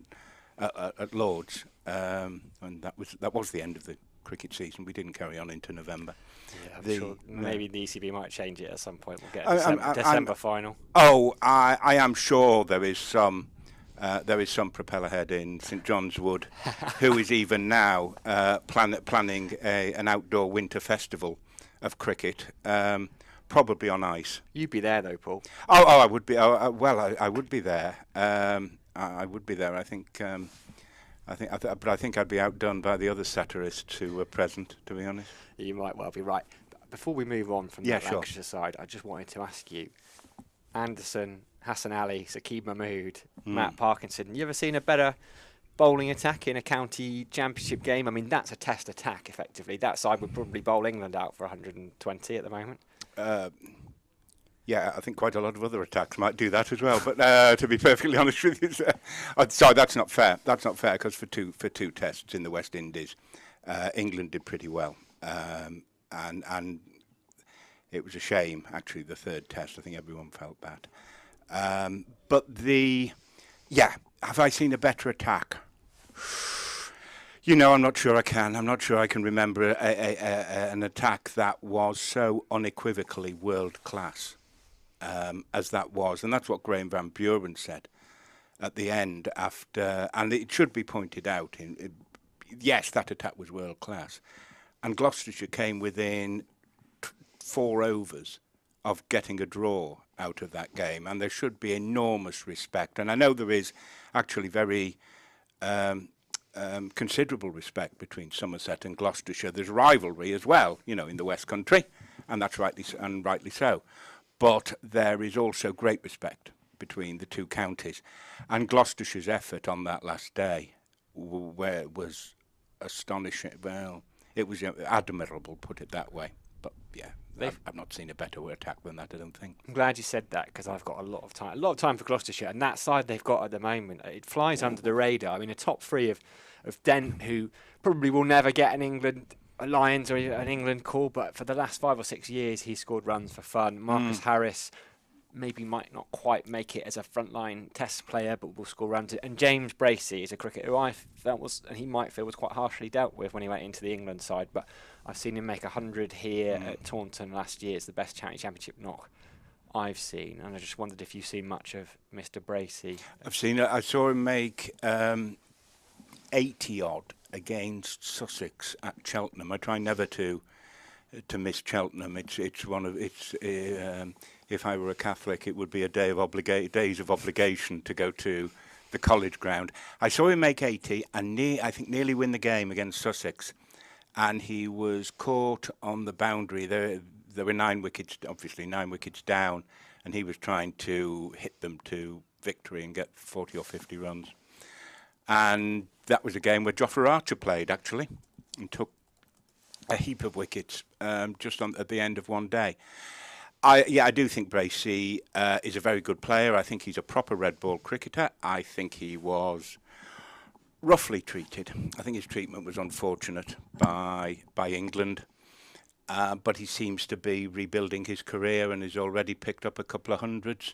at Lord's, and that was the end of the cricket season. We didn't carry on into November. Yeah, I'm sure maybe the ECB might change it at some point. We'll get a December final. Oh, I am sure there is some propeller head in St John's Wood who is even now planning an outdoor winter festival of cricket, probably on ice. You'd be there though, Paul. Oh, I would be. I would be there. I would be there. I think I'd be outdone by the other satirists who were present, to be honest. You might well be right. Before we move on from the Lancashire side, I just wanted to ask you, Anderson, Hassan Ali, Saqib Mahmood, Matt Parkinson, you ever seen a better bowling attack in a county championship game? I mean, that's a test attack, effectively. That side would probably bowl England out for 120 at the moment. Yeah, I think quite a lot of other attacks might do that as well. But to be perfectly honest with you, sorry, that's not fair. That's not fair, because for two tests in the West Indies, England did pretty well, and it was a shame, actually, the third test. I think everyone felt bad. But have I seen a better attack? I'm not sure I can. I'm not sure I can remember an attack that was so unequivocally world class as that was. And that's what Graham Van Buren said at the end after, and it should be pointed out, yes, that attack was world class. And Gloucestershire came within 4 overs of getting a draw out of that game, and there should be enormous respect. And I know there is actually very considerable respect between Somerset and Gloucestershire. There's rivalry as well, in the West Country, and that's rightly so. But there is also great respect between the two counties. And Gloucestershire's effort on that last day was astonishing. Well, it was admirable, put it that way. But yeah, I've not seen a better attack than that, I don't think. I'm glad you said that, because I've got a lot of time for Gloucestershire, and that side they've got at the moment, it flies under the radar. I mean, a top three of Dent, who probably will never get a Lions or an England call, but for the last 5 or 6 years he's scored runs for fun. Marcus Harris maybe might not quite make it as a frontline Test player, but will score runs. And James Bracey is a cricketer who I felt was, and he might feel was quite harshly dealt with when he went into the England side, but I've seen him make 100 here at Taunton last year. It's the best charity championship knock I've seen, and I just wondered if you've seen much of Mr. Bracey. I saw him make 80 odd against Sussex at Cheltenham. I try never to miss Cheltenham. It's one of if I were a Catholic, it would be a days of obligation to go to the college ground. I saw him make 80 and I think nearly win the game against Sussex, and he was caught on the boundary. There were 9 wickets, obviously 9 wickets down, and he was trying to hit them to victory and get 40 or 50 runs. And that was a game where Jofra Archer played, actually, and took a heap of wickets just at the end of one day. I do think Bracey is a very good player. I think he's a proper red ball cricketer. I think he was roughly treated. I think his treatment was unfortunate by England. But he seems to be rebuilding his career and has already picked up a couple of hundreds.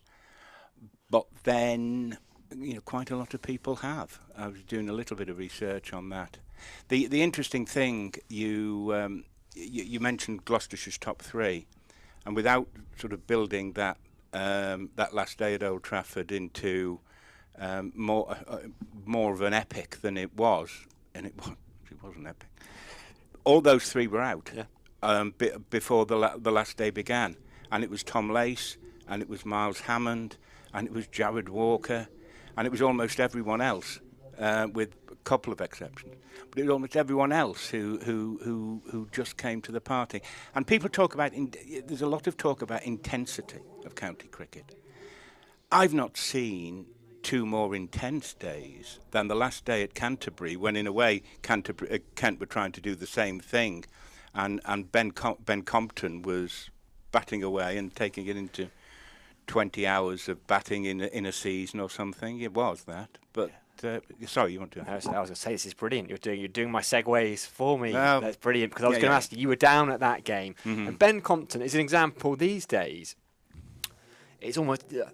But then, quite a lot of people have. I was doing a little bit of research on that. The interesting thing, you mentioned Gloucestershire's top 3, and without sort of building that last day at Old Trafford into more of an epic than it was, and it was an epic. All those 3 were out. Yeah. Before the last day began, and it was Tom Lace, and it was Miles Hammond, and it was Jared Walker, and it was almost everyone else, with a couple of exceptions. But it was almost everyone else who just came to the party. And people talk about there's a lot of talk about intensity of county cricket. I've not seen 2 more intense days than the last day at Canterbury, when in a way Kent were trying to do the same thing. And Ben Compton was batting away and taking it into 20 hours of batting in a season or something. It was that. But sorry, you want to? I was going to say, this is brilliant. You're doing my segues for me. That's brilliant, because I was going to ask you were down at that game, and Ben Compton is an example these days. It's almost the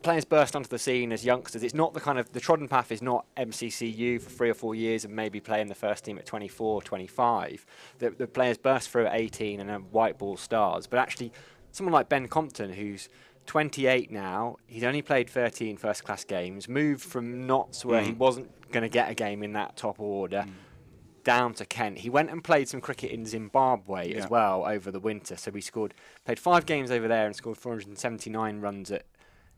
players burst onto the scene as youngsters. It's not the trodden path is not MCCU for 3 or 4 years and maybe play in the first team at 24, 25. The players burst through at 18 and are white ball stars. But actually, someone like Ben Compton, who's 28 now, he's only played 13 first-class games, moved from Notts, where he wasn't going to get a game in that top order, down to Kent. He went and played some cricket in Zimbabwe as well over the winter. So he played 5 games over there and scored 479 runs at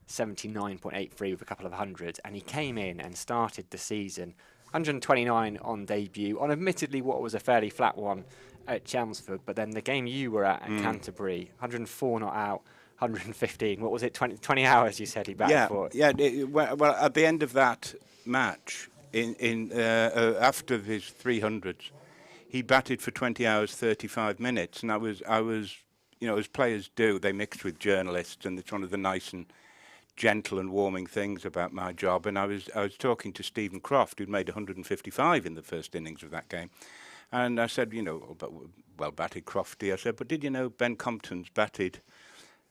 79.83 with a couple of hundreds. And he came in and started the season 129 on debut, on admittedly what was a fairly flat one at Chelmsford. But then the game you were at Canterbury, 104 not out, 115. What was it? 20 hours you said he batted for? Yeah. Well, at the end of that match, after his 300s, he batted for 20 hours 35 minutes, and I was as players do, they mixed with journalists, and it's one of the nice and gentle and warming things about my job. And I was talking to Stephen Croft, who'd made 155 in the first innings of that game, and I said, well batted Crofty. I said, but did you know Ben Compton's batted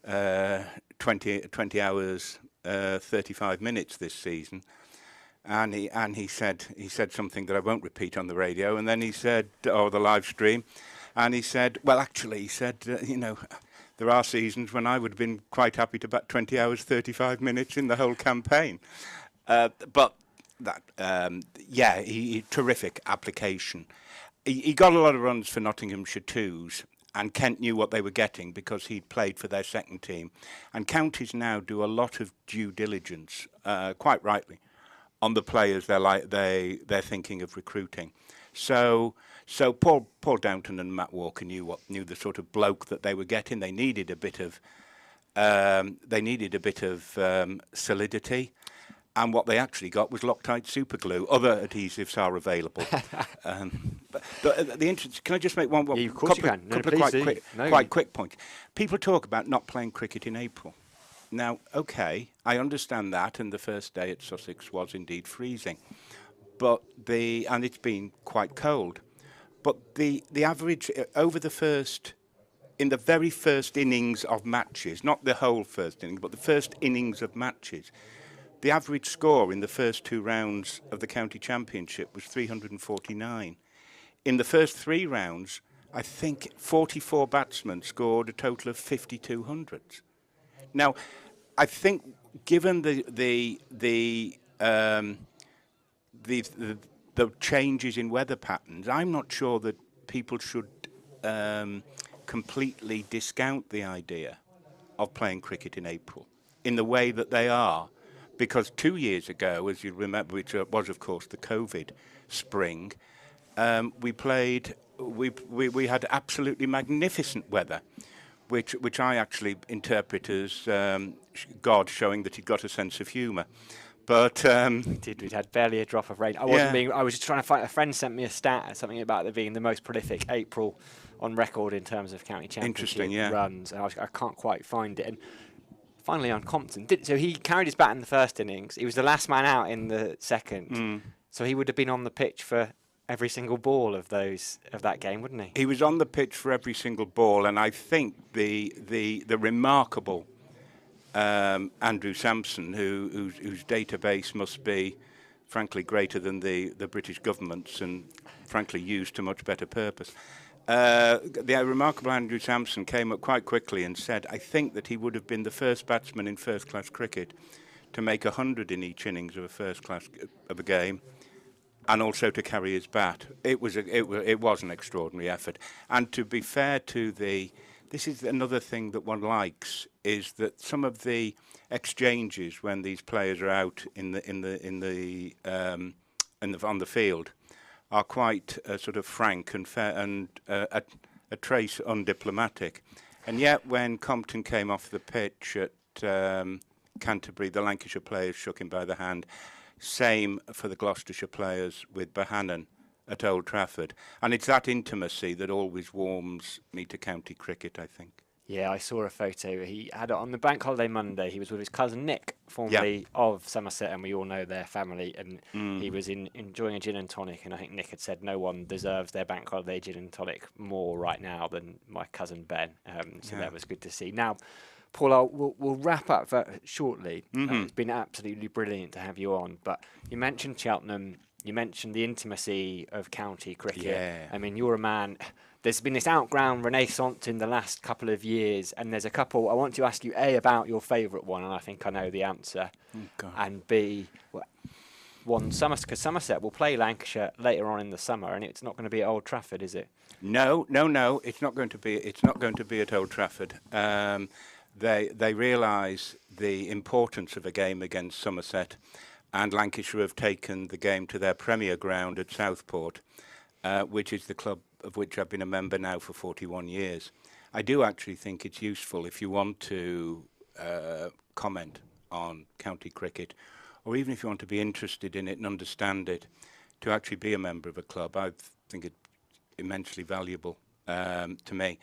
20 hours 35 minutes this season? And he said something that I won't repeat on the radio, and then he said, or the live stream, and he said, well, actually, he said, there are seasons when I would have been quite happy to bat 20 hours 35 minutes in the whole campaign. But that, terrific application. He got a lot of runs for Nottinghamshire twos, and Kent knew what they were getting because he'd played for their second team. And counties now do a lot of due diligence, quite rightly, on the players they're thinking of recruiting. So Paul Downton and Matt Walker knew the sort of bloke that they were getting. They needed a bit of They needed a bit of solidity. And what they actually got was Loctite super glue. Other adhesives are available. But the interest. Can I just make one couple of quite quick points? People talk about not playing cricket in April. Now, okay, I understand that, and the first day at Sussex was indeed freezing, and it's been quite cold. But the average in the very first innings of matches, not the whole first innings, but the first innings of matches. The average score in the first 2 rounds of the county championship was 349. In the first 3 rounds, I think 44 batsmen scored a total of 5,200. Now, I think given the changes in weather patterns, I'm not sure that people should completely discount the idea of playing cricket in April in the way that they are. Because 2 years ago, as you remember, which was of course the COVID spring, we had absolutely magnificent weather, which I actually interpret as God showing that he'd got a sense of humour. But we had barely a drop of rain. I was just trying to find. A friend sent me a stat, something about there being the most prolific April on record in terms of county championship runs. And I can't quite find it. And finally on Compton. So he carried his bat in the first innings. He was the last man out in the second. So he would have been on the pitch for every single ball of that game, wouldn't he? He was on the pitch for every single ball, and I think the remarkable Andrew Sampson, whose database must be, frankly, greater than the British government's, and frankly used to much better purpose. The remarkable Andrew Sampson came up quite quickly and said, I think that he would have been the first batsman in first-class cricket to make 100 in each innings of a game, and also to carry his bat. It was an extraordinary effort. And to be fair to this is another thing that one likes, is that some of the exchanges when these players are out on the field are quite sort of frank and fair and a trace undiplomatic. And yet when Compton came off the pitch at Canterbury, the Lancashire players shook him by the hand. Same for the Gloucestershire players with Bohannon at Old Trafford. And it's that intimacy that always warms me to county cricket, I think. Yeah, I saw a photo. He had it on the bank holiday Monday. He was with his cousin Nick, formerly of Somerset, and we all know their family. And he was enjoying a gin and tonic. And I think Nick had said no one deserves their bank holiday gin and tonic more right now than my cousin Ben. So that was good to see. Now, Paul, we'll wrap up shortly. It's been absolutely brilliant to have you on. But you mentioned Cheltenham. You mentioned the intimacy of county cricket. Yeah. I mean, you're a man. There's been this outground renaissance in the last couple of years, and there's a couple. I want to ask you, A, about your favourite one, and I think I know the answer, and B, Somerset, because Somerset will play Lancashire later on in the summer, and it's not going to be at Old Trafford, is it? No, it's not going to be. It's not going to be at Old Trafford. They realise the importance of a game against Somerset, and Lancashire have taken the game to their premier ground at Southport, which is the club of which I've been a member now for 41 years. I do actually think it's useful if you want to comment on county cricket, or even if you want to be interested in it and understand it, to actually be a member of a club. I think it's immensely valuable to me.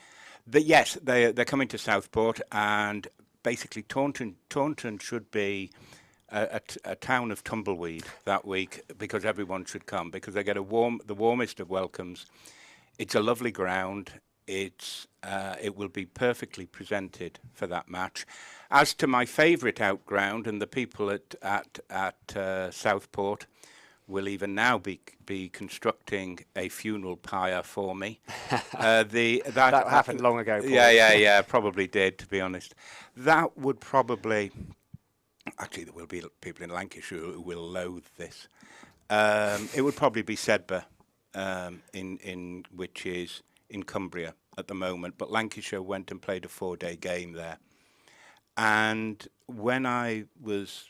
But yes, they're coming to Southport, and basically Taunton should be a town of tumbleweed that week, because everyone should come, because they get the warmest of welcomes. It's a lovely ground. It will be perfectly presented for that match. As to my favourite outground, and the people at Southport will even now be constructing a funeral pyre for me. That happened long ago, Paul. Yeah, probably did, to be honest. That would probably... Actually, there will be people in Lancashire who will loathe this. It would probably be Sedbergh, which is in Cumbria at the moment, but Lancashire went and played a 4-day game there. And when I was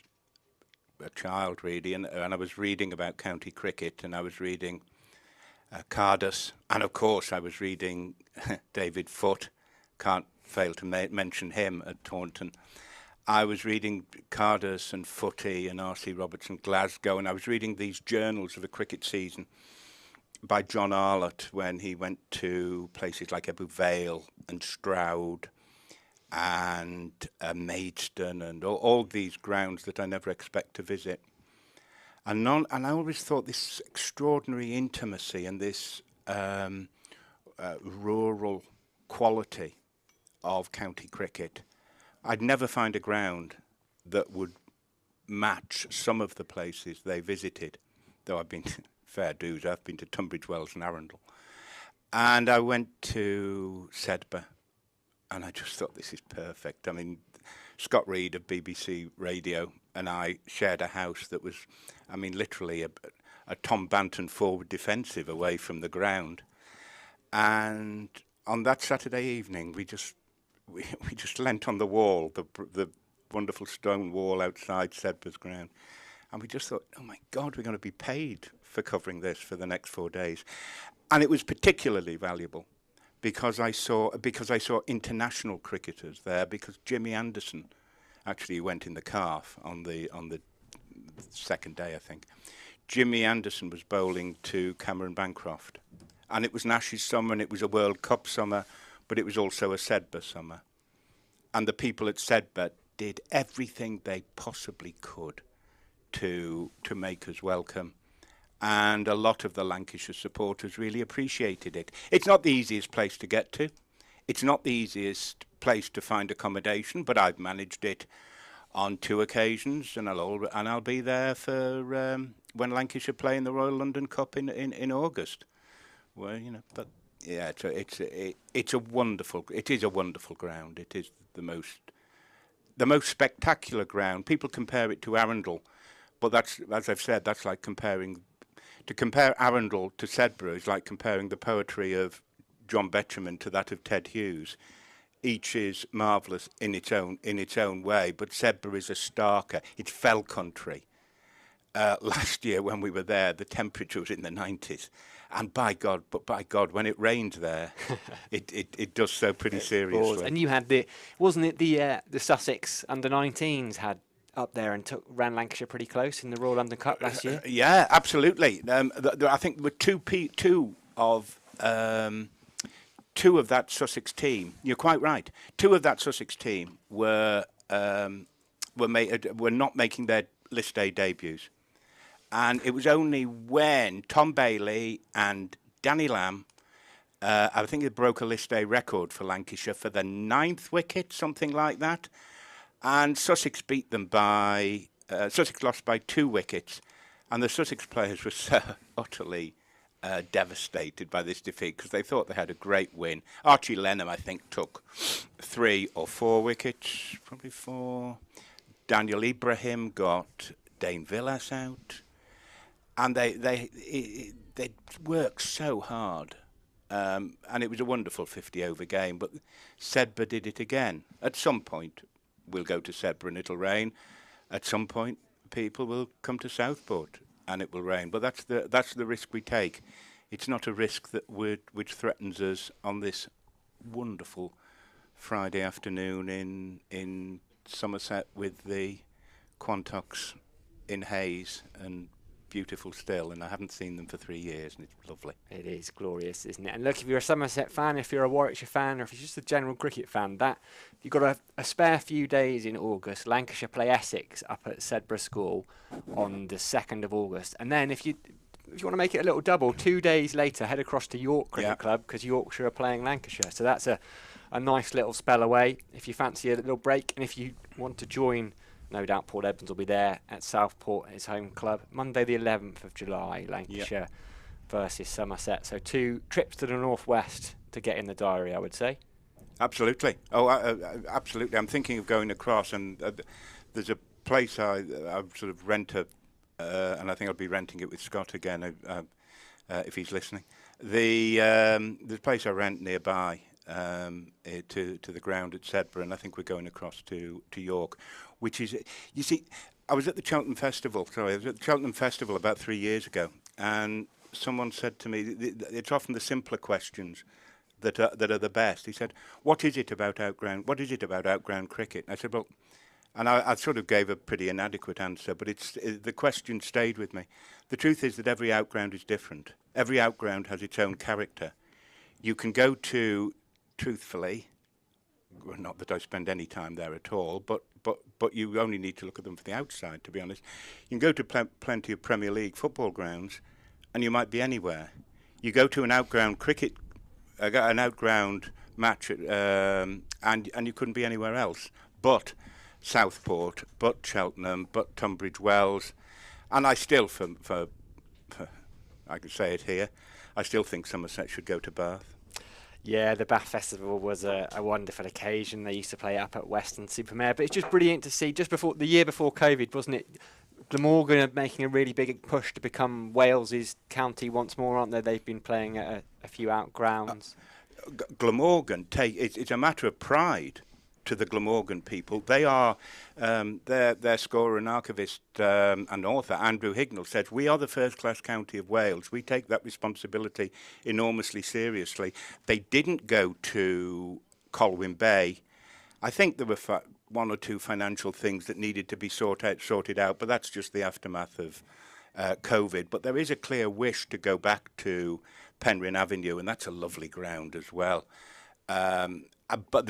a child, really, and I was reading about county cricket, and I was reading Cardus, and of course I was reading David Foote. Can't fail to mention him at Taunton. I was reading Cardus and Footy and R.C. Robertson Glasgow, and I was reading these journals of a cricket season by John Arlott when he went to places like Ebbw Vale and Stroud and Maidstone and all these grounds that I never expect to visit. And I always thought this extraordinary intimacy and this rural quality of county cricket, I'd never find a ground that would match some of the places they visited, though I've been to fair dues. I've been to Tunbridge Wells and Arundel. And I went to Sedbergh, and I just thought, this is perfect. I mean, Scott Reed of BBC Radio and I shared a house that was, I mean, literally a Tom Banton forward defensive away from the ground. And on that Saturday evening, we just leant on the wall, the wonderful stone wall outside Sedbergh's ground, and we just thought, oh my God, we're going to be paid for covering this for the next 4 days. And it was particularly valuable because I saw international cricketers there, because Jimmy Anderson actually went in the calf on the second day, I think. Jimmy Anderson was bowling to Cameron Bancroft, and it was an Ashes summer and it was a World Cup summer, but it was also a Sedbergh summer. And the people at Sedbergh did everything they possibly could to make us welcome. And a lot of the Lancashire supporters really appreciated it. It's not the easiest place to get to. It's not the easiest place to find accommodation, but I've managed it on 2 occasions, and I'll be there for when Lancashire play in the Royal London Cup in August. Well, you know, but yeah, it is a wonderful ground. It is the most spectacular ground. People compare it to Arundel, but that's, as I've said, that's like to compare Arundel to Sedbergh is like comparing the poetry of John Betjeman to that of Ted Hughes. Each is marvellous in its own way, but Sedbergh is a starker. It's fell country. Last year when we were there, the temperature was in the 90s. And by God, when it rained there, it does so pretty seriously. And you had the Sussex under-19s had up there and ran Lancashire pretty close in the Royal London Cup last year? Yeah, absolutely. I think there were two of that Sussex team. You're quite right. 2 of that Sussex team were not making their List A debuts. And it was only when Tom Bailey and Danny Lamb, I think it broke a List A record for Lancashire for the 9th wicket, something like that. And Sussex beat them Sussex lost by 2 wickets. And the Sussex players were so utterly devastated by this defeat because they thought they had a great win. Archie Lenham, I think, took 3 or 4 wickets, probably 4. Daniel Ibrahim got Dane Villas out. And they worked so hard, and it was a wonderful 50-over game. But Sedbergh did it again. At some point, we'll go to Sedbergh and it'll rain. At some point, people will come to Southport and it will rain. But that's the risk we take. It's not a risk which threatens us on this wonderful Friday afternoon in Somerset with the Quantocks in haze and beautiful still, and I haven't seen them for 3 years, and it's lovely. It is glorious, isn't it? And look, if you're a Somerset fan, if you're a Warwickshire fan, or if you're just a general cricket fan, you've got a spare few days in August. Lancashire play Essex up at Sedbergh School on the 2nd of August, and then if you want to make it a little double, 2 days later, head across to York Cricket Club because Yorkshire are playing Lancashire. So that's a nice little spell away if you fancy a little break, and if you want to join. No doubt Paul Evans will be there at Southport, his home club. Monday the 11th of July, Lancashire versus Somerset. So 2 trips to the northwest to get in the diary, I would say. Absolutely. Oh, absolutely. I'm thinking of going across, and there's a place I sort of rent and I think I'll be renting it with Scott again if he's listening. The place I rent nearby to the ground at Sedbergh, and I think we're going across to York, which is, you see, I was at the Cheltenham Festival about 3 years ago, and someone said to me, it's often the simpler questions that are the best. He said, "What is it about outground? What is it about outground cricket?" And I said, "Well," and I sort of gave a pretty inadequate answer, but the question stayed with me. The truth is that every outground is different. Every outground has its own character. You can go to, truthfully, well, not that I spend any time there at all, but you only need to look at them from the outside, to be honest. You can go to plenty of Premier League football grounds, and you might be anywhere. You go to an outground cricket, an outground match, and you couldn't be anywhere else. But Southport, but Cheltenham, but Tunbridge Wells, and I still, for I can say it here, I still think Somerset should go to Bath. Yeah, the Bath Festival was a wonderful occasion. They used to play up at Weston-super-Mare, but it's just brilliant to see. Just before the year before COVID, wasn't it? Glamorgan are making a really big push to become Wales's county once more, aren't they? They've been playing at a few outgrounds. Glamorgan it's a matter of pride to the Glamorgan people. They are their scorer and archivist and author Andrew Hignell said, "We are the first-class county of Wales. We take that responsibility enormously seriously." They didn't go to Colwyn Bay. I think there were one or two financial things that needed to be sorted out, but that's just the aftermath of COVID. But there is a clear wish to go back to Penryn Avenue, and that's a lovely ground as well. But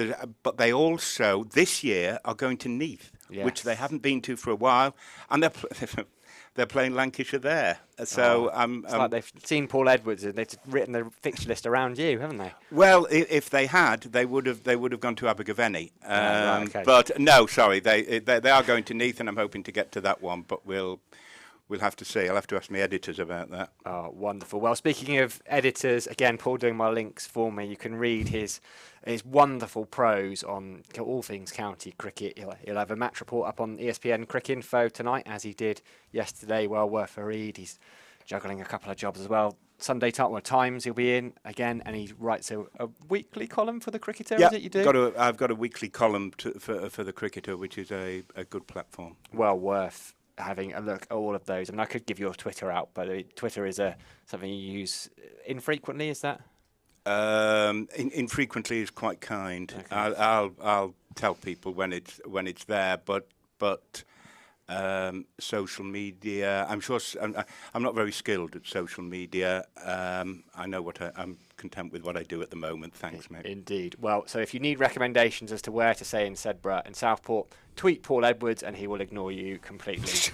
they also, this year, are going to Neath, yes, which they haven't been to for a while, and they're playing Lancashire there. So it's like they've seen Paul Edwards and they've written the fixture list around you, haven't they? Well, if they had, they would have gone to Abergavenny. Right, okay. But no, sorry, they are going to Neath, and I'm hoping to get to that one. But we'll have to see. I'll have to ask my editors about that. Oh, wonderful. Well, speaking of editors, again, Paul doing my links for me. You can read his wonderful prose on all things county cricket. He'll have a match report up on ESPN Cricinfo tonight, as he did yesterday. Well worth a read. He's juggling a couple of jobs as well. Sunday Times he'll be in again, and he writes a weekly column for the Cricketer. Yeah, is it you do? I've got a weekly column for the Cricketer, which is a good platform. Well worth having a look at all of those. I mean, I could give your Twitter out, but Twitter is something you use infrequently. Is that? Infrequently is quite kind. Okay. I'll tell people when it's there, but social media. I'm sure I'm not very skilled at social media. I know I'm content with what I do at the moment. Thanks, mate. Indeed. Well, so if you need recommendations as to where to say in Sedbergh and Southport, tweet Paul Edwards and he will ignore you completely.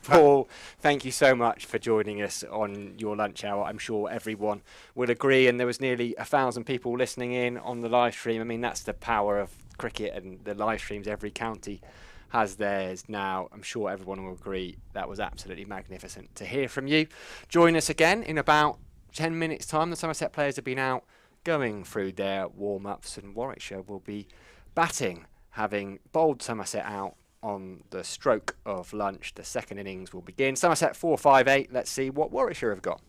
Paul, thank you so much for joining us on your lunch hour. I'm sure everyone will agree, and there was nearly 1,000 people listening in on the live stream. I mean, that's the power of cricket and the live streams. Every county has theirs now. I'm sure everyone will agree that was absolutely magnificent to hear from you. Join us again in about 10 minutes time. The Somerset players have been out going through their warm-ups, and Warwickshire will be batting, having bowled Somerset out on the stroke of lunch. The second innings will begin. Somerset 4-5-8. Let's see what Warwickshire have got.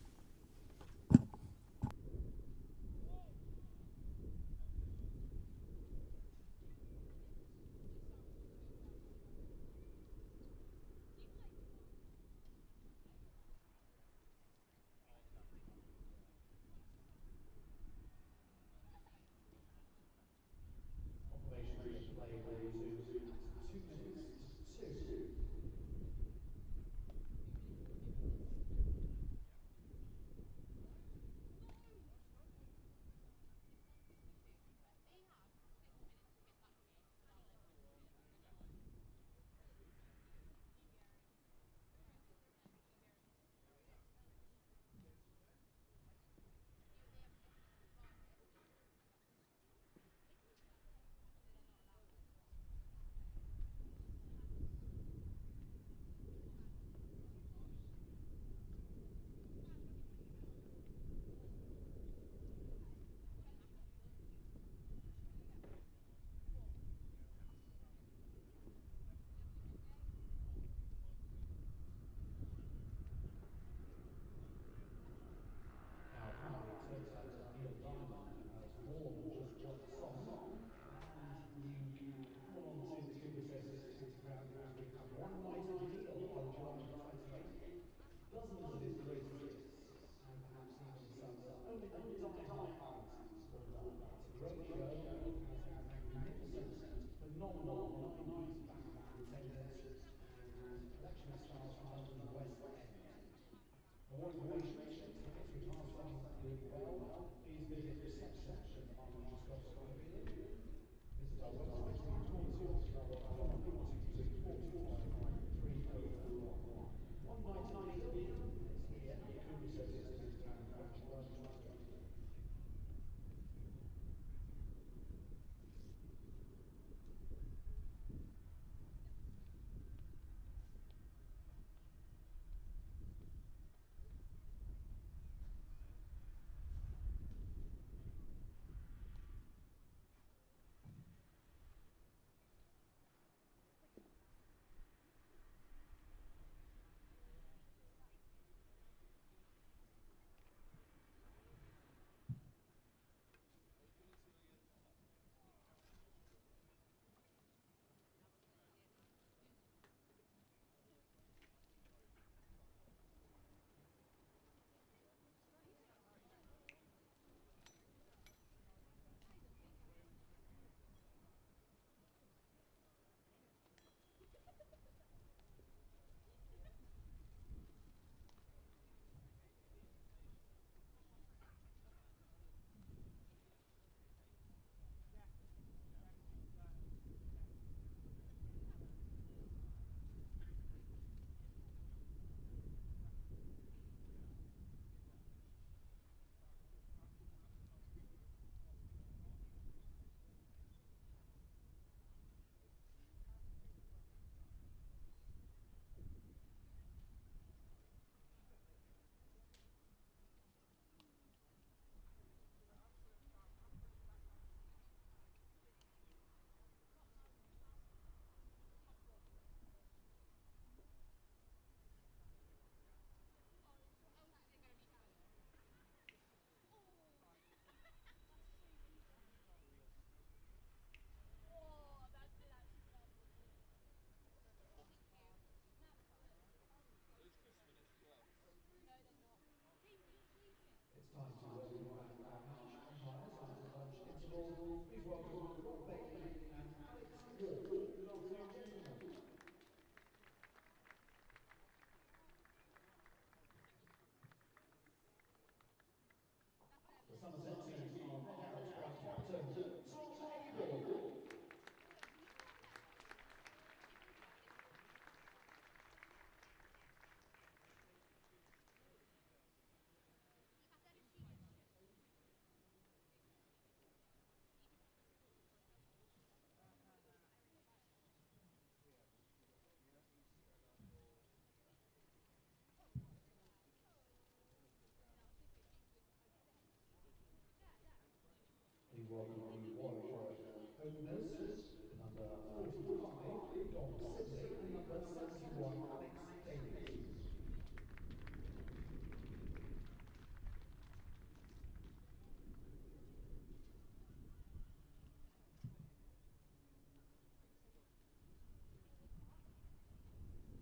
welcome the Warwickshire openers, number 45, Dom Sibley, and number 71, Alex Davies.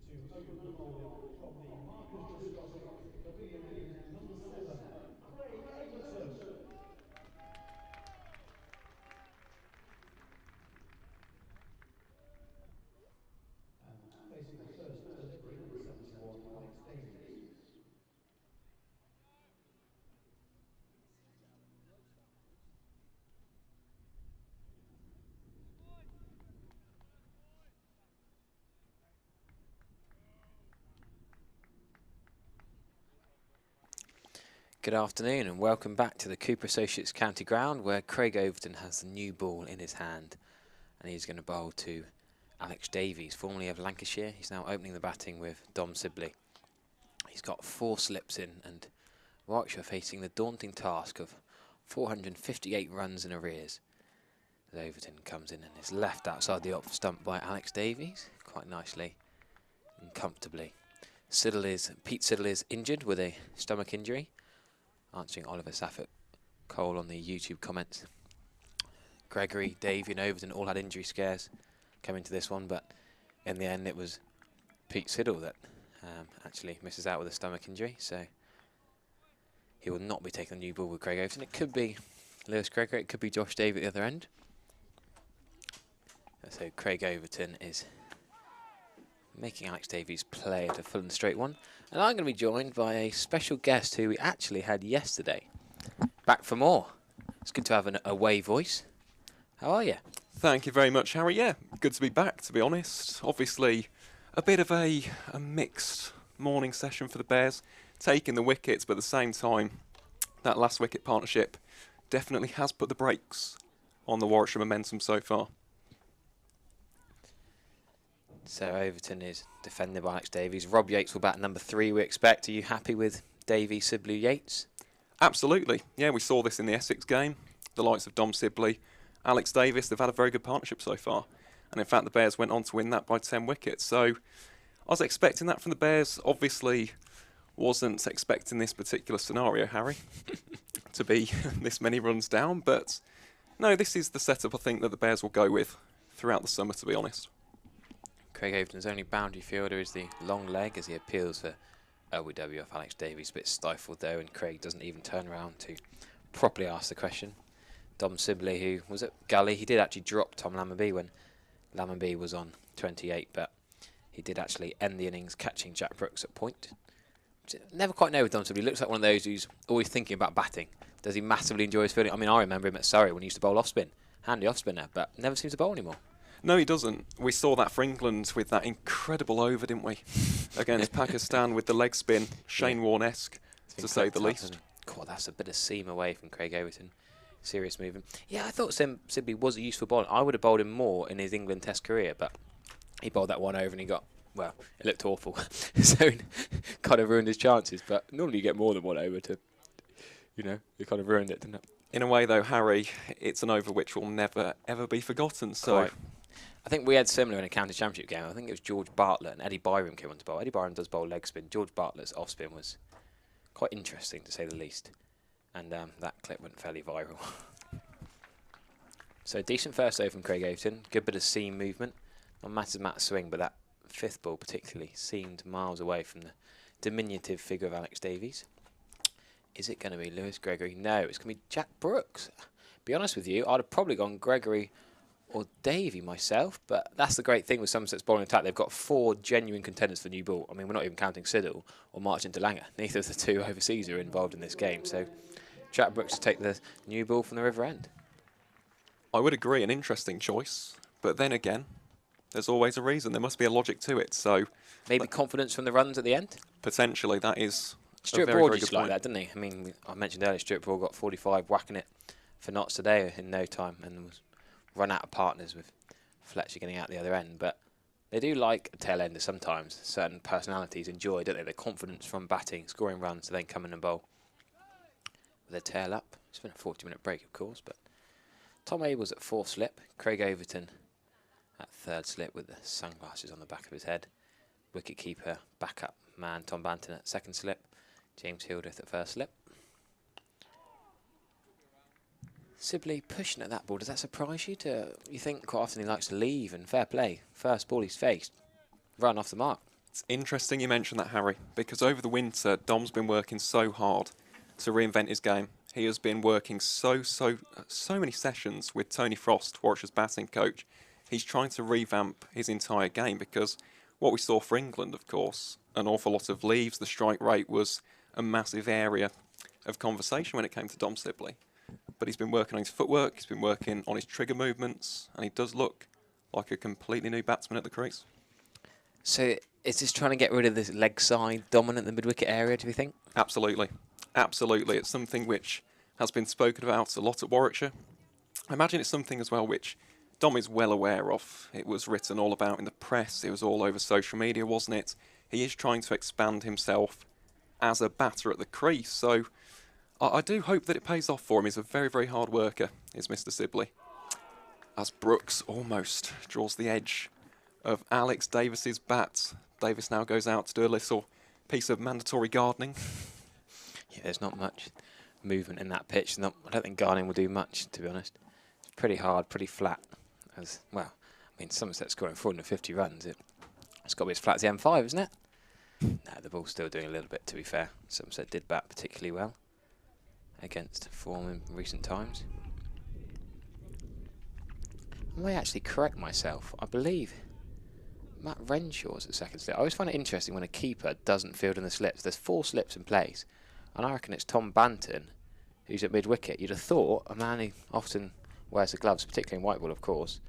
To open the bowling from the Marcus Truscothic Pavilion is number 7, Craig Overton. And facing the first delivery, number 71, Alex Davies. Good afternoon and welcome back to the Cooper Associates County Ground, where Craig Overton has the new ball in his hand and he's going to bowl to Alex Davies, formerly of Lancashire. He's now opening the batting with Dom Sibley. He's got 4 slips in and Warwickshire facing the daunting task of 458 runs in arrears. As Overton comes in and is left outside the off stump by Alex Davies quite nicely and comfortably. Pete Siddle is injured with a stomach injury. Answering Oliver Safford Cole on the YouTube comments. Gregory, Davey and Overton all had injury scares coming to this one, but in the end it was Pete Siddle that actually misses out with a stomach injury, so he will not be taking the new ball with Craig Overton. It could be Lewis Gregory, it could be Josh Davey at the other end. So Craig Overton is making Alex Davies play at a full and straight one. And I'm going to be joined by a special guest who we actually had yesterday. Back for more. It's good to have an away voice. How are you? Thank you very much, Harry. Yeah, good to be back, to be honest. Obviously, a bit of a mixed morning session for the Bears, taking the wickets, but at the same time, that last wicket partnership definitely has put the brakes on the Warwickshire momentum so far. So Overton is defended by Alex Davies. Robbie Yates will bat number 3, we expect. Are you happy with Davies, Sibley, Yates? Absolutely. Yeah, we saw this in the Essex game. The likes of Dom Sibley, Alex Davies, they've had a very good partnership so far. And in fact, the Bears went on to win that by 10 wickets. So I was expecting that from the Bears. Obviously, wasn't expecting this particular scenario, Harry, to be this many runs down. But no, this is the setup I think that the Bears will go with throughout the summer, to be honest. Craig Overton's only boundary fielder is the long leg as he appeals for LBW off Alex Davies. A bit stifled though, and Craig doesn't even turn around to properly ask the question. Dom Sibley, who was at Gully, he did actually drop Tom Lammerby when Lammerby was on 28, but he did actually end the innings catching Jack Brooks at point. Never quite know with Dom Sibley. He looks like one of those who's always thinking about batting. Does he massively enjoy his fielding? I mean, I remember him at Surrey when he used to bowl off spin. Handy off spinner, but never seems to bowl anymore. No, he doesn't. We saw that for England with that incredible over, didn't we? Against Pakistan with the leg spin, Shane Warne-esque, to say the least. God, that's a bit of seam away from Craig Overton. Serious movement. Yeah, I thought Sibley was a useful bowler. I would have bowled him more in his England Test career, but he bowled that one over and he got, well, it looked awful. So kind of ruined his chances. But normally you get more than one over to, you know, it kind of ruined it, didn't it? In a way, though, Harry, it's an over which will never, ever be forgotten. So. Quite. I think we had similar in a county championship game. I think it was George Bartlett and Eddie Byram came on to bowl. Eddie Byram does bowl leg spin. George Bartlett's off spin was quite interesting, to say the least. And that clip went fairly viral. So decent first over from Craig Overton. Good bit of seam movement. Not massive amount of swing, but that 5th ball particularly seemed miles away from the diminutive figure of Alex Davies. Is it going to be Lewis Gregory? No, it's going to be Jack Brooks. Be honest with you, I'd have probably gone Gregory or Davey myself, but that's the great thing with Somerset's bowling attack. They've got 4 genuine contenders for new ball. I mean, we're not even counting Siddle or Martin DeLanger. Neither of the 2 overseas are involved in this game. So Jack Brooks to take the new ball from the River End. I would agree, an interesting choice. But then again, there's always a reason. There must be a logic to it. So maybe confidence from the runs at the end? Potentially, that is Stuart Broad used to like that, didn't he? I mean, I mentioned earlier, Stuart Broad got 45 whacking it for knots today in no time and was run out of partners with Fletcher getting out the other end. But they do like a tail ender sometimes. Certain personalities enjoy, don't they? The confidence from batting, scoring runs, to then come in and bowl with their tail up. It's been a 40-minute break, of course, but Tom Abel's at 4th slip. Craig Overton at 3rd slip with the sunglasses on the back of his head. Wicket-keeper, backup man Tom Banton at 2nd slip. James Hildreth at 1st slip. Sibley pushing at that ball. Does that surprise you? You think quite often he likes to leave, and fair play. First ball he's faced, run off the mark. It's interesting you mentioned that, Harry, because over the winter, Dom's been working so hard to reinvent his game. He has been working so many sessions with Tony Frost, Warwickshire's batting coach. He's trying to revamp his entire game, because what we saw for England, of course, an awful lot of leaves. The strike rate was a massive area of conversation when it came to Dom Sibley. But he's been working on his footwork, he's been working on his trigger movements, and he does look like a completely new batsman at the crease. So is this trying to get rid of this leg side dominant the mid-wicket area, do you think? Absolutely. Absolutely. It's something which has been spoken about a lot at Warwickshire. I imagine it's something as well which Dom is well aware of. It was written all about in the press, it was all over social media, wasn't it? He is trying to expand himself as a batter at the crease, so I do hope that it pays off for him. He's a very, very hard worker, is Mr. Sibley. As Brooks almost draws the edge of Alex Davis's bat. Davis now goes out to do a little piece of mandatory gardening. Yeah, there's not much movement in that pitch. I don't think gardening will do much, to be honest. It's pretty hard, pretty flat. As well, I mean, Somerset scoring 450 runs. It's got to be as flat as the M5, isn't it? No, the ball's still doing a little bit, to be fair. Somerset did bat particularly well against form in recent times. I may actually correct myself. I believe Matt Renshaw's at 2nd slip. I always find it interesting when a keeper doesn't field in the slips. There's 4 slips in place, and I reckon it's Tom Banton who's at mid-wicket. You'd have thought a man who often wears the gloves, particularly in white ball, of course.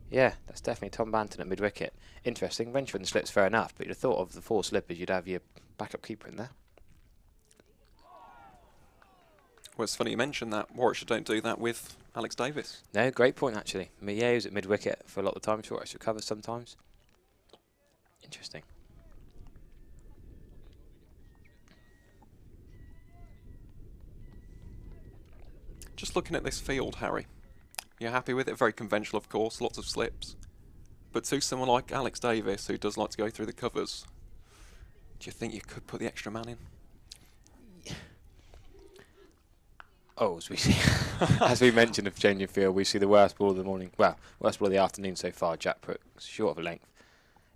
Yeah, that's definitely Tom Banton at mid-wicket. Interesting. Renshaw in the slips, fair enough, but you'd have thought of the 4 slippers, you'd have your backup keeper in there. Well, it's funny you mentioned that. Warwickshire don't do that with Alex Davis. No, great point, actually. Yeah, he was at mid-wicket for a lot of the time. Warwickshire covers sometimes. Interesting. Just looking at this field, Harry, you're happy with it? Very conventional, of course, lots of slips. But to someone like Alex Davis, who does like to go through the covers, do you think you could put the extra man in? Oh, as we see, as we mentioned of changing field, we see the worst ball of the morning. Well, worst ball of the afternoon so far. Jack Brooks, short of a length,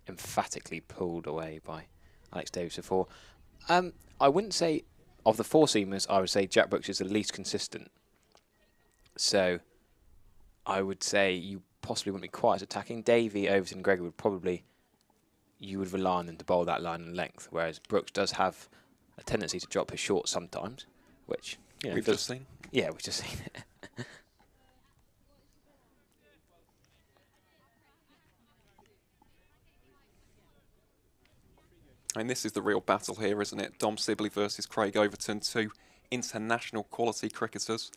emphatically pulled away by Alex Davies before. I wouldn't say of the 4 seamers, I would say Jack Brooks is the least consistent. So I would say you possibly wouldn't be quite as attacking. Davey, Overton, and Gregory would probably, you would rely on them to bowl that line and length, whereas Brooks does have a tendency to drop his short sometimes, which, you know, We've just seen. Yeah, we've just seen it. And this is the real battle here, isn't it? Dom Sibley versus Craig Overton, 2 international quality cricketers.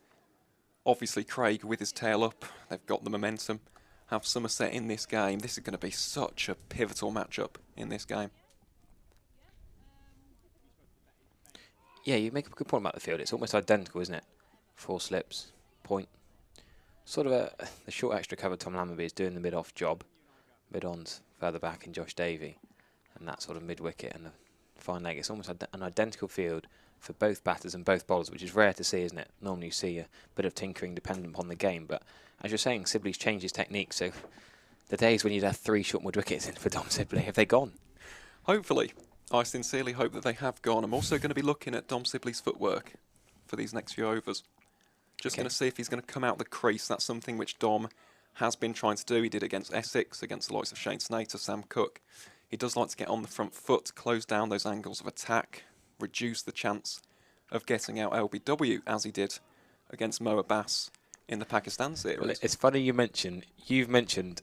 Obviously, Craig with his tail up, they've got the momentum. Have Somerset in this game. This is going to be such a pivotal matchup in this game. Yeah, you make a good point about the field. It's almost identical, isn't it? 4 slips, point. Sort of the short extra cover Tom Lammerby is doing the mid-off job. Mid-on's further back in Josh Davey. And that sort of mid-wicket and the fine leg. It's almost an identical field for both batters and both bowlers, which is rare to see, isn't it? Normally you see a bit of tinkering dependent upon the game. But as you're saying, Sibley's changed his technique. So the days when you'd have 3 short mid-wickets in for Dom Sibley, have they gone? Hopefully. I sincerely hope that they have gone. I'm also going to be looking at Dom Sibley's footwork for these next few overs. Just going to see if he's going to come out the crease. That's something which Dom has been trying to do. He did against Essex, against the likes of Shane Snater, Sam Cook. He does like to get on the front foot, close down those angles of attack, reduce the chance of getting out LBW, as he did against Mo Abbas in the Pakistan series. Well, it's funny you've mentioned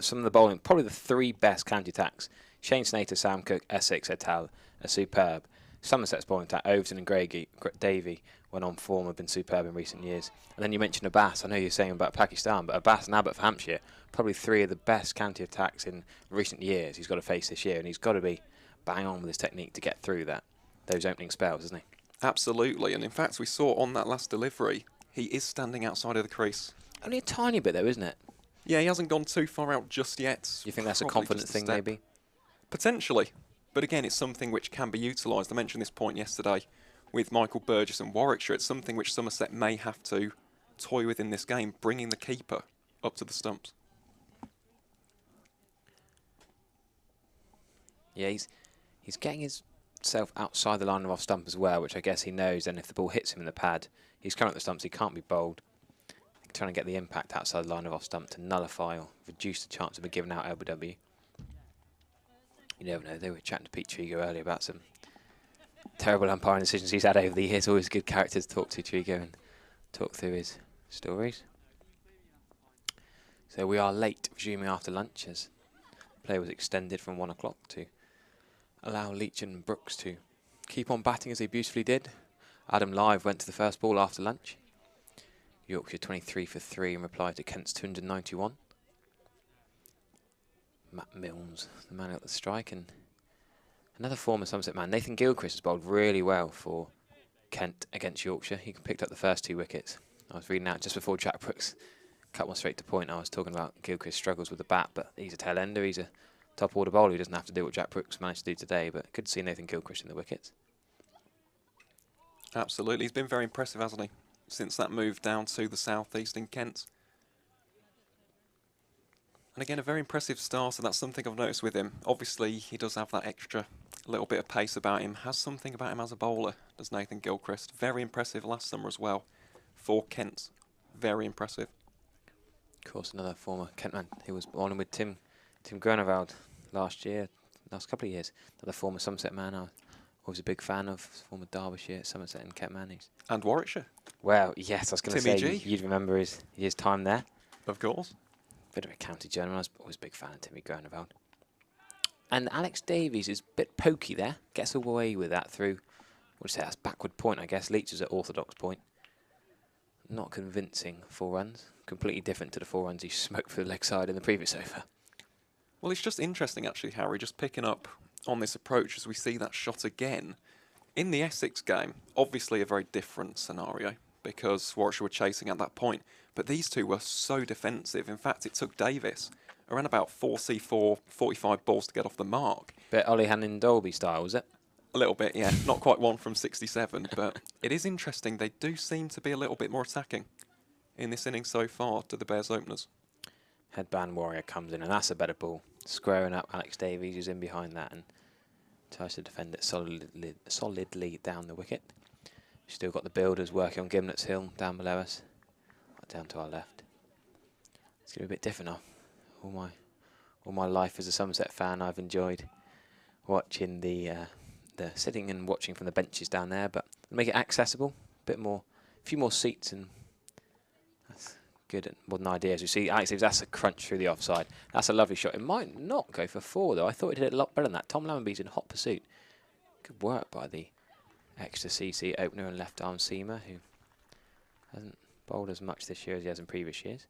some of the bowling, probably the 3 best county attacks. Shane Snater, Sam Cook, Essex et al. Are superb. Somerset's bowling attack, Overton and Davey, when on form, have been superb in recent years. And then you mentioned Abbas. I know you're saying about Pakistan, but Abbas and Abbott for Hampshire, probably 3 of the best county attacks in recent years he's got to face this year, and he's got to be bang on with his technique to get through those opening spells, isn't he? Absolutely, and in fact we saw on that last delivery, he is standing outside of the crease. Only a tiny bit, though, isn't it? Yeah, he hasn't gone too far out just yet. You think that's a Probably confidence just a thing, step. maybe? Potentially. But again, it's something which can be utilised. I mentioned this point yesterday with Michael Burgess and Warwickshire. It's something which Somerset may have to toy with in this game, bringing the keeper up to the stumps. Yeah, he's getting himself outside the line of off stump as well, which I guess he knows. And if the ball hits him in the pad, he's coming at the stumps. He can't be bowled. Trying to get the impact outside the line of off stump to nullify or reduce the chance of a given out LBW. You never know. They were chatting to Pete Trigo earlier about some terrible umpiring decisions he's had over the years. Always a good character to talk to, Trigo, and talk through his stories. So we are late, resuming after lunch, as play was extended from 1 o'clock to allow Leach and Brooks to keep on batting as they beautifully did. Adam Live went to the first ball after lunch. Yorkshire 23 for 3 in reply to Kent's 291. Matt Milnes, the man at the strike, and another former Somerset man, Nathan Gilchrist, has bowled really well for Kent against Yorkshire. He picked up the first 2 wickets. I was reading out just before Jack Brooks cut one straight to point. I was talking about Gilchrist's struggles with the bat, but he's a tail ender. He's a top order bowler who doesn't have to do what Jack Brooks managed to do today, but good to see Nathan Gilchrist in the wickets. Absolutely. He's been very impressive, hasn't he, since that move down to the southeast in Kent. And again, a very impressive start, and that's something I've noticed with him. Obviously, he does have that extra little bit of pace about him, has something about him as a bowler, does Nathan Gilchrist. Very impressive last summer as well for Kent. Very impressive. Of course, another former Kent man who was bowling with Tim Groenewald last couple of years. Another former Somerset man I was a big fan of, former Derbyshire, Somerset and Kent man. And Warwickshire. Well, yes, I was going to say Timmy G. you'd remember his time there. Of course. Bit of a county journeyman. I was always a big fan of Timmy Groenewald. And Alex Davies is a bit pokey there. Gets away with that through, what do you say, that's backward point, I guess. Leach is at orthodox point. Not convincing 4 runs. Completely different to the 4 runs he smoked for the leg side in the previous over. Well, it's just interesting, actually, Harry, just picking up on this approach as we see that shot again. In the Essex game, obviously a very different scenario because Warwickshire were chasing at that point. But these two were so defensive. In fact, it took Davies around about 4C4, 45 balls to get off the mark. Bit Ollie Hannon Dolby style, was it? A little bit, yeah. Not quite 1 from 67, but it is interesting. They do seem to be a little bit more attacking in this inning so far to the Bears openers. Headband Warrior comes in, and that's a better ball. Squaring up Alex Davies, who's in behind that, and tries to defend it solidly down the wicket. Still got the builders working on Gimlet's Hill down below us, right down to our left. It's going to be a bit different now. All my life as a Somerset fan, I've enjoyed watching the sitting and watching from the benches down there, but make it accessible, a few more seats, and that's good modern ideas. You see, Alex Davies, that's a crunch through the offside. That's a lovely shot. It might not go for 4 though. I thought it did it a lot better than that. Tom Lammonby's in hot pursuit. Good work by the extra CC opener and left arm seamer, who hasn't bowled as much this year as he has in previous years.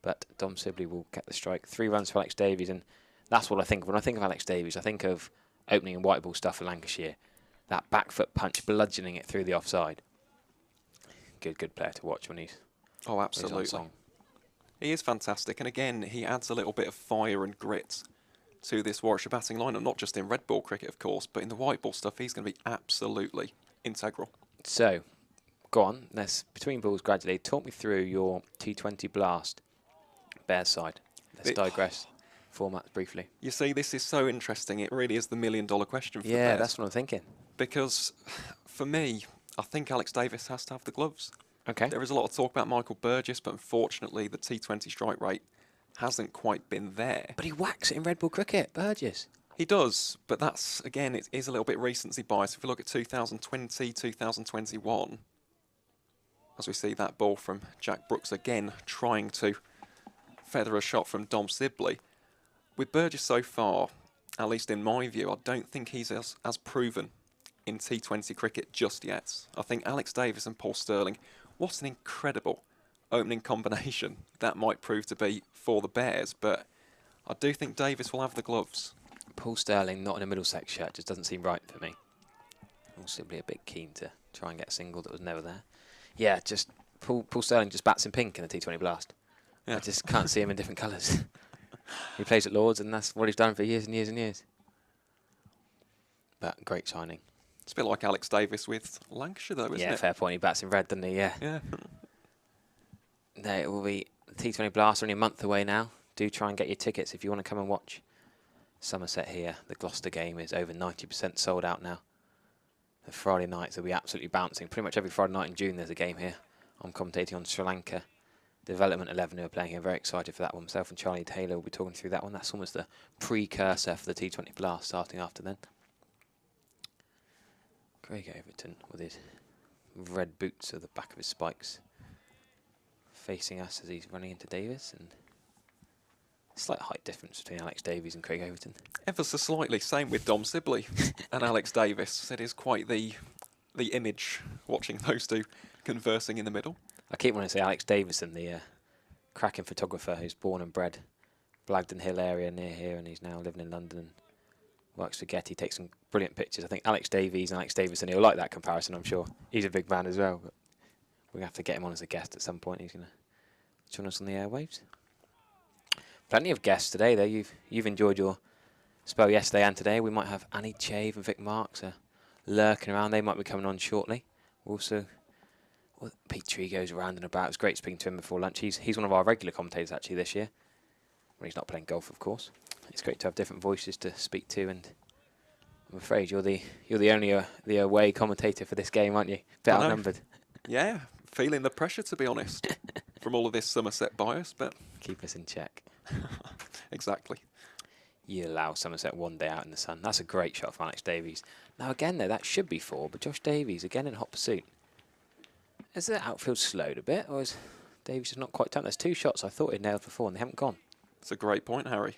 But Dom Sibley will get the strike. 3 runs for Alex Davies, and that's what I think of. When I think of Alex Davies, I think of opening and white ball stuff for Lancashire. That back foot punch, bludgeoning it through the offside. Good player to watch when he's absolutely. on song. He is fantastic, and again, he adds a little bit of fire and grit to this Warwickshire batting lineup, not just in red ball cricket, of course, but in the white ball stuff, he's going to be absolutely integral. So, go on, let's, between balls gradually, talk me through your T20 blast, Bears side. Let's digress formats briefly. You see, this is so interesting. It really is the $1 million question for the Bears. Yeah, that's what I'm thinking. Because, for me, I think Alex Davies has to have the gloves. Okay. There is a lot of talk about Michael Burgess, but unfortunately, the T20 strike rate hasn't quite been there. But he whacks it in red ball cricket, Burgess. He does, but that's, again, it is a little bit recency bias. If you look at 2020, 2021, as we see that ball from Jack Brooks again, trying to feather a shot from Dom Sibley. With Burgess so far, at least in my view, I don't think he's as proven in T20 cricket just yet. I think Alex Davies and Paul Stirling, what an incredible opening combination that might prove to be for the Bears, but I do think Davies will have the gloves. Paul Stirling not in a Middlesex shirt just doesn't seem right for me. Or simply a bit keen to try and get a single that was never there. Yeah, just Paul Sterling just bats in pink in the T20 Blast. Yeah. I just can't see him in different colours. He plays at Lords, and that's what he's done for years and years and years. But great signing. It's a bit like Alex Davies with Lancashire, though, isn't Yeah, it? fair point. He bats in red, doesn't he? Yeah. Yeah. No, it will be the T20 Blast only a month away now. Do try and get your tickets if you want to come and watch Somerset here. The Gloucester game is over 90% sold out now. The Friday nights will be absolutely bouncing. Pretty much every Friday night in June there's a game here. I'm commentating on Sri Lanka. Development 11 who are playing here. Very excited for that one. Myself and Charlie Taylor will be talking through that one. That's almost the precursor for the T20 Blast starting after then. Greg Overton with his red boots at the back of his spikes, facing us as he's running into Davies, and slight height difference between Alex Davies and Craig Overton. Ever so slightly. Same with Dom Sibley and Alex Davies. It is quite the image watching those two conversing in the middle. I keep wanting to say Alex Davison, the cracking photographer who's born and bred Blagdon Hill area near here, and he's now living in London and works for Getty, takes some brilliant pictures. I think Alex Davies and Alex Davison, he'll like that comparison, I'm sure. He's a big fan as well, but we're going to have to get him on as a guest at some point. He's going to join us on the airwaves. Plenty of guests today, though. You've enjoyed your spell yesterday and today. We might have Annie Chave and Vic Marks lurking around. They might be coming on shortly. Also, well, Pete Tree goes around and about. It was great speaking to him before lunch. He's one of our regular commentators actually this year, when he's not playing golf, of course. It's great to have different voices to speak to, and I'm afraid you're the only the away commentator for this game, aren't you? Bit outnumbered. Yeah, feeling the pressure, to be honest, from all of this Somerset bias, but keep us in check. Exactly. You allow Somerset one day out in the sun. That's a great shot from Alex Davies. Now again, though, that should be 4, but Josh Davies again in hot pursuit. Has the outfield slowed a bit, or is Davies just not quite done? There's 2 shots I thought he'd nailed before, and they haven't gone. It's a great point, Harry.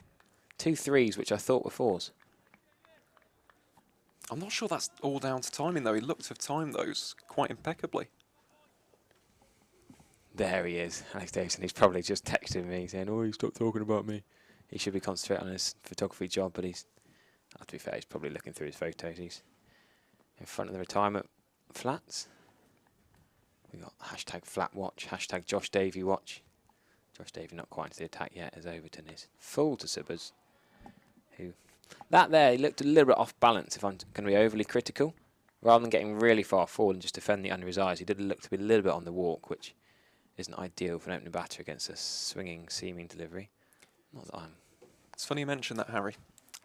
2 threes, which I thought were 4s. I'm not sure that's all down to timing, though. He looked to have timed those quite impeccably. There he is, Alex Davison. He's probably just texting me saying, "Oh, stop talking about me." He should be concentrating on his photography job, but to be fair, he's probably looking through his photos. He's in front of the retirement flats. We got hashtag flat watch, hashtag Josh Davey watch. Josh Davey not quite into the attack yet, as Overton is full to Sibbers. He looked a little bit off balance, if I'm going to be overly critical. Rather than getting really far forward and just defending it under his eyes, he did look to be a little bit on the walk, which isn't ideal for an opening batter against a swinging, seaming delivery. Not that I'm... It's funny you mention that, Harry.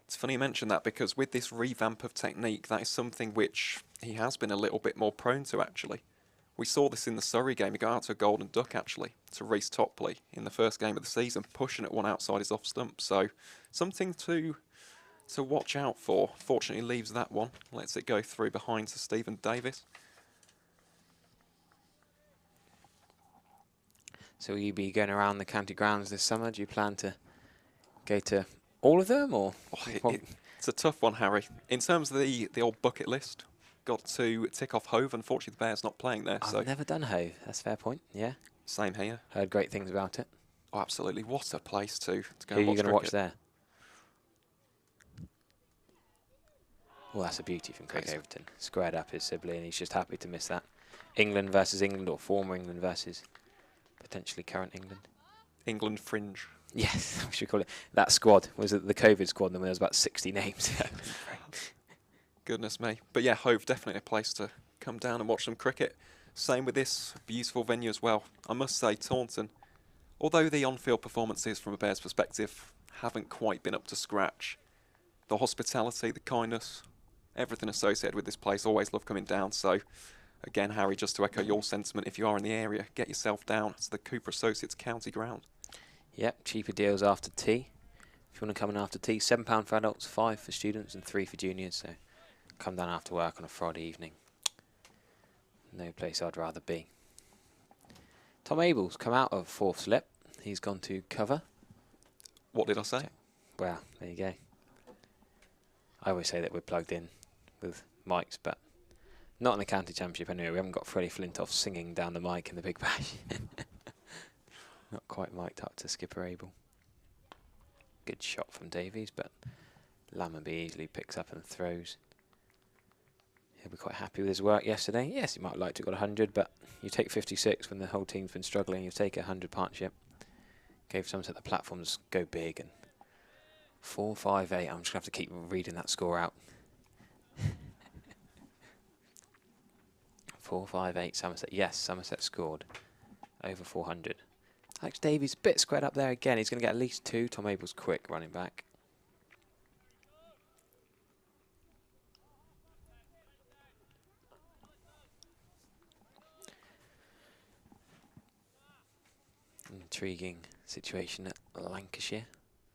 It's funny you mention that, because with this revamp of technique, that is something which he has been a little bit more prone to, actually. We saw this in the Surrey game. He got out to a golden duck, actually, to Reece Topley in the first game of the season, pushing at one outside his off stump. So something to watch out for. Fortunately, leaves that one. Lets it go through behind to Stephen Davies. So will you be going around the county grounds this summer? Do you plan to go to all of them, or? It's a tough one, Harry. In terms of the old bucket list, got to tick off Hove. Unfortunately, the Bears not playing there. I've never done Hove. That's a fair point. Yeah. Same here. Heard great things about it. Oh, absolutely. What a place to go. Who and are you going to watch cricket. there? Well, that's a beauty from Craig Overton. Squared up his Sibley, and he's just happy to miss that. England versus England, or former England versus potentially current England. England fringe. Yes, we should call it. That squad was it the COVID squad, and there was about 60 names. Goodness me. But yeah, Hove, definitely a place to come down and watch some cricket. Same with this beautiful venue as well. I must say, Taunton, although the on-field performances from a Bears perspective haven't quite been up to scratch, the hospitality, the kindness, everything associated with this place, always love coming down. So again, Harry, just to echo your sentiment, if you are in the area, get yourself down to the Cooper Associates County Ground. Yep, cheaper deals after tea. If you want to come in after tea, £7 for adults, 5 for students and 3 for juniors. So come down after work on a Friday evening. No place I'd rather be. Tom Abel's come out of 4th slip. He's gone to cover. What did I say? Well, there you go. I always say that we're plugged in with mics, but not in the county championship anyway. We haven't got Freddie Flintoff singing down the mic in the Big Bash. Not quite mic'd up to Skipper Abel. Good shot from Davies, but Lammerby easily picks up and throws He'll be quite happy with his work yesterday. Yes, he might like to have got 100, but you take 56 when the whole team's been struggling. You take a 100 partnership. Gave Somerset the platforms go big, and 4-5-8. I'm just going to have to keep reading that score out. 4-5-8 Somerset. Yes, Somerset scored over 400. Alex Davies a bit squared up there again. He's going to get at least 2. Tom Abel's quick running back. Intriguing situation at Lancashire.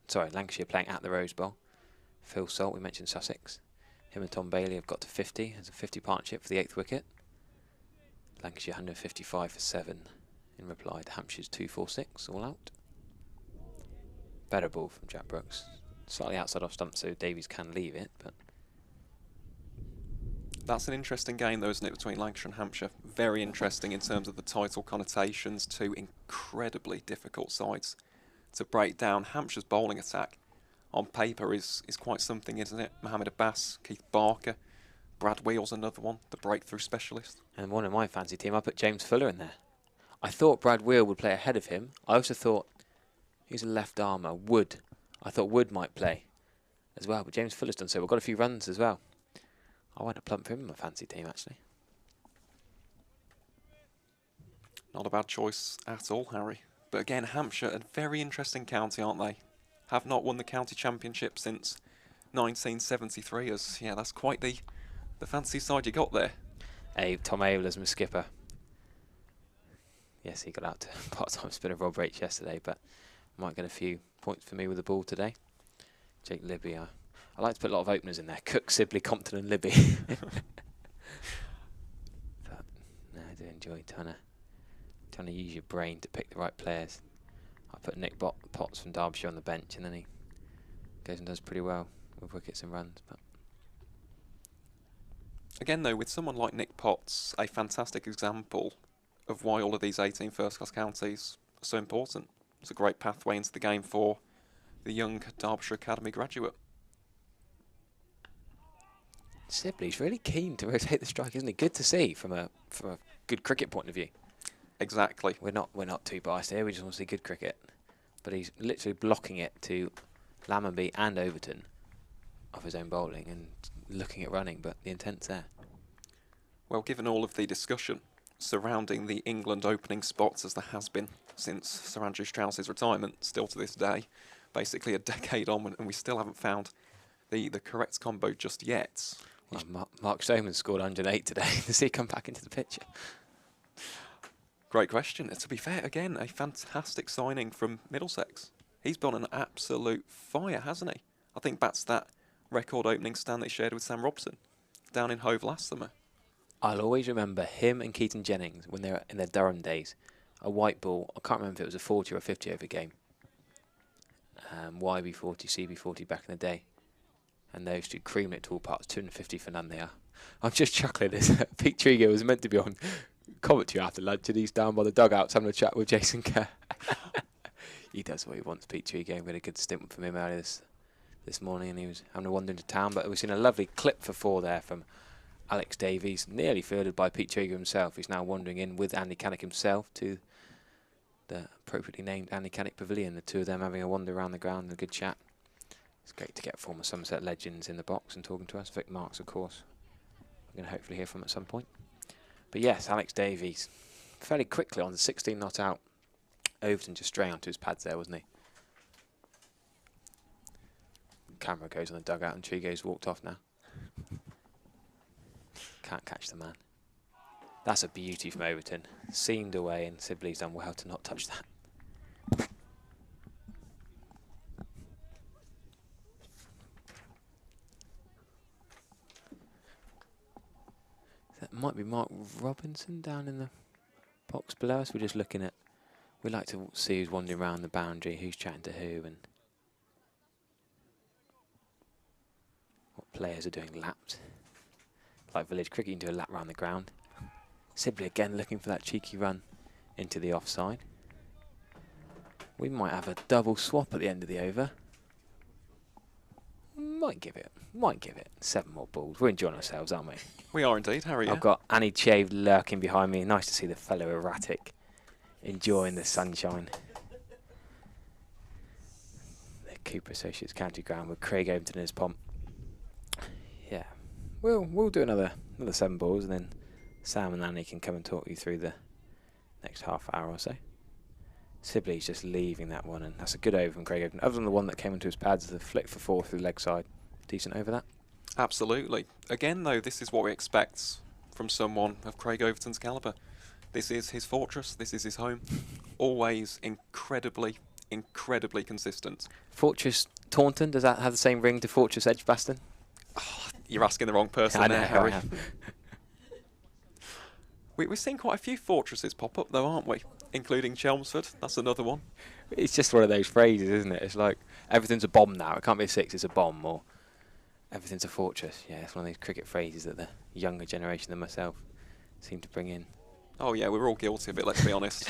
Sorry, Lancashire playing at the Rose Bowl. Phil Salt, we mentioned Sussex. Him and Tom Bailey have got to 50 as a 50 partnership for the 8th wicket. Lancashire 155 for 7 in reply to Hampshire's 246, all out. Better ball from Jack Brooks. Slightly outside off stump, so Davies can leave it, but That's an interesting game, though, isn't it, between Lancashire and Hampshire? Very interesting in terms of the title connotations. 2 incredibly difficult sides to break down. Hampshire's bowling attack on paper is quite something, isn't it? Mohammed Abbas, Keith Barker, Brad Wheel's another one, the breakthrough specialist. and one of my fancy team, I put James Fuller in there. I thought Brad Wheel would play ahead of him. I also thought, who's a left armour? Wood. I thought Wood might play as well, but James Fuller's done so. We've got a few runs as well. I went to plump for him in my fancy team, actually. Not a bad choice at all, Harry. But again, Hampshire, a very interesting county, aren't they? Have not won the county championship since 1973. As yeah, that's quite the fancy side you got there. Tom Abel as my skipper. Yes, he got out to part-time spinner Rob Yates yesterday, but might get a few points for me with the ball today. Jake Libby, I like to put a lot of openers in there. Cook, Sibley, Compton and Libby. But no, I do enjoy trying to use your brain to pick the right players. I put Nick Potts from Derbyshire on the bench, and then he goes and does pretty well with wickets and runs. But again, though, with someone like Nick Potts, a fantastic example of why all of these 18 first-class counties are so important. It's a great pathway into the game for the young Derbyshire Academy graduate. Sibley's really keen to rotate the strike, isn't he? Good to see from a good cricket point of view. Exactly. We're not too biased here. We just want to see good cricket. But he's literally blocking it to Lammonby and Overton off his own bowling and looking at running, but the intent's there. Well, given all of the discussion surrounding the England opening spots, as there has been since Sir Andrew Strauss's retirement, still to this day, basically a decade on, and we still haven't found the correct combo just yet. Well, Mark Stoneman scored 108 today. Does he come back into the picture? Great question. To be fair, again, a fantastic signing from Middlesex. He's been on an absolute fire, hasn't he? I think that's that record opening stand they shared with Sam Robson down in Hove last summer. I'll always remember him and Keaton Jennings when they were in their Durham days. A white ball, I can't remember if it was a 40 or a 50 over game. YB40, CB40 back in the day. And those two creaming it to all parts, 250 for none they are. I'm just chuckling as Pete Trigo was meant to be on commentary after lunch and he's down by the dugouts having a chat with Jason Kerr. He does what he wants, Pete Trigo. We had a good stint from him earlier this morning and he was having a wander into town. But we've seen a lovely clip for 4 there from Alex Davies, nearly fielded by Pete Trigo himself. He's now wandering in with Andy Cannick himself to the appropriately named Andy Cannick Pavilion. The two of them having a wander around the ground and a good chat. It's great to get former Somerset legends in the box and talking to us. Vic Marks, of course, we're going to hopefully hear from at some point. But yes, Alex Davies, fairly quickly on the 16 not out. Overton just straying onto his pads there, wasn't he? Camera goes on the dugout and Trigo's walked off now. Can't catch the man. That's a beauty from Overton. Seamed away and Sibley's done well to not touch that. That might be Mark Robinson down in the box below us. We're just looking at, we like to see who's wandering around the boundary, who's chatting to who and what players are doing laps. Like village cricket, you can do a lap around the ground. Sibley again looking for that cheeky run into the offside. We might have a double swap at the end of the over. Might give it might give it 7 more balls. We're enjoying ourselves, aren't we? We are indeed, Harry. I've got Annie Chave lurking behind me. Nice to see the fellow erratic enjoying the sunshine. The Cooper Associates County Ground with Craig Overton in his pomp. Yeah, we'll do another 7 balls, and then Sam and Annie can come and talk you through the next half hour or so. Sibley's just leaving that one, and that's a good over from Craig Overton. Other than the one that came into his pads, the flick for 4 through the leg side. Decent over that. Absolutely. Again, though, this is what we expect from someone of Craig Overton's calibre. This is his fortress. This is his home. Always incredibly consistent. Fortress Taunton, does that have the same ring to Fortress Edgbaston? Oh, you're asking the wrong person I there, know, Harry. I am. We've seen quite a few fortresses pop up, though, aren't we? Including Chelmsford. That's another one. It's just one of those phrases, isn't it? It's like, everything's a bomb now. It can't be a 6, it's a bomb. Or everything's a fortress. Yeah, it's one of these cricket phrases that the younger generation than myself seem to bring in. Oh, yeah, we're all guilty of it, let's be honest.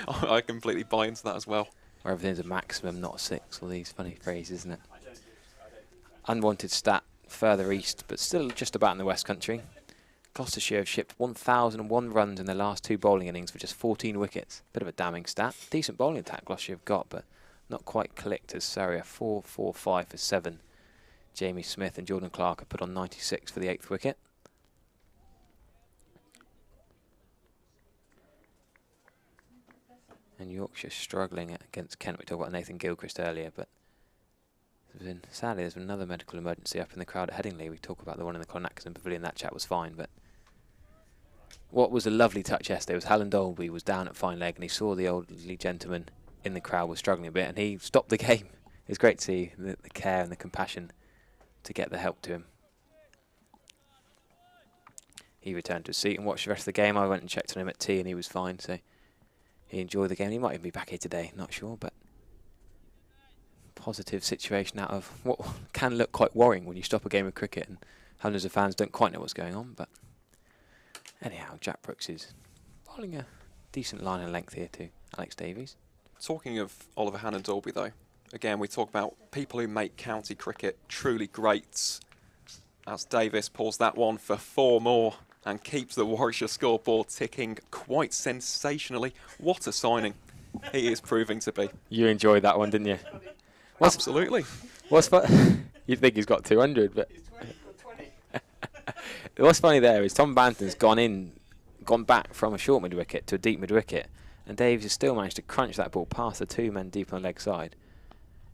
I completely buy into that as well. Or everything's a maximum, not a 6. All these funny phrases, isn't it? Unwanted stat further east, but still just about in the West Country. Gloucestershire have shipped 1,001 runs in their last 2 bowling innings for just 14 wickets. Bit of a damning stat. Decent bowling attack Gloucestershire have got, but not quite clicked as Surrey are 4-4-5 for 7. Jamie Smith and Jordan Clark have put on 96 for the 8th wicket. And Yorkshire struggling against Kent. We talked about Nathan Gilchrist earlier, but sadly there's been another medical emergency up in the crowd at Headingley. We talk about the one in the Colin Atkinson Pavilion. That chat was fine, but what was a lovely touch yesterday was Alan Dolby was down at fine leg and he saw the elderly gentleman in the crowd was struggling a bit and he stopped the game. It was great to see the care and the compassion to get the help to him. He returned to his seat and watched the rest of the game. I went and checked on him at tea and he was fine, so he enjoyed the game. He might even be back here today, not sure, but positive situation out of what can look quite worrying when you stop a game of cricket and hundreds of fans don't quite know what's going on. But anyhow, Jack Brooks is bowling a decent line and length here to Alex Davies. Talking of Oliver Hannon Dolby, though, again, we talk about people who make county cricket truly great. As Davies pulls that one for 4 more and keeps the Warwickshire scoreboard ticking quite sensationally. What a signing he is proving to be. You enjoyed that one, didn't you? Absolutely. What's you'd think he's got 200, but what's funny there is Tom Banton's gone back from a short mid wicket to a deep mid wicket, and Davies has still managed to crunch that ball past the 2 men deep on the leg side.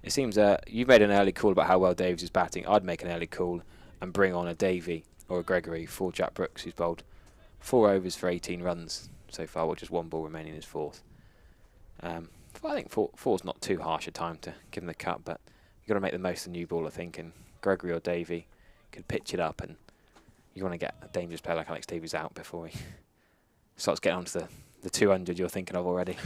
It seems you've made an early call about how well Davies is batting. I'd make an early call and bring on a Davey or a Gregory for Jack Brooks, who's bowled 4 overs for 18 runs so far, with just 1 ball remaining in his 4th. I think four's not too harsh a time to give him the cut, but you've got to make the most of the new ball, I think, and Gregory or Davey could pitch it up, and you want to get a dangerous player like Alex Davies out before he starts getting onto the 200 you're thinking of already.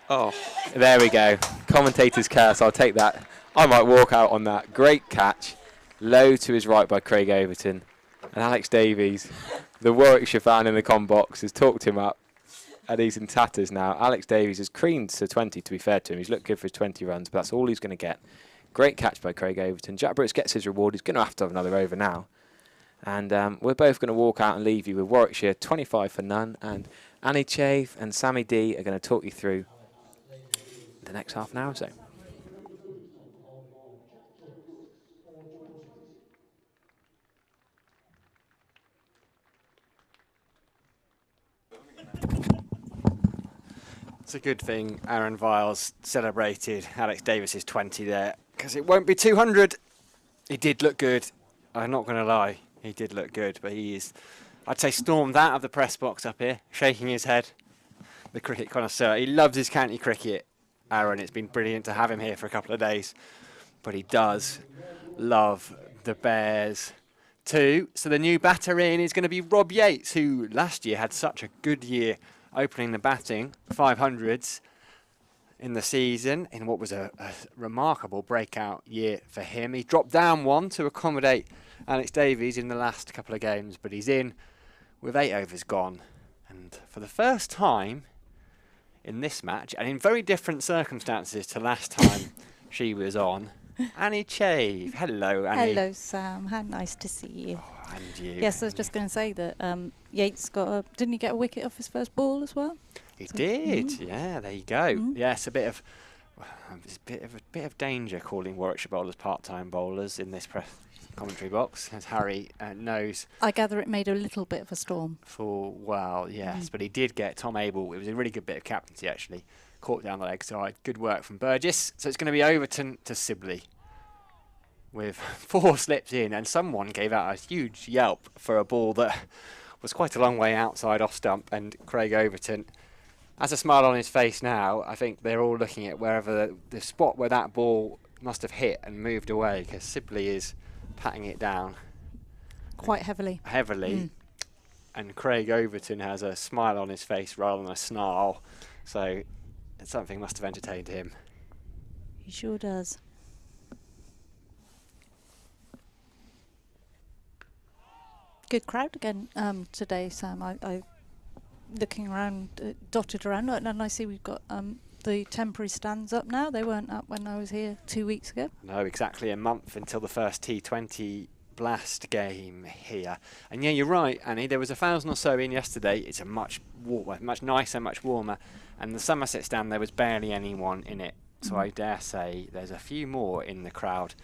Oh, there we go. Commentator's curse, I'll take that. I might walk out on that. Great catch. Low to his right by Craig Overton. And Alex Davies, the Warwickshire fan in the com box, has talked him up. And he's in tatters now. Alex Davies has creamed to 20, to be fair to him. He's looked good for his 20 runs, but that's all he's going to get. Great catch by Craig Overton. Jack Brooks gets his reward. He's going to have another over now. And we're both going to walk out and leave you with Warwickshire 25 for none. And Annie Chave and Sammy D are going to talk you through the next half an hour or so. It's a good thing Aaron Viles celebrated Alex Davis's 20 there, because it won't be 200. He did look good. I'm not going to lie. He did look good, but he is, I'd say, stormed out of the press box up here, shaking his head. The cricket connoisseur. He loves his county cricket, Aaron. It's been brilliant to have him here for a couple of days. But he does love the Bears too. So the new batter in is going to be Rob Yates, who last year had such a good year opening the batting, 500s in the season, in what was a remarkable breakout year for him. He dropped down 1 to accommodate Alex Davies in the last couple of games, but he's in with 8 overs gone. And for the first time in this match, and in very different circumstances to last time she was on, Annie Chave. Hello, Annie. Hello, Sam. How nice to see you. Oh, and you. Yes, I was just going to say that Yates didn't he get a wicket off his first ball as well? He did. Yeah, there you go. Yes, it's a bit of danger calling Warwickshire bowlers part-time bowlers in this press commentary box, as Harry knows. I gather it made a little bit of a storm. Yes, but he did get Tom Abel. It was a really good bit of captaincy, actually. Caught down the leg side. Good work from Burgess. So it's going to be Overton to Sibley with 4 slips in, and someone gave out a huge yelp for a ball that was quite a long way outside off stump, and Craig Overton has a smile on his face now. I think they're all looking at wherever the spot where that ball must have hit and moved away, because Sibley is patting it down quite heavily. And Craig Overton has a smile on his face rather than a snarl, so something must have entertained him. He sure does. Good crowd again today, Sam. I looking around, dotted around, and I see we've got the temporary stands up now. They weren't up when I was here 2 weeks ago. No, exactly a month until the first T20 Blast game here. And yeah, you're right, Annie. There was 1,000 or so in yesterday. It's a much nicer, much warmer. And the Somerset stand, there was barely anyone in it. So I dare say there's a few more in the crowd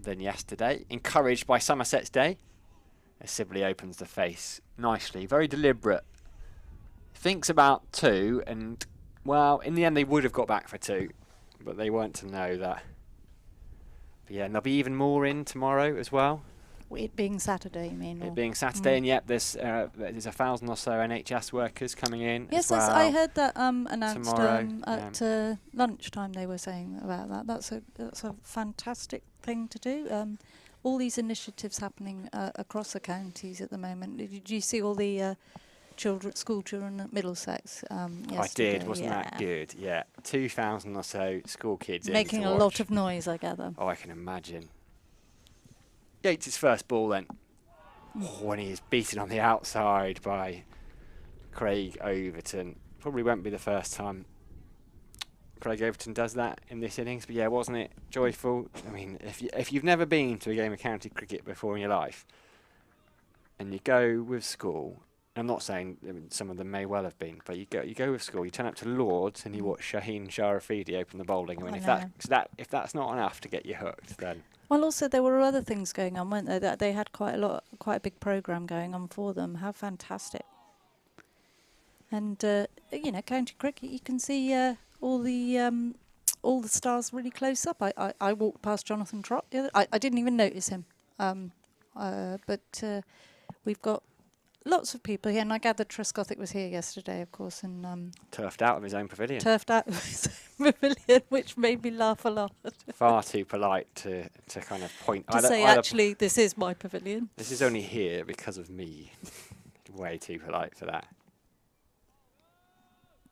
than yesterday. Encouraged by Somerset's day, as Sibley opens the face nicely. Very deliberate. Thinks about 2, and well, in the end they would have got back for 2, but they weren't to know that. But yeah, and there'll be even more in tomorrow as well. It being Saturday, you mean? It being Saturday, and yep, there's 1,000 or so NHS workers coming in. Yes, as well I heard that announced tomorrow, at lunchtime. They were saying about that. That's a fantastic thing to do. All these initiatives happening across the counties at the moment. Did you see all the school children at Middlesex yesterday? I did, wasn't that good? Yeah, 2,000 or so school kids making a lot of noise, I gather. Oh, I can imagine. Yates' first ball then. When he is beaten on the outside by Craig Overton. Probably won't be the first time Craig Overton does that in this innings, but yeah, wasn't it joyful? I mean, if you've never been to a game of county cricket before in your life, and you go with school, I'm not saying some of them may well have been, but you go with school, you turn up to Lords and you watch Shaheen Sharafidi open the bowling. I mean, if that's not enough to get you hooked, then. Well, also there were other things going on, weren't there? That they had quite a big program going on for them. How fantastic! And county cricket, you can see all the stars really close up. I walked past Jonathan Trott. I didn't even notice him, but we've got lots of people here, and I gathered Trescothick was here yesterday, of course, and turfed out of his own pavilion. Which made me laugh a lot. Far too polite to kind of point. To say, actually, this is my pavilion. This is only here because of me. Way too polite for that.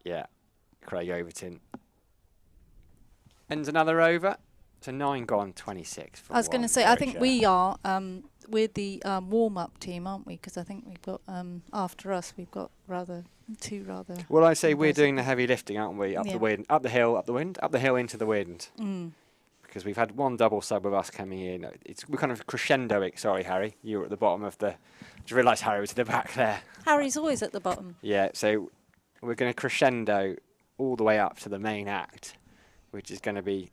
Yeah, Craig Overton. Ends another over. So 9 gone, 26. I was going to say, I think we are. We're the warm-up team, aren't we? Because I think we've got after us, we've got two rather. Well, I say we're doing the heavy lifting, aren't we? Up the wind, up the hill, up the wind, up the hill into the wind. Because we've had one double sub with us coming in. We're kind of crescendoing. Sorry, Harry, you were at the bottom of the. Did you realise Harry was at the back there? Harry's always at the bottom. Yeah, so we're going to crescendo all the way up to the main act, which is going to be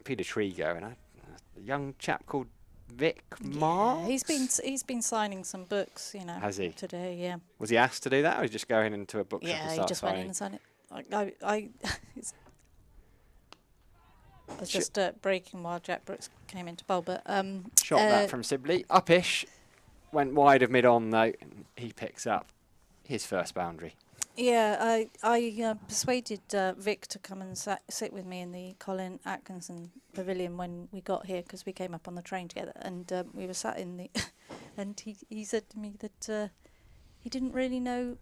Peter Trigo and a young chap called Vic Marr. He's been signing some books, Has he? Today, yeah. Was he asked to do that, or was he just going into a bookshop and start he just signing? went in and signed it. I was just breaking while Jack Brooks came into bowl, but shot that from Sibley, upish, went wide of mid-on though, and he picks up his first boundary. Yeah, I persuaded Vic to come and sit with me in the Colin Atkinson Pavilion when we got here, because we came up on the train together, and we were sat in the and he said to me that he didn't really know,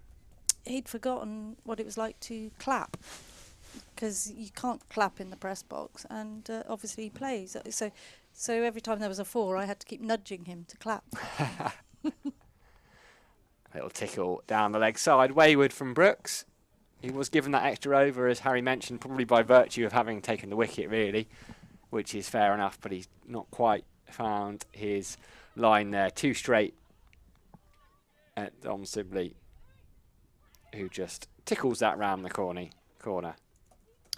he'd forgotten what it was like to clap, because you can't clap in the press box, and obviously he plays, so every time there was a 4 I had to keep nudging him to clap. Little tickle down the leg side, wayward from Brooks. He was given that extra over, as Harry mentioned, probably by virtue of having taken the wicket, really. which is fair enough, but he's not quite found his line there. 2 straight at Dom Sibley, who just tickles that round the corner.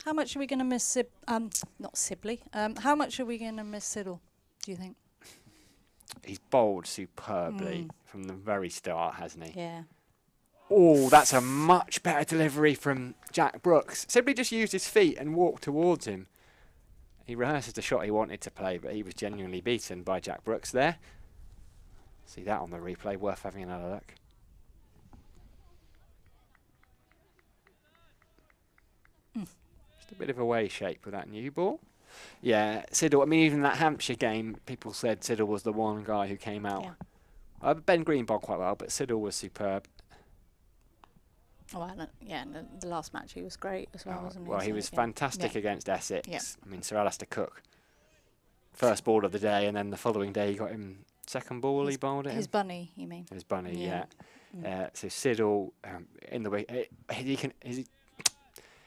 How much are we going to miss not Sibley? How much are we going to miss Siddle, do you think? He's bowled superbly from the very start, hasn't he? Yeah. Oh, that's a much better delivery from Jack Brooks. Sibley just used his feet and walked towards him. He rehearsed the shot he wanted to play, but he was genuinely beaten by Jack Brooks there. See that on the replay, worth having another look. Just a bit of a way shape with that new ball. Yeah, Siddle, I mean, even that Hampshire game, people said Siddle was the one guy who came out. Yeah. Ben Green bowled quite well, but Siddle was superb. Oh, and the last match he was great as well, wasn't he? Well, he was fantastic against Essex. Yeah. I mean, Sir Alistair Cook, first ball of the day, and then the following day he got him second ball. He bowled it. His bunny, you mean? His bunny, yeah. So Siddle, in the way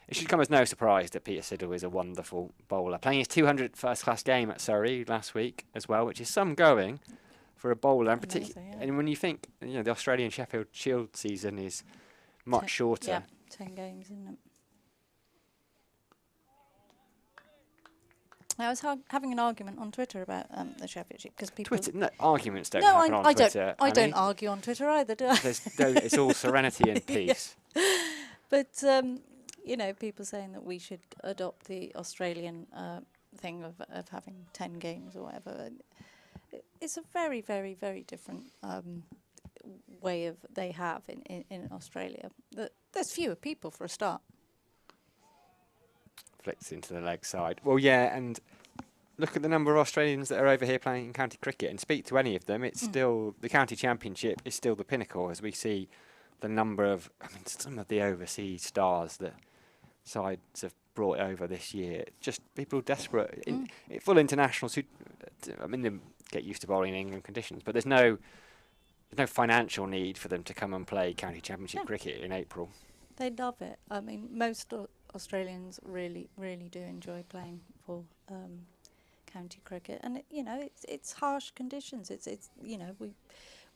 it should come as no surprise that Peter Siddle is a wonderful bowler, playing his 200th first-class game at Surrey last week as well, which is some going for a bowler, and particularly. And when you think, the Australian Sheffield Shield season is much shorter. Yeah, 10 games, isn't it? I was having an argument on Twitter about the Sheffield Shield because people. Arguments don't happen on Twitter. I don't argue on Twitter either, do I? It's all serenity and peace. Yeah. But people saying that we should adopt the Australian thing of having 10 games or whatever. It's a very, very, very different way of they have in Australia. There's fewer people for a start. Flicks into the leg side. Well, yeah, and look at the number of Australians that are over here playing county cricket, and speak to any of them. It's still the county championship is still the pinnacle as we see the number of some of the overseas stars that sides have brought over this year. Just people desperate, full internationals who, they get used to bowling in England conditions, but there's no financial need for them to come and play county championship cricket in April. They love it. I mean, most Australians really, really do enjoy playing for county cricket, and it's harsh conditions. It's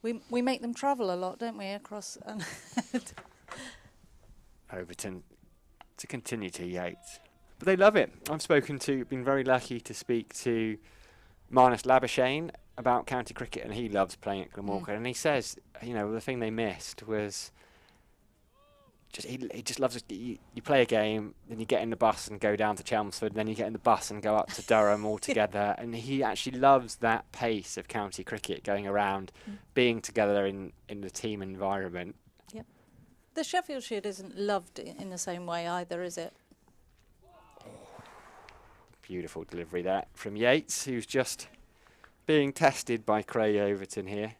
we make them travel a lot, don't we, across Overton to continue to Yates, but they love it. Been very lucky to speak to Marnus Labuschagne about county cricket, and he loves playing at Glamorgan. And he says, the thing they missed was he just loves it. You play a game, then you get in the bus and go down to Chelmsford, then you get in the bus and go up to Durham all together. And he actually loves that pace of county cricket, going around, being together in the team environment. Yep. The Sheffield Shield isn't loved in the same way either, is it? Beautiful delivery there from Yates, who's just being tested by Craig Overton here.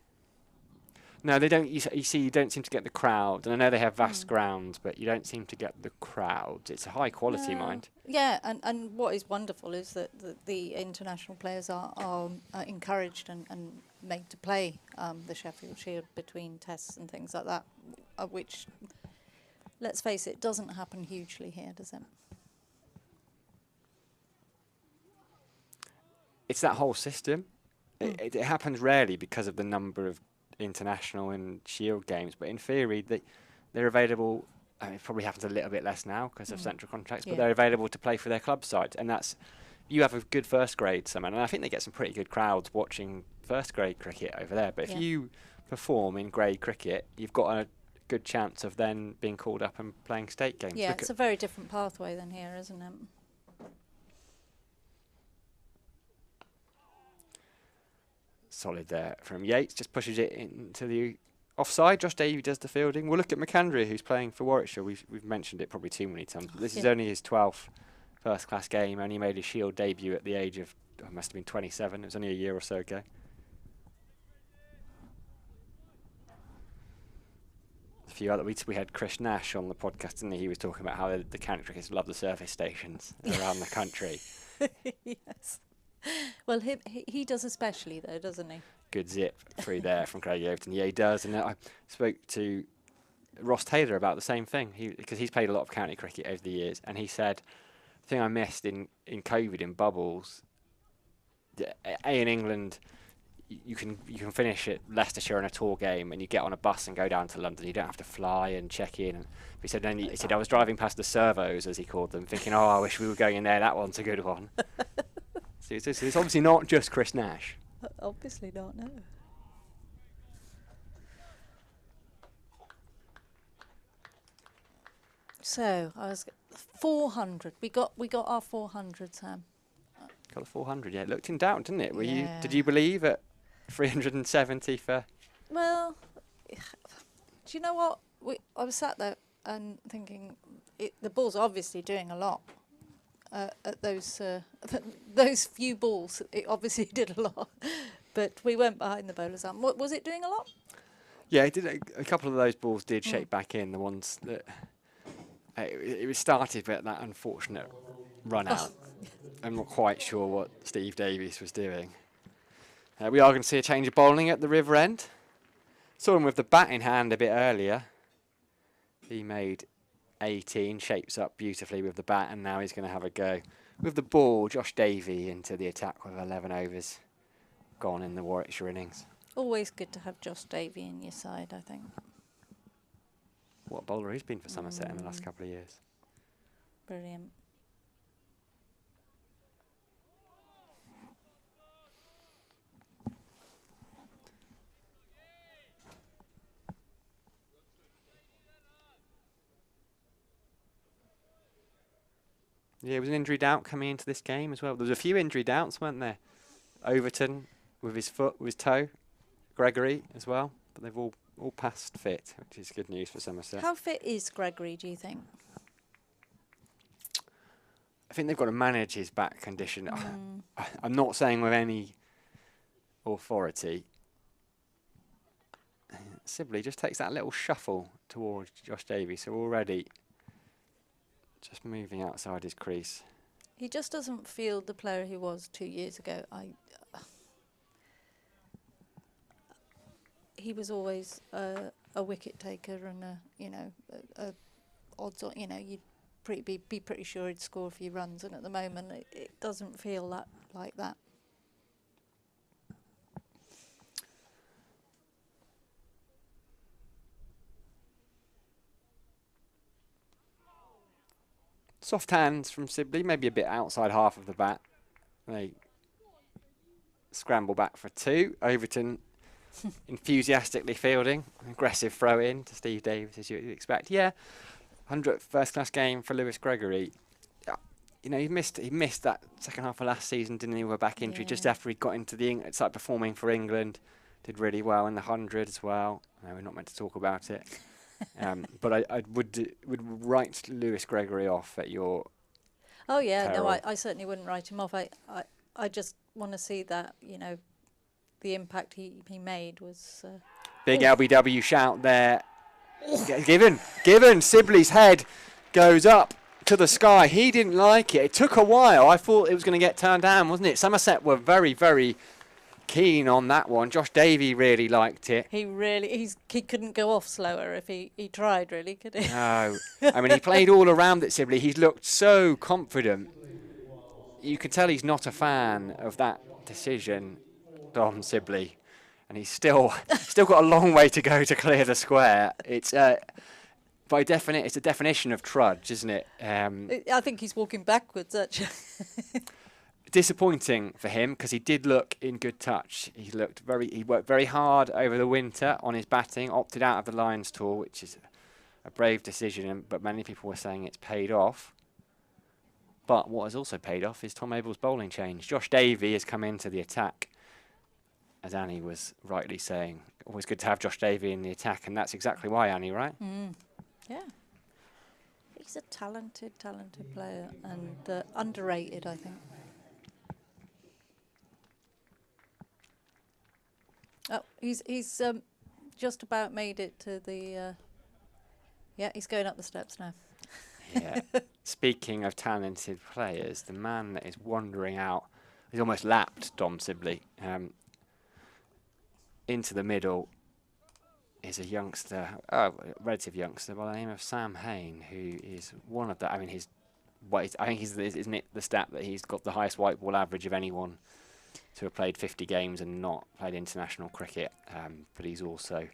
No, they don't. You see, you don't seem to get the crowd, and I know they have vast grounds, but you don't seem to get the crowd. It's a high quality, mind. Yeah, and what is wonderful is that the international players are encouraged and made to play the Sheffield Shield between tests and things like that, which, let's face it, doesn't happen hugely here, does it? It's that whole system. It happens rarely because of the number of international and Shield games, but in theory they're available. It probably happens a little bit less now because of central contracts, but they're available to play for their club sides, and that's you have a good first grade summer, and I think they get some pretty good crowds watching first grade cricket over there. But if you perform in grade cricket, you've got a good chance of then being called up and playing state games. Yeah, it's a very different pathway than here, isn't it? Solid there from Yates, just pushes it into the offside. Josh Davey does the fielding. We'll look at McAndrea, who's playing for Warwickshire. We've mentioned it probably too many times, but this is only his 12th first-class game. Only made his Shield debut at the age of, must have been 27. It was only a year or so ago. A few other, we had Chris Nash on the podcast, didn't he? He was talking about how the county cricketers love the service stations around the country. Yes. Well, he does especially, though, doesn't he? Good zip through there from Craig Overton. Yeah, he does. And I spoke to Ross Taylor about the same thing, because he's played a lot of county cricket over the years, and he said, the thing I missed in COVID, in bubbles, in England, you can finish at Leicestershire in a tour game and you get on a bus and go down to London. You don't have to fly and check in. And he said I was driving past the servos, as he called them, thinking, oh, I wish we were going in there. That one's a good one. So it's obviously not just Chris Nash. Obviously not, no. So I was 400. We got our 400, Sam. Got the 400. Yeah, it looked in doubt, didn't it? Did you believe at 370 for? Well, do you know what? I was sat there and thinking, the ball's obviously doing a lot. At those few balls, it obviously did a lot. But we went behind the bowler's arm. What was it doing a lot? Yeah, it did. A couple of those balls did shake back in. The ones that it was started with that unfortunate run out. I'm not quite sure what Steve Davies was doing. We are going to see a change of bowling at the River End. Saw him with the bat in hand a bit earlier. He made 18, shapes up beautifully with the bat, and now he's going to have a go with the ball. Josh Davey into the attack with 11 overs gone in the Warwickshire innings. Always good to have Josh Davey in your side, I think. What a bowler he's been for Somerset in the last couple of years. Brilliant. Yeah, it was an injury doubt coming into this game as well. There was a few injury doubts, weren't there? Overton with his foot, with his toe. Gregory as well. But they've all passed fit, which is good news for Somerset. How fit is Gregory, do you think? I think they've got to manage his back condition. I'm not saying with any authority. Sibley just takes that little shuffle towards Josh Davies, so already just moving outside his crease. He just doesn't feel the player he was 2 years ago. He was always a wicket taker and a odds on. You'd be pretty sure he'd score a few runs, and at the moment it doesn't feel like that. Soft hands from Sibley, maybe a bit outside half of the bat. They scramble back for 2. Overton enthusiastically fielding. Aggressive throw in to Steve Davies, as you'd expect. Yeah, 100th first-class game for Lewis Gregory. He missed that second half of last season, didn't he, with a back injury, just after he got into the started performing for England. Did really well in the 100 as well. No, we're not meant to talk about it. But I would write Lewis Gregory off at your. Oh yeah, peril. no, I certainly wouldn't write him off. I just want to see that the impact he made was. Big LBW shout there. Given Sibley's head goes up to the sky. He didn't like it. It took a while. I thought it was going to get turned down, wasn't it? Somerset were very, very keen on that one. Josh Davey really liked it. He couldn't go off slower if he tried, really, could he? No. I mean, he played all around it, Sibley. He's looked so confident. You can tell he's not a fan of that decision, Dom Sibley. And he's still got a long way to go to clear the square. It's it's a definition of trudge, isn't it? I think he's walking backwards, actually. Disappointing for him because he did look in good touch. He worked very hard over the winter on his batting, opted out of the Lions tour, which is a brave decision, but many people were saying it's paid off. But what has also paid off is Tom Abel's bowling change. Josh Davey has come into the attack, as Annie was rightly saying. Always good to have Josh Davey in the attack, and that's exactly why, Annie, right? Yeah. He's a talented player and underrated, I think. Oh, he's just about made it to the. Yeah, he's going up the steps now. Yeah. Speaking of talented players, the man that is wandering out, he's almost lapped Dom Sibley into the middle. Is a youngster, a relative youngster by the name of Sam Hain, who is one of the. I mean, isn't it the stat that he's got the highest white ball average of anyone to have played 50 games and not played international cricket, but he's also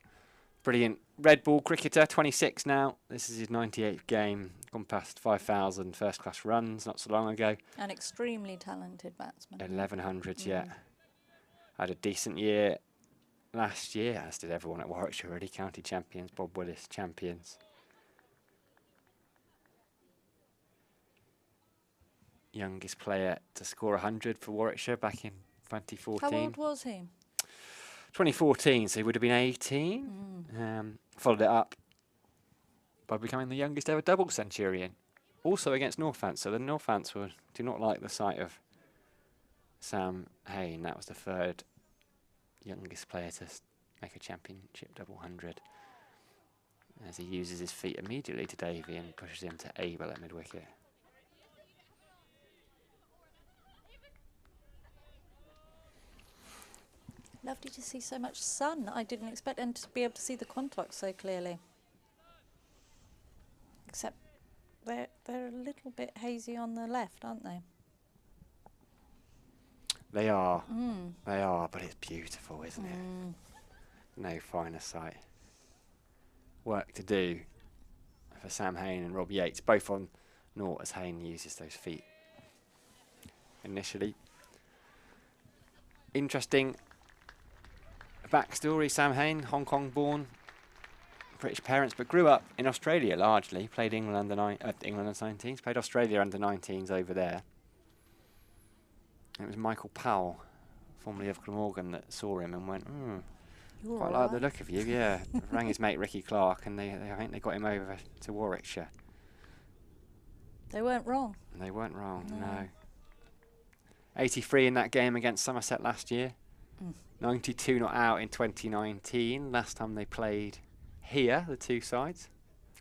brilliant red ball cricketer, 26 now. This is his 98th game, gone past 5,000 first-class runs not so long ago. An extremely talented batsman. 1100s, yeah. Had a decent year last year, as did everyone at Warwickshire already. County champions, Bob Willis champions. Youngest player to score 100 for Warwickshire back in 2014. How old was he? 2014, so he would have been 18. Followed it up by becoming the youngest ever double centurion, also against Northants. So the Northants do not like the sight of Sam Hain. That was the third youngest player to make a championship double 100. As he uses his feet immediately to Davey and pushes him to Abel at mid-wicket. Lovely to see so much sun. I didn't expect them to be able to see the contours so clearly. Except they're a little bit hazy on the left, aren't they? They are. They are, but it's beautiful, isn't it? No finer sight. Work to do for Sam Hain and Robbie Yates, both on naught as Hain uses those feet initially. Interesting backstory. Sam Hain, Hong Kong born, British parents, but grew up in Australia largely. Played England under 19s, played Australia under 19s over there. It was Michael Powell, formerly of Glamorgan, that saw him and went, quite like the look of you, yeah. Rang his mate Ricky Clark, and I think they got him over to Warwickshire. They weren't wrong. They weren't wrong, no. 83 in that game against Somerset last year. 92 not out in 2019, last time they played here, the two sides.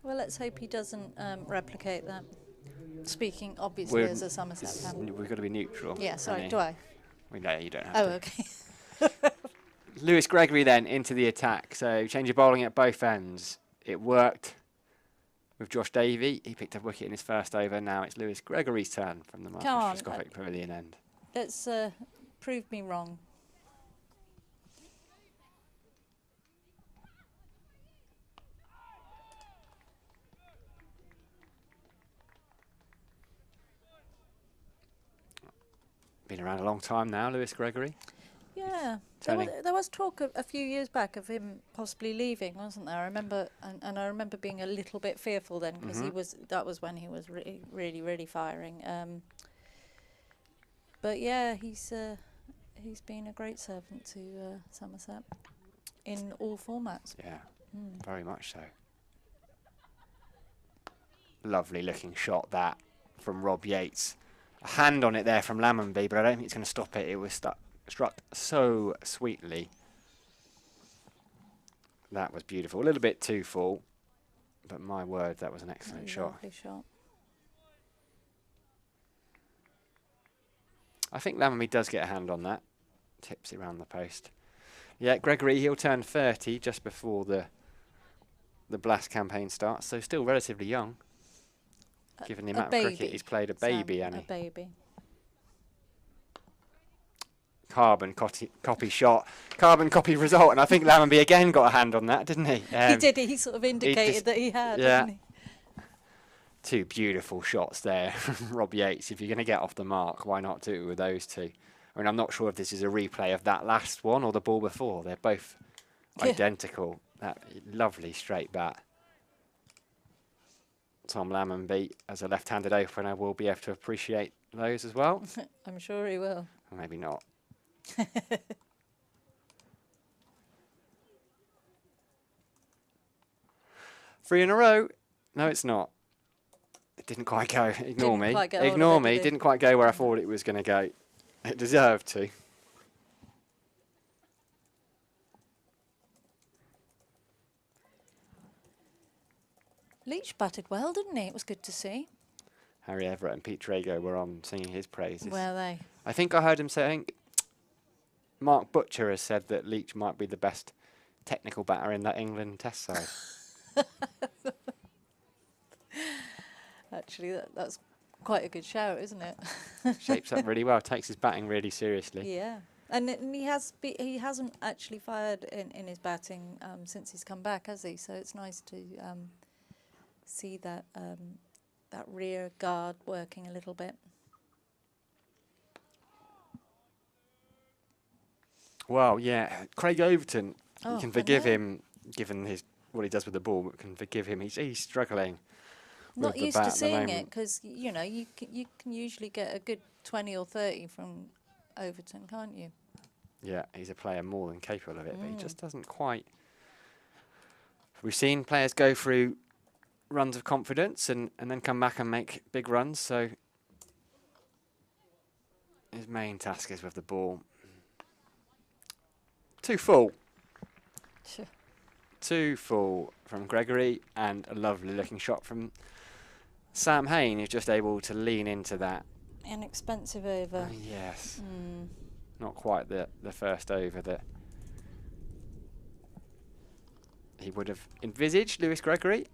Well, let's hope he doesn't replicate that. Speaking obviously as a Somerset fan. We've got to be neutral. Yeah, sorry, do I? Well, no, you don't have Oh, to. okay. Lewis Gregory then into the attack. So change of bowling at both ends. It worked with Josh Davey. He picked up a wicket in his first over. Now it's Lewis Gregory's turn from the Marcus Truscothick Pavilion end. Let's prove me wrong. Been around a long time now, Lewis Gregory. Yeah, there was talk a few years back of him possibly leaving, wasn't there? I remember, and I remember being a little bit fearful then because that was when he was really firing. But yeah, he's been a great servant to Somerset in all formats. Yeah, very much so. Lovely looking shot that from Rob Yates. A hand on it there from Lammonby, but I don't think it's going to stop it. It was struck so sweetly. That was beautiful. A little bit too full, but my word, that was an excellent shot. Lovely shot. I think Lammonby does get a hand on that. Tips it round the post. Yeah, Gregory, he'll turn 30 just before the Blast campaign starts, so still relatively young. Given the amount of cricket he's played, a baby, A baby. Carbon copy shot, carbon copy result, and I think Lammonby again got a hand on that, didn't he? He did. He sort of indicated that he had, didn't he? Two beautiful shots there from Rob Yates. If you're going to get off the mark, why not do it with those two? I mean, I'm not sure if this is a replay of that last one or the ball before. They're both identical. That lovely straight bat. Tom Lammonby, as a left-handed opener, will be able to appreciate those as well. I'm sure he will. Or maybe not. 3 in a row. No, it's not. It didn't quite go. Ignore me. Ignore me. Didn't quite go where I thought it was going to go. It deserved to. Leach batted well, didn't he? It was good to see. Harry Everett and Pete Trago were on singing his praises. Were they? I think I heard him saying, Mark Butcher has said that Leach might be the best technical batter in that England test side. Actually, that's quite a good shout, isn't it? Shapes up really well, takes his batting really seriously. Yeah. And he hasn't actually fired in his batting since he's come back, has he? So it's nice to see that that rear guard working a little bit. Well, yeah, Craig Overton, Oh, you can I forgive know. him, given what he does with the ball, but can forgive him. He's struggling. Not with the used bat to at the seeing it moment. because you can usually get a good 20 or 30 from Overton, can't you? Yeah, he's a player more than capable of it, but he just doesn't quite. We've seen players go through runs of confidence and then come back and make big runs, so his main task is with the ball. Too full. Sure. Too full from Gregory, and a lovely looking shot from Sam Hain, who's just able to lean into that. Inexpensive over. Yes. Not quite the first over that he would have envisaged, Lewis Gregory.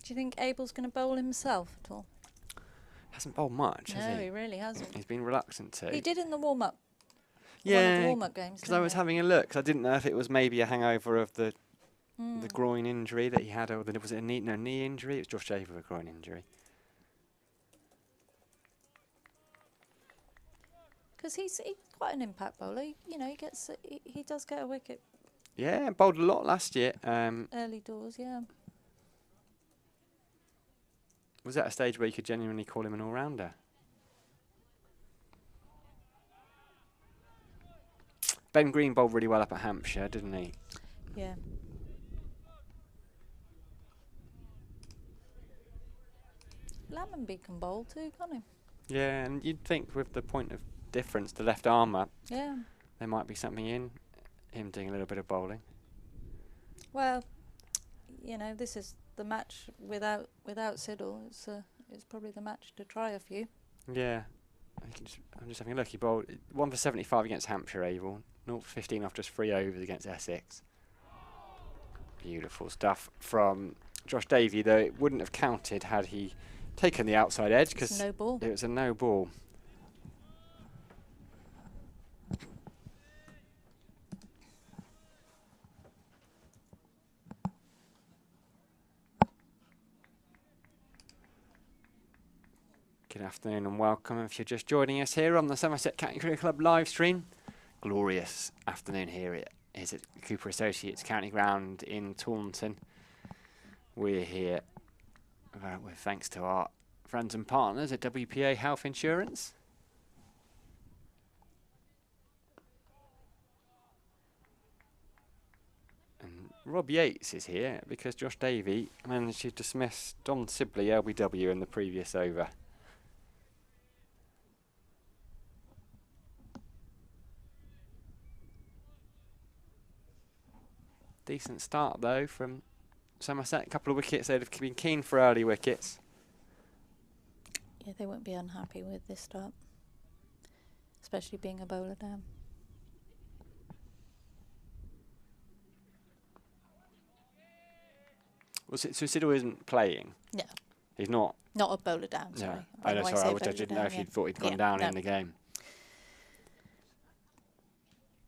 Do you think Abel's going to bowl himself at all? Hasn't bowled much, No, has he he? really hasn't. He's been reluctant to. He did in the warm-up. One of the Yeah, warm-up games. because I was having a look, 'cause I didn't know if it was maybe a hangover of the groin injury that he had, or was it a knee injury? It was Josh Davey with a groin injury. Because he's quite an impact bowler. He does get a wicket Yeah, bowled a lot last year. early doors. Yeah. Was that a stage where you could genuinely call him an all-rounder? Ben Green bowled really well up at Hampshire, didn't he? Yeah. Lammonby can bowl too, can't he? Yeah, and you'd think with the point of difference, the left armour, Yeah. there might be something in him doing a little bit of bowling. Well, this is the match without Siddle. It's probably the match to try a few. Yeah. I'm just having a look. He bowled 1 for 75 against Hampshire, Abel. 0 for 15 off just 3 overs against Essex. Beautiful stuff from Josh Davey, though it wouldn't have counted had he taken the outside edge, because no ball. it was a no ball. Good afternoon and welcome if you're just joining us here on the Somerset County Cricket Club live stream. Glorious afternoon here at Cooper Associates County Ground in Taunton. We're here with thanks to our friends and partners at WPA Health Insurance. And Robbie Yates is here because Josh Davey managed to dismiss Don Sibley LBW in the previous over. Decent start though from Somerset. A couple of wickets. They'd have been keen for early wickets. Yeah, they won't be unhappy with this start, especially being a bowler down. Well, so Siddle isn't playing. No, He's not. not a bowler down. Sorry. No. I know. When Sorry, say I bowler didn't down, know if yeah. you thought he'd gone Yeah, down no. in the game.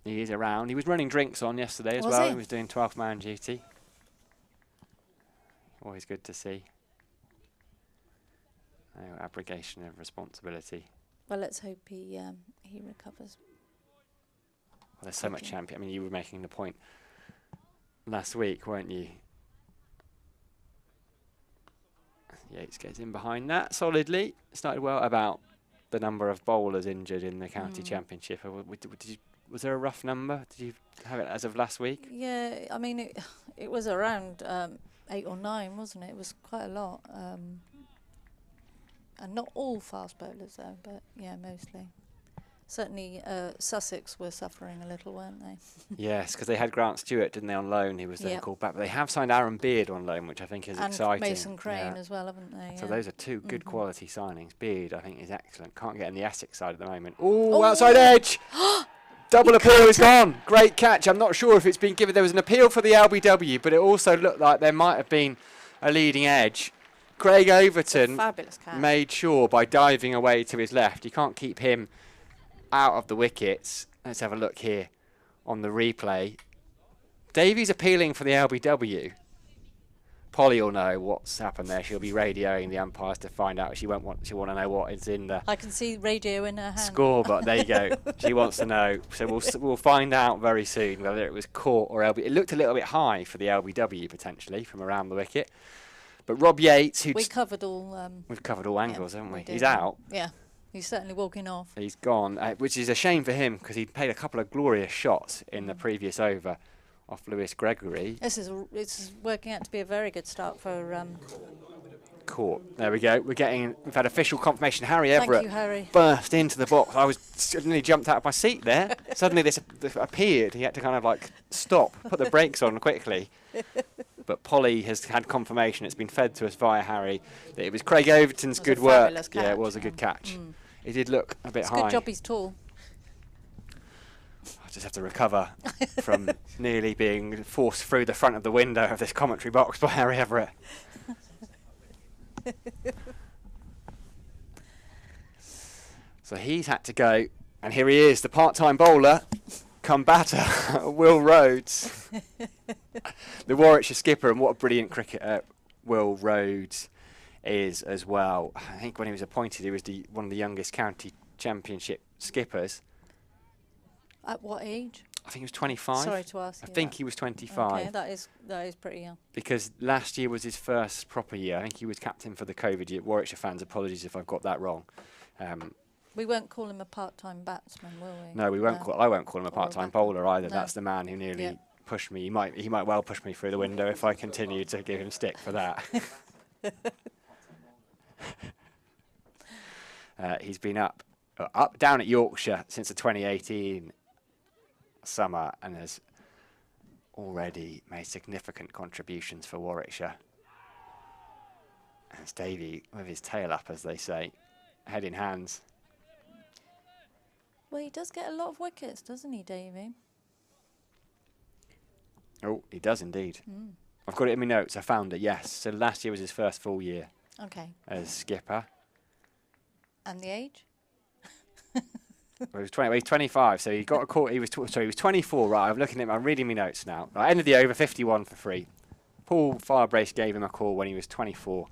He is around. He was running drinks on yesterday as Was well. he? He was doing 12-man duty. Always good to see. No abrogation of responsibility. Well, let's hope he recovers. Well, there's so much Okay. champion. I mean, you were making the point last week, weren't you? Yates gets in behind that solidly. Started well. About the number of bowlers injured in the county championship. Was there a rough number? Did you have it as of last week? Yeah, I mean it was around 8 or 9, wasn't it? It was quite a lot. And not all fast bowlers though, but yeah, mostly. Certainly Sussex were suffering a little, weren't they? Yes, because they had Grant Stewart, didn't they, on loan? He was then Yep. called back. But they have signed Aaron Beard on loan, which I think is And exciting. Mason Crane Yeah. as well, haven't they? So Yeah. those are two good quality signings. Beard, I think, is excellent. Can't get in the Essex side at the moment. Oh. Ooh, outside edge! Double appeal is gone. Great catch. I'm not sure if it's been given. There was an appeal for the LBW, but it also looked like there might have been a leading edge. Craig Overton Fabulous catch. made sure by diving away to his left. You can't keep him out of the wickets. Let's have a look here on the replay. Davies appealing for the LBW. Polly will know what's happened there. She'll be radioing the umpires to find out. She'll want to know what is in the I can see radio in her hand. score, but there you go. She wants to know. So we'll find out very soon whether it was caught or LBW. It looked a little bit high for the LBW potentially from around the wicket. But Rob Yates, We covered all. we've covered all angles, haven't we? did. He's out. Yeah, he's certainly walking off. He's gone, which is a shame for him because he played a couple of glorious shots in the previous over off Lewis Gregory. It's working out to be a very good start for. Caught. There we go. We've had official confirmation. Harry Thank Everett you, Harry. burst into the box. I was suddenly jumped out of my seat there. Suddenly this appeared. He had to kind of like stop, put the brakes on quickly. But Polly has had confirmation. It's been fed to us via Harry that it was Craig Overton's good work. Fabulous Yeah, it catch. was a good catch. He did look a bit It's a high. good job he's tall. I just have to recover from nearly being forced through the front of the window of this commentary box by Harry Everett. So he's had to go, and here he is, the part-time bowler, come batter, Will Rhodes, the Warwickshire skipper, and what a brilliant cricketer Will Rhodes is as well. I think when he was appointed, he was one of the youngest county championship skippers. At what age? I think he was 25. Sorry to ask. I you think that. he was 25. Okay, that is pretty young. Because last year was his first proper year. I think he was captain for the COVID year. Warwickshire fans, apologies if I've got that wrong. We won't call him a part-time batsman, will we? No, we won't. I won't call him a Or a part-time batter. bowler either. No. That's the man who nearly Yeah. pushed me. He might well push me through the window if I continue to give him stick for that. He's been down at Yorkshire since the 2018 summer and has already made significant contributions for Warwickshire. And it's Davey with his tail up, as they say, head in hands. Well, he does get a lot of wickets, doesn't he, Davey? Oh, he does indeed. I've got it in my notes. I found it, yes. So last year was his first full year Okay. as skipper. And the age? Well, he's 25, so he got a call. He was 24, right? I'm reading my notes now. I ended the over 51 for free. Paul Firebrace gave him a call when he was 24.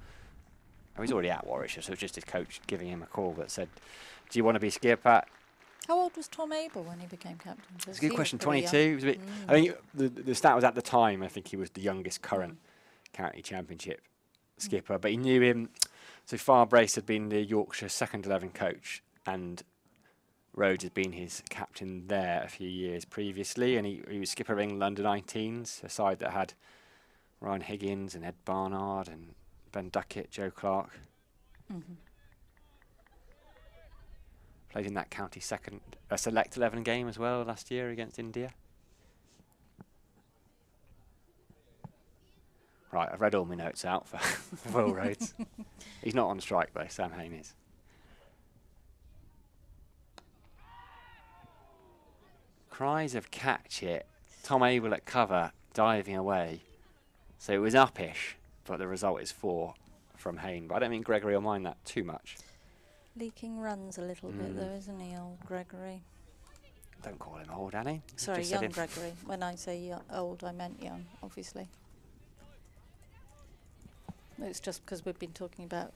Oh, he's already at Warwickshire, so it was just his coach giving him a call that said, "Do you want to be skipper?" How old was Tom Abel when he became captain? It's a good question. 22. He was a bit, I think the stat was at the time. I think he was the youngest current county championship skipper, but he knew him. So Firebrace had been the Yorkshire second 11 coach, and Rhodes had been his captain there a few years previously, and he was skipper of England under 19s, a side that had Ryan Higgins and Ed Barnard and Ben Duckett, Joe Clark. Played in that county select 11 game as well last year against India. Right, I've read all my notes out for Will Rhodes. He's not on strike though, Sam Hain is. Cries of catch it. Tom Abel at cover, diving away. So it was uppish, but the result is 4 from Hain. But I don't think Gregory will mind that too much. Leaking runs a little bit though, isn't he, old Gregory? Don't call him old, Annie. Sorry, Just said young him. Gregory. When I say old, I meant young, obviously. It's just because we've been talking about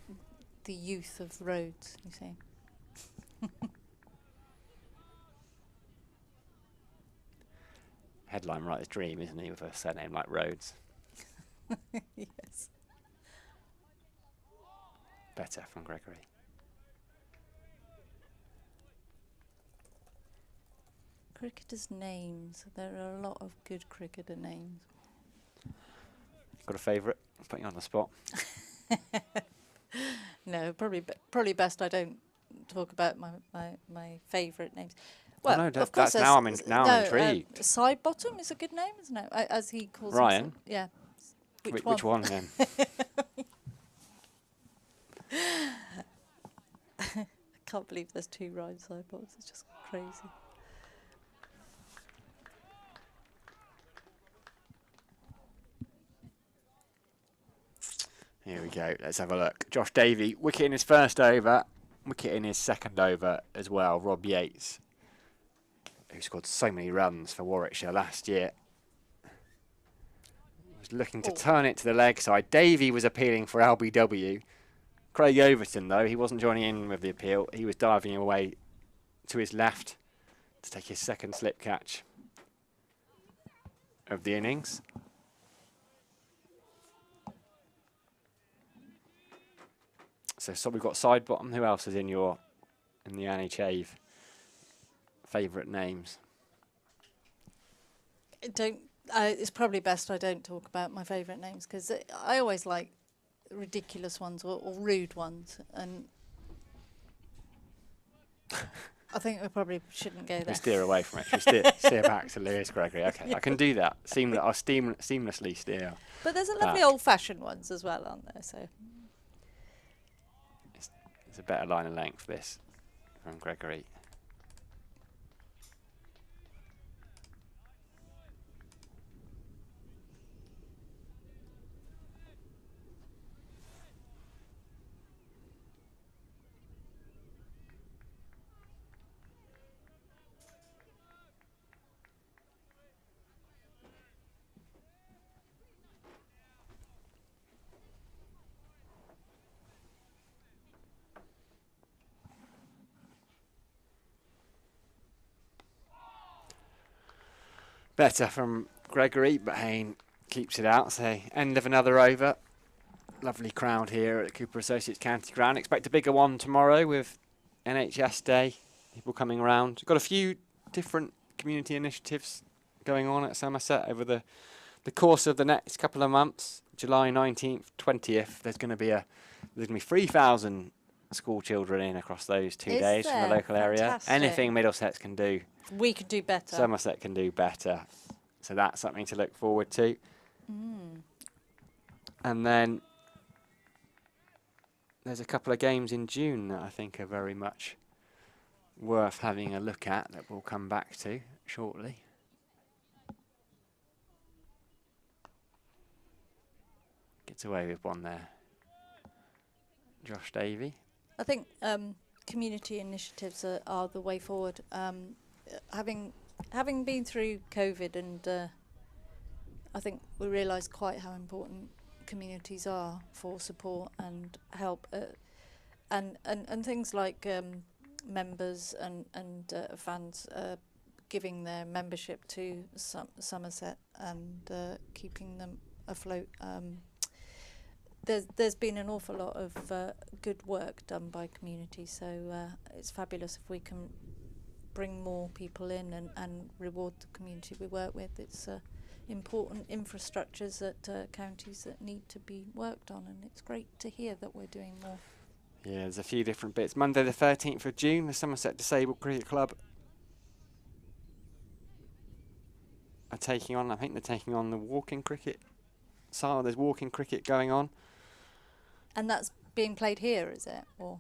the youth of Rhodes, you see. Headline writer's dream, isn't he, with a surname like Rhodes? Yes. Better from Gregory. Cricketers' names. There are a lot of good cricketer names. Got a favourite? I'm putting you on the spot. No, probably best I don't talk about my favourite names. Oh, no, of course, now I'm intrigued. Side Bottom is a good name, isn't it? As he calls Ryan? himself. Yeah. Which one then? I can't believe there's 2 Ryan Side Bottoms. It's just crazy. Here we go. Let's have a look. Josh Davey, wicket in his first over, wicket in his second over as well. Rob Yates, who scored so many runs for Warwickshire last year, was looking to turn it to the leg side. Davey was appealing for LBW. Craig Overton, though, he wasn't joining in with the appeal. He was diving away to his left to take his second slip catch of the innings. So we've got side bottom. Who else is in the NHA favourite names? It's probably best I don't talk about my favourite names, because I always like ridiculous ones or rude ones, and I think we probably shouldn't go there. We steer away from it. We steer back to Lewis Gregory. Okay, I can do that. I'll seamlessly steer. But there's a lovely old-fashioned ones as well, aren't there? So it's a better line of length, this, from Gregory. Better from Gregory, but Hayne keeps it out. So end of another over. Lovely crowd here at the Cooper Associates County Ground. Expect a bigger one tomorrow with NHS Day. People coming around. Got a few different community initiatives going on at Somerset over the course of the next couple of months. July 19th, 20th. There's going to be 3,000 school children in across those 2 days from the local area. Anything Middlesex can do, we could do better. Somerset can do better. So that's something to look forward to. And then there's a couple of games in June that I think are very much worth having a look at, that we'll come back to shortly. Gets away with one there. Josh Davey. I think community initiatives are the way forward. Having been through COVID, and I think we realised quite how important communities are for support and help, and things like members and fans giving their membership to Somerset and keeping them afloat. There's been an awful lot of good work done by community, so it's fabulous if we can bring more people in and reward the community we work with. It's important infrastructures at counties that need to be worked on, and it's great to hear that we're doing more. Yeah, there's a few different bits. Monday the 13th of June, the Somerset Disabled Cricket Club are taking on, I think they're taking on the walking cricket. So there's walking cricket going on. And that's being played here, is it? Or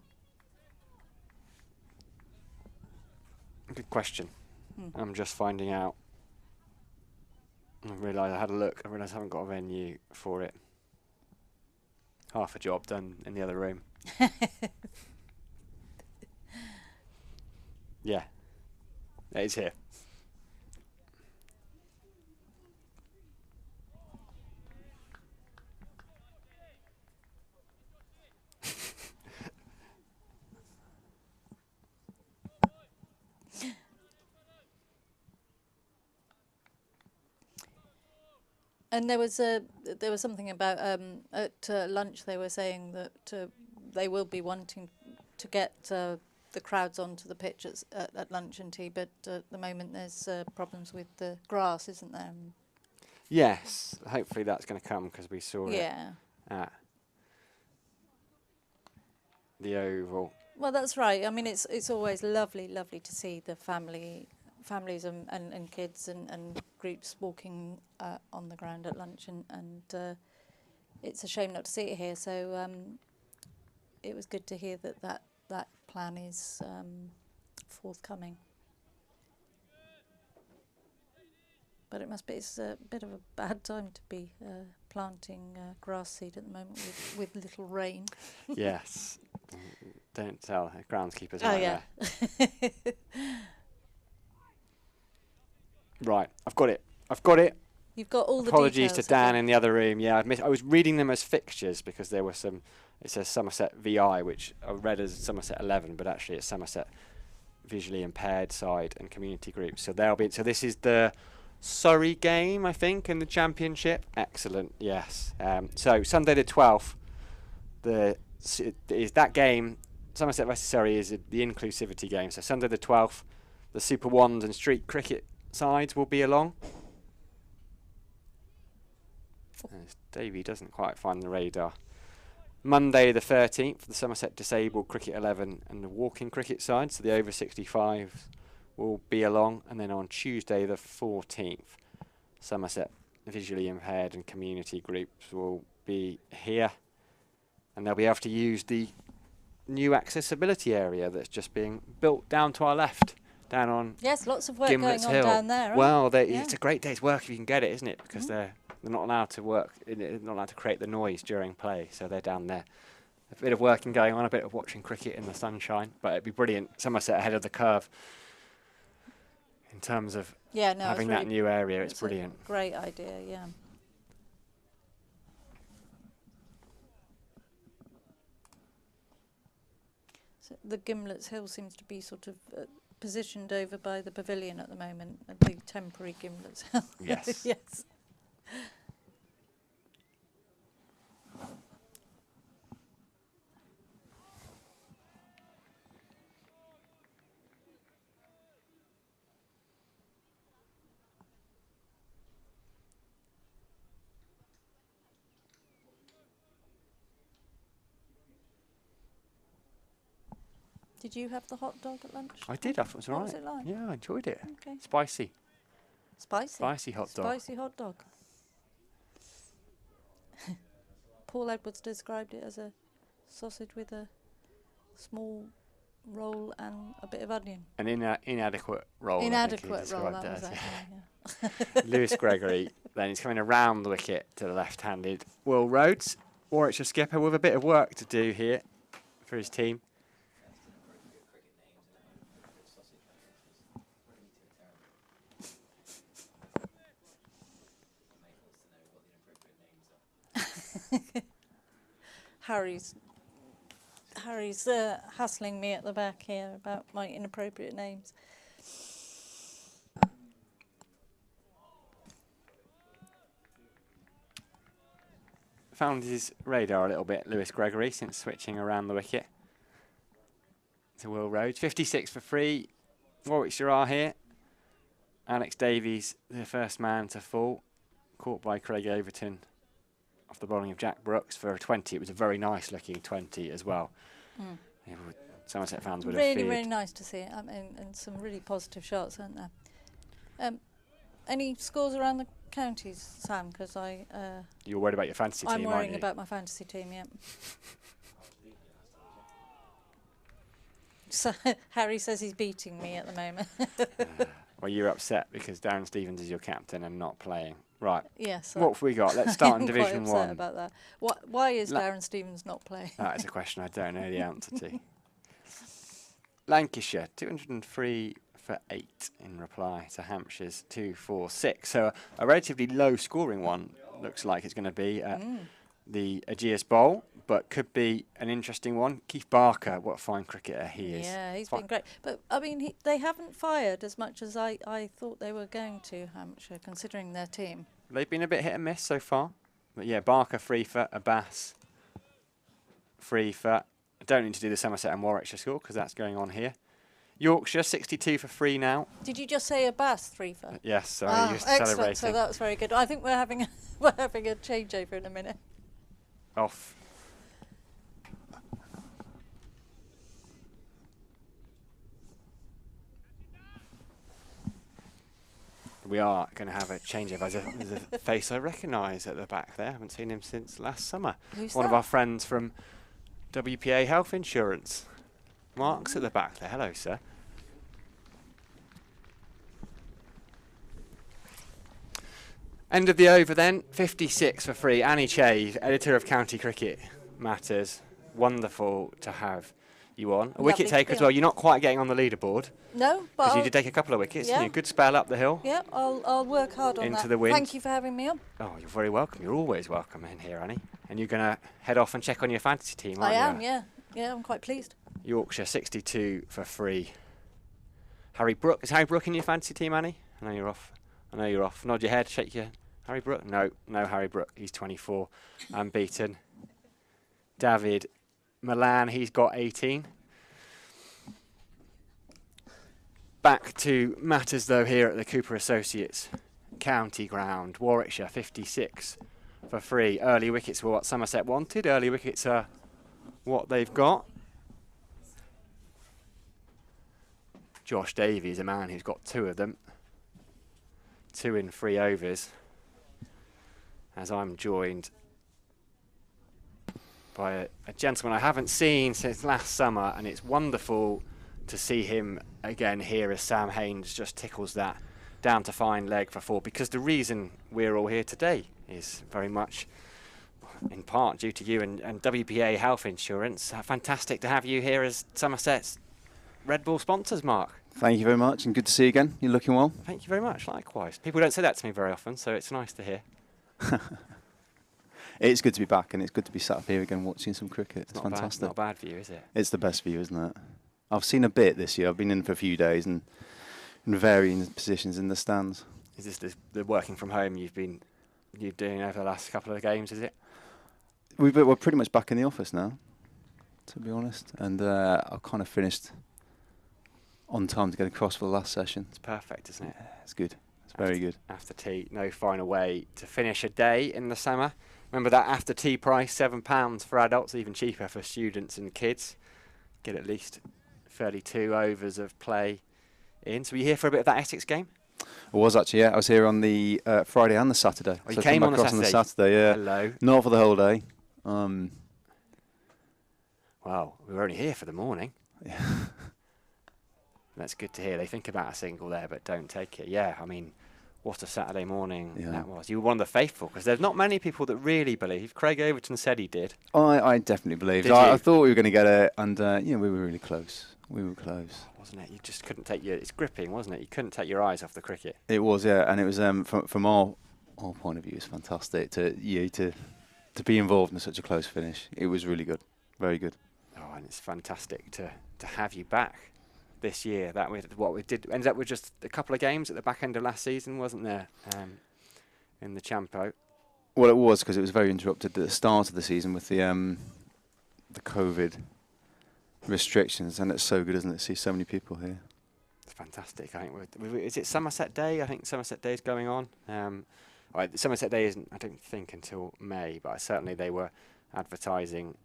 good question. I'm just finding out. I realised I had a look. I realised I haven't got a venue for it. Half a job done in the other room. Yeah, it is here. And there was something about at lunch they were saying that they will be wanting to get the crowds onto the pitch at lunch and tea, but at the moment there's problems with the grass, isn't there? Yes, hopefully that's going to come, because we saw it at the Oval. Well, that's right. I mean, it's always lovely to see the families and kids and groups walking on the ground at lunch, and it's a shame not to see it here. So it was good to hear that plan is forthcoming. But it's a bit of a bad time to be planting grass seed at the moment with little rain. Yes. Don't tell groundskeepers. Oh, yeah. Right, I've got it. You've got all the Apologies to details, Dan in the other room. Yeah, I was reading them as fixtures because there were some. It says Somerset VI, which I read as Somerset 11, but actually it's Somerset visually impaired side and community groups. So they'll be. So this is the Surrey game, I think, in the Championship. Excellent. Yes. So Sunday the 12th. Is that game. Somerset versus Surrey is the inclusivity game. So Sunday the 12th, the Super Wands and Street Cricket sides will be along. As Davey doesn't quite find the radar. Monday the 13th, the Somerset Disabled Cricket 11 and the Walking Cricket side, so the over 65s will be along. And then on Tuesday the 14th, Somerset Visually Impaired and Community groups will be here. And they'll be able to use the new accessibility area that's just being built down to our left. Down on yes, lots of work Gimlet's going on Hill. down there. Well, yeah. it's a great day's work if you can get it, isn't it? Because they're not allowed to work, they're not allowed to create the noise during play, so they're down there. A bit of working going on, a bit of watching cricket in the sunshine, but it'd be brilliant. Somerset ahead of the curve in terms of having that new area. It's brilliant. A great idea, yeah. So the Gimlet's Hill seems to be sort of positioned over by the pavilion at the moment, the temporary Gimlet's Hill. Yes. Yes. Did you have the hot dog at lunch? I did, I thought it was all right. What was it like? Yeah, I enjoyed it. Okay. Spicy. Spicy Hot dog. Spicy hot dog. Paul Edwards described it as a sausage with a small roll and a bit of onion. An inadequate roll. Inadequate roll, that was it. Yeah. Lewis Gregory, then he's coming around the wicket to the left-handed Will Rhodes. Warwickshire skipper with a bit of work to do here for his team. Harry's hassling me at the back here about my inappropriate names. Found his radar a little bit, Lewis Gregory, since switching around the wicket to Will Rhodes. 56 for free. Warwickshire are here. Alex Davies, the first man to fall, caught by Craig Overton off the bowling of Jack Brooks for a 20. It was a very nice looking 20 as well. Somerset fans would have feared. Really nice to see it. And some really positive shots, aren't there? Any scores around the counties, Sam? Because you're worried about your fantasy team, I'm aren't worrying you? about my fantasy team, yeah. So Harry says he's beating me at the moment. Well, you're upset because Darren Stevens is your captain and not playing. Right. Yes. What have we got? Let's start in Division 1. I'm quite upset about that. Why is Darren Stevens not playing? That is a question I don't know the answer to. Lancashire, 203 for 8 in reply to Hampshire's 246. So a relatively low scoring one looks like it's going to be the Aegeus Bowl, but could be an interesting one. Keith Barker, what a fine cricketer he is. Yeah, he's been great. But, I mean, they haven't fired as much as I thought they were going to, Hampshire, considering their team. They've been a bit hit and miss so far. But, yeah, Barker free for, Abbas free for. I don't need to do the Somerset and Warwickshire score because that's going on here. Yorkshire, 62 for free now. Did you just say Abbas 3 for? Yes, sorry, you're excellent. celebrating. So that was very good. I think we're having a changeover in a minute. Off. We are going to have a changeover. There's a face I recognise at the back there. I haven't seen him since last summer. Who's One that? of our friends from WPA Health Insurance. Mark's at the back there. Hello, sir. End of the over then, 56 for free. Annie Che, editor of County Cricket Matters. Wonderful to have you on. A wicket take as well. You're not quite getting on the leaderboard. No, but because you did take a couple of wickets. Yeah. Didn't you? Good spell up the hill. Yeah, I'll work hard on into that. the wind. Thank you for having me on. Oh, you're very welcome. You're always welcome in here, Annie. And you're going to head off and check on your fantasy team, aren't you? I am, yeah. Yeah, I'm quite pleased. Yorkshire 62 for free. Harry Brook. Is Harry Brook in your fantasy team, Annie? I know you're off. Nod your head, shake your... Harry Brook? No Harry Brook. He's 24. Unbeaten. David Milan, he's got 18. Back to matters, though, here at the Cooper Associates County Ground. Warwickshire 56 for free. Early wickets were what Somerset wanted. Early wickets are what they've got. Josh Davies, a man who's got 2 of them. 2 in 3 overs. As I'm joined by a gentleman I haven't seen since last summer, and it's wonderful to see him again here as Sam Haynes just tickles that down to fine leg for 4, because the reason we're all here today is very much in part due to you and WPA Health Insurance. Fantastic to have you here as Somerset's Red Bull sponsors, Mark. Thank you very much, and good to see you again. You're looking well. Thank you very much, likewise. People don't say that to me very often, so it's nice to hear. It's good to be back, and it's good to be sat up here again watching some cricket. It's fantastic. Not a bad view, is it? It's the best view, isn't it? I've seen a bit this year. I've been in for a few days and in varying positions in the stands. Is this the working from home you're doing over the last couple of games, is it? We're pretty much back in the office now, to be honest. And I kind of finished on time to get across for the last session. It's perfect, isn't it? It's good. It's very good. After tea, no finer way to finish a day in the summer. Remember that after tea price, £7 for adults, even cheaper for students and kids. Get at least 32 overs of play in. So were you here for a bit of that Essex game? I was actually, yeah. I was here on the Friday and the Saturday. Oh, you came on the Saturday, yeah. Hello. Not for the whole day. Well, we were only here for the morning. Yeah. That's good to hear. They think about a single there, but don't take it. Yeah, I mean, what a Saturday morning that was. You were one of the faithful, because there's not many people that really believe. Craig Overton said he did. I definitely believed. I thought we were going to get it, and we were really close. We were close. Wasn't it? You just couldn't take it's gripping, wasn't it? You couldn't take your eyes off the cricket. It was, yeah, and it was from our point of view, it's fantastic to be involved in such a close finish. It was really good, very good. Oh, and it's fantastic to have you back this year. That what we did ended up with just a couple of games at the back end of last season, wasn't there? In the Champo. Well, it was, because it was very interrupted at the start of the season with the COVID restrictions, and it's so good, isn't it, to see so many people here. It's fantastic. I think is it Somerset Day? I think Somerset Day is going on. Somerset Day isn't, I don't think, until May, but certainly they were advertising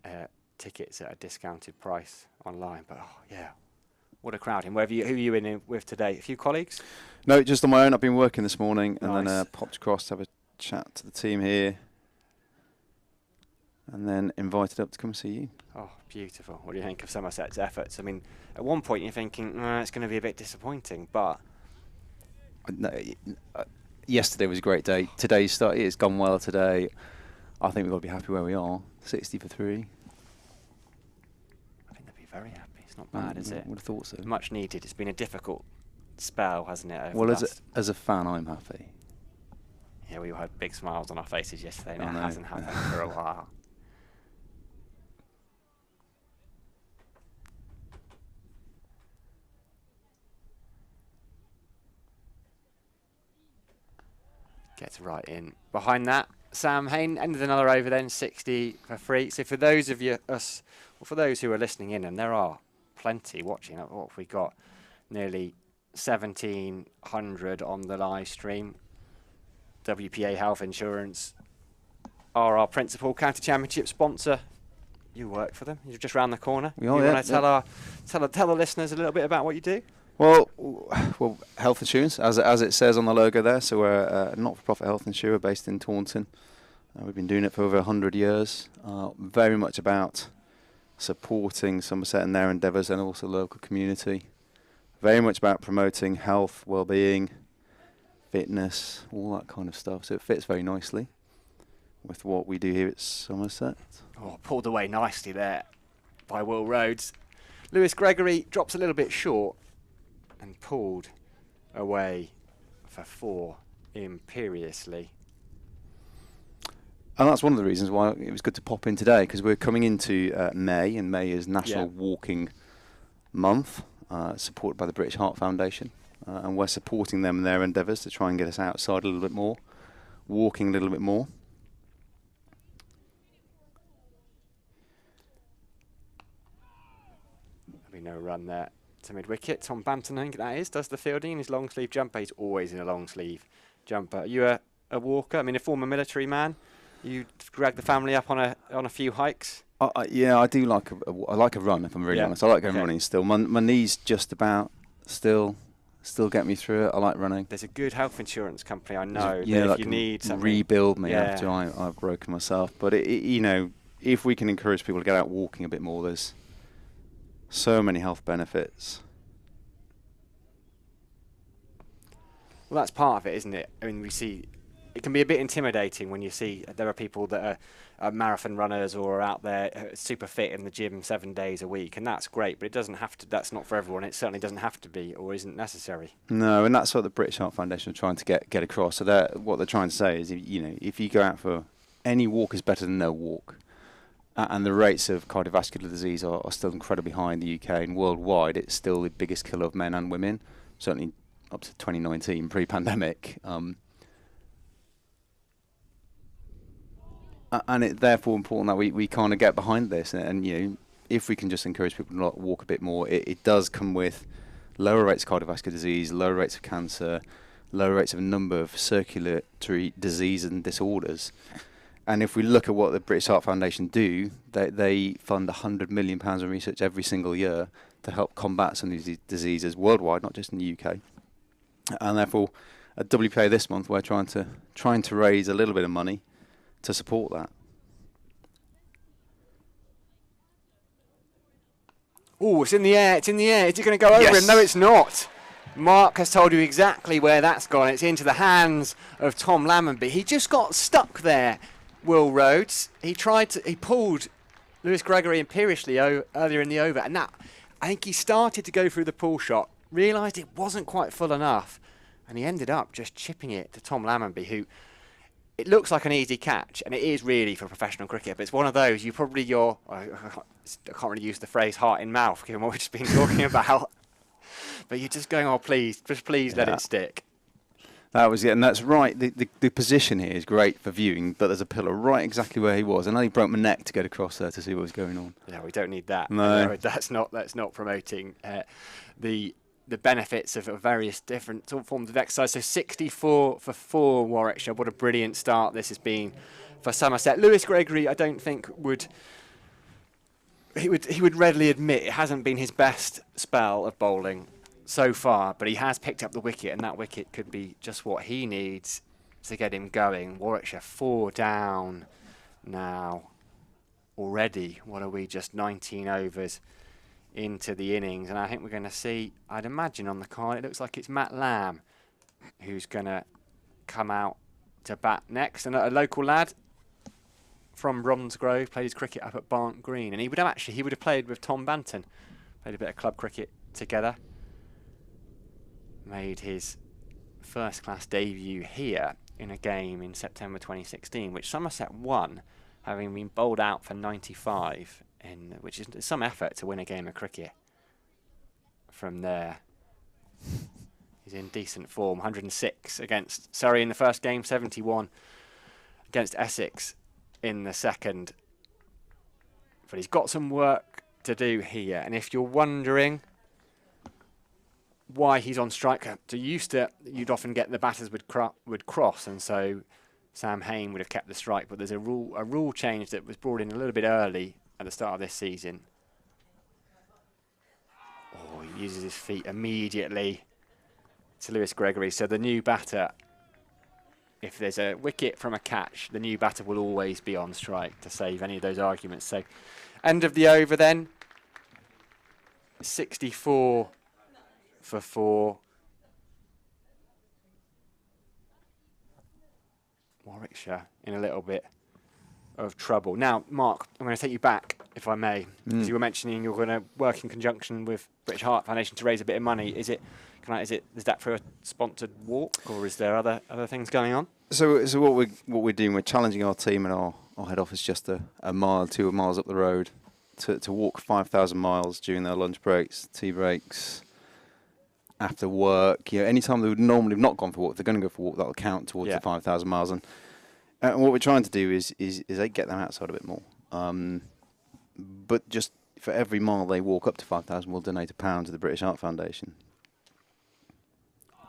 tickets at a discounted price online. But yeah, what a crowd! And who are you in with today? A few colleagues? No, just on my own. I've been working this morning, and nice. then popped across to have a chat to the team here, and then invited up to come see you. Oh, beautiful. What do you think of Somerset's efforts? I mean, at one point you're thinking, it's going to be a bit disappointing, but... Yesterday was a great day. Today's started. It's gone well today. I think we've got to be happy where we are. 60 for 3. I think they'll be very happy. It's not bad, is it? I would have thought so. Much needed. It's been a difficult spell, hasn't it? Well, as a fan, I'm happy. Yeah, we had big smiles on our faces yesterday, and it hasn't happened for a while. Gets right in. Behind that, Sam Hayne ended another over then, 60 for free. So for those of for those who are listening in, and there are plenty watching, what have we got? Nearly 1,700 on the live stream. WPA Health Insurance are our principal county championship sponsor. You work for them. You're just round the corner. We are, you want to tell the listeners a little bit about what you do? Well, health insurance, as it says on the logo there. So we're a not-for-profit health insurer based in Taunton. We've been doing it for over 100 years. Very much about supporting Somerset and their endeavours, and also local community. Very much about promoting health, well-being, fitness, all that kind of stuff. So it fits very nicely with what we do here at Somerset. Oh, pulled away nicely there by Will Rhodes. Lewis Gregory drops a little bit short and pulled away for 4 imperiously. And that's one of the reasons why it was good to pop in today, because we're coming into May, and May is National Walking Month, supported by the British Heart Foundation. And we're supporting them in their endeavours to try and get us outside a little bit more, walking a little bit more. There'll be no run there to mid-wicket. Tom Banton, I think that is, does the fielding in his long sleeve jumper. He's always in a long sleeve jumper. Are you a walker? I mean, a former military man. You drag the family up on a few hikes. Yeah, I do like I like a run. If I'm really honest, I like going running still. My knees just about still get me through it. I like running. There's a good health insurance company I know. Yeah, that if you need something, rebuild me after I've broken myself. But you know, if we can encourage people to get out walking a bit more, there's so many health benefits. Well, that's part of it, isn't it? I mean, we see it can be a bit intimidating when you see there are people that are marathon runners or are out there super fit in the gym 7 days a week, and that's great, but it doesn't have to. That's not for everyone. It certainly doesn't have to be, or isn't necessary. No, and that's what the British Heart Foundation are trying to get across. So what they're trying to say is, you know, if you go out for any walk is better than no walk, and the rates of cardiovascular disease are still incredibly high in the UK, and worldwide it's still the biggest killer of men and women, certainly up to 2019 pre-pandemic. And it's therefore important that we kind of get behind this, and you know, if we can just encourage people to walk a bit more, it does come with lower rates of cardiovascular disease, lower rates of cancer, lower rates of a number of circulatory disease and disorders. And if we look at what the British Heart Foundation do, they fund £100 million in research every single year to help combat some of these diseases worldwide, not just in the UK. And therefore, at WPA this month, we're trying to raise a little bit of money to support that. Oh, it's in the air, it's in the air. Is it going to go over him? No, it's not. Mark has told you exactly where that's gone. It's into the hands of Tom Lammonby. He just got stuck there, Will Rhodes. He pulled Lewis Gregory imperiously earlier in the over, and that, I think he started to go through the pull shot, realised it wasn't quite full enough, and he ended up just chipping it to Tom Lammonby, who, it looks like an easy catch, and it is really for professional cricket, but it's one of those, I can't really use the phrase heart in mouth, given what we've just been talking about, but you're just going, oh, please let it stick. That was it, and that's right. The position here is great for viewing, but there's a pillar right exactly where he was. I know he broke my neck to get across there to see what was going on. Yeah, we don't need that. No. That's not promoting the benefits of various different forms of exercise. So 64 for 4 Warwickshire. What a brilliant start this has been for Somerset. Lewis Gregory, I don't think would readily admit it hasn't been his best spell of bowling so far, but he has picked up the wicket, and that wicket could be just what he needs to get him going. Warwickshire 4 down now already. What are we, just 19 overs into the innings, and I think we're going to see, I'd imagine on the card, it looks like it's Matt Lamb who's going to come out to bat next, and a local lad from Bromsgrove, played his cricket up at Barnt Green, and he would have played with Tom Banton, played a bit of club cricket together, made his first class debut here in a game in September 2016, which Somerset won, having been bowled out for 95, which is some effort to win a game of cricket from there. He's in decent form, 106 against Surrey in the first game, 71 against Essex in the second. But he's got some work to do here, and if you're wondering why he's on strike, you'd often get the batters would cross, and so Sam Hain would have kept the strike, but there's a rule change that was brought in a little bit early at the start of this season. Oh, he uses his feet immediately to Lewis Gregory. So the new batter, if there's a wicket from a catch, the new batter will always be on strike to save any of those arguments. So end of the over then. 64 for 4. Warwickshire in a little bit of trouble. Now, Mark, I'm going to take you back, if I may, because you were mentioning you're going to work in conjunction with British Heart Foundation to raise a bit of money. Is that for a sponsored walk, or is there other things going on? So what we're doing, we're challenging our team and our head office just a mile, 2 miles up the road to walk 5,000 miles during their lunch breaks, tea breaks, after work. Any time they would normally have not gone for a walk, they're going to go for a walk. That'll count towards the 5,000 miles. And what we're trying to do is get them outside a bit more. But just for every mile they walk up to 5,000, we'll donate £1 to the British Heart Foundation.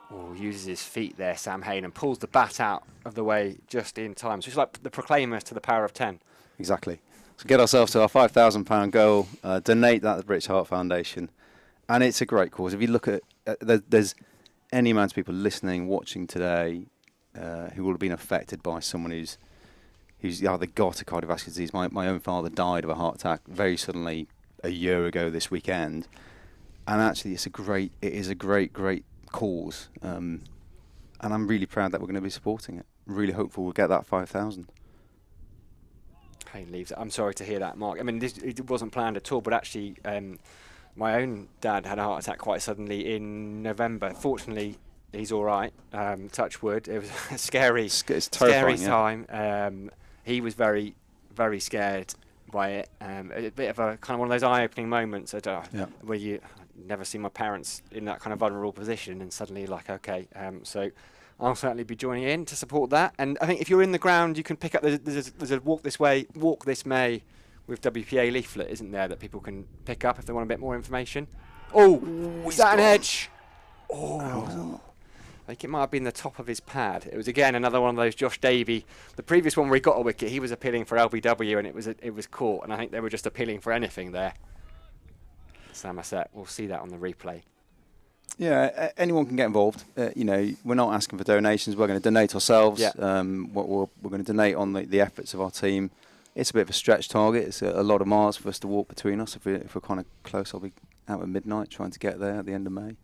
Oh, uses his feet there, Sam Hain, and pulls the bat out of the way just in time. So it's like the Proclaimers to the power of 10. Exactly. So get ourselves to our £5,000 goal, donate that to the British Heart Foundation, and it's a great cause. If you look at, there's any amount of people listening, watching today, who will have been affected by someone who's either got a cardiovascular disease. My own father died of a heart attack very suddenly a year ago this weekend, and actually it is a great cause, and I'm really proud that we're going to be supporting it. Really hopeful we'll get that 5,000. Pain leaves it. I'm sorry to hear that, Mark. I mean, it wasn't planned at all, but actually my own dad had a heart attack quite suddenly in November. Fortunately, he's all right, touch wood. It was a scary time. He was very, very scared by it. A bit of a kind of one of those eye-opening moments where you never see my parents in that kind of vulnerable position, and suddenly like, okay, so I'll certainly be joining in to support that. And I think if you're in the ground, you can pick up, there's a Walk This May with WPA leaflet, isn't there, that people can pick up if they want a bit more information. Oh, is that an edge? Oh, I think it might have been the top of his pad. It was, again, another one of those Josh Davey. The previous one where he got a wicket, he was appealing for LBW, and it was caught, and I think they were just appealing for anything there. Somerset, we'll see that on the replay. Yeah, anyone can get involved. We're not asking for donations. We're going to donate ourselves. Yeah. We're going to donate on the efforts of our team. It's a bit of a stretch target. It's a lot of miles for us to walk between us. If we're kind of close, I'll be out at midnight trying to get there at the end of May.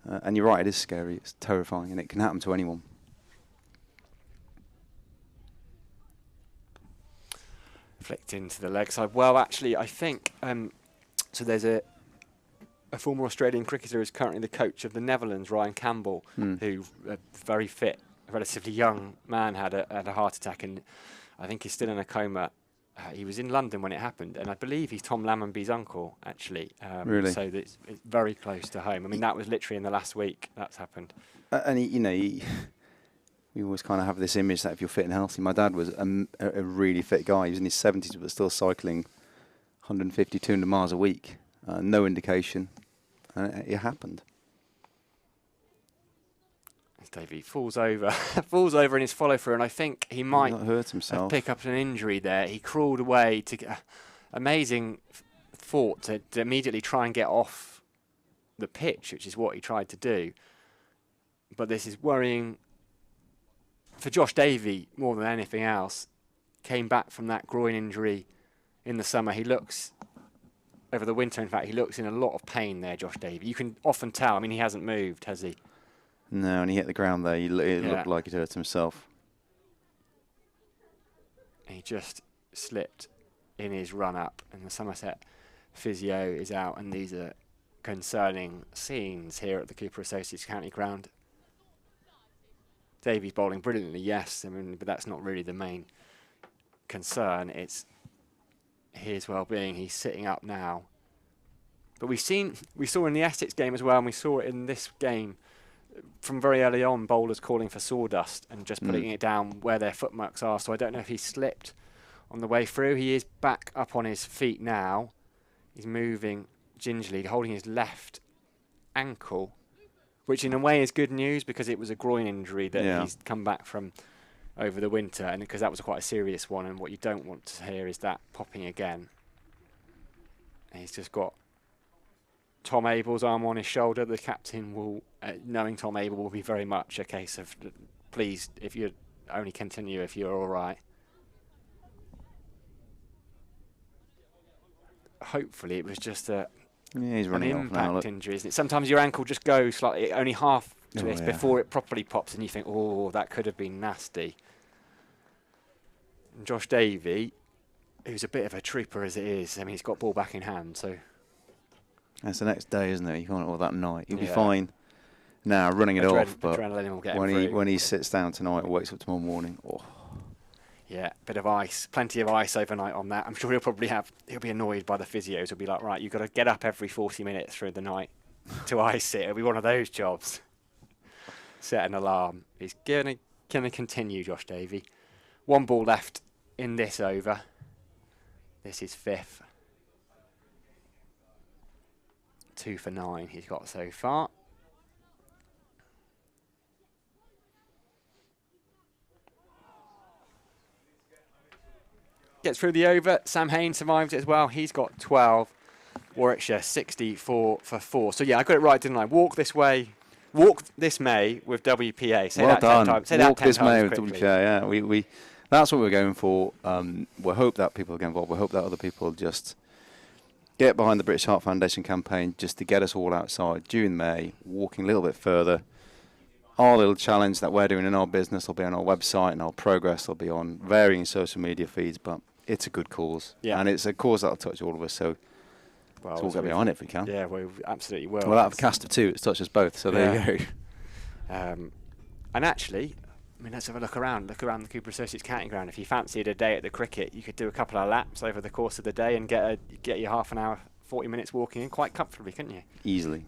And you're right, it is scary. It's terrifying, and it can happen to anyone. Flicked into the leg side. Well, actually, I think so. There's a former Australian cricketer who's currently the coach of the Netherlands, Ryan Campbell, who, a very fit, relatively young man, had a heart attack, and I think he's still in a coma. He was in London when it happened, and I believe he's Tom Lammonby's uncle, actually. Really? So it's very close to home. I mean, that was literally in the last week that's happened. And we always kind of have this image that if you're fit and healthy, my dad was a really fit guy. He was in his 70s, but still cycling 150, 200 miles a week. No indication. It happened. Davey falls over in his follow through, and I think he might hurt himself. Pick up an injury there. He crawled away to amazing thought to immediately try and get off the pitch, which is what he tried to do. But this is worrying for Josh Davey more than anything else. Came back from that groin injury in the summer. He looks, over the winter in fact, he looks in a lot of pain there, Josh Davey. You can often tell. I mean, he hasn't moved, has he? No, and he hit the ground there. It looked like he'd hurt himself. He just slipped in his run-up, and the Somerset physio is out, and these are concerning scenes here at the Cooper Associates County Ground. Davies bowling brilliantly, yes, but that's not really the main concern. It's his well-being. He's sitting up now. But we saw in the Essex game as well, and we saw it in this game, from very early on, bowlers calling for sawdust and just putting it down where their footmarks are. So I don't know if he slipped on the way through. He is back up on his feet now. He's moving gingerly, holding his left ankle, which in a way is good news because it was a groin injury that he's come back from over the winter, and because that was quite a serious one, and what you don't want to hear is that popping again. And he's just got Tom Abel's arm on his shoulder. The captain will, knowing Tom Abel, will be very much a case of, please, if you only continue if you're all right. Hopefully it was just an impact injury, isn't it? Sometimes your ankle just goes slightly, only half twist before it properly pops, and you think, oh, that could have been nasty. And Josh Davey, who's a bit of a trooper as it is, I mean, he's got ball back in hand, so... It's the next day, isn't it? You can't all that night. He'll be fine now running it off, but when he sits down tonight and wakes up tomorrow morning, Yeah, bit of ice, plenty of ice overnight on that. I'm sure he'll be annoyed by the physios. He'll be like, right, you've got to get up every 40 minutes through the night to ice it. It'll be one of those jobs. Set an alarm. He's going to continue, Josh Davey. 1 ball left in this over. This is 5th. 2 for 9 he's got so far. Gets through the over. Sam Hain survives it as well. He's got 12. Warwickshire 64 for 4. So yeah, I got it right, didn't I? Walk this way. Walk this May with WPA. Say well that done. 10 times. Say Walk that 10 this May times with quickly. WPA. Yeah, we that's what we're going for. We hope that people get involved. We hope that other people just get behind the British Heart Foundation campaign just to get us all outside during May, walking a little bit further. Our little challenge that we're doing in our business will be on our website, and our progress will be on varying social media feeds, but it's a good cause. Yeah. And it's a cause that will touch all of us, so let's all get behind it if we can. Yeah, we absolutely will. Well, out of a cast of 2, it's touched us both, so there you go. And actually, I mean, let's have a look around the Cooper Associates County Ground. If you fancied a day at the cricket, you could do a couple of laps over the course of the day and get your half an hour, 40 minutes walking in quite comfortably, couldn't you? Easily.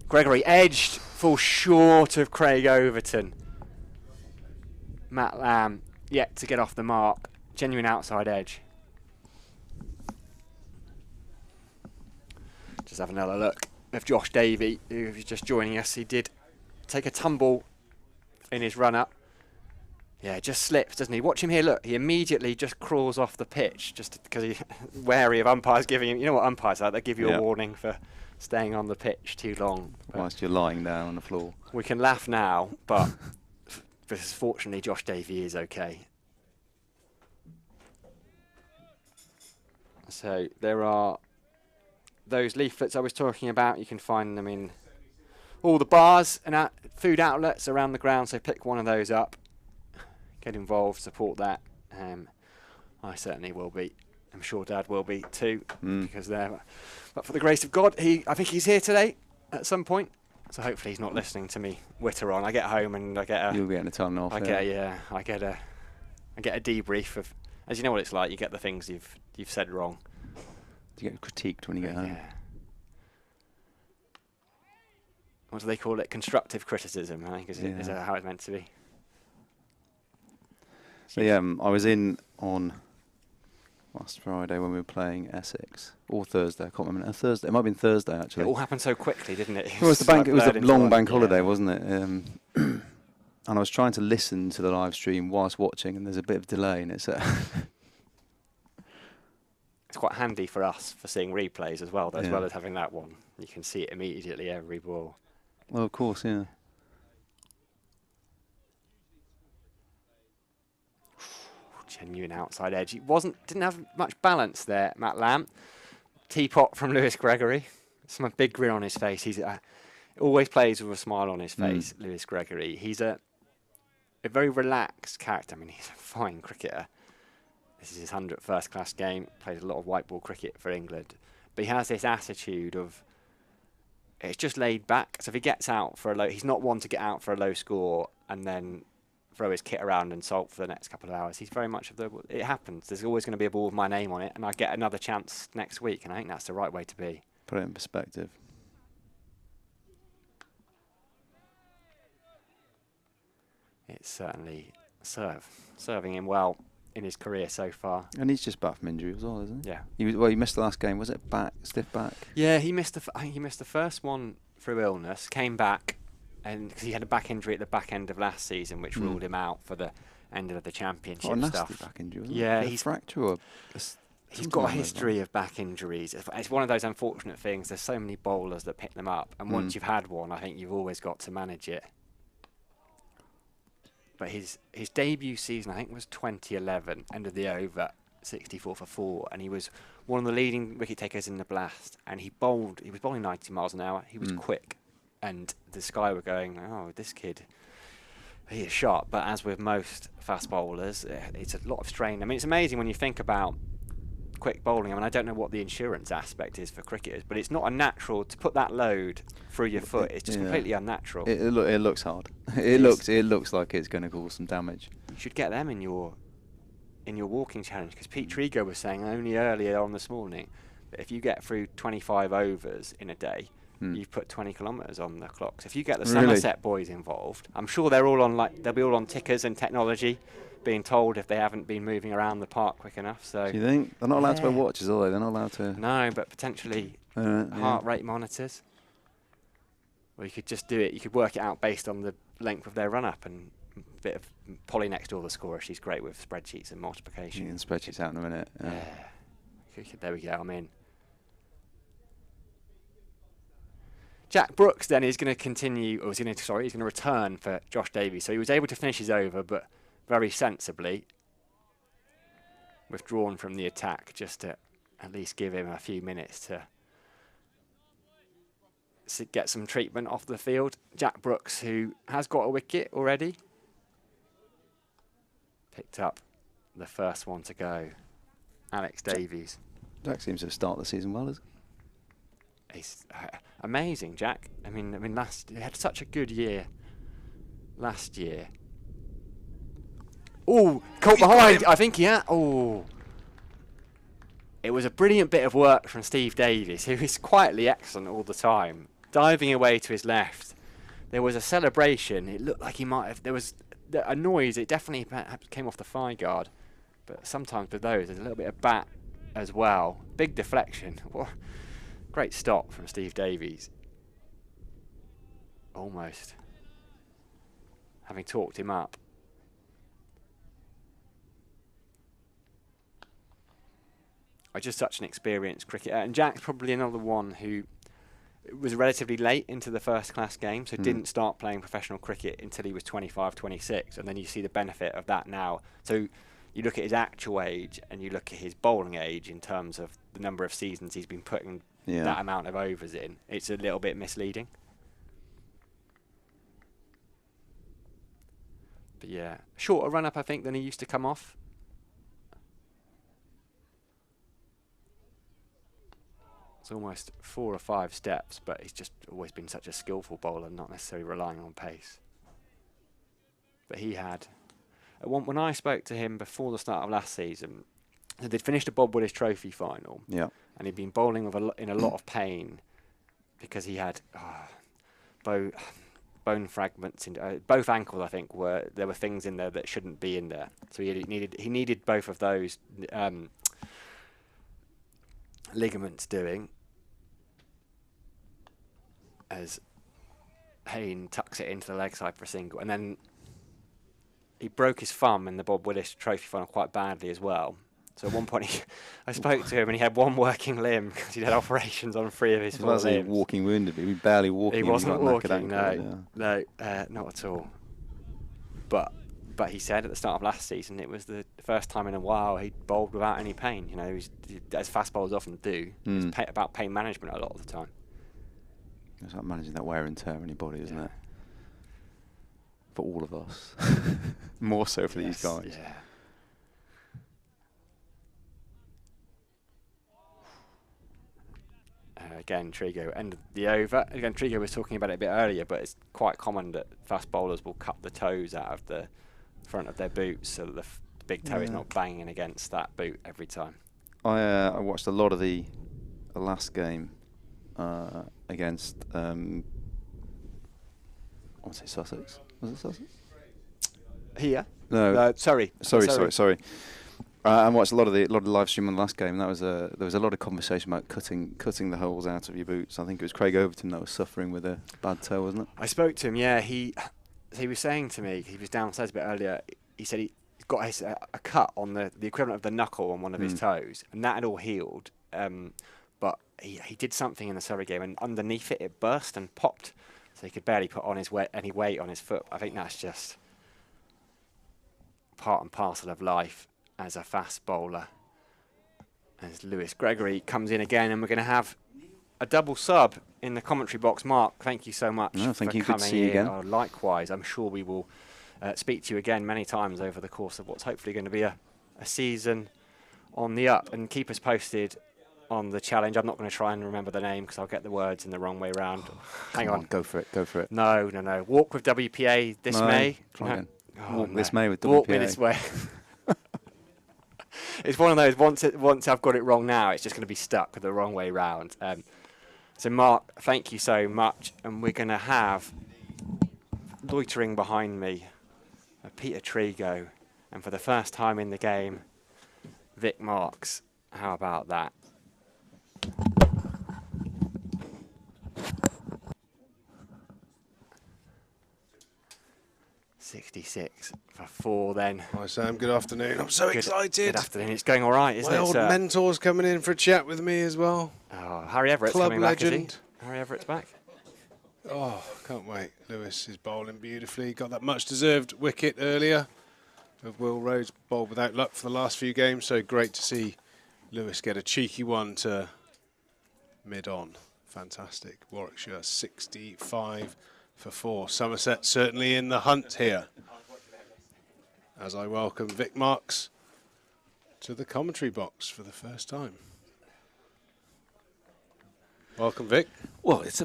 Gregory edged, falls short of Craig Overton. Matt Lamb yet to get off the mark. Genuine outside edge. Just having another look of Josh Davey, who's just joining us. He did take a tumble in his run-up. Yeah, just slips, doesn't he? Watch him here, look. He immediately just crawls off the pitch just because he's wary of umpires giving him... You know what umpires are? They give you a warning for staying on the pitch too long. Whilst you're lying down on the floor. We can laugh now, but fortunately Josh Davey is okay. So there are those leaflets I was talking about. You can find them in all the bars and food outlets around the ground, so pick one of those up. Get involved, support that. I certainly will be. I'm sure Dad will be too, because they're... But for the grace of God, I think he's here today at some point. So hopefully he's not listening to me witter on. I get home and I get a... You'll be getting a ton off. I get a debrief of... As you know what it's like, you get the things you've said wrong. You get critiqued when you get home. Yeah. What do they call it? Constructive criticism, I think, is how it's meant to be. So yeah, I was in on last Friday when we were playing Essex, or Thursday. I can't remember. Thursday. It might have been Thursday actually. It all happened so quickly, didn't it? It was the long bank holiday, wasn't it? And I was trying to listen to the live stream whilst watching, and there's a bit of delay, and it's quite handy for us for seeing replays as well, as well as having that one. You can see it immediately every ball. Well, of course, yeah. Genuine outside edge. He didn't have much balance there, Matt Lamb. Teapot from Lewis Gregory. Some big grin on his face. He's always plays with a smile on his face, Lewis Gregory. He's a very relaxed character. I mean, he's a fine cricketer. This is his 100th first-class game. Plays a lot of white ball cricket for England. But he has this attitude of... It's just laid back. So if he gets out for a low... He's not one to get out for a low score and then throw his kit around and sulk for the next couple of hours. He's very much of the... It happens. There's always going to be a ball with my name on it, and I get another chance next week, and I think that's the right way to be. Put it in perspective. It's certainly serving him well in his career so far. And he's just back from injury as well, isn't he? Yeah. He missed the last game. Was it stiff back? Yeah, I think he missed the first one through illness, came back, and because he had a back injury at the back end of last season, which ruled him out for the end of the championship a nasty stuff. back injury, Yeah, he's fracture or he's got a history of back injuries. It's one of those unfortunate things. There's so many bowlers that pick them up, and once you've had one, I think you've always got to manage it. But his debut season, I think, was 2011, end of the over, 64 for 4, and he was one of the leading wicket takers in the Blast. And he was bowling 90 miles an hour. He was quick, and the Sky were going, "Oh, this kid, he is sharp, but as with most fast bowlers, it's a lot of strain. I mean, it's amazing when you think about quick bowling. I mean, I don't know what the insurance aspect is for cricketers, but it's not unnatural to put that load through your foot. It's just completely unnatural. It looks hard. It looks like it's going to cause some damage. You should get them in your walking challenge, because Pete Trigo was saying only earlier on this morning that if you get through 25 overs in a day, you've put 20 kilometres on the clock. So if you get the Somerset boys involved, I'm sure they'll be all on tickers and technology, being told if they haven't been moving around the park quick enough. So do you think they're not allowed to wear watches, are they? They're not allowed to. No, but potentially heart rate monitors. Or you could just do it. You could work it out based on the length of their run up. And a bit of Polly next door, the scorer, she's great with spreadsheets and multiplication. And spreadsheets out in a minute. There we go. I'm in. Jack Brooks then is going to continue, or he's going to return for Josh Davies. So he was able to finish his over, but very sensibly withdrawn from the attack, just to at least give him a few minutes to get some treatment off the field. Jack Brooks, who has got a wicket already, picked up the first one to go. Alex Davies. Jack seems to have started the season well, isn't he? He's amazing, Jack. I mean, he had such a good year last year. Oh, caught behind. I think it was a brilliant bit of work from Steve Davies, who is quietly excellent all the time, diving away to his left. There was a celebration. It looked like he might have. There was a noise. It definitely perhaps came off the thigh guard, but sometimes with those, there's a little bit of bat as well. Big deflection. Great stop from Steve Davies. Almost having talked him up. Just such an experienced cricketer. And Jack's probably another one who was relatively late into the first class game, so didn't start playing professional cricket until he was 25, 26. And then you see the benefit of that now. So you look at his actual age and you look at his bowling age in terms of the number of seasons he's been putting that amount of overs in. It's a little bit misleading. But yeah, shorter run-up, I think, than he used to come off. It's almost 4 or 5 steps, but he's just always been such a skillful bowler, not necessarily relying on pace. But he had... When I spoke to him before the start of last season, they'd finished a Bob Willis Trophy final, and he'd been bowling with in a lot of pain because he had bone fragments in both ankles. I think there were things in there that shouldn't be in there, so he needed both of those ligaments doing. As Hayne tucks it into the leg side for a single, and then he broke his thumb in the Bob Willis Trophy final quite badly as well. So at one point, I spoke to him and he had one working limb because he'd had operations on 3 of his 4 limbs. He walking wounded, he was barely walking. He wasn't walking, no, not at all. But he said at the start of last season it was the first time in a while he'd bowled without any pain. You know, as fast bowlers often do. It's about pain management a lot of the time. It's like managing that wear and tear on your body, isn't it? For all of us. More so for these guys. Yeah. Again, Trigo ended the over. Again, Trigo was talking about it a bit earlier, but it's quite common that fast bowlers will cut the toes out of the front of their boots so that the big toe is not banging against that boot every time. I watched a lot of the last game against, I want to say Sussex. Was it Sussex? Here? No. Sorry. I watched a lot of the live stream on the last game. And there was a lot of conversation about cutting the holes out of your boots. I think it was Craig Overton that was suffering with a bad toe, wasn't it? I spoke to him. Yeah, he was saying to me, he was downstairs a bit earlier. He said he got a cut on the equivalent of the knuckle on one of his toes, and that had all healed. But he did something in the Surrey game, and underneath it burst and popped, so he could barely put on any weight on his foot. I think that's just part and parcel of life as a fast bowler. As Lewis Gregory comes in again, and we're going to have a double sub in the commentary box. Mark, thank you so much for coming good to see you again. Likewise, I'm sure we will speak to you again many times over the course of what's hopefully going to be a season on the up, and keep us posted on the challenge. I'm not going to try and remember the name because I'll get the words in the wrong way round. Hang on. Go for it. No. Walk with WPA this May. Try again. Oh, Walk this May with WPA. Walk me this way. It's one of those, once I've got it wrong now, it's just going to be stuck with the wrong way round. So Mark, thank you so much. And we're going to have, loitering behind me, Peter Trigo. And for the first time in the game, Vic Marks. How about that? .66 for 4 then. Hi Sam, good afternoon. I'm so excited. Good afternoon. It's going all right, isn't it? My old mentor's coming in for a chat with me as well. Oh, Harry Everett's Club coming legend. back, is he? Harry Everett's back. Oh, can't wait. Lewis is bowling beautifully. Got that much-deserved wicket earlier of Will Rhodes, bowled without luck for the last few games. So great to see Lewis get a cheeky one to mid-on. Fantastic. Warwickshire 65 for 4. Somerset certainly in the hunt here. As I welcome Vic Marks to the commentary box for the first time. Welcome, Vic. Well, it's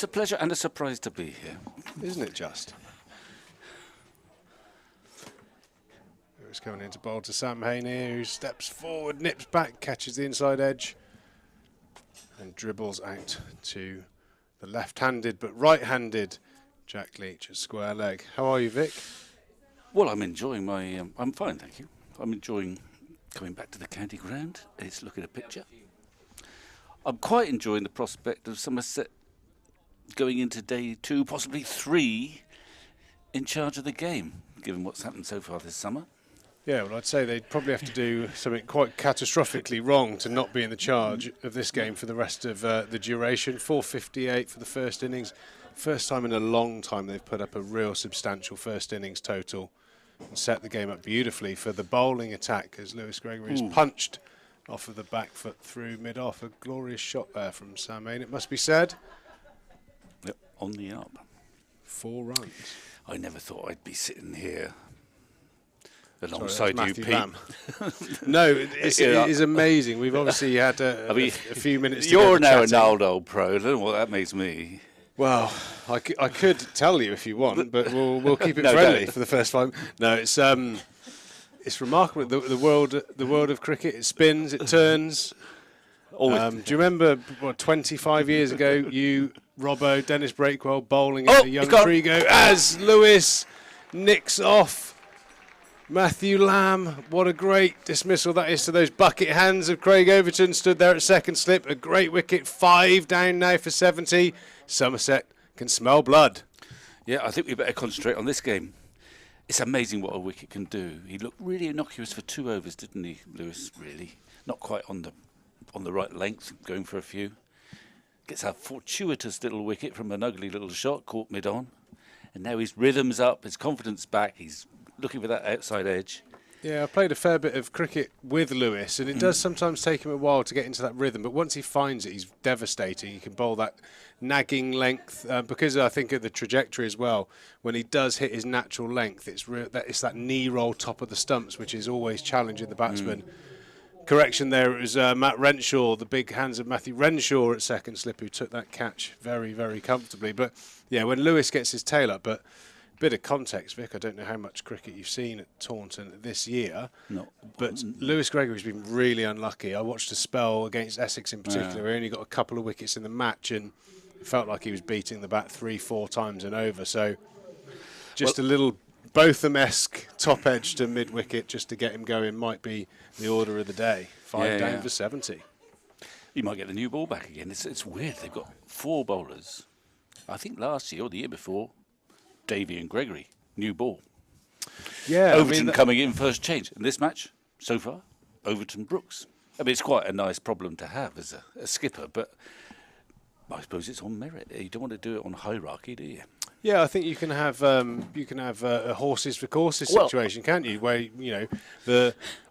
a pleasure and a surprise to be here. Isn't it just? It's coming into bowl to Sam Hayne, who steps forward, nips back, catches the inside edge, and dribbles out to the left-handed but right-handed Jack Leach at square leg. How are you, Vic? Well, I'm enjoying my... I'm fine, thank you. I'm enjoying coming back to the county ground. Let's look at a picture. I'm quite enjoying the prospect of Somerset going into day 2, possibly 3, in charge of the game, given what's happened so far this summer. Yeah, well, I'd say they'd probably have to do something quite catastrophically wrong to not be in the charge of this game for the rest of the duration. 458 for the first innings. First time in a long time they've put up a real substantial first innings total and set the game up beautifully for the bowling attack as Lewis Gregory is punched off of the back foot through mid-off. A glorious shot there from Sam Hayne, it must be said. Yep, on the up. 4 runs. I never thought I'd be sitting here alongside you, Pete. No, it is amazing. We've obviously had a few minutes together. You're now chatting. an old pro. I don't know what that makes me. Well, I could tell you if you want, but we'll keep it friendly for the first time. No, it's remarkable. The world of cricket. It spins, it turns. Do you remember 25 years ago, you, Robbo, Dennis Breakwell bowling at a young Trigo as Lewis nicks off Matthew Lamb? What a great dismissal that is to those bucket hands of Craig Overton. Stood there at second slip. A great wicket. 5 down now for 70. Somerset can smell blood. Yeah, I think we better concentrate on this game. It's amazing what a wicket can do. He looked really innocuous for 2 overs, didn't he, Lewis? Really, not quite on the right length, going for a few. Gets a fortuitous little wicket from an ugly little shot, caught mid-on. And now his rhythm's up, his confidence back. He's looking for that outside edge. Yeah, I played a fair bit of cricket with Lewis, and it does sometimes take him a while to get into that rhythm. But once he finds it, he's devastating. He can bowl that nagging length because I think of the trajectory as well. When he does hit his natural length, it's that knee roll top of the stumps, which is always challenging the batsman. Correction there, it was Matt Renshaw, the big hands of Matthew Renshaw at second slip, who took that catch very, very comfortably. But yeah, when Lewis gets his tail up, but bit of context, Vic, I don't know how much cricket you've seen at Taunton this year, but Lewis Gregory's been really unlucky. I watched a spell against Essex in particular. He only got a couple of wickets in the match and it felt like he was beating the bat 3-4 times and over. So just a little Botham-esque top edge to mid-wicket just to get him going might be the order of the day. 5 down for 70. You might get the new ball back again. It's weird. They've got 4 bowlers. I think last year or the year before, Davey and Gregory, new ball. Yeah, Overton coming in first change. In this match, so far, Overton Brooks. I mean, it's quite a nice problem to have as a skipper, but I suppose it's on merit. You don't want to do it on hierarchy, do you? Yeah, I think you can have a horses for courses situation, can't you? Where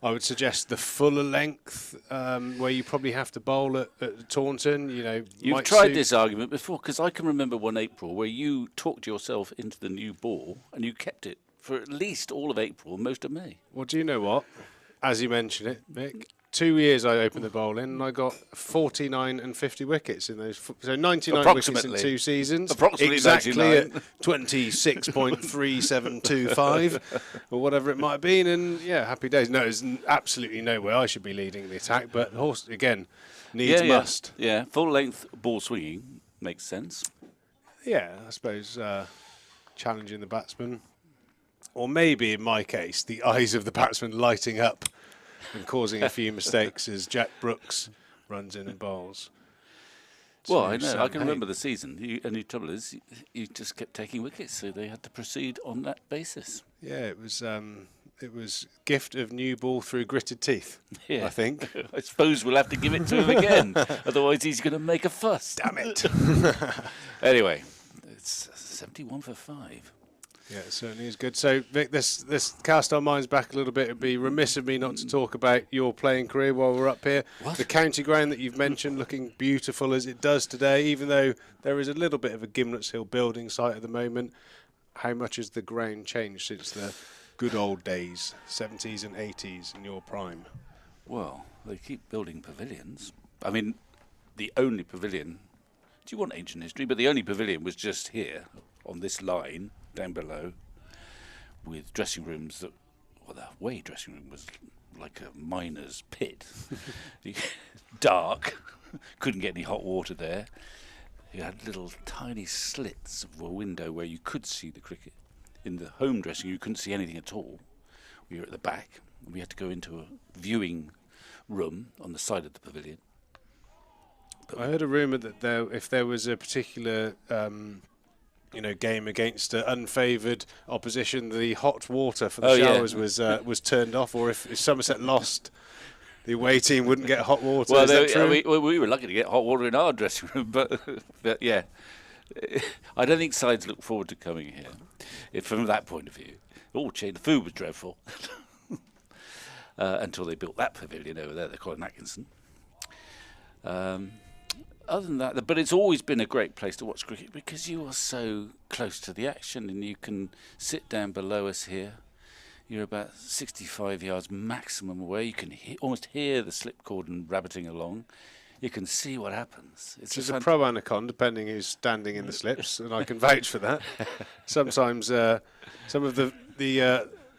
I would suggest the fuller length, where you probably have to bowl at Taunton. You've tried this argument before, because I can remember one April where you talked yourself into the new ball and you kept it for at least all of April, most of May. Well, do you know what? As you mentioned it, Vic, 2 years I opened the bowl in and I got 49 and 50 wickets in those. So 99 wickets in 2 seasons. Approximately exactly 99. at 26.3725 or whatever it might have been. And yeah, happy days. No, there's absolutely no way I should be leading the attack. But horse, again, needs must. Yeah, full length ball swinging makes sense. Yeah, I suppose challenging the batsman. Or maybe, in my case, the eyes of the batsman lighting up and causing a few mistakes as Jack Brooks runs in and bowls. Well, I know. I can remember the season. And the trouble is, you just kept taking wickets, so they had to proceed on that basis. Yeah, it was gift of new ball through gritted teeth, I think. I suppose we'll have to give it to him again. Otherwise, he's going to make a fuss. Damn it. Anyway, it's 71 for 5. Yeah, it certainly is good. So, Vic, this cast our minds back a little bit. It would be remiss of me not to talk about your playing career while we're up here. What? The county ground that you've mentioned looking beautiful as it does today, even though there is a little bit of a Gimlets Hill building site at the moment. How much has the ground changed since the good old days, 70s and 80s in your prime? Well, they keep building pavilions. I mean, the only pavilion, do you want ancient history? But the only pavilion was just here on this line down below with dressing rooms that, well, the away dressing room was like a miner's pit. Dark, couldn't get any hot water there. You had little tiny slits of a window where you could see the cricket. In the home dressing you couldn't see anything at all. We were at the back. We had to go into a viewing room on the side of the pavilion. I heard a rumour that if there was a particular game against unfavoured opposition, the hot water for the showers was turned off, or if Somerset lost, the away team wouldn't get hot water. Well, is that true? we were lucky to get hot water in our dressing room, but yeah, I don't think sides look forward to coming here from that point of view. All changed. The food was dreadful until they built that pavilion over there, they call it Atkinson. Other than that, but it's always been a great place to watch cricket because you are so close to the action and you can sit down below us here. You're about 65 yards maximum away. You can almost hear the slip cordon rabbiting along. You can see what happens. It's a pro and a con, depending who's standing in the slips, and I can vouch for that. Sometimes some of the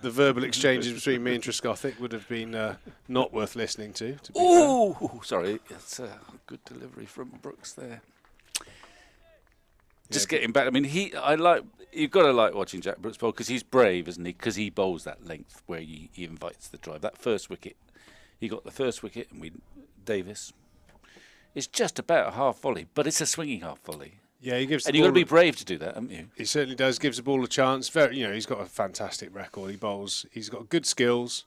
verbal exchanges between me and Trescothick would have been not worth listening to. Oh, sorry, that's a good delivery from Brooks there. Just getting back. I mean, you've got to like watching Jack Brooks bowl because he's brave, isn't he? Because he bowls that length where he invites the drive. That first wicket, he got the first wicket, and Davies. It's just about a half volley, but it's a swinging half volley. Yeah, he gives. And you've got to be brave to do that, haven't you? He certainly does. Gives the ball a chance. He's got a fantastic record. He bowls. He's got good skills.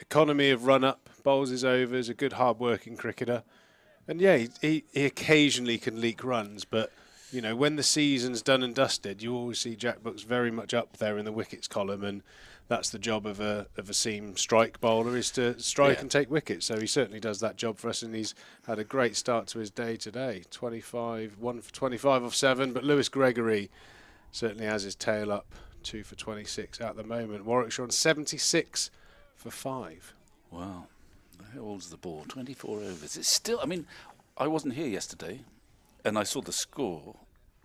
Economy of run up. Bowls his overs. A good hard-working cricketer. And yeah, he occasionally can leak runs, but when the season's done and dusted, you always see Jack Brooks very much up there in the wickets column, and that's the job of a seam strike bowler, is to strike and take wickets. So he certainly does that job for us, and he's had a great start to his day today. 1 for 25 off 7, but Lewis Gregory certainly has his tail up, 2 for 26 at the moment. Warwickshire on 76 for 5. Wow. How old's the ball? 24 overs. It's still, I mean, I wasn't here yesterday, and I saw the score,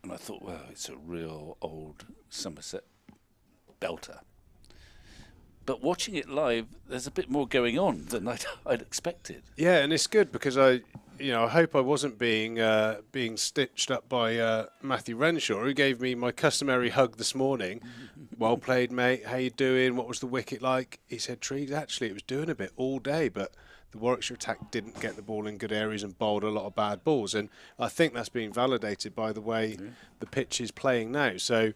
and I thought, well, it's a real old Somerset belter. But watching it live, there's a bit more going on than I'd expected. Yeah, and it's good because I hope I wasn't being stitched up by Matthew Renshaw, who gave me my customary hug this morning. Well played, mate. How you doing? What was the wicket like? He said, Trees, actually, it was doing a bit all day, but the Warwickshire attack didn't get the ball in good areas and bowled a lot of bad balls. And I think that's been validated by the way the pitch is playing now. So,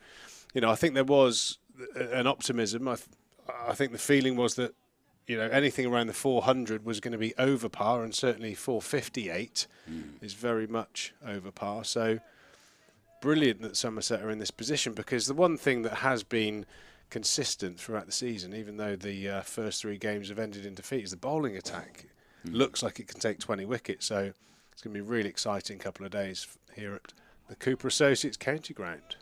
I think there was an optimism. I think the feeling was that, anything around the 400 was going to be over par, and certainly 458 is very much over par. So brilliant that Somerset are in this position, because the one thing that has been consistent throughout the season, even though the first 3 games have ended in defeat, is the bowling attack. Looks like it can take 20 wickets, so it's going to be a really exciting couple of days here at the Cooper Associates County Ground.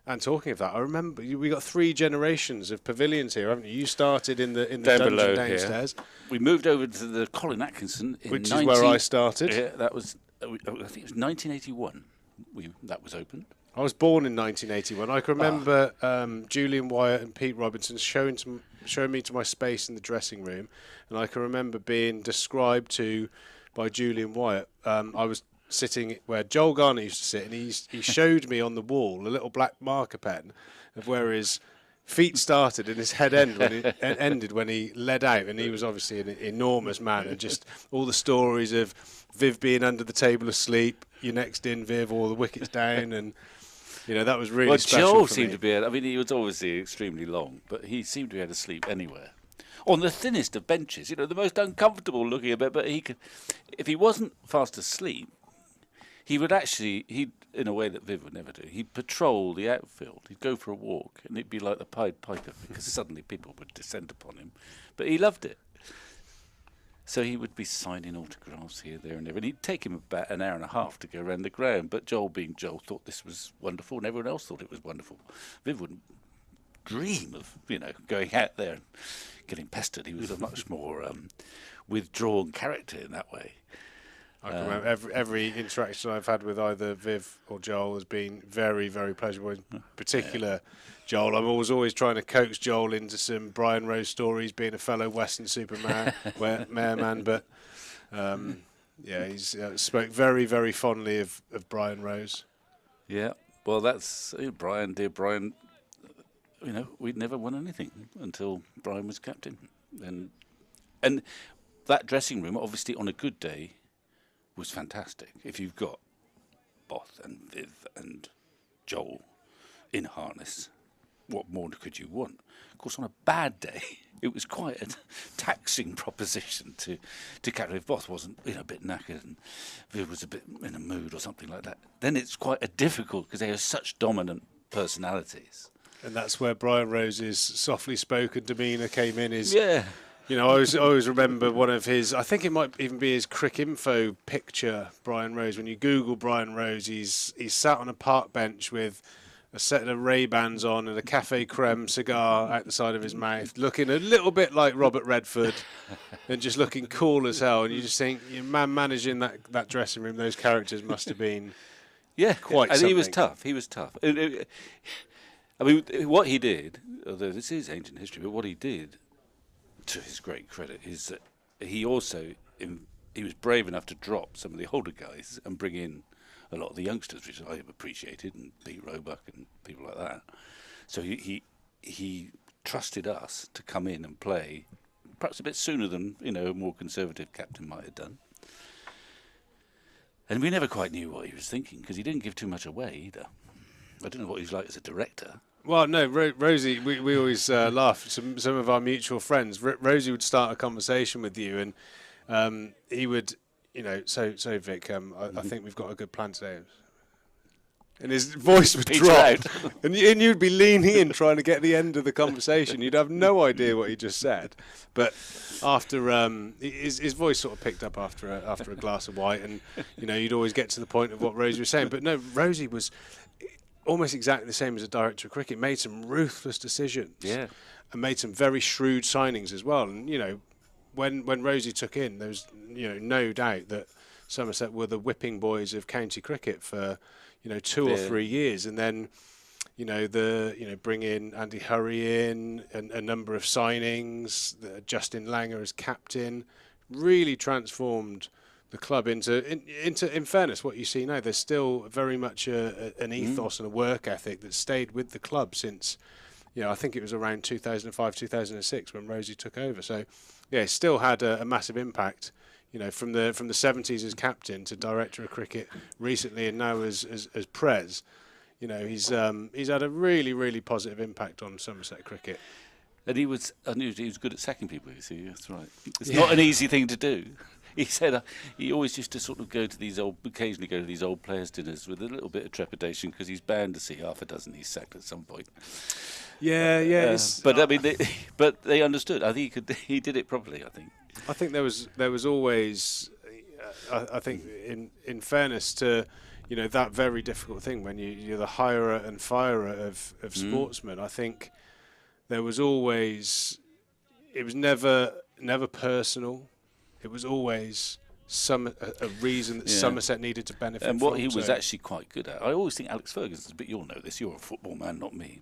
And talking of that, I remember we got 3 generations of pavilions here, haven't you? You started in the Down dungeon below downstairs. Here. We moved over to the Colin Atkinson, which is where I started. Yeah, that was I think it was 1981. That was opened. I was born in 1981. I can remember Julian Wyatt and Pete Robinson showing me to my space in the dressing room, and I can remember being described to by Julian Wyatt. I was sitting where Joel Garner used to sit, and he showed me on the wall a little black marker pen of where his feet started and his head ended when he led out, and he was obviously an enormous man, and just all the stories of Viv being under the table asleep, you're next in Viv, all the wickets down, and that was really special. Joel for seemed me. to be he was obviously extremely long, but he seemed to be able to sleep anywhere. On the thinnest of benches, the most uncomfortable looking a bit, but he could, if he wasn't fast asleep, he would actually, in a way that Viv would never do, he'd patrol the outfield. He'd go for a walk, and it'd be like the Pied Piper, because suddenly people would descend upon him. But he loved it. So he would be signing autographs here, there, and there. And he'd take him about an hour and a half to go around the ground. But Joel, being Joel, thought this was wonderful, and everyone else thought it was wonderful. Viv wouldn't dream of, going out there and getting pestered. He was a much more withdrawn character in that way. I can remember every interaction I've had with either Viv or Joel has been very, very pleasurable. In particular, Joel, I'm always trying to coax Joel into some Brian Rose stories, being a fellow Western Superman, man. But he's spoke very, very fondly of Brian Rose. Yeah, well, that's Brian, dear Brian. We'd never won anything until Brian was captain, and that dressing room, obviously, on a good day, was fantastic. If you've got Both and Viv and Joel in harness, what more could you want? Of course, on a bad day, it was quite a taxing proposition to captain. If Both wasn't a bit knackered and Viv was a bit in a mood or something like that, then it's quite a difficult, because they are such dominant personalities. And that's where Brian Rose's softly spoken demeanour came in. I always remember one of his, I think it might even be his Crick Info picture, Brian Rose. When you Google Brian Rose, he's sat on a park bench with a set of Ray-Bans on and a Cafe Creme cigar out the side of his mouth, looking a little bit like Robert Redford and just looking cool as hell. And you just think, managing that dressing room, those characters must have been quite something. And he was tough. I mean, what he did, although this is ancient history, but what he did, to his great credit, is that he also he was brave enough to drop some of the older guys and bring in a lot of the youngsters, which I appreciated, and Pete Roebuck and people like that. So he trusted us to come in and play, perhaps a bit sooner than a more conservative captain might have done. And we never quite knew what he was thinking, because he didn't give too much away either. I don't know what he was like as a director. Well, no, Rosie, we always laugh. Some of our mutual friends, Rosie would start a conversation with you, and he would, so Vic, I think we've got a good plan today. And his voice would drop, and you'd be leaning in trying to get the end of the conversation. You'd have no idea what he just said. But after his voice sort of picked up after a glass of white, and you'd always get to the point of what Rosie was saying. But no, Rosie was almost exactly the same as a director of cricket, made some ruthless decisions, and made some very shrewd signings as well. And when Rosie took in, there was no doubt that Somerset were the whipping boys of county cricket for 2 or 3 years, and then bring in Andy Hurry in, and a number of signings, Justin Langer as captain, really transformed the club into, in fairness, what you see now. There's still very much an ethos and a work ethic that stayed with the club since, I think it was around 2005, 2006 when Rosie took over. So, it still had a massive impact, from the 70s as captain to director of cricket recently, and now as Prez. He's had a really, really positive impact on Somerset cricket. And I knew he was good at sacking people, you see, that's right. It's not an easy thing to do. He said he always used to sort of occasionally go to these old players' dinners with a little bit of trepidation, because he's bound to see half a dozen he's sacked at some point. But I mean, but they understood. I think he did it properly. I think there was always, I think in fairness to you know, that very difficult thing when you're the hirer and firer of sportsmen. I think there was always, it was never personal. It was always a reason that Somerset needed to benefit and from. what he was actually quite good at. I always think Alex Ferguson's, but you'll know this, you're a football man, not me.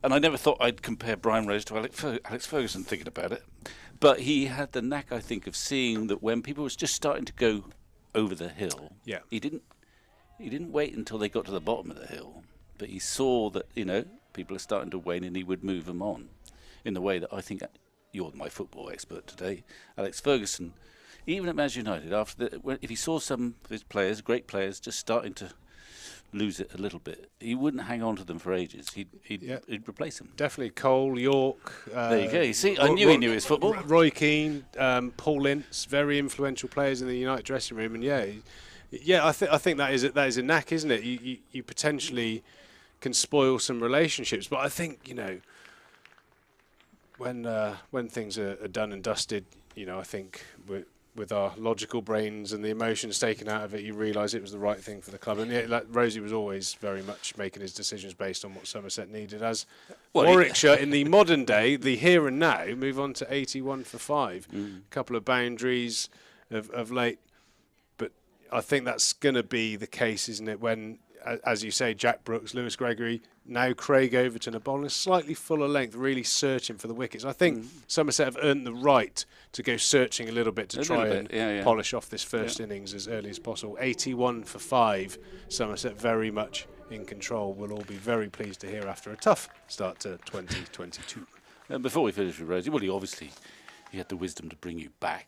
And I never thought I'd compare Brian Rose to Alex Ferguson, thinking about it. But he had the knack, I think, of seeing that when people was just starting to go over the hill, he didn't wait until they got to the bottom of the hill, but he saw that, you know, people are starting to wane and he would move them on in the way that I think you're my football expert today. Alex Ferguson, even at Manchester United, if he saw some of his players, great players, just starting to lose it a little bit, he wouldn't hang on to them for ages. He'd replace them. Definitely Cole, York. There you go. You see, I knew he knew his football. Roy Keane, Paul Ince, very influential players in the United dressing room, and I think that is a knack, isn't it? You potentially can spoil some relationships, but I think, you know, when things are done and dusted, you know, I think with our logical brains and the emotions taken out of it, you realise it was the right thing for the club. And like Rosie was always very much making his decisions based on what Somerset needed. As Warwickshire in the modern day, the here and now, move on to 81 for 5. A couple of boundaries of late. But I think that's going to be the case, isn't it, when, as you say, Jack Brooks, Lewis Gregory, now Craig Overton are bowling a slightly fuller length, really searching for the wickets. I think Somerset have earned the right to go searching a little bit to try and polish off this first innings as early as possible. 81 for 5, Somerset very much in control. We'll all be very pleased to hear after a tough start to 2022. And before we finish with Rosie, well, he had the wisdom to bring you back.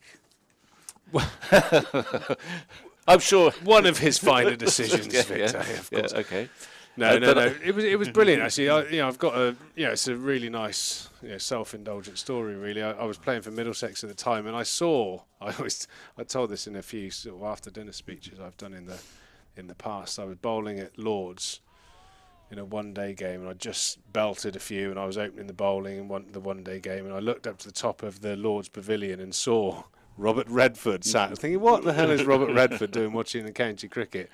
I'm sure one of his finer decisions, Victor, of course. Okay. No. It was brilliant, actually. I've got it's a really nice, self-indulgent story, really. I was playing for Middlesex at the time, and I told this in a few sort of after-dinner speeches I've done in the past. I was bowling at Lord's in a one-day game, and I just belted a few, and I was opening the bowling in the one-day game, and I looked up to the top of the Lord's Pavilion and saw Robert Redford sat, thinking, what the hell is Robert Redford doing watching the county cricket?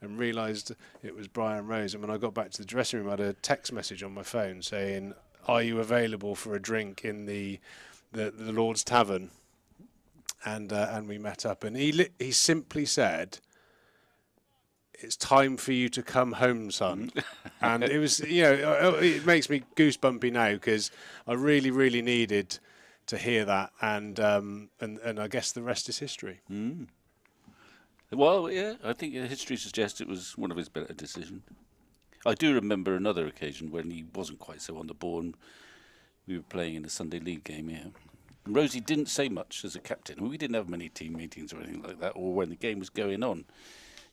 And realised it was Brian Rose. And when I got back to the dressing room, I had a text message on my phone saying, "Are you available for a drink in the Lord's Tavern?" And we met up, and he simply said, "It's time for you to come home, son." And it was, it makes me goosebumpy now because I really, really needed to hear that, and I guess the rest is history. Well, yeah, I think history suggests it was one of his better decisions. I do remember another occasion when he wasn't quite so on the ball, and we were playing in a Sunday League game here. And Rosie didn't say much as a captain. We didn't have many team meetings or anything like that, or when the game was going on.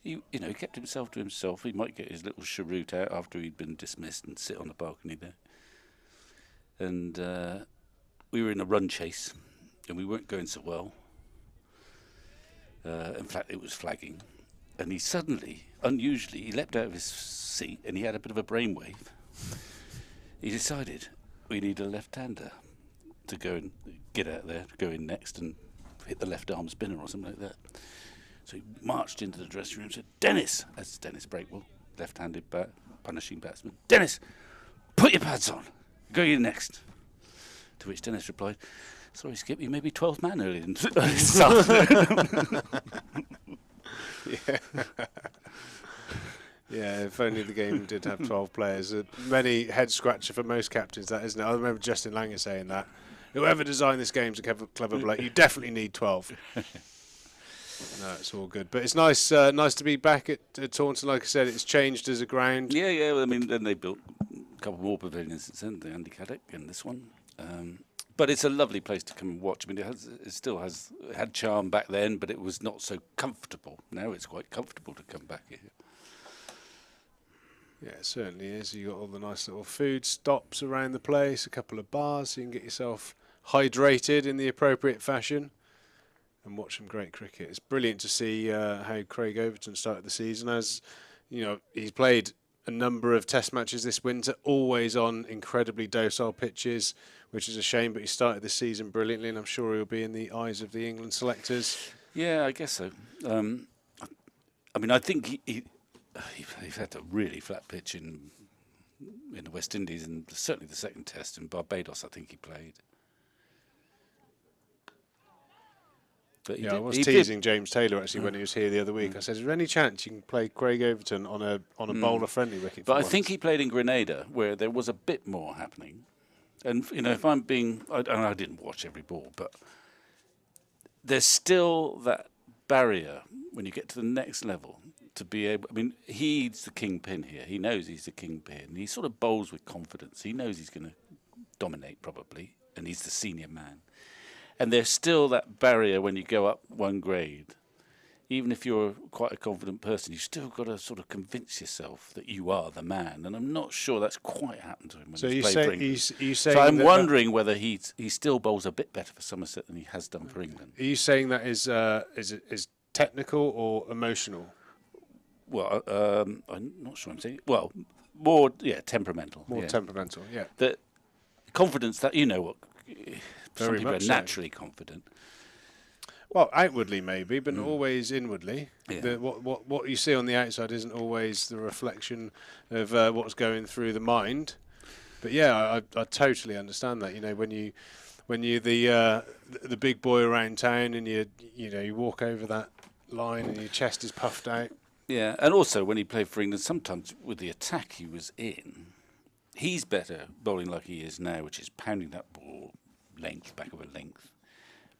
He kept himself to himself. He might get his little cheroot out after he'd been dismissed and sit on the balcony there. And we were in a run chase, and we weren't going so well. In fact, it was flagging. And he suddenly, unusually, he leapt out of his seat and he had a bit of a brainwave. He decided we need a left-hander to go and get out there, go in next and hit the left arm spinner or something like that. So he marched into the dressing room and said, "Dennis," that's Dennis Breakwell, left-handed punishing batsman, "Dennis, put your pads on, go in next." To which Dennis replied, "Sorry, Skip, you may be 12th man early this afternoon." Yeah, if only the game did have 12 players. Many head scratcher for most captains, that, isn't it? I remember Justin Langer saying that. Whoever designed this game's a clever bloke. You definitely need 12. No, it's all good. But it's nice to be back at Taunton. Like I said, it's changed as a ground. Yeah. Well, I mean, then they built a couple more pavilions since then, the Andy Caddick and this one. But it's a lovely place to come and watch. I mean, it still had charm back then, but it was not so comfortable. Now it's quite comfortable to come back here. Yeah, it certainly is. You've got all the nice little food stops around the place, a couple of bars, so you can get yourself hydrated in the appropriate fashion and watch some great cricket. It's brilliant to see how Craig Overton started the season. As you know, he's played a number of test matches this winter, always on incredibly docile pitches, which is a shame, but he started this season brilliantly, and I'm sure he'll be in the eyes of the England selectors. Yeah, I guess so. I mean, I think he's had a really flat pitch in the West Indies, and certainly the second test in Barbados, I think he played. But I was teasing James Taylor actually when he was here the other week. I said, "Is there any chance you can play Craig Overton on a bowler friendly wicket?" But I think he played in Grenada, where there was a bit more happening. And if I'm being, I didn't watch every ball, but there's still that barrier when you get to the next level to be able. I mean, he's the kingpin here. He knows he's the kingpin. He sort of bowls with confidence. He knows he's going to dominate probably, and he's the senior man. And there's still that barrier when you go up one grade. Even if you're quite a confident person, you've still got to sort of convince yourself that you are the man. And I'm not sure that's quite happened to him when he's played for England. So I'm wondering whether he still bowls a bit better for Somerset than he has done for England. Are you saying that is technical or emotional? Well, I'm not sure I'm saying. Well, more temperamental. More temperamental, yeah. The confidence that what. Some people are naturally confident. Well, outwardly maybe, but not always inwardly. Yeah. What you see on the outside isn't always the reflection of what's going through the mind. But yeah, I totally understand that. When you're the big boy around town and you walk over that line and your chest is puffed out. Yeah, and also when he played for England, sometimes with the attack he was in, he's better bowling like he is now, which is pounding that ball back of a length.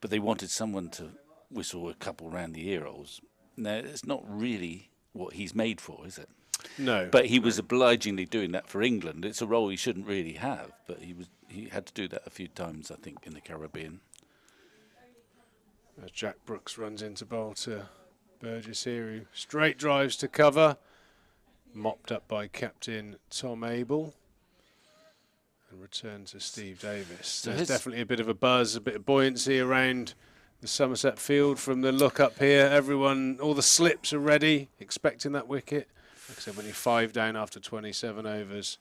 But they wanted someone to whistle a couple round the ear holes. Now, it's not really what he's made for, is it? No. But he was obligingly doing that for England. It's a role he shouldn't really have, but he had to do that a few times, I think, in the Caribbean. Jack Brooks runs into bowl to Burgess here, who straight drives to cover. Mopped up by captain Tom Abel. And return to Steve Davies. So there's definitely a bit of a buzz, a bit of buoyancy around the Somerset field from the look up here. Everyone, all the slips are ready, expecting that wicket. Like I said, when you're 5 down after 27 overs,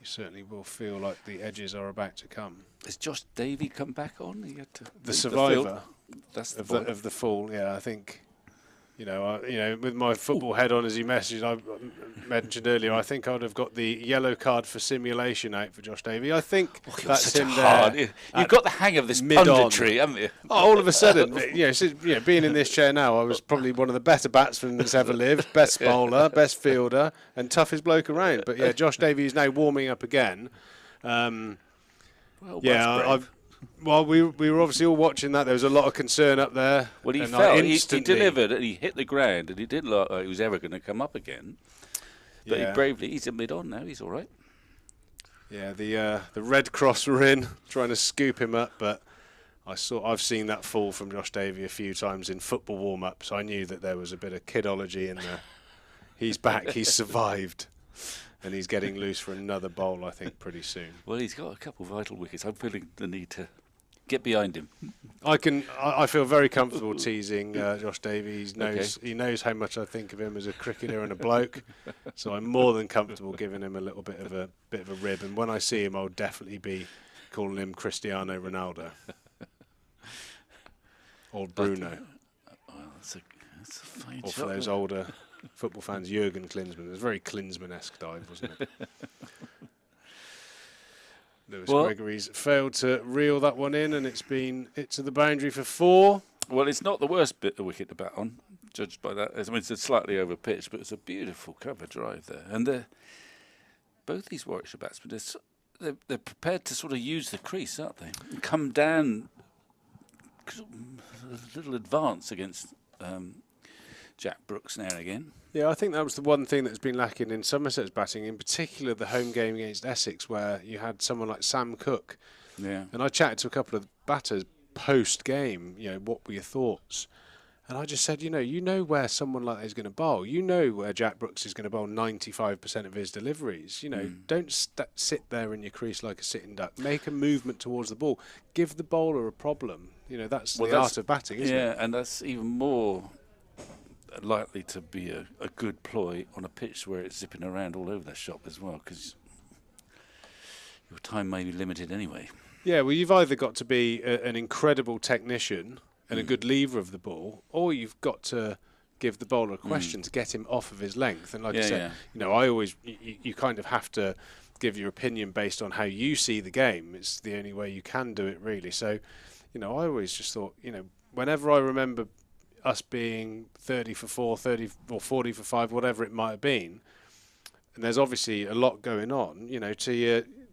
you certainly will feel like the edges are about to come. Has Josh Davey come back on? He had to the survivor of the fall, yeah, I think. With my football head on, as you mentioned earlier, I think I'd have got the yellow card for simulation out for Josh Davey. I think that's him there. You've got the hang of this punditry, haven't you? All of a sudden, being in this chair now, I was probably one of the better batsmen that's ever lived, best bowler, best fielder, and toughest bloke around. But yeah, Josh Davey is now warming up again. Well, we were obviously all watching that. There was a lot of concern up there. Well, he delivered, and he hit the ground, and he didn't look like he was ever going to come up again. But he's a mid-on now. He's all right. Yeah, the Red Cross were in trying to scoop him up, but I've seen that fall from Josh Davey a few times in football warm-ups. I knew that there was a bit of kidology in there. He's back. He's survived. And he's getting loose for another bowl, I think, pretty soon. Well, he's got a couple of vital wickets. I'm feeling the need to get behind him. I feel very comfortable teasing Josh Davey. He knows how much I think of him as a cricketer and a bloke. So I'm more than comfortable giving him a little bit of a rib. And when I see him, I'll definitely be calling him Cristiano Ronaldo or Bruno. That's a fine or for those older football fans, Jurgen Klinsmann. It was a very Klinsmann-esque dive, wasn't it? Lewis Gregory's failed to reel that one in, and it's to the boundary for 4. Well, it's not the worst bit of wicket to bat on, judged by that. I mean, it's slightly over pitch, but it's a beautiful cover drive there. And both these Warwickshire batsmen, they're prepared to sort of use the crease, aren't they? And come down a little advance against Jack Brooks now and again. Yeah, I think that was the one thing that's been lacking in Somerset's batting, in particular the home game against Essex, where you had someone like Sam Cook. Yeah. And I chatted to a couple of batters post-game, what were your thoughts? And I just said, you know where someone like that is going to bowl. You know where Jack Brooks is going to bowl 95% of his deliveries. Don't sit there in your crease like a sitting duck. Make a movement towards the ball. Give the bowler a problem. That's the art of batting, isn't it? Yeah, and that's even more likely to be a good ploy on a pitch where it's zipping around all over the shop as well, because your time may be limited anyway. Yeah, well, you've either got to be an incredible technician and a good lever of the ball, or you've got to give the bowler a question to get him off of his length. And like I Yeah, said, I always, you kind of have to give your opinion based on how you see the game. It's the only way you can do it, really. So, I always just thought, whenever I remember us being 30 for 4, 30 or 40 for 5, whatever it might have been, and there's obviously a lot going on, to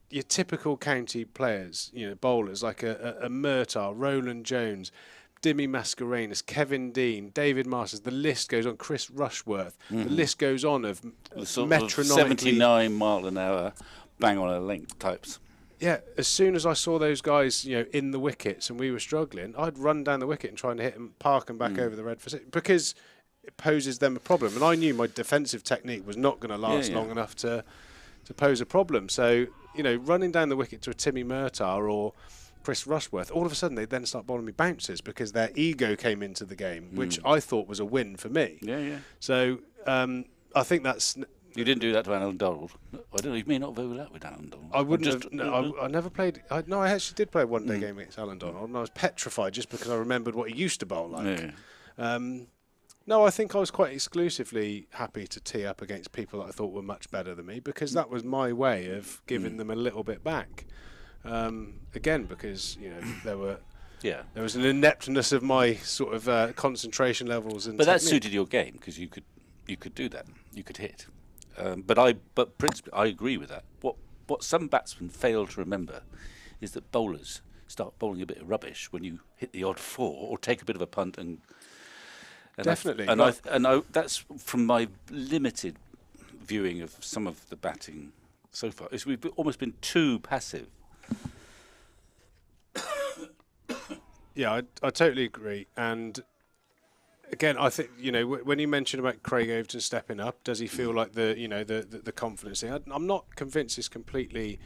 your typical county players, bowlers like a Murtaugh, Roland Jones, Dimmy Mascarenas, Kevin Dean, David Masters, the list goes on, Chris Rushworth, the list goes on of metronomically... 79 mile an hour, bang on a length types. Yeah, as soon as I saw those guys, in the wickets and we were struggling, I'd run down the wicket and try and hit them, park them back over the red for 6, because it poses them a problem. And I knew my defensive technique was not going to last long enough to pose a problem. So, running down the wicket to a Timmy Murtaugh or Chris Rushworth, all of a sudden they then start bowling me bouncers because their ego came into the game, which I thought was a win for me. Yeah. So I think that's... You didn't do that to Alan Donald. I don't know, you may not have overlapped with Alan Donald. I wouldn't have... No, I never played... I actually did play a one-day game against Alan Donald, and I was petrified just because I remembered what he used to bowl like. Yeah. No, I think I was quite exclusively happy to tee up against people that I thought were much better than me, because that was my way of giving them a little bit back. Again, because there was an ineptness of my sort of concentration levels and. But technique. that suited your game because you could do that. You could hit. But principally, I agree with that. What some batsmen fail to remember is that bowlers start bowling a bit of rubbish when you hit the odd 4 or take a bit of a punt and. Definitely. That's from my limited viewing of some of the batting so far. Is we've almost been too passive. Yeah, I totally agree. And again, I think when you mentioned about Craig Overton stepping up, does he feel like the confidence thing? I'm not convinced it's completely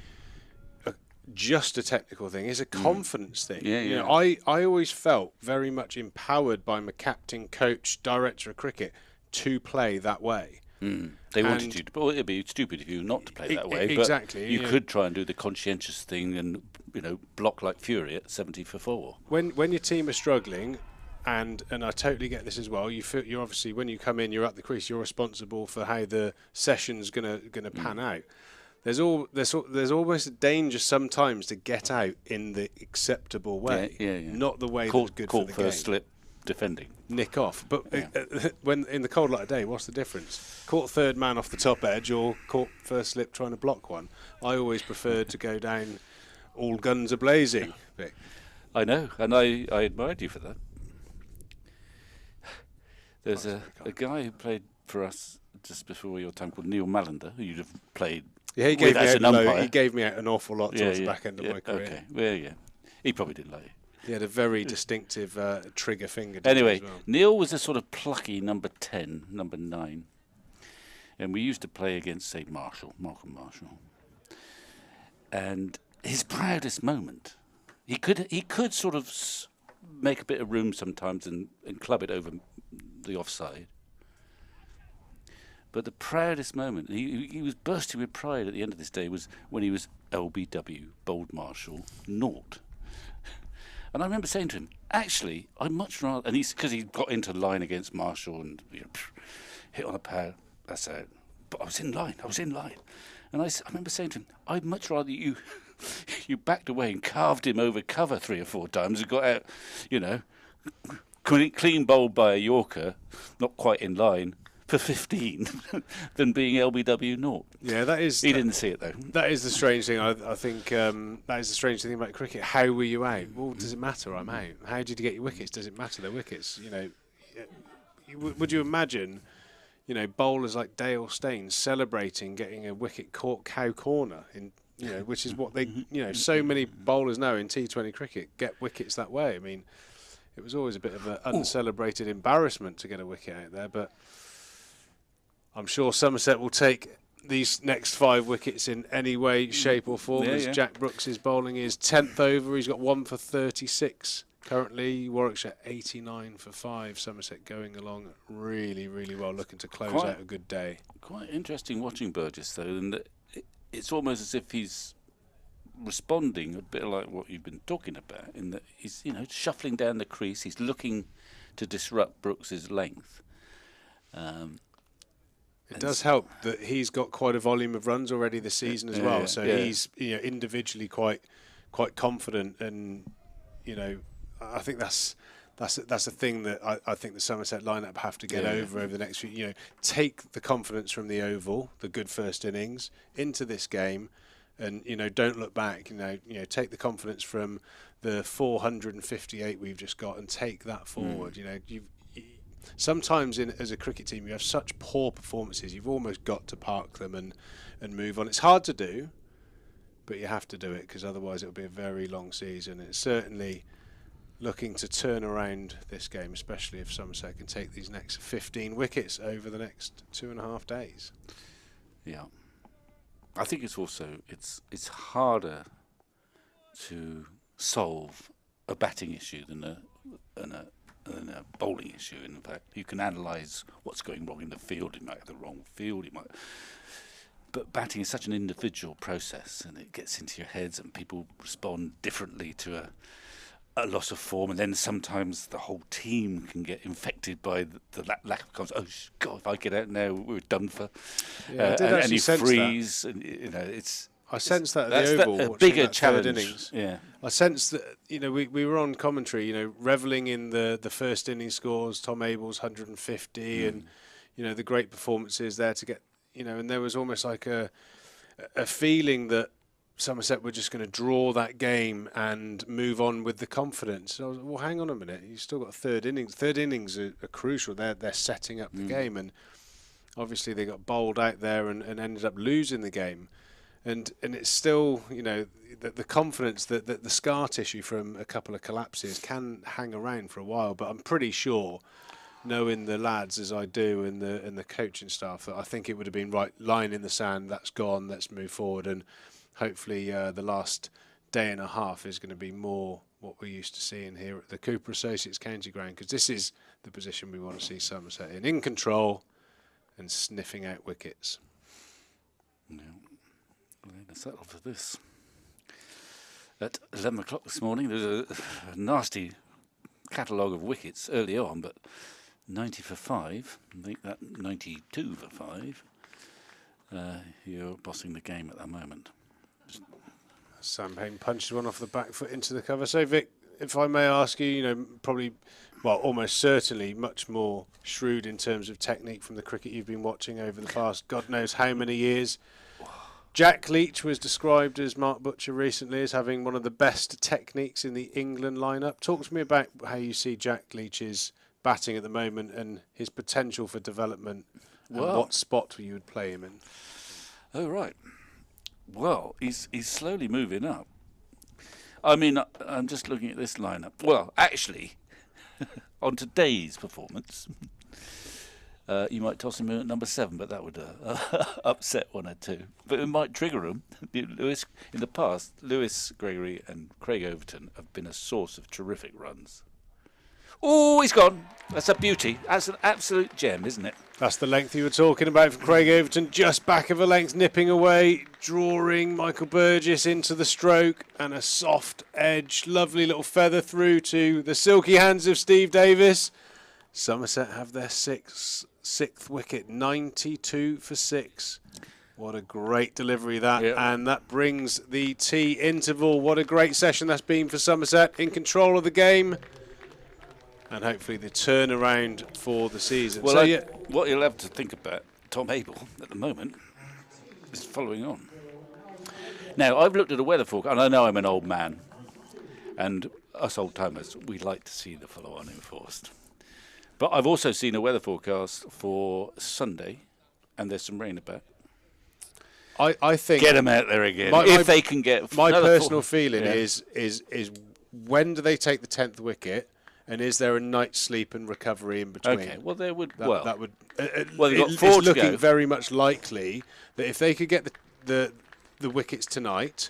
just a technical thing. It's a confidence thing. Yeah. I always felt very much empowered by my captain, coach, director of cricket to play that way. They wanted you to, but it'd be stupid if you not to play that way. Exactly. But you could try and do the conscientious thing and block like fury at 70 for 4. When your team are struggling, and I totally get this as well. You're obviously, when you come in, you're at the crease. You're responsible for how the session's gonna pan out. There's almost a danger sometimes to get out in the acceptable way, not the way that's good for the game. Caught first slip, defending. Nick off. But when in the cold light of day, what's the difference? Caught third man off the top edge or caught first slip trying to block one? I always preferred to go down all guns a-blazing. I know, and I admired you for that. There's a guy who played for us just before your time called Neil Mallender, who you'd have played he gave me out an awful lot towards the back end of my career. Okay, well, yeah. He probably didn't like you. He had a very distinctive trigger finger. Anyway, as well. Neil was a sort of plucky number 10, number 9. And we used to play against, say, Malcolm Marshall. And his proudest moment, he could sort of make a bit of room sometimes and club it over the offside. But the proudest moment, he was bursting with pride at the end of this day, was when he was LBW, Bold Marshall, naught. And I remember saying to him, actually, I'd much rather... And because he got into line against Marshall and hit on a pad, that's it. But I was in line. And I remember saying to him, I'd much rather you backed away and carved him over cover 3 or 4 times and got out, clean bowled by a Yorker, not quite in line, for 15 than being LBW naught. Yeah, that is... He didn't see it, though. That is the strange thing. I think that is the strange thing about cricket. How were you out? Well, does it matter? I'm out. How did you get your wickets? Does it matter? They're wickets. Would you imagine, bowlers like Dale Staines celebrating getting a wicket caught cow corner, which is what they, so many bowlers know in T20 cricket get wickets that way. I mean, it was always a bit of an uncelebrated embarrassment to get a wicket out there, but... I'm sure Somerset will take these next 5 wickets in any way, shape or form. As Jack Brooks is bowling his 10th over. He's got 1 for 36 currently. Warwickshire 89 for 5. Somerset going along really, really well, looking to close out a good day. Quite interesting watching Burgess, though. And it's almost as if he's responding a bit like what you've been talking about, in that he's, shuffling down the crease. He's looking to disrupt Brooks's length. It does help that he's got quite a volume of runs already this season as well. So he's individually quite confident, and I think that's a thing that I think the Somerset lineup have to get over the next few. Take the confidence from the Oval, the good first innings, into this game, and don't look back. Take the confidence from the 458 we've just got and take that forward. Sometimes as a cricket team you have such poor performances, you've almost got to park them and move on. It's hard to do, but you have to do it, because otherwise it'll be a very long season. It's certainly looking to turn around this game, especially if Somerset can take these next 15 wickets over the next 2.5 days. Yeah, I think it's also it's harder to solve a batting issue than a bowling issue. In fact, you can analyse what's going wrong in the field. It might have the wrong field. But batting is such an individual process, and it gets into your heads, and people respond differently to a loss of form, and then sometimes the whole team can get infected by the lack of confidence. Oh God, if I get out now, we're done for. I did actually sense freeze, that. And, it's. I sense that at the Oval, a bigger challenge. Innings. Yeah, I sense that we were on commentary, revelling in the first inning scores, Tom Abel's 150, and the great performances there to get and there was almost like a feeling that Somerset were just going to draw that game and move on with the confidence. And I was like, well, hang on a minute, you've still got third innings. Third innings are crucial. They're setting up the game, and obviously they got bowled out there and ended up losing the game. And it's still, the confidence that the scar tissue from a couple of collapses can hang around for a while. But I'm pretty sure, knowing the lads as I do and the coaching staff, that I think it would have been right, line in the sand, that's gone, let's move forward. And hopefully the last day and a half is going to be more what we're used to seeing here at the Cooper Associates County Ground, because this is the position we want to see Somerset in control and sniffing out wickets. Yeah. We're going to settle for this. At 11 o'clock this morning, there was a nasty catalogue of wickets early on, but 90 for 5. I think that 92 for 5. You're bossing the game at the moment. Sam Payne punches one off the back foot into the cover. So, Vic, if I may ask you, probably, well, almost certainly much more shrewd in terms of technique from the cricket you've been watching over the past God knows how many years. Jack Leach was described as Mark Butcher recently as having one of the best techniques in the England lineup. Talk to me about how you see Jack Leach's batting at the moment and his potential for development, and what spot you would play him in. Oh, right. Well, he's slowly moving up. I mean, I'm just looking at this lineup. Well, actually, on today's performance, you might toss him in at number 7, but that would upset one or two. But it might trigger him. Lewis, in the past, Lewis, Gregory and Craig Overton have been a source of terrific runs. Oh, he's gone. That's a beauty. That's an absolute gem, isn't it? That's the length you were talking about from Craig Overton, just back of a length, nipping away, drawing Michael Burgess into the stroke, and a soft edge, lovely little feather through to the silky hands of Steve Davies. Somerset have their sixth wicket, 92 for 6. What a great delivery that. Yep. And that brings the tea interval. What a great session that's been for Somerset, in control of the game. And hopefully the turnaround for the season. Well, so, what you'll have to think about Tom Abel at the moment is following on. Now, I've looked at a weather forecast, and I know I'm an old man, and us old-timers, we like to see the follow-on enforced. But I've also seen a weather forecast for Sunday, and there's some rain about. I think get them out there again if they can get. My personal feeling is when do they take the 10th wicket, and is there a night's sleep and recovery in between? Okay, well there would. That would. They've got 4 it's to looking go. very much likely that if they could get the wickets tonight,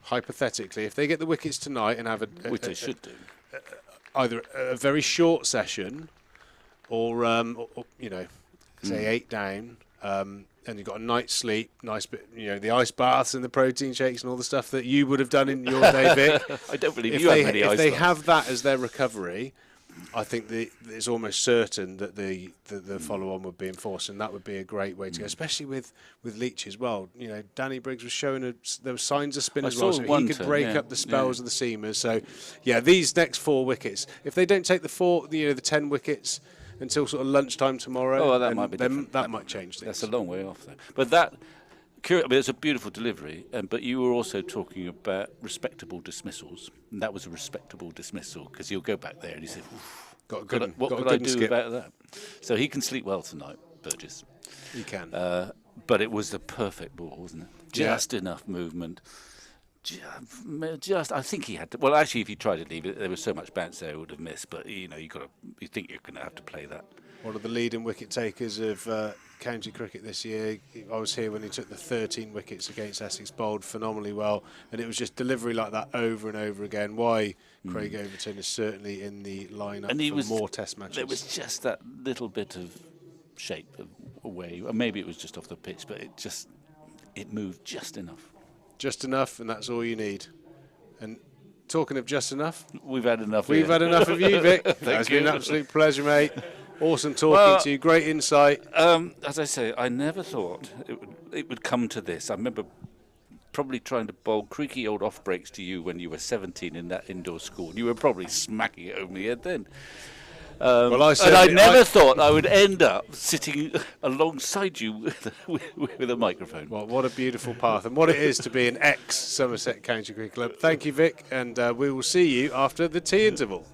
hypothetically, if they get the wickets tonight and have which they should do, either a very short session. Or say 8 down, and you've got a night's sleep, nice bit, the ice baths and the protein shakes and all the stuff that you would have done in your day, Vic. I don't believe you have many ice baths. If they have that as their recovery, I think it's almost certain that the follow-on would be enforced, and that would be a great way to go, especially with Leach as well. You know, Danny Briggs was showing there were signs of spin as well, so he could break up the spells of the seamers. So, yeah, these next 4 wickets, if they don't take the 10 wickets until sort of lunchtime tomorrow, that might be different. That might change things. That's a long way off, though. But that. I mean, it's a beautiful delivery, but you were also talking about respectable dismissals, and that was a respectable dismissal, because you'll go back there and you say, what could I do about that? So he can sleep well tonight, Burgess. He can. But it was the perfect ball, wasn't it? Just enough movement. I think he had to. Well, actually, if he tried to leave it, there was so much bounce there, he would have missed. But you think you're going to have to play that. One of the leading wicket takers of county cricket this year. I was here when he took the 13 wickets against Essex, bowled phenomenally well, and it was just delivery like that over and over again. Why Craig Overton is certainly in the lineup for more Test matches. There was just that little bit of shape away. Maybe it was just off the pitch, but it moved just enough. Just enough, and that's all you need. And talking of just enough, we've had enough. We've had enough of you, Vic. It's been an absolute pleasure, mate. Awesome talking to you. Great insight. As I say, I never thought it would come to this. I remember probably trying to bowl creaky old off breaks to you when you were 17 in that indoor school. And you were probably smacking it over the head then. I never thought I would end up sitting alongside you with a microphone. Well, what a beautiful path, and what it is to be an ex-Somerset County Cricket Club. Thank you, Vic, and we will see you after the tea interval.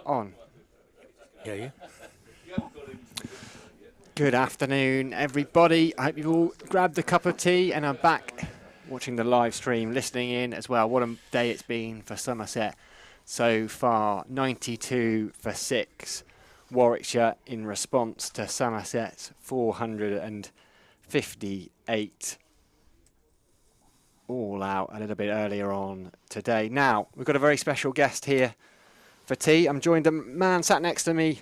On. Yeah. Good afternoon, everybody. I hope you've all grabbed a cup of tea and are back watching the live stream, listening in as well. What a day it's been for Somerset so far. 92 for 6. Warwickshire in response to Somerset's 458. All out a little bit earlier on today. Now, we've got a very special guest here for tea. I'm joined, a man sat next to me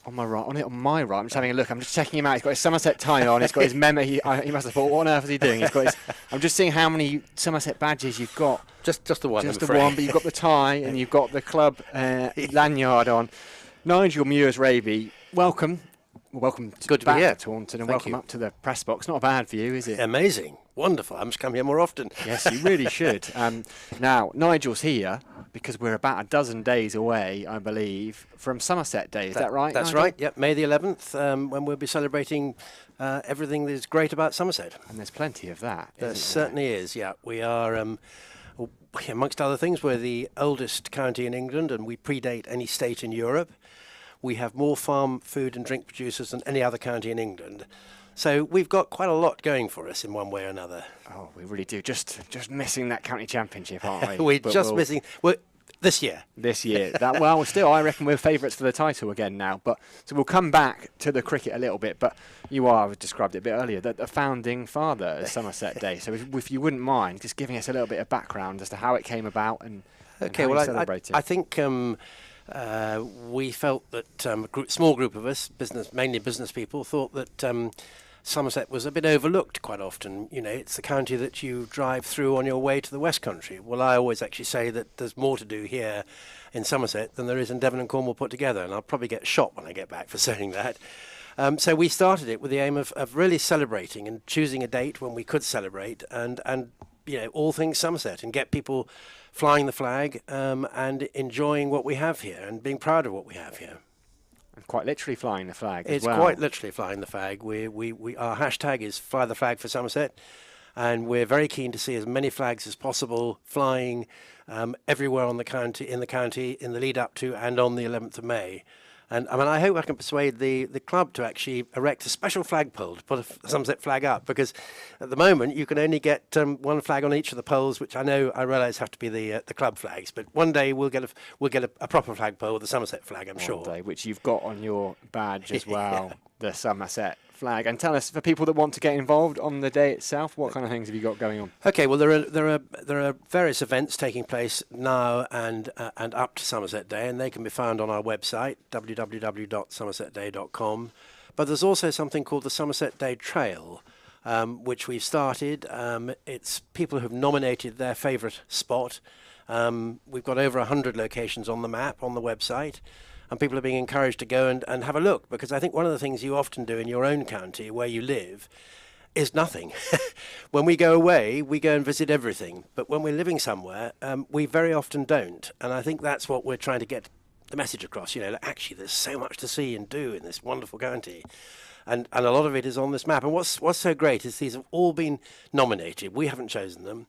on my right. On my right, I'm just having a look. I'm just checking him out. He's got his Somerset tie on. He's got his memo. He must have thought, what on earth is he doing? He's got his. I'm just seeing how many Somerset badges you've got. Just the one. Just the one, but you've got the tie and you've got the club lanyard on. Nigel Muirs-Raby, welcome. Welcome Good to be here. To Taunton, and welcome up to the press box. Not a bad view, is it? Amazing. Wonderful. I must come here more often. Yes, you really should. Now, Nigel's here because we're about a dozen days away, I believe, from Somerset Day. Is that right, That's Nigel? right. Yep, May the 11th, when we'll be celebrating everything that is great about Somerset. And there's plenty of that. There certainly is, yeah. We are, amongst other things, we're the oldest county in England, and we predate any state in Europe. We have more farm, food and drink producers than any other county in England. So we've got quite a lot going for us in one way or another. Oh, we really do. Just missing that county championship, aren't we? We're just missing... This year. Still, I reckon we're favourites for the title again now. But so we'll come back to the cricket a little bit. But I've described it a bit earlier, the founding father of Somerset Day. So if you wouldn't mind just giving us a little bit of background as to how it came about and how you celebrate it. I think we felt that small group of us, mainly business people, thought that Somerset was a bit overlooked quite often. You know, it's the county that you drive through on your way to the West Country. Well, I always actually say that there's more to do here in Somerset than there is in Devon and Cornwall put together, and I'll probably get shot when I get back for saying that. So we started it with the aim of really celebrating and choosing a date when we could celebrate and you know, all things Somerset, and get people flying the flag and enjoying what we have here and being proud of what we have here. And quite literally flying the flag It's as well. quite literally flying the flag. Our hashtag is Fly the Flag for Somerset, and we're very keen to see as many flags as possible flying everywhere in the county in the lead up to and on the 11th of May. And I mean, I hope I can persuade the club to actually erect a special flagpole to put a Somerset flag up, because at the moment you can only get one flag on each of the poles, which I realise have to be the club flags. But one day we'll get a proper flagpole with the Somerset flag, I'm sure. One day, which you've got on your badge as well, the Somerset flag. And tell us, for people that want to get involved on the day itself, what kind of things have you got going on? Okay, well there are various events taking place now and up to Somerset Day, and they can be found on our website www.somersetday.com. But there's also something called the Somerset Day Trail, which we've started. It's people who've nominated their favourite spot. We've got over 100 locations on the map on the website. And people are being encouraged to go and have a look, because I think one of the things you often do in your own county where you live is nothing. When we go away, we go and visit everything. But when we're living somewhere, we very often don't. And I think that's what we're trying to get the message across. You know, actually, there's so much to see and do in this wonderful county. And a lot of it is on this map. And what's so great is these have all been nominated. We haven't chosen them.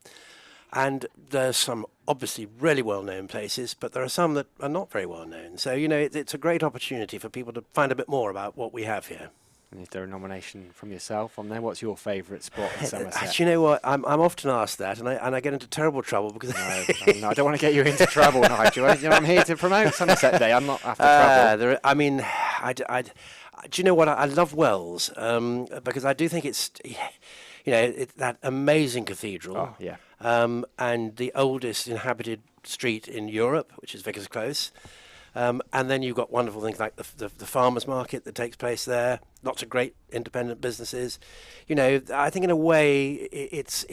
And there's some obviously really well-known places, but there are some that are not very well-known. So, you know, it's a great opportunity for people to find a bit more about what we have here. And is there a nomination from yourself on there? What's your favourite spot in Somerset? Actually, you know what? I'm often asked that, and I get into terrible trouble because... No, I don't want to get you into trouble, Nigel. You know, I'm here to promote Somerset Day. I'm not after trouble. Do you know what? I love Wells, because I do think it's... You know, that amazing cathedral. Oh, yeah. And the oldest inhabited street in Europe, which is Vicar's Close. And then you've got wonderful things like the farmers market that takes place there. Lots of great independent businesses. You know, I think in a way it's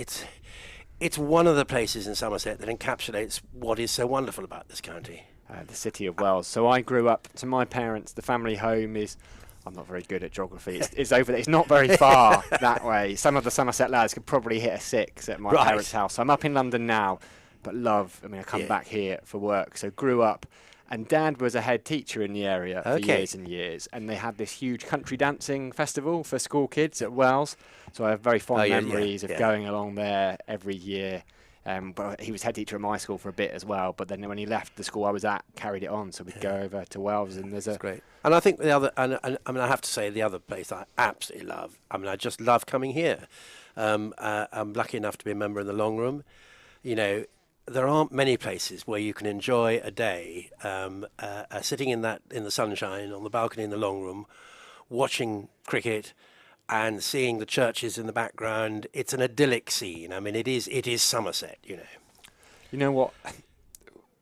one of the places in Somerset that encapsulates what is so wonderful about this county. The city of Wells. So I grew up, to my parents, the family home is... I'm not very good at geography. It's over there. It's not very far that way. Some of the Somerset lads could probably hit a 6 at my parents' house. So I'm up in London now, but I come back here for work. So grew up, and Dad was a head teacher in the area for years and years. And they had this huge country dancing festival for school kids at Wells. So I have very fond memories of going along there every year. But he was head teacher at my school for a bit as well. But then when he left the school I was at, carried it on. So we'd go over to Wells, and there's great. And I think the other, and I mean, I have to say the other place I absolutely love. I mean, I just love coming here. I'm lucky enough to be a member in the Long Room. You know, there aren't many places where you can enjoy a day sitting in the sunshine on the balcony in the Long Room, watching cricket and seeing the churches in the background. It's an idyllic scene. I mean, it is Somerset, you know. You know what?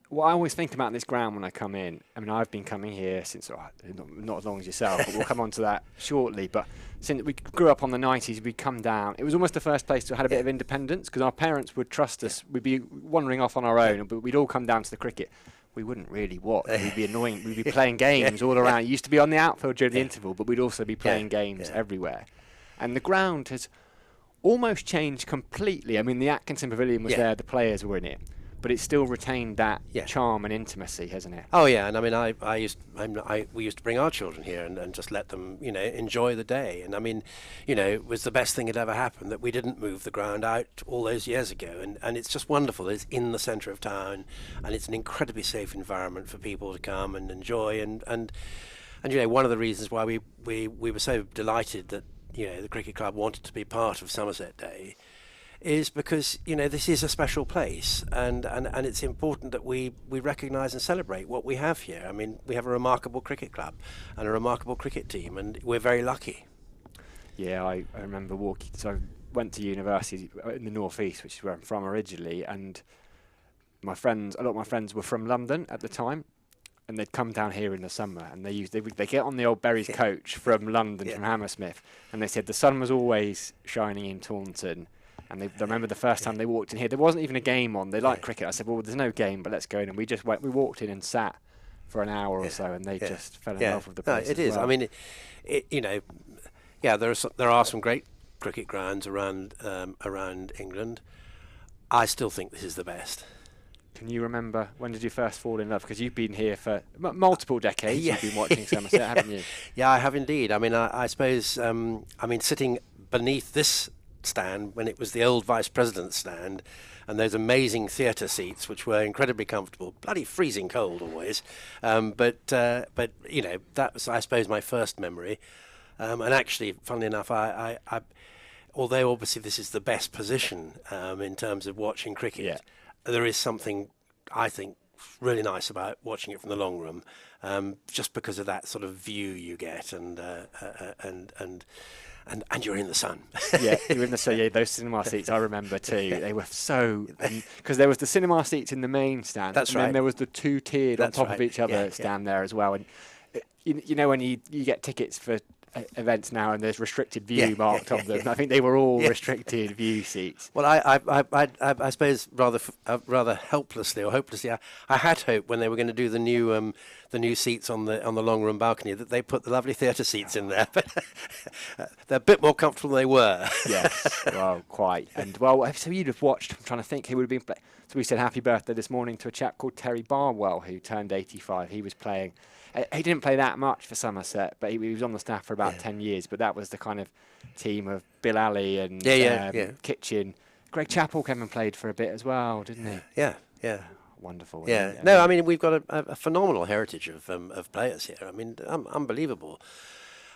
What I always think about this ground when I come in, I mean, I've been coming here since, not as long as yourself, but we'll come on to that shortly. But since we grew up on the 90s, we'd come down. It was almost the first place that had a bit of independence, because our parents would trust us. We'd be wandering off on our own, but we'd all come down to the cricket. We wouldn't really watch. We'd be annoying. We'd be playing games all around. It used to be on the outfield during the interval, but we'd also be playing games everywhere. And the ground has almost changed completely. I mean, the Atkinson Pavilion was there, the players were in it, but it still retained that charm and intimacy, hasn't it? Oh yeah, and I mean, we used to bring our children here and just let them, you know, enjoy the day. And I mean, you know, it was the best thing that ever happened that we didn't move the ground out all those years ago. And it's just wonderful. It's in the centre of town, and it's an incredibly safe environment for people to come and enjoy. And you know, one of the reasons why we were so delighted that, you know, the cricket club wanted to be part of Somerset Day is because, you know, this is a special place, and it's important that we recognise and celebrate what we have here. I mean, we have a remarkable cricket club and a remarkable cricket team, and we're very lucky. Yeah, I remember walking. So I went to university in the northeast, which is where I'm from originally, and a lot of my friends were from London at the time. and they'd come down here in the summer, and they get on the old Berries coach from London, from Hammersmith, and they said the sun was always shining in Taunton. And they remember the first time they walked in here, there wasn't even a game on. They liked cricket. I said, well, there's no game, but let's go in. And we just went. We walked in and sat for an hour or so, and they just fell in love with the place. No, it is. Well. I mean, there are some great cricket grounds around England. I still think this is the best. Can you remember, when did you first fall in love? Because you've been here for multiple decades. You've been watching Somerset, haven't you? Yeah, I have indeed. I mean, I suppose, sitting beneath this stand when it was the old vice president's stand, and those amazing theatre seats which were incredibly comfortable, bloody freezing cold always, but that was, I suppose, my first memory. And actually, funnily enough, I although obviously this is the best position in terms of watching cricket, there is something I think really nice about watching it from the long room, just because of that sort of view you get, and you're in the sun. Yeah, you're in the sun. Yeah, those cinema seats I remember too. They were so, because there was the cinema seats in the main stand. That's and right. then there was the two tiered on top of each other stand there as well. And you know when you get tickets for events now and there's restricted view marked on them. I think they were all restricted view seats. Well, I suppose rather helplessly or hopelessly, I had hoped when they were going to do the new seats on the long room balcony that they put the lovely theatre seats in there, but they're a bit more comfortable than they were. Yes, well, quite. And well, so you'd have watched. I'm trying to think who would have been. So we said happy birthday this morning to a chap called Terry Barwell who turned 85. He was playing. He didn't play that much for Somerset, but he was on the staff for about 10 years. But that was the kind of team of Bill Alley and Kitchen. Greg Chappell came and played for a bit as well, didn't he? Yeah. Wonderful. Yeah. No, I mean, we've got a phenomenal heritage of players here. I mean, unbelievable.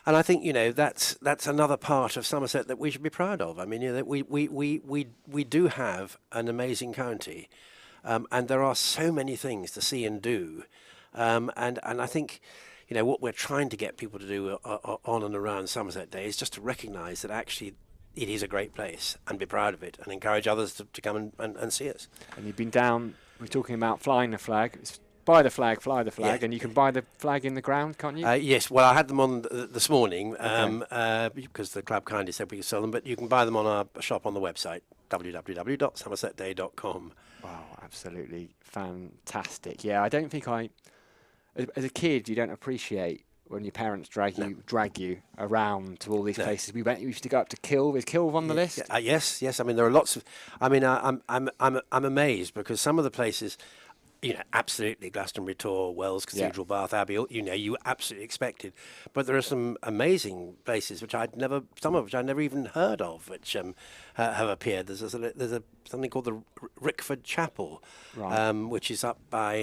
And I think, that's another part of Somerset that we should be proud of. I mean, that we do have an amazing county, and there are so many things to see and do. And I think, what we're trying to get people to do on and around Somerset Day is just to recognise that actually it is a great place and be proud of it and encourage others to come and see us. And you've been down, we're talking about flying the flag. It's buy the flag, fly the flag, and you can buy the flag in the ground, can't you? Yes, well, I had them on this morning because the club kindly said we could sell them, but you can buy them on our shop on the website, www.somersetday.com. Wow, absolutely fantastic. Yeah, I don't think as a kid, you don't appreciate when your parents drag you around to all these places. We used to go up to Kilve. Is Kilve on the list? Yes. I mean, there are lots of. I mean, I'm amazed because some of the places, absolutely Glastonbury Tor, Wells Cathedral, Bath Abbey. You absolutely expected, but there are some amazing places some of which I'd never even heard of, which have appeared. There's something called the Rickford Chapel, which is up by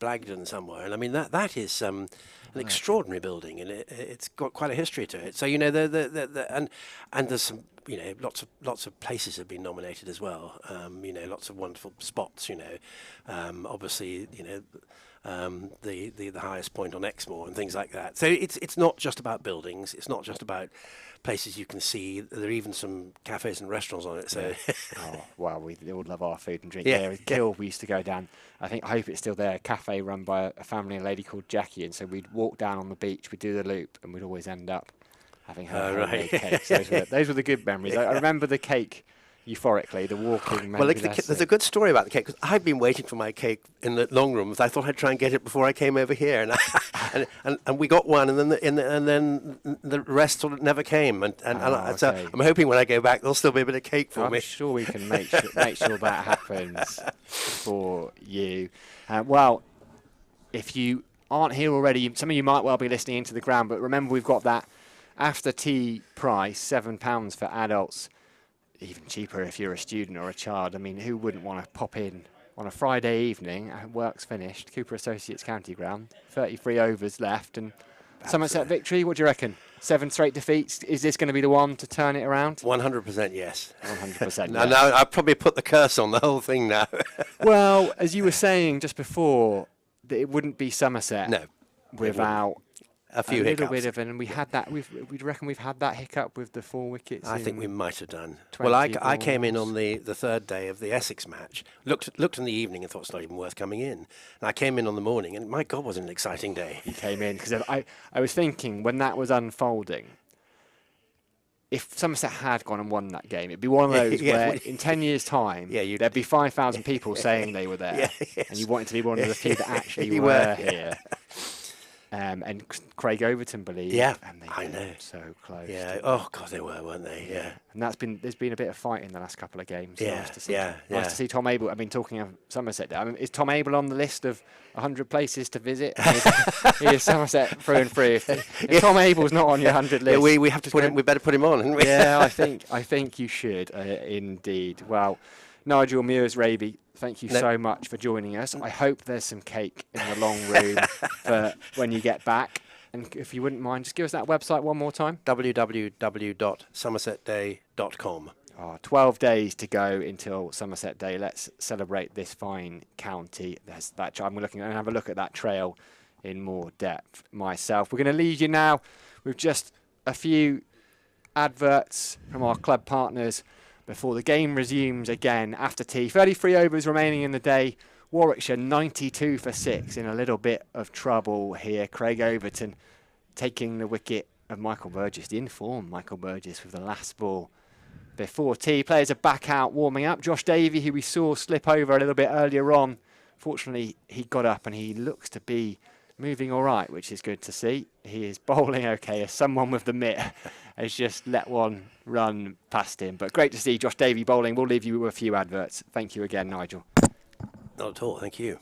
Blagden somewhere, and I mean that is an extraordinary building, and it's got quite a history to it. So and there's some lots of places have been nominated as well. Lots of wonderful spots. Obviously the highest point on Exmoor and things like that. So it's not just about buildings. It's not just about places you can see. There are even some cafes and restaurants on it. So we all love our food and drink. Yeah, with Kilve, we used to go down. I hope it's still there. A cafe run by a family, a lady called Jackie, and so we'd walk down on the beach. We'd do the loop, and we'd always end up having her homemade cakes. Those were the good memories. I remember the cake. Euphorically, the walking. Well, there's a good story about the cake because I've been waiting for my cake in the long room. I thought I'd try and get it before I came over here, and we got one, and then the rest sort of never came. So I'm hoping when I go back, there'll still be a bit of cake for me. I'm sure we can make sure that happens for you. Well, if you aren't here already, some of you might well be listening into the ground. But remember, we've got that after tea price, £7 for adults. Even cheaper if you're a student or a child. I mean, who wouldn't want to pop in on a Friday evening? Work's finished. Cooper Associates County Ground. 33 overs left. And Somerset victory, what do you reckon? 7 straight defeats. Is this going to be the one to turn it around? 100% yes. 100% No, I'll probably put the curse on the whole thing now. Well, as you were saying just before, that it wouldn't be Somerset without A few little hiccups. bit of, and we had that. We reckon we've had that hiccup with the 4 wickets. I think we might have done. 20 Well, I came in balls. on the third day of the Essex match. Looked in the evening and thought it's not even worth coming in. And I came in on the morning, and my God, was it an exciting day. He came in because I was thinking when that was unfolding, if Somerset had gone and won that game, it'd be one of those where in 10 years' time, there'd be 5,000 people saying they were there, and you wanted to be one of the few that actually were here. And Craig Overton believed, and they were so close. Yeah, oh God, they were, weren't they? Yeah. And there's been a bit of fight in the last couple of games. Yeah, nice to see. yeah, Nice to see Tom Abel. I mean, talking of Somerset, I mean, is Tom Abel on the list of 100 places to visit? He is Somerset through and through. If Tom Abel's not on your 100 list, we have to put him. We better put him on, haven't we? Yeah, I think you should indeed. Well, Nigel Mears-Raby, thank you so much for joining us. I hope there's some cake in the long room for when you get back. And if you wouldn't mind, just give us that website one more time. www.somersetday.com. 12 days to go until Somerset Day. Let's celebrate this fine county. There's that. I'm looking and have a look at that trail in more depth myself. We're going to leave you now with just a few adverts from our club partners before the game resumes again after tea. 33 overs remaining in the day. Warwickshire 92 for 6, in a little bit of trouble here. Craig Overton taking the wicket of Michael Burgess, the in-form Michael Burgess, with the last ball before tea. Players are back out warming up. Josh Davey, who we saw slip over a little bit earlier on, fortunately he got up and he looks to be moving all right, which is good to see. He is bowling okay, as someone with the mitt has just let one run past him. But great to see Josh Davey bowling. We'll leave you with a few adverts. Thank you again, Nigel. Not at all, thank you.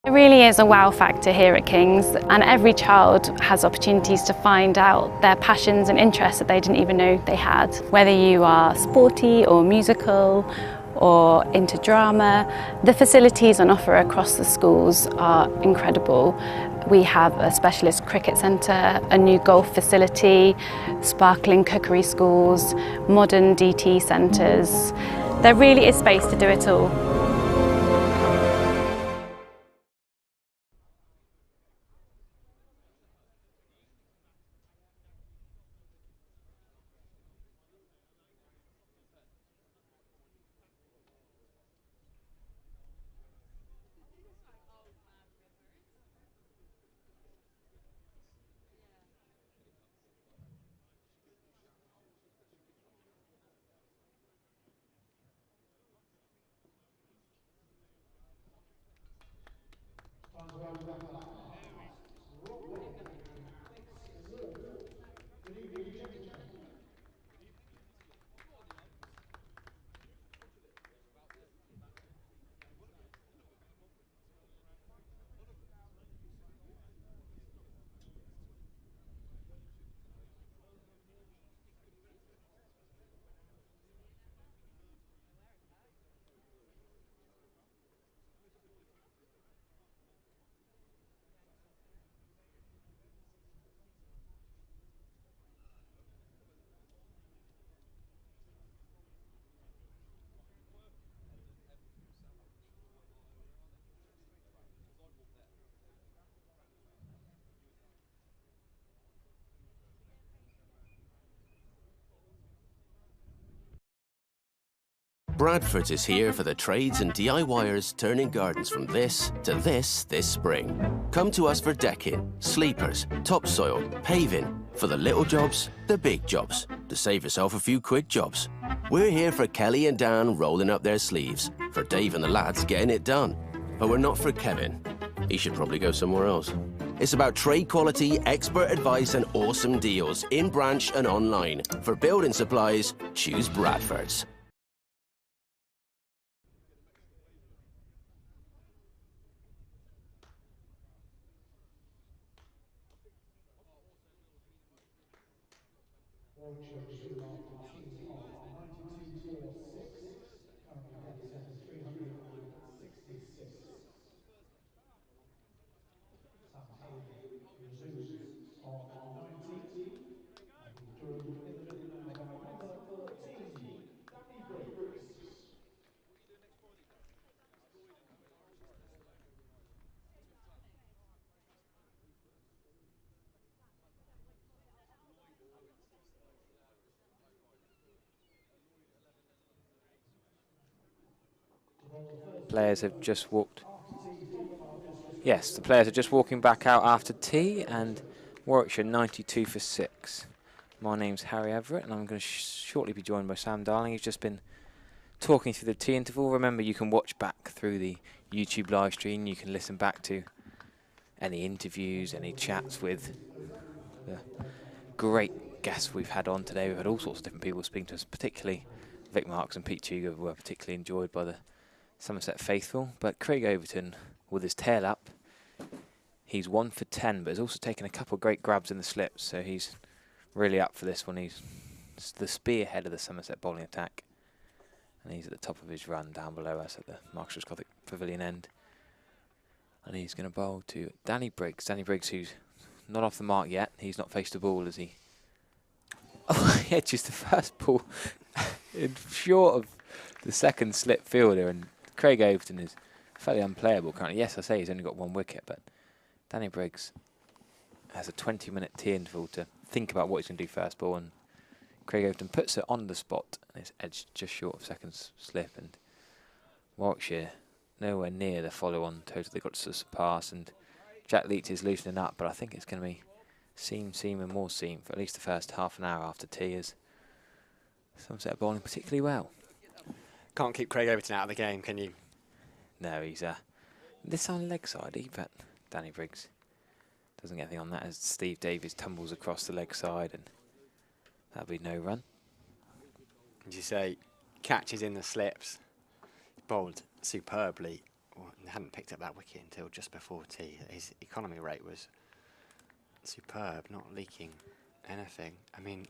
It really is a wow factor here at King's, and every child has opportunities to find out their passions and interests that they didn't even know they had. Whether you are sporty or musical or into drama, the facilities on offer across the schools are incredible. We have a specialist cricket centre, a new golf facility, sparkling cookery schools, modern DT centres. There really is space to do it all. Bradford is here for the trades and DIYers turning gardens from this to this spring. Come to us for decking, sleepers, topsoil, paving, for the little jobs, the big jobs, to save yourself a few quick jobs. We're here for Kelly and Dan rolling up their sleeves, for Dave and the lads getting it done. But we're not for Kevin. He should probably go somewhere else. It's about trade quality, expert advice and awesome deals in branch and online. For building supplies, choose Bradford's. Warwickshire received after tea of 92 for 6, currently deficit 366. Sam Haley resumes on 90, and he's joined in the middle now by number 13, Davey. Players have just walked. Yes, the players are just walking back out after tea, and Warwickshire 92 for 6. My name's Harry Everett, and I'm going to shortly be joined by Sam Darling. He's just been talking through the tea interval. Remember, you can watch back through the YouTube live stream. You can listen back to any interviews, any chats with the great guests we've had on today. We've had all sorts of different people speaking to us, particularly Vic Marks and Pete Tudor were particularly enjoyed by the Somerset faithful. But Craig Overton, with his tail up, he's 1 for 10, but has also taken a couple of great grabs in the slips, so he's really up for this one. He's the spearhead of the Somerset bowling attack, and he's at the top of his run down below us at the Marcus Gothic Pavilion end. And he's going to bowl to Danny Briggs. Danny Briggs, who's not off the mark yet. He's not faced the ball, as he... Oh, he edges the first ball in short of the second slip fielder, and Craig Overton is fairly unplayable currently. Yes, I say he's only got 1 wicket, but Danny Briggs has a 20-minute tea interval to think about what he's going to do first ball, and Craig Overton puts it on the spot, and it's edged just short of second slip, and Warwickshire nowhere near the follow-on total they got to surpass, and Jack Leach is loosening up, but I think it's going to be seam, and more seam for at least the first half an hour after tea, as Somerset bowling particularly well. Can't keep Craig Overton out of the game, can you? No, he's this on leg side, but Danny Briggs doesn't get anything on that as Steve Davies tumbles across the leg side, and that'll be no run. As you say, catches in the slips, bowled superbly. Well, he hadn't picked up that wicket until just before tea. His economy rate was superb, not leaking anything. I mean,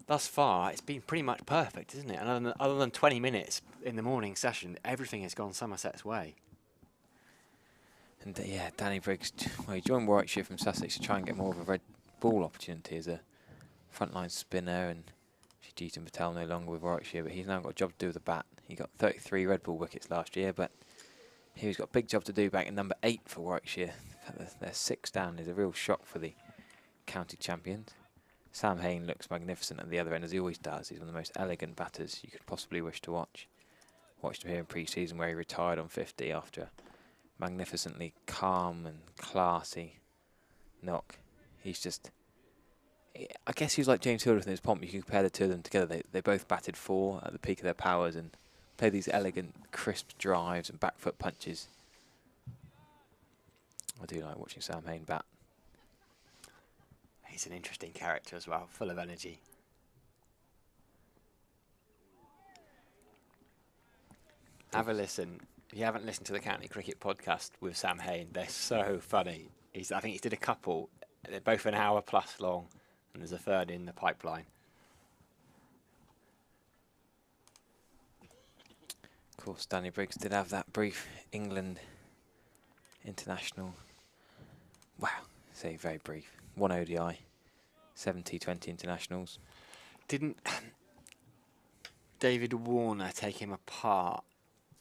thus far, it's been pretty much perfect, isn't it? And other than 20 minutes in the morning session, everything has gone Somerset's way. And yeah, Danny Briggs, well, he joined Warwickshire from Sussex to try and get more of a red ball opportunity as a frontline spinner, and Jeetan Patel no longer with Warwickshire, but he's now got a job to do with the bat. He got 33 red ball wickets last year, but he's got a big job to do back in number 8 for Warwickshire. They're 6 down is a real shock for the county champions. Sam Hain looks magnificent at the other end, as he always does. He's one of the most elegant batters you could possibly wish to watch. Watched him here in pre-season where he retired on 50 after a magnificently calm and classy knock. He's just... I guess he's like James Hildreth in his pomp. You can compare the two of them together. They both batted 4 at the peak of their powers and played these elegant, crisp drives and back foot punches. I do like watching Sam Hain bat. He's an interesting character as well, full of energy. Have a listen. If you haven't listened to the County Cricket podcast with Sam Hain, they're so funny. I think he did a couple. They're both an hour plus long, and there's a third in the pipeline. Of course, Danny Briggs did have that brief England international. Wow, say very brief. 1 ODI, 7 T20 internationals. Didn't David Warner take him apart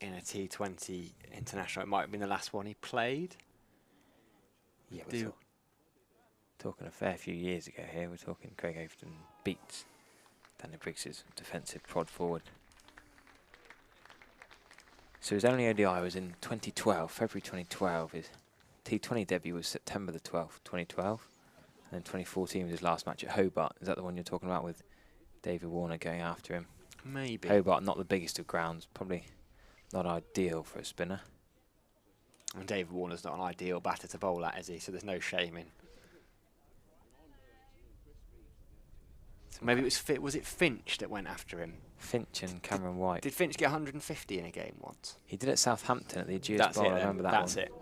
in a T20 international? It might have been the last one he played. Yeah, we're talking a fair few years ago here. We're talking Craig Overton beats Danny Briggs' defensive prod forward. So his only ODI was in 2012, February 2012. His T20 debut was September the 12th, 2012. And then 2014 was his last match at Hobart. Is that the one you're talking about with David Warner going after him? Maybe. Hobart, not the biggest of grounds, probably not ideal for a spinner. And David Warner's not an ideal batter to bowl at, is he? So there's no shame in. So maybe it was it Finch that went after him? Finch and Cameron White. Did Finch get 150 in a game once? He did at Southampton at the Ageas Bowl. I remember that That's one. it.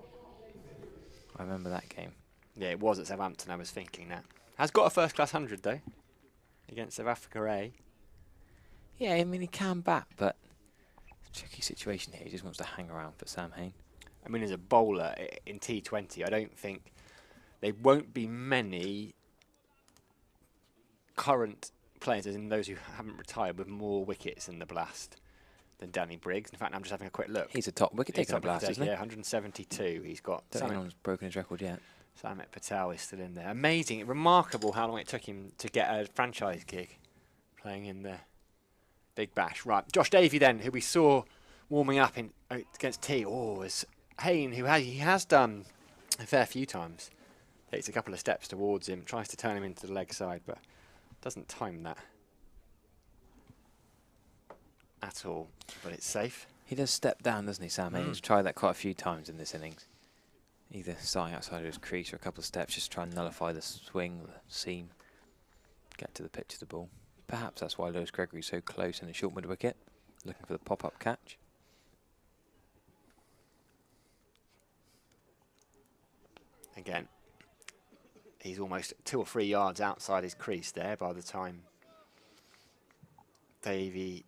I remember that game. Yeah, it was at Southampton. I was thinking that. Has got a first-class 100 though against South Africa A. Yeah, I mean he can bat, but it's a tricky situation here. He just wants to hang around for Sam Hain. I mean, as a bowler in T20, I don't think there won't be many current players, as in those who haven't retired, with more wickets in the Blast than Danny Briggs. In fact, I'm just having a quick look. He's a top wicket taker in the Blast, isn't he? Yeah, 172. He's got. Don't think anyone's broken his record yet. Samet Patel is still in there. Amazing, remarkable how long it took him to get a franchise gig playing in the Big Bash. Right, Josh Davey then, who we saw warming up against T. Oh, is Hayne, who he has done a fair few times. Takes a couple of steps towards him, tries to turn him into the leg side, but doesn't time that at all. But it's safe. He does step down, doesn't he, Sam? He's tried that quite a few times in this innings. Either starting outside of his crease or a couple of steps, just try and nullify the swing, the seam, get to the pitch of the ball. Perhaps that's why Lewis Gregory's so close in the short mid wicket, looking for the pop-up catch. Again, he's almost 2 or 3 yards outside his crease there by the time Davey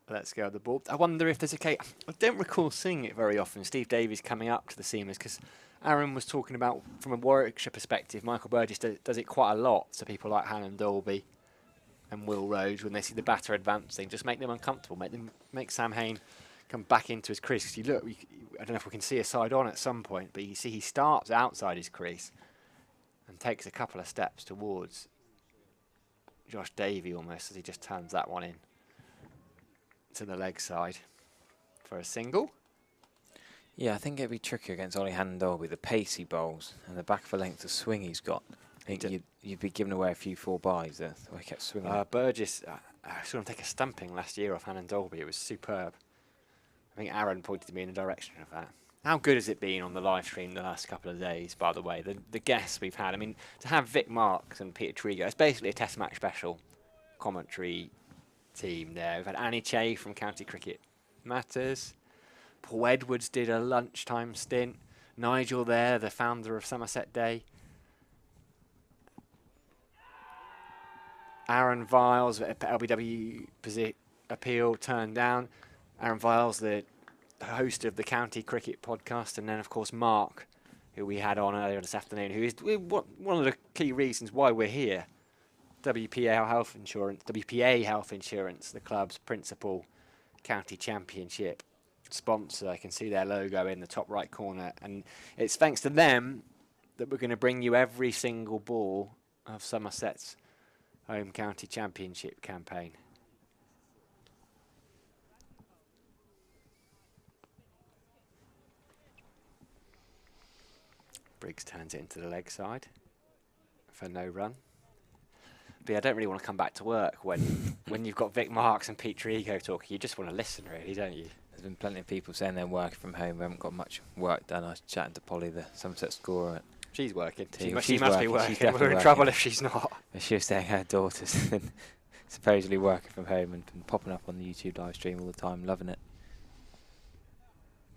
lets go of the ball. I wonder if there's a case. I don't recall seeing it very often, Steve Davies coming up to the seamers, because Aaron was talking about, from a Warwickshire perspective, Michael Burgess does it quite a lot. So people like Hannon Dolby and Will Rhodes, when they see the batter advancing, just make them uncomfortable, make Sam Hayne come back into his crease. Because you look, I don't know if we can see a side on at some point, but you see he starts outside his crease and takes a couple of steps towards Josh Davey almost as he just turns that one in to the leg side for a single. Yeah, I think it'd be trickier against Ollie Hannon-Dolby, the pace he bowls and the back of the length of swing he's got. I think you'd be giving away a few 4-byes there, the way he kept swinging. Burgess, I saw him take a stumping last year off Hannon-Dolby. It was superb. I think Aaron pointed me in the direction of that. How good has it been on the live stream the last couple of days, by the way? The guests we've had. I mean, to have Vic Marks and Peter Trigo, it's basically a Test match special commentary team there. We've had Annie Che from County Cricket Matters. Paul Edwards did a lunchtime stint. Nigel there, the founder of Somerset Day. Aaron Viles, LBW appeal turned down. Aaron Viles, the host of the County Cricket podcast, and then of course Mark, who we had on earlier this afternoon, who is one of the key reasons why we're here. WPA Health Insurance, the club's principal county championship sponsor. I can see their logo in the top right corner, and it's thanks to them that we're going to bring you every single ball of Somerset's home county championship campaign. Briggs turns it into the leg side for no run. But yeah, I don't really want to come back to work when you've got Vic Marks and Pete Trigo talking. You just want to listen, really, don't you? There's been plenty of people saying they're working from home. We haven't got much work done. I was chatting to Polly, the Somerset scorer. She's working. She She's must be working. We're in trouble if she's not. She was saying her daughter's supposedly working from home and been popping up on the YouTube live stream all the time, loving it.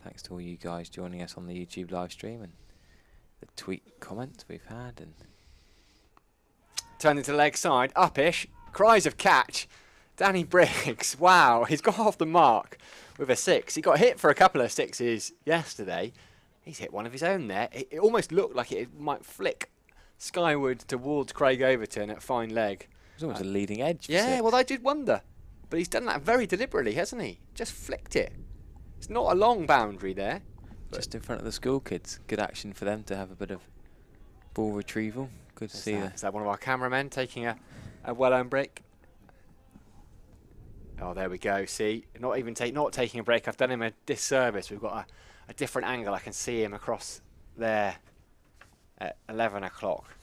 Thanks to all you guys joining us on the YouTube live stream and the tweet comments we've had. And turned into leg side, upish, cries of catch. Danny Briggs, wow, he's got off the mark with a 6. He got hit for a couple of 6s yesterday. He's hit one of his own there. It almost looked like it might flick skyward towards Craig Overton at fine leg. It was almost a leading edge. Yeah, well, I did wonder. But he's done that very deliberately, hasn't he? Just flicked it. It's not a long boundary there. Just in front of the school kids. Good action for them to have a bit of ball retrieval. Good to see that. Is that one of our cameramen taking a well-earned break? Oh, there we go. See, not taking a break. I've done him a disservice. We've got a different angle. I can see him across there at 11 o'clock.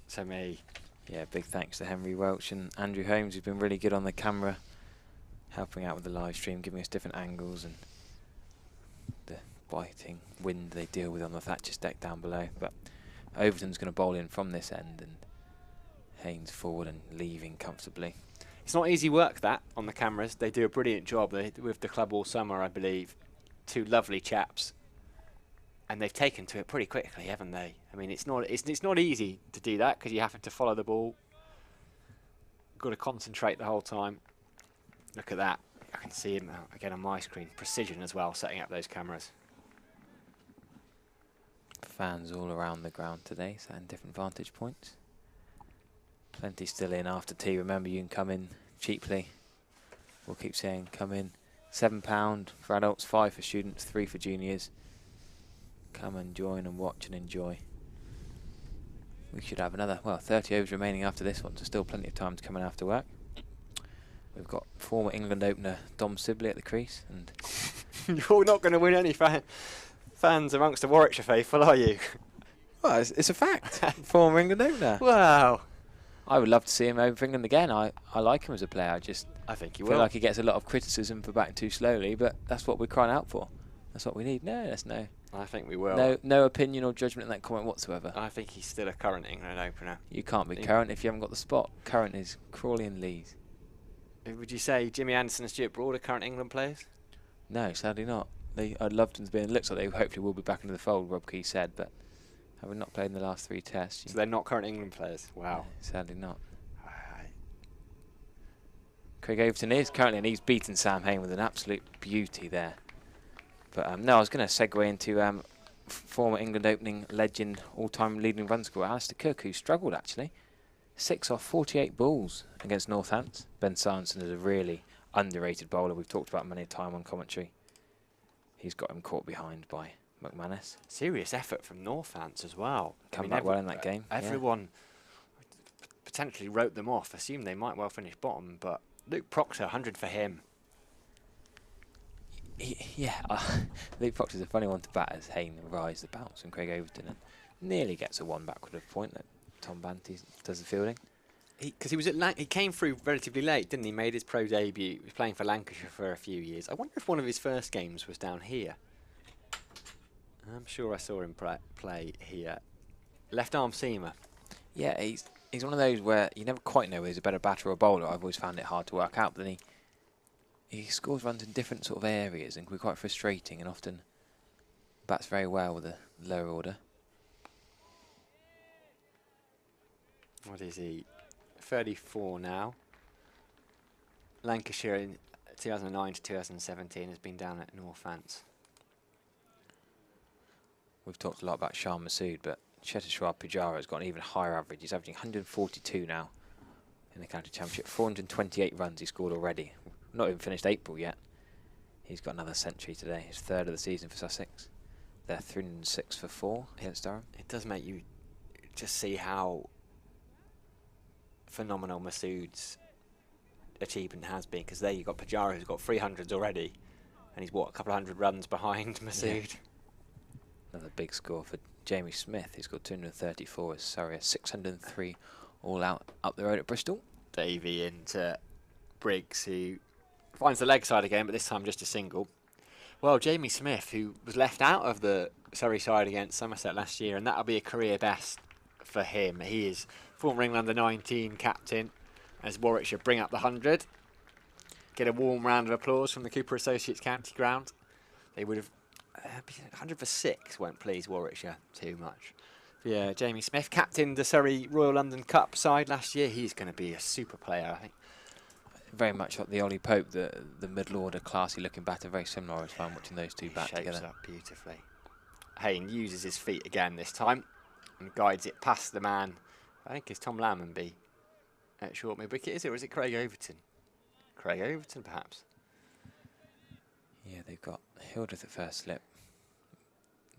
To me. Yeah, big thanks to Henry Welch and Andrew Holmes, who've been really good on the camera, helping out with the live stream, giving us different angles and the biting wind they deal with on the Thatcher's deck down below. But Overton's going to bowl in from this end, and Haynes forward and leaving comfortably. It's not easy work, that, on the cameras. They do a brilliant job with the club all summer, I believe. 2 lovely chaps. And they've taken to it pretty quickly, haven't they? I mean, it's not easy to do that because you have to follow the ball. Got to concentrate the whole time. Look at that. I can see him again on my screen. Precision as well, setting up those cameras. Fans all around the ground today, so in different vantage points. Plenty still in after tea. Remember, you can come in cheaply. We'll keep saying come in. £7 for adults, 5 for students, 3 for juniors. Come and join and watch and enjoy. We should have another, 30 overs remaining after this one, so still plenty of time to come in after work. We've got former England opener Dom Sibley at the crease, and You're not going to win any fans amongst the Warwickshire faithful, are you? well, it's a fact. Former England opener. Wow. I would love to see him over for England again. I like him as a player. I think he feel will. like he gets a lot of criticism for batting too slowly, but that's what we're crying out for. That's what we need. There's no. I think we will. No opinion or judgment in that comment whatsoever. I think he's still a current England opener. You can't be current if you haven't got the spot. Current is Crawley and Lees. Would you say Jimmy Anderson and Stuart Broad are current England players? No, sadly not. I'd love them to be in. It looks like they hopefully will be back into the fold, Rob Key said, but having not played in the last 3 tests. So they're not current England players? Wow. No, sadly not. Craig Overton is currently, and he's beaten Sam Hain with an absolute beauty there. But no, I was going to segue into former England opening legend, all-time leading run scorer, Alistair Cook, who struggled actually. 6 off 48 balls against Northants. Ben Simonson is a really underrated bowler. We've talked about many a time on commentary. He's got him caught behind by McManus. Serious effort from Northants as well. Come back well in that game. Everyone potentially wrote them off, assumed they might well finish bottom, but Luke Proctor, 100 for him. Luke Proctor's a funny one to bat as Hain rides the bounce and Craig Overton and nearly gets a 1 backward of point that Tom Banty does the fielding. Because he came through relatively late, didn't he? Made his pro debut. He was playing for Lancashire for a few years. I wonder if one of his first games was down here. I'm sure I saw him play here. Left arm seamer. Yeah, he's one of those where you never quite know whether he's a better batter or bowler. I've always found it hard to work out, but then he scores runs in different sort of areas and can be quite frustrating, and often bats very well with the lower order. What is he? 34 now. Lancashire in 2009 to 2017 has been down at Northants. We've talked a lot about Shah Masood, but Cheteshwar Pujara has got an even higher average. He's averaging 142 now in the county championship. 428 runs he scored already. Not even finished April yet. He's got another century today. His 3rd of the season for Sussex. They're 306 for 4 against Durham. It does make you just see how phenomenal Masood's achievement has been, because there you've got Pujara, who's got 300s already, and he's a couple of 100 runs behind Masood. Yeah. Another big score for Jamie Smith. He's got 234 as Surrey, 603 all out up the road at Bristol. Davey into Briggs, who finds the leg side again, but this time just a single. Well, Jamie Smith, who was left out of the Surrey side against Somerset last year, and that'll be a career best for him. He is former England under-19 captain as Warwickshire bring up the 100. Get a warm round of applause from the Cooper Associates County Ground. They would have 100 for 6 won't please Warwickshire too much. Yeah, Jamie Smith captained the Surrey Royal London Cup side last year. He's going to be a super player, I think. Very much like the Ollie Pope, the middle order, classy looking batter, very similar. I was fun watching those two bat together. Shapes up beautifully. Hain uses his feet again this time and guides it past the man. I think it's Tom Lammonby at short mid-wicket, is it, or is it Craig Overton? Craig Overton, perhaps. Yeah, they've got Hildreth at first slip,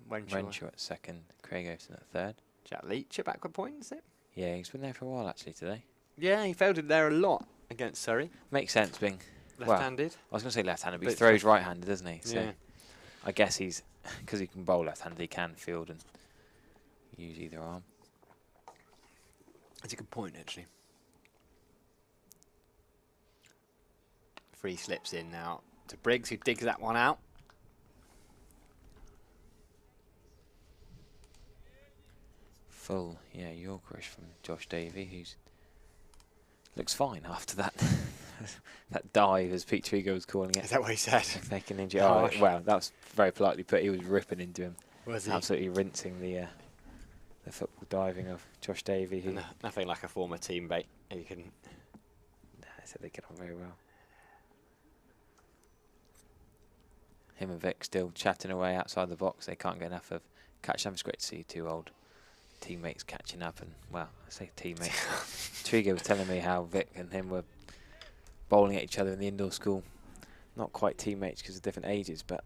Renshaw at second, Craig Overton at third. Jack Leach at backward point, is it? Yeah, he's been there for a while actually today. Yeah, he fielded there a lot against Surrey. Makes sense being left-handed. Well, I was going to say left-handed, but he throws right-handed, doesn't he? So yeah. I guess he's, because he can bowl left-handed, he can field and use either arm. That's a good point, actually. Free slips in now to Briggs, who digs that one out. Full, Yorkerish from Josh Davey, who's looks fine after that that dive, as Pete Trigo was calling it. Is that what he said? Faking injury. Oh, well, that was very politely put. He was ripping into him. Was he? Absolutely rinsing the football diving of Josh Davey. Who nothing like a former teammate. You can. I said they get on very well. Him and Vic still chatting away outside the box. They can't get enough of catching up. It's great to see 2 old teammates catching up, and well, I say teammates. Trigo was telling me how Vic and him were bowling at each other in the indoor school. Not quite teammates because of different ages, but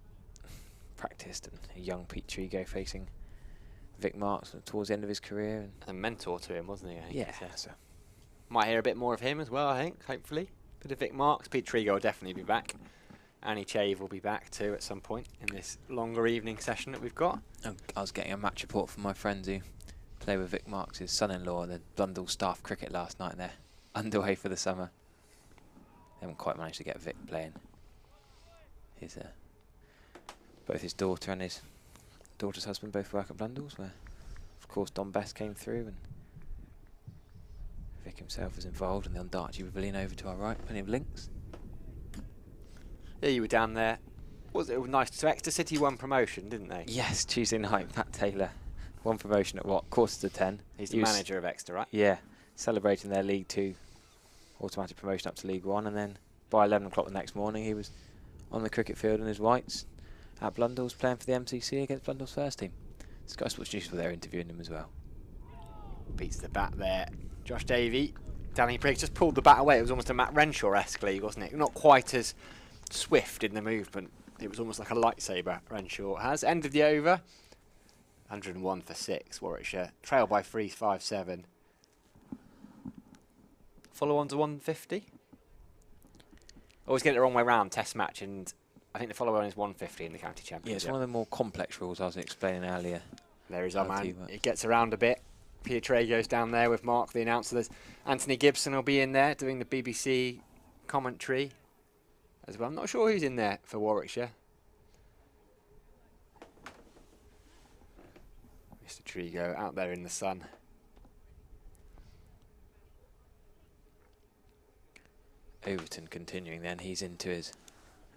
practiced. And a young Pete Trigo facing Vic Marks towards the end of his career, and a mentor to him, wasn't he? I think. Yeah. So might hear a bit more of him as well, I think, hopefully. Bit of Vic Marks. Pete Trigo will definitely be back. Annie Chave will be back too at some point in this longer evening session that we've got. I was getting a match report from my friends who play with Vic Marks, his son-in-law, the Blundell staff cricket last night, and they're underway for the summer. They haven't quite managed to get Vic playing. His both his daughter and his daughter's husband both work at Blundell's, where of course Don Best came through, and Vic himself was involved in the Untitled Pavilion over to our right. Plenty of links. Yeah, you were down there. Was it nice? So Exeter City won promotion, didn't they? Yes, Tuesday night, Matt Taylor won promotion at what, 9:45? He's the manager of Exeter, right? Yeah, celebrating their League 2 automatic promotion up to League 1, and then by 11 o'clock the next morning he was on the cricket field in his whites at Blundell's playing for the MCC against Blundell's first team. Sky Sports News were there interviewing him as well. Beats the bat there. Josh Davey. Danny Briggs just pulled the bat away. It was almost a Matt Renshaw-esque league, wasn't it? Not quite as swift in the movement. It was almost like a lightsaber Renshaw has. End of the over. 101 for 6, Warwickshire. Trail by 3, 5-7. Follow on to 150. Always get it the wrong way round, test match, and I think the follow on is 150 in the county championship. Yeah, it's one of the more complex rules I was explaining earlier. There is our man. It gets around a bit. Pietre goes down there with Mark, the announcer. There's Anthony Gibson will be in there doing the BBC commentary as well. I'm not sure who's in there for Warwickshire. Mr. Trigo out there in the sun. Overton continuing then. He's into his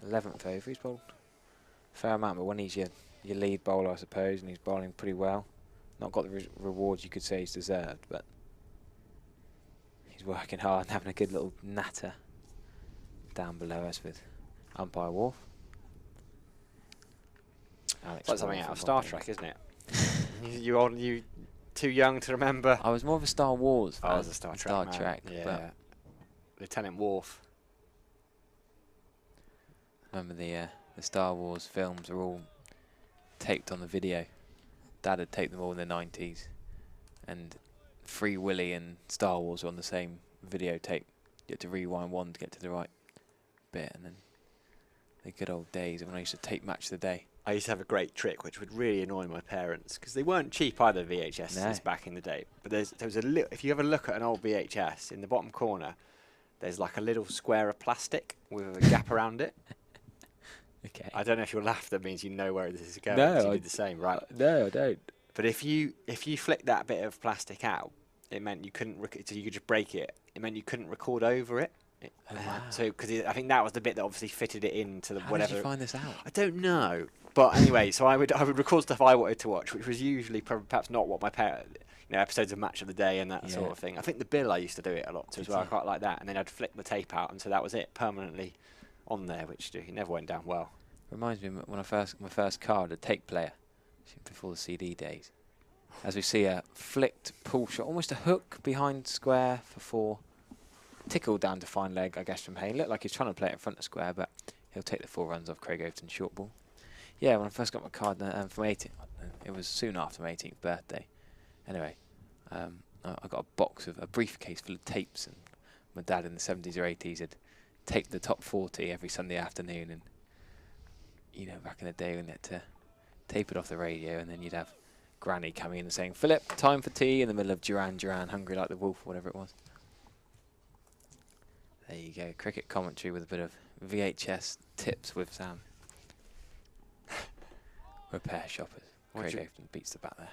11th over. He's bowled a fair amount, but when he's your lead bowler, I suppose, and he's bowling pretty well. Not got the rewards you could say he's deserved, but he's working hard and having a good little natter down below us with umpire Wharf. That's something out of Star Trek, isn't it? you too young to remember. I was more of a Star Wars fan. I was a Star Trek. Yeah. Lieutenant Worf. Remember the Star Wars films are all taped on the video. Dad had taped them all in the 90s, and Free Willy and Star Wars were on the same videotape. You had to rewind one to get to the right bit, and then the good old days when I used to tape Match of the Day. I used to have a great trick which would really annoy my parents because they weren't cheap either, VHSs back in the day. But there was a little. If you ever look at an old VHS, in the bottom corner, there's like a little square of plastic with a gap around it. Okay. I don't know if you'll laugh. That means you know where this is going. No, you did the same, right? No, I don't. But if you flick that bit of plastic out, it meant you couldn't. So you could just break it. It meant you couldn't record over it. Wow. So because I think that was the bit that obviously fitted it into the whatever. How did you find this out? I don't know. But anyway, so I would record stuff I wanted to watch, which was usually perhaps not what my parents, episodes of Match of the Day and that sort of thing. I think the Bill I used to do it a lot too as well. I quite like that, and then I'd flick the tape out, and so that was it permanently on there, which it never went down well. Reminds me when my first car had a tape player before the CD days. As we see a flicked pull shot, almost a hook behind square for 4, tickled down to fine leg, I guess, from Hayne. Looked like he's trying to play it in front of square, but he'll take the 4 runs off Craig Overton's short ball. Yeah, when I first got my card from 18, it was soon after my 18th birthday. Anyway, I got a briefcase full of tapes, and my dad in the 70s or 80s had taped the top 40 every Sunday afternoon, and back in the day when you had to tape it off the radio, and then you'd have Granny coming in and saying, "Philip, time for tea," in the middle of Duran Duran, Hungry Like the Wolf, whatever it was. There you go, cricket commentary with a bit of VHS tips with Sam. Repair shoppers. Craig Overton beats the bat there.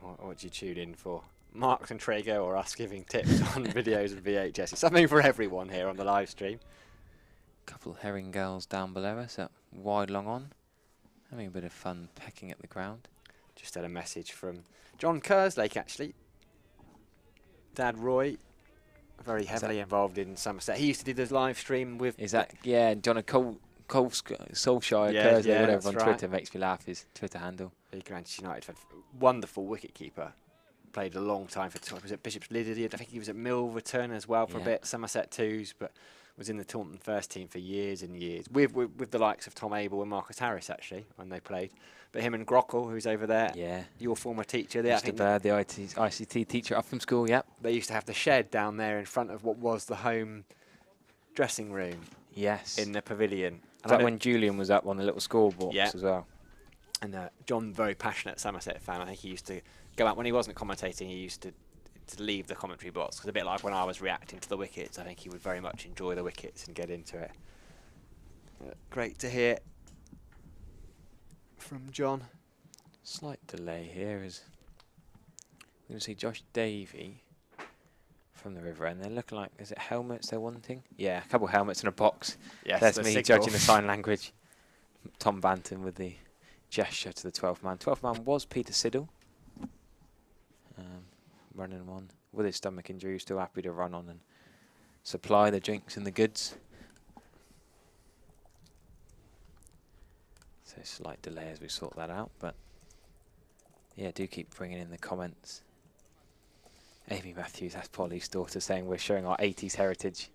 What do you tune in for? Marks and Trago or us giving tips on videos and VHS? It's something for everyone here on the live stream. Couple of herring girls down below us at wide long on. Having a bit of fun pecking at the ground. Just had a message from John Kerslake, actually. Dad Roy, very heavily involved in Somerset. He used to do this live stream with... Is that... Yeah, John Solskjaer, Kerslake, whatever on Twitter, makes me laugh, his Twitter handle. Big Manchester United, wonderful wicket-keeper. Played a long time for... Was it Bishop's Lydeard? I think he was at Milverton as well for a bit. Somerset 2s, but was in the Taunton first team for years and years. With the likes of Tom Abel and Marcus Harris, actually, when they played. But him and Grockle, who's over there, your former teacher. Mr. Bird, the ICT teacher up from school, They used to have the shed down there in front of what was the home dressing room. Yes. In the pavilion. Is that when Julian was up on the little scorebox as well? And John, very passionate Somerset fan, I think he used to go out when he wasn't commentating. He used to leave the commentary box, because a bit like when I was reacting to the wickets, I think he would very much enjoy the wickets and get into it. Great to hear from John. Slight delay here as we're going to see Josh Davey from the river end. They're looking like, is it helmets they're wanting? Yeah, a couple of helmets in a box. Yes, that's the me signal. judging the sign language. Tom Banton with the gesture to the 12th man. 12th man was Peter Siddle. Running on with his stomach injury, still happy to run on and supply the drinks and the goods. So slight delay as we sort that out, but yeah, do keep bringing in the comments. Amy Matthews, that's Polly's daughter, saying we're showing our 80s heritage.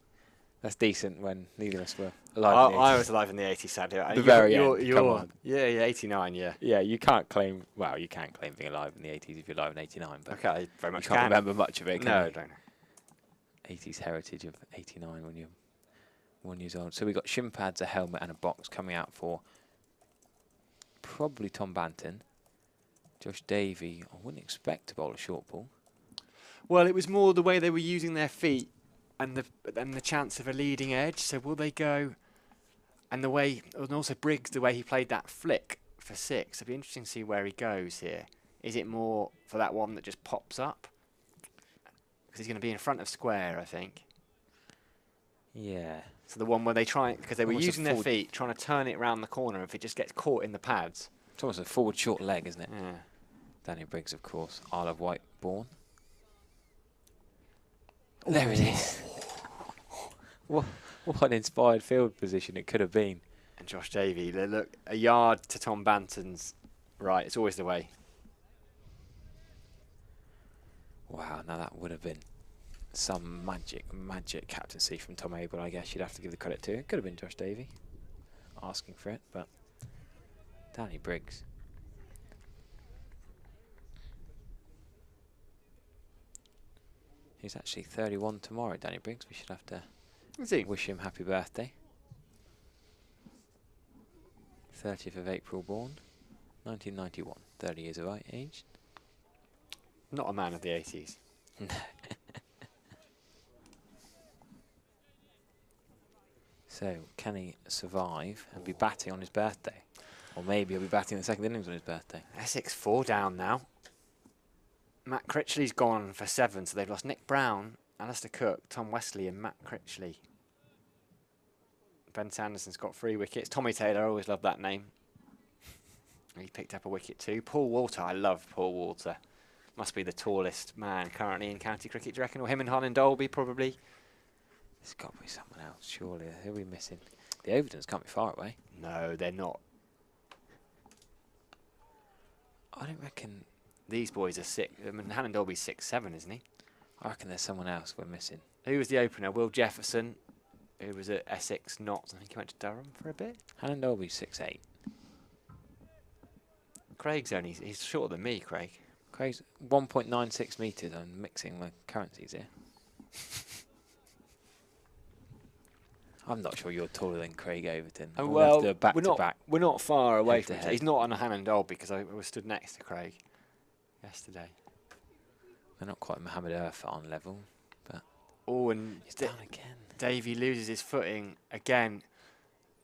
That's decent when neither of us were alive. I was alive in the 80s, sadly. The very end, come on. Yeah, 89, yeah. Yeah, you can't claim, well, you can claim being alive in the 80s if you're alive in 89, but okay, I very much you can't remember much of it, can No, you? I don't. 80s heritage of 89 when you're 1 year old. So we got shin pads, a helmet and a box coming out for probably Tom Banton. Josh Davey, I wouldn't expect to bowl a short ball. Well, it was more the way they were using their feet and the chance of a leading edge. So will they go? And the way, and also Briggs, the way he played that flick for 6. It'd be interesting to see where he goes here. Is it more for that one that just pops up? Because he's going to be in front of square, I think. Yeah. So the one where they try, because they were Almost a using their forward- feet, trying to turn it round the corner. If it just gets caught in the pads. It's almost a forward short leg, isn't it? Yeah. Danny Briggs, of course, Isle of Wight born. There it is. What an inspired field position it could have been. And Josh Davey, they look a yard to Tom Banton's right. It's always the way. Wow, now that would have been some magic captaincy from Tom Abel, I guess you'd have to give the credit to. It could have been Josh Davey asking for it, but Danny Briggs. He's actually 31 tomorrow, Danny Briggs. We should have to wish him happy birthday. 30th of April born, 1991, 30 years of age. Not a man of the 80s. So, can he survive and be batting on his birthday? Or maybe he'll be batting the second innings on his birthday. Essex 4 down now. Matt Critchley's gone for 7, so they've lost Nick Brown, Alistair Cook, Tom Wesley and Matt Critchley. Ben Sanderson's got 3 wickets. Tommy Taylor, I always loved that name. He picked up a wicket too. Paul Walter, I love Paul Walter. Must be the tallest man currently in county cricket, do you reckon? Or him and Harlan Dolby, probably. There's got to be someone else, surely. Who are we missing? The Overtons can't be far away. No, they're not. I don't reckon... These boys are 6. I mean, Harlan Dolby's 6'7", isn't he? I reckon there's someone else we're missing. Who was the opener? Will Jefferson, who was at Essex Notts. I think he went to Durham for a bit. Harlan Dolby's 6'8". Craig's only... He's shorter than me, Craig. Craig's 1.96 metres. I'm mixing my currencies here. I'm not sure you're taller than Craig Overton. Oh, We'll have well, to do a we're not far away from each head-to-head. other. He's not on a Harlan Dolby because I was stood next to Craig yesterday. They're not quite Mohammed Irfan level, but... Oh, and he's down again. Davey loses his footing again.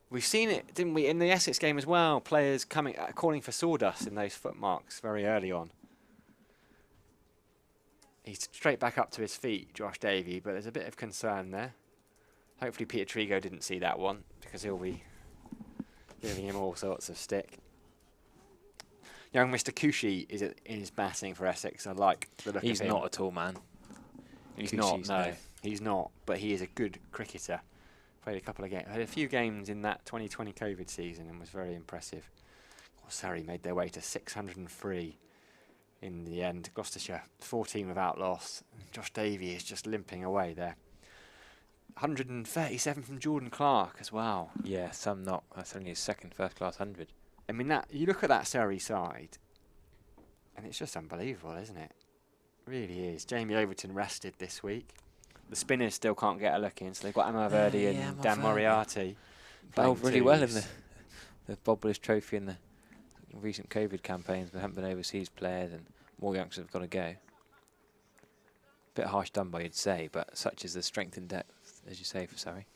We've seen it, didn't we, in the Essex game as well? Players coming, calling for sawdust in those foot marks very early on. He's straight back up to his feet, Josh Davey, but there's a bit of concern there. Hopefully Peter Trigo didn't see that one because he'll be giving him all sorts of stick. Young Mr. Cushy is in his batting for Essex. I like the look of him. He's not a tall man. He's not, no. He's not, but he is a good cricketer. Played a couple of games, had a few games in that 2020 COVID season and was very impressive. Surrey made their way to 603 in the end. Gloucestershire 14 without loss. Josh Davey is just limping away there. 137 from Jordan Clark as well. Yeah, some not. That's only his second first-class 100. I mean, that you look at that Surrey side, and it's just unbelievable, isn't it? Really is. Jamie Overton rested this week. the spinners still can't get a look in, so they've got Amar Verdi and Dan Moriarty. Bowled really well in the Bobblers Trophy in the recent COVID campaigns, but haven't been overseas players, and more youngsters have got to go. Bit harsh done by, you'd say, but such is the strength in depth, as you say, for Surrey.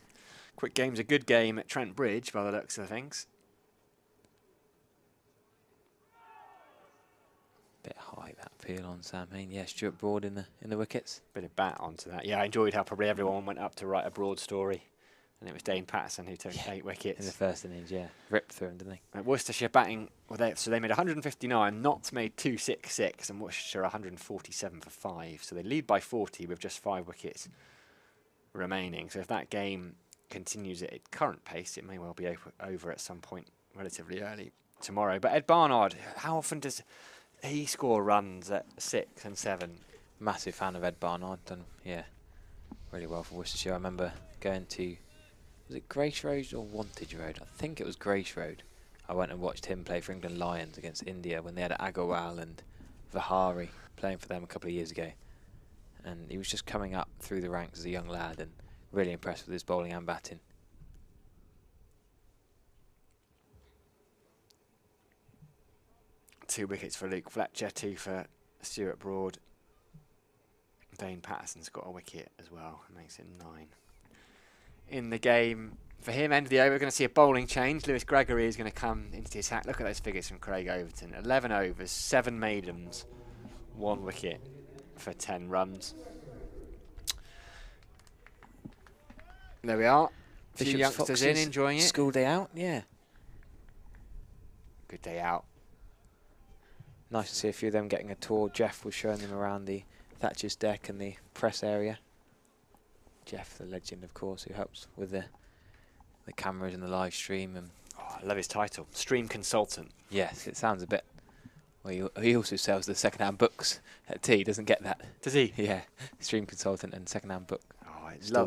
Quick game's a good game at Trent Bridge, by the looks of things. Bit high, that appeal on Sam Hain. Yeah, Stuart Broad in the wickets. Bit of bat onto that. Yeah, I enjoyed how probably everyone went up to write a Broad story. And it was Dane Patterson who took 8 wickets. In the first innings, yeah. Ripped through him, didn't they? Worcestershire batting, well, so they made 159, Notts made 266, and Worcestershire 147 for 5. So they lead by 40 with just 5 wickets remaining. So if that game continues at its current pace, it may well be over at some point relatively early tomorrow. But Ed Barnard, how often does he score runs at 6 and 7? Massive fan of Ed Barnard. Done, yeah, really well for Worcestershire. I remember going to... Was it Grace Road or Wantage Road? I think it was Grace Road. I went and watched him play for England Lions against India when they had Agarwal and Vihari playing for them a couple of years ago. And he was just coming up through the ranks as a young lad and really impressed with his bowling and batting. Two wickets for Luke Fletcher, 2 for Stuart Broad. Dane Patterson's got a wicket as well. It makes it 9. In the game for him, end of the over, we're going to see a bowling change. Lewis Gregory is going to come into the attack. Look at those figures from Craig Overton. 11 overs, 7 maidens, 1 wicket for 10 runs. There we are. A few youngsters in, enjoying it. School day out, yeah. Good day out. Nice to see a few of them getting a tour. Jeff was showing them around the Thatcher's deck and the press area. Jeff, the legend, of course, who helps with the cameras and the live stream. And I love his title, Stream Consultant. Yes, it sounds a bit... Well, he also sells the second-hand books at Tea, doesn't get that? Does he? Yeah, Stream Consultant and second-hand book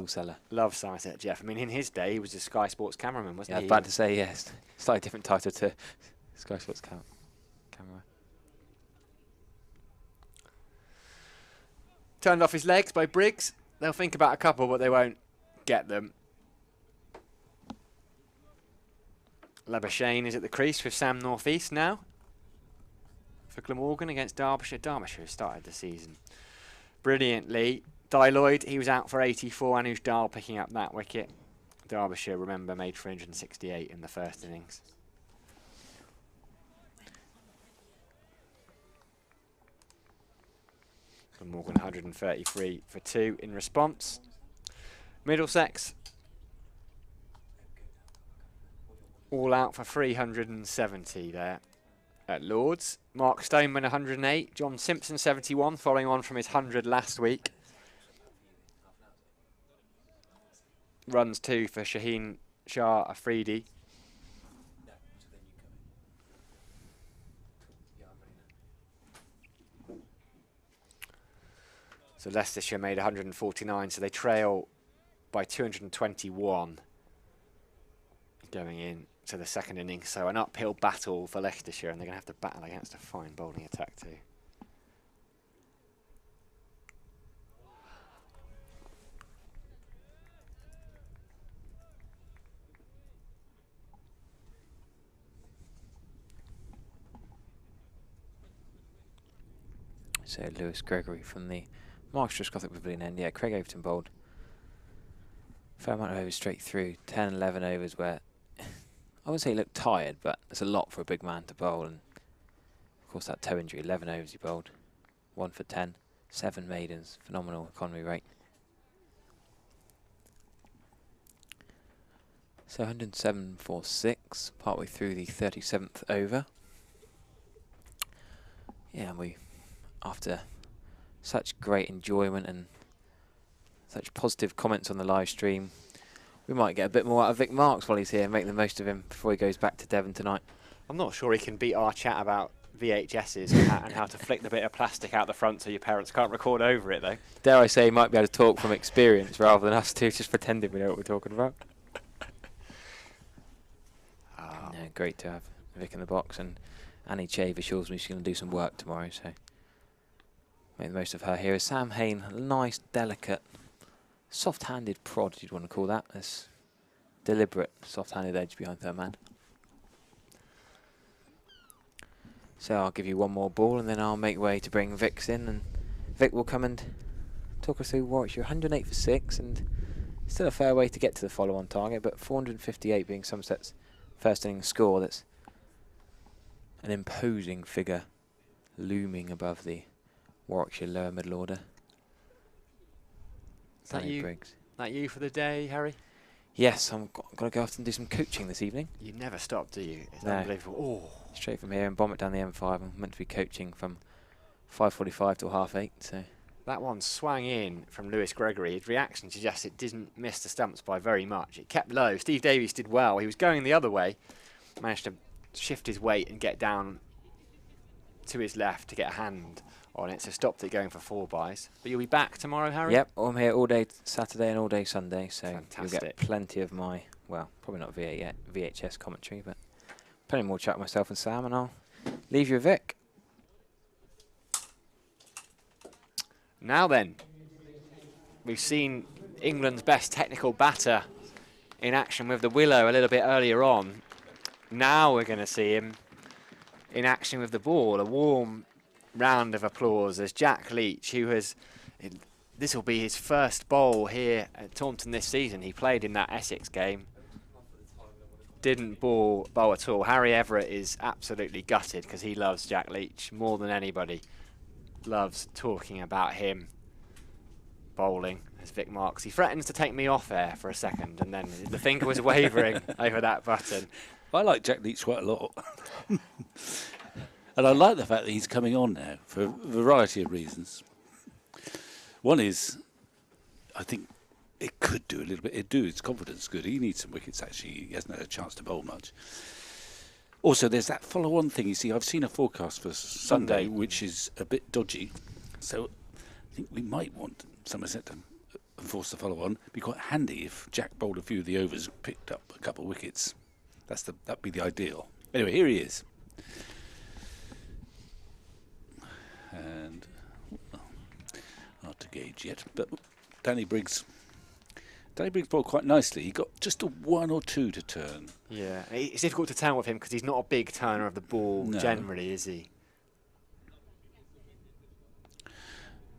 seller. Love Somerset Jeff. I mean, in his day, he was a Sky Sports cameraman, wasn't he? I was about to say, yes. Slightly different title to Sky Sports camera. Turned off his legs by Briggs. They'll think about a couple, but they won't get them. Labuschagne is at the crease with Sam North East now for Glamorgan against Derbyshire. Derbyshire has started the season brilliantly. Di Lloyd, he was out for 84. Anuj Dal picking up that wicket. Derbyshire, remember, made 368 in the first innings. Glamorgan 133 for 2 in response. Middlesex all out for 370 there at Lords. Mark Stoneman 108, John Simpson 71, following on from his 100 last week. Runs 2 for Shaheen Shah Afridi. So Leicestershire made 149, so they trail by 221 going in to the second innings. So an uphill battle for Leicestershire, and they're going to have to battle against a fine bowling attack too. So Lewis Gregory from the Marksters Gothic Pavilion end. Yeah, Craig Overton bowled fair amount of overs straight through. 10, 11 overs where I wouldn't say he looked tired, but it's a lot for a big man to bowl. And of course that toe injury, 11 overs he bowled. 1 for 10, 7 maidens, phenomenal economy rate. So 107 for 6, partway through the 37th over. Yeah, and we, after such great enjoyment and such positive comments on the live stream, we might get a bit more out of Vic Marks while he's here and make the most of him before he goes back to Devon tonight. I'm not sure he can beat our chat about VHSs and how to flick the bit of plastic out the front so your parents can't record over it, though. Dare I say he might be able to talk from experience rather than us two just pretending we know what we're talking about. No, great to have Vic in the box, and Annie Chave assures me she's going to do some work tomorrow, so make the most of her here. Is Sam Hain, nice, delicate soft-handed prod, you'd want to call that. There's deliberate soft-handed edge behind third man. So I'll give you one more ball and then I'll make way to bring Vic's in, and Vic will come and talk us through Warwickshire. 108 for 6 and still a fair way to get to the follow-on target, but 458 being Somerset's first innings score. That's an imposing figure looming above the Warwickshire lower middle order. Is that you? Briggs. That you for the day, Harry? Yes, I'm going to go off and do some coaching this evening. You never stop, do you? It's No. unbelievable. Oh. Straight from here and bomb it down the M5. I'm meant to be coaching from 5:45 till 8:30. So That one swung in from Lewis Gregory. His reaction suggests it didn't miss the stumps by very much. It kept low. Steve Davies did well. He was going the other way, managed to shift his weight and get down to his left to get a hand on it, so stopped it going for 4 byes. But you'll be back tomorrow, Harry? yep, I'm here all day Saturday and all day Sunday. So you'll Fantastic. get plenty of my, well, probably not VHS commentary, but plenty more chat with myself and Sam, and I'll leave you with Vic. Now then, we've seen England's best technical batter in action with the willow a little bit earlier on. Now we're going to see him in action with the ball. A warm round of applause as Jack Leach, who has, this will be his first bowl here at Taunton this season. He played in that Essex game. Didn't bowl at all. Harry Everett is absolutely gutted because he loves Jack Leach more than anybody. Loves talking about him bowling, as Vic marks. He threatens to take me off air for a second, and then the finger was wavering over that button. I like Jack Leach quite a lot. And I like the fact that he's coming on now for a variety of reasons. One is, I think it could do a little bit. It do. His confidence is good. He needs some wickets, actually. He hasn't had a chance to bowl much. Also, there's that follow-on thing. You see, I've seen a forecast for Sunday, which is a bit dodgy. So I think we might want Somerset to enforce the follow-on. It'd be quite handy if Jack bowled a few of the overs, picked up a couple of wickets. That'd be the ideal. Anyway, here he is. And hard to gauge yet, but Danny Briggs bowled quite nicely. He got just a 1 or 2 to turn. Yeah, it's difficult to tell with him because he's not a big turner of the ball generally, is he?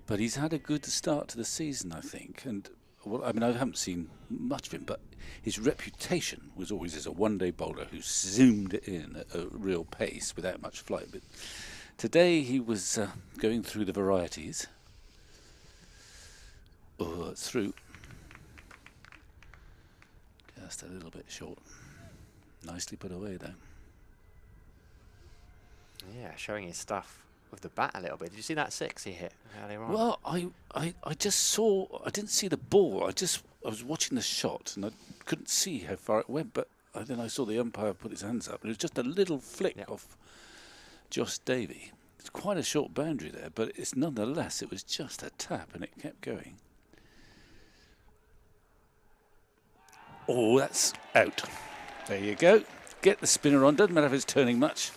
But he's had a good start to the season, I think. And well, I mean, I haven't seen much of him, but his reputation was always as a one-day bowler who zoomed it in at a real pace without much flight. But today he was going through the varieties. Oh, it's through. Just a little bit short. Nicely put away, though. Yeah, showing his stuff with the bat a little bit. Did you see that 6 he hit earlier on? Well, I just saw. I didn't see the ball. I was watching the shot and I couldn't see how far it went. But then I saw the umpire put his hands up and it was just a little flick off Josh Davey. It's quite a short boundary there, but it's nonetheless. It was just a tap and it kept going. Oh, that's out. There you go. Get the spinner on. Doesn't matter if it's turning much.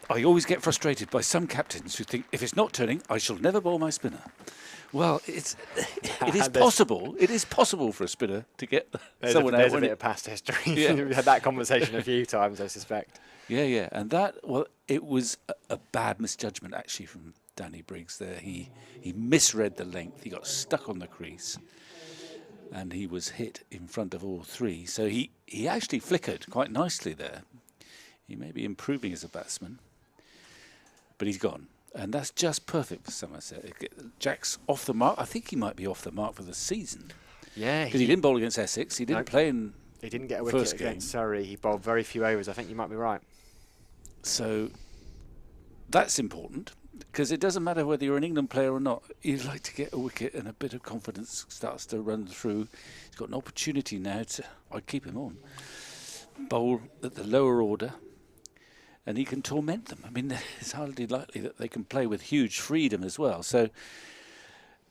I always get frustrated by some captains who think, if it's not turning, I shall never bowl my spinner. Well, it is possible. It is possible for a spinner to get someone out. There's a bit of past history. Yeah. We've had that conversation a few times, I suspect. Yeah. And it was a bad misjudgment, actually, from Danny Briggs there. He misread the length. He got stuck on the crease. And he was hit in front of all 3. So he actually flickered quite nicely there. He may be improving as a batsman. But he's gone. And that's just perfect for Somerset. Jack's off the mark. I think he might be off the mark for the season. Yeah. Because he didn't bowl against Essex. He didn't play in He didn't get a wicket against Surrey. He bowled very few overs. I think you might be right. So that's important. Because it doesn't matter whether you're an England player or not. You'd like to get a wicket and a bit of confidence starts to run through. He's got an opportunity now to, I'd keep him on, bowl at the lower order. And he can torment them. I mean, it's hardly likely that they can play with huge freedom as well. So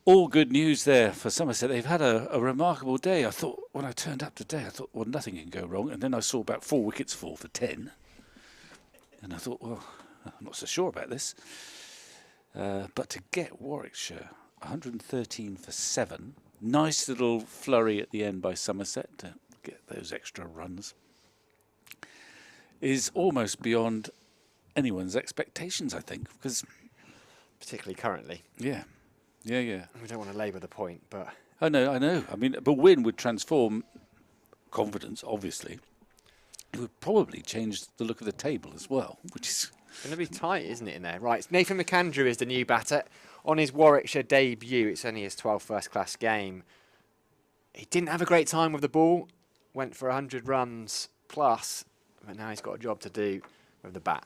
all good news there for Somerset. They've had a remarkable day. I thought, when I turned up today, I thought, well, nothing can go wrong. And then I saw about 4 wickets fall for 10. And I thought, well, I'm not so sure about this. But to get Warwickshire 113 for 7 Nice little flurry at the end by Somerset to get those extra runs. Is almost beyond anyone's expectations, I think, because particularly currently. Yeah. We don't want to labour the point, but I know. I mean, but win would transform confidence, obviously. It would probably change the look of the table as well, which is going to be tight, isn't it, in there? Right, Nathan McAndrew is the new batter. On his Warwickshire debut, it's only his 12th first-class game. He didn't have a great time with the ball, went for 100 runs plus, but now he's got a job to do with the bat.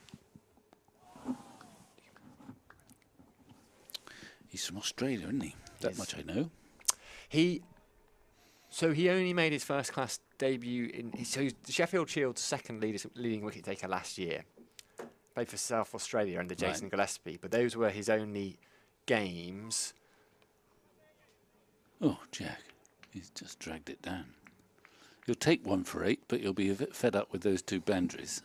He's from Australia, isn't he? That much I know. So he only made his first-class debut in. So he's Sheffield Shield's second leading wicket taker last year. Played for South Australia under Jason Gillespie, but those were his only games. Oh, Jack, he's just dragged it down. He'll take 1 for 8, but he'll be a bit fed up with those 2 boundaries.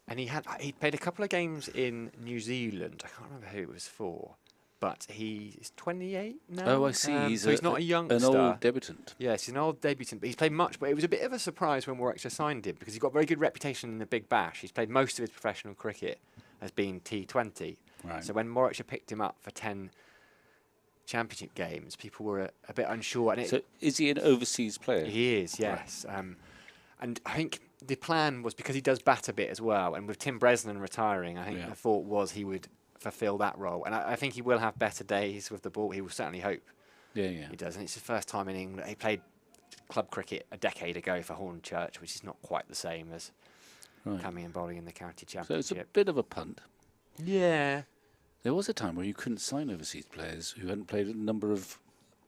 And he played a couple of games in New Zealand. I can't remember who it was for, but he's 28 now. Oh, I see. So he's not a youngster. An old debutant. Yes, he's an old debutant, but he's played much. But it was a bit of a surprise when Warwickshire signed him because he's got a very good reputation in the Big Bash. He's played most of his professional cricket as being T20. Right. So when Warwickshire picked him up for 10 championship games, people were a bit unsure. And So is he an overseas player? He is, yes. Right. And I think the plan was because he does bat a bit as well, and with Tim Bresnan retiring, I think the thought was he would fulfil that role. And I think he will have better days with the ball. He will certainly hope he does. And it's his first time in England. He played club cricket a decade ago for Hornchurch, which is not quite the same as coming and bowling in the county championship. So it's a bit of a punt. Yeah. There was a time where you couldn't sign overseas players who hadn't played a number of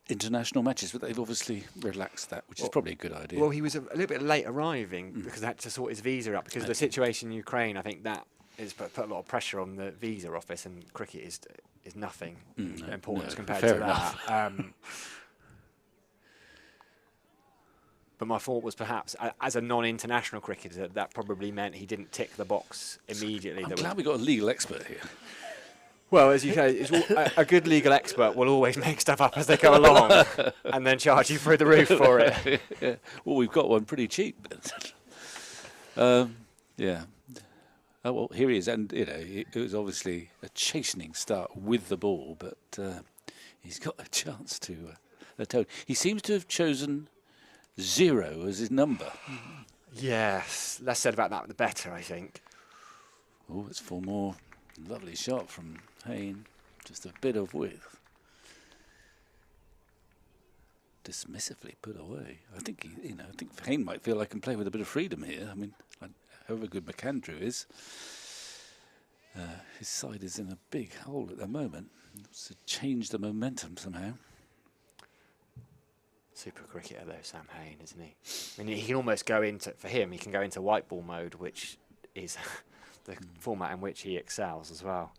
international matches, but they've obviously relaxed that, which is probably a good idea. Well, he was a little bit late arriving because they had to sort his visa out because of the situation in Ukraine. I think that has put a lot of pressure on the visa office, and cricket is nothing important compared to that. But my thought was perhaps, as a non-international cricketer, that probably meant he didn't tick the box immediately. I'm glad we got a legal expert here. Well, as you say, a good legal expert will always make stuff up as they go along and then charge you through the roof for it. Well, we've got one pretty cheap. Oh, well, here he is. And, it was obviously a chastening start with the ball, but he's got a chance to atone. He seems to have chosen 0 as his number. Yes, less said about that, the better, I think. Oh, it's 4 more. Lovely shot from Hayne. Just a bit of width. Dismissively put away. I think I think Hayne might feel I can play with a bit of freedom here. I mean, however good McAndrew is, his side is in a big hole at the moment. It's to change the momentum somehow. Super cricketer though, Sam Hayne, isn't he? I mean, he can almost go into, for him, he can go into white ball mode, which is the format in which he excels as well.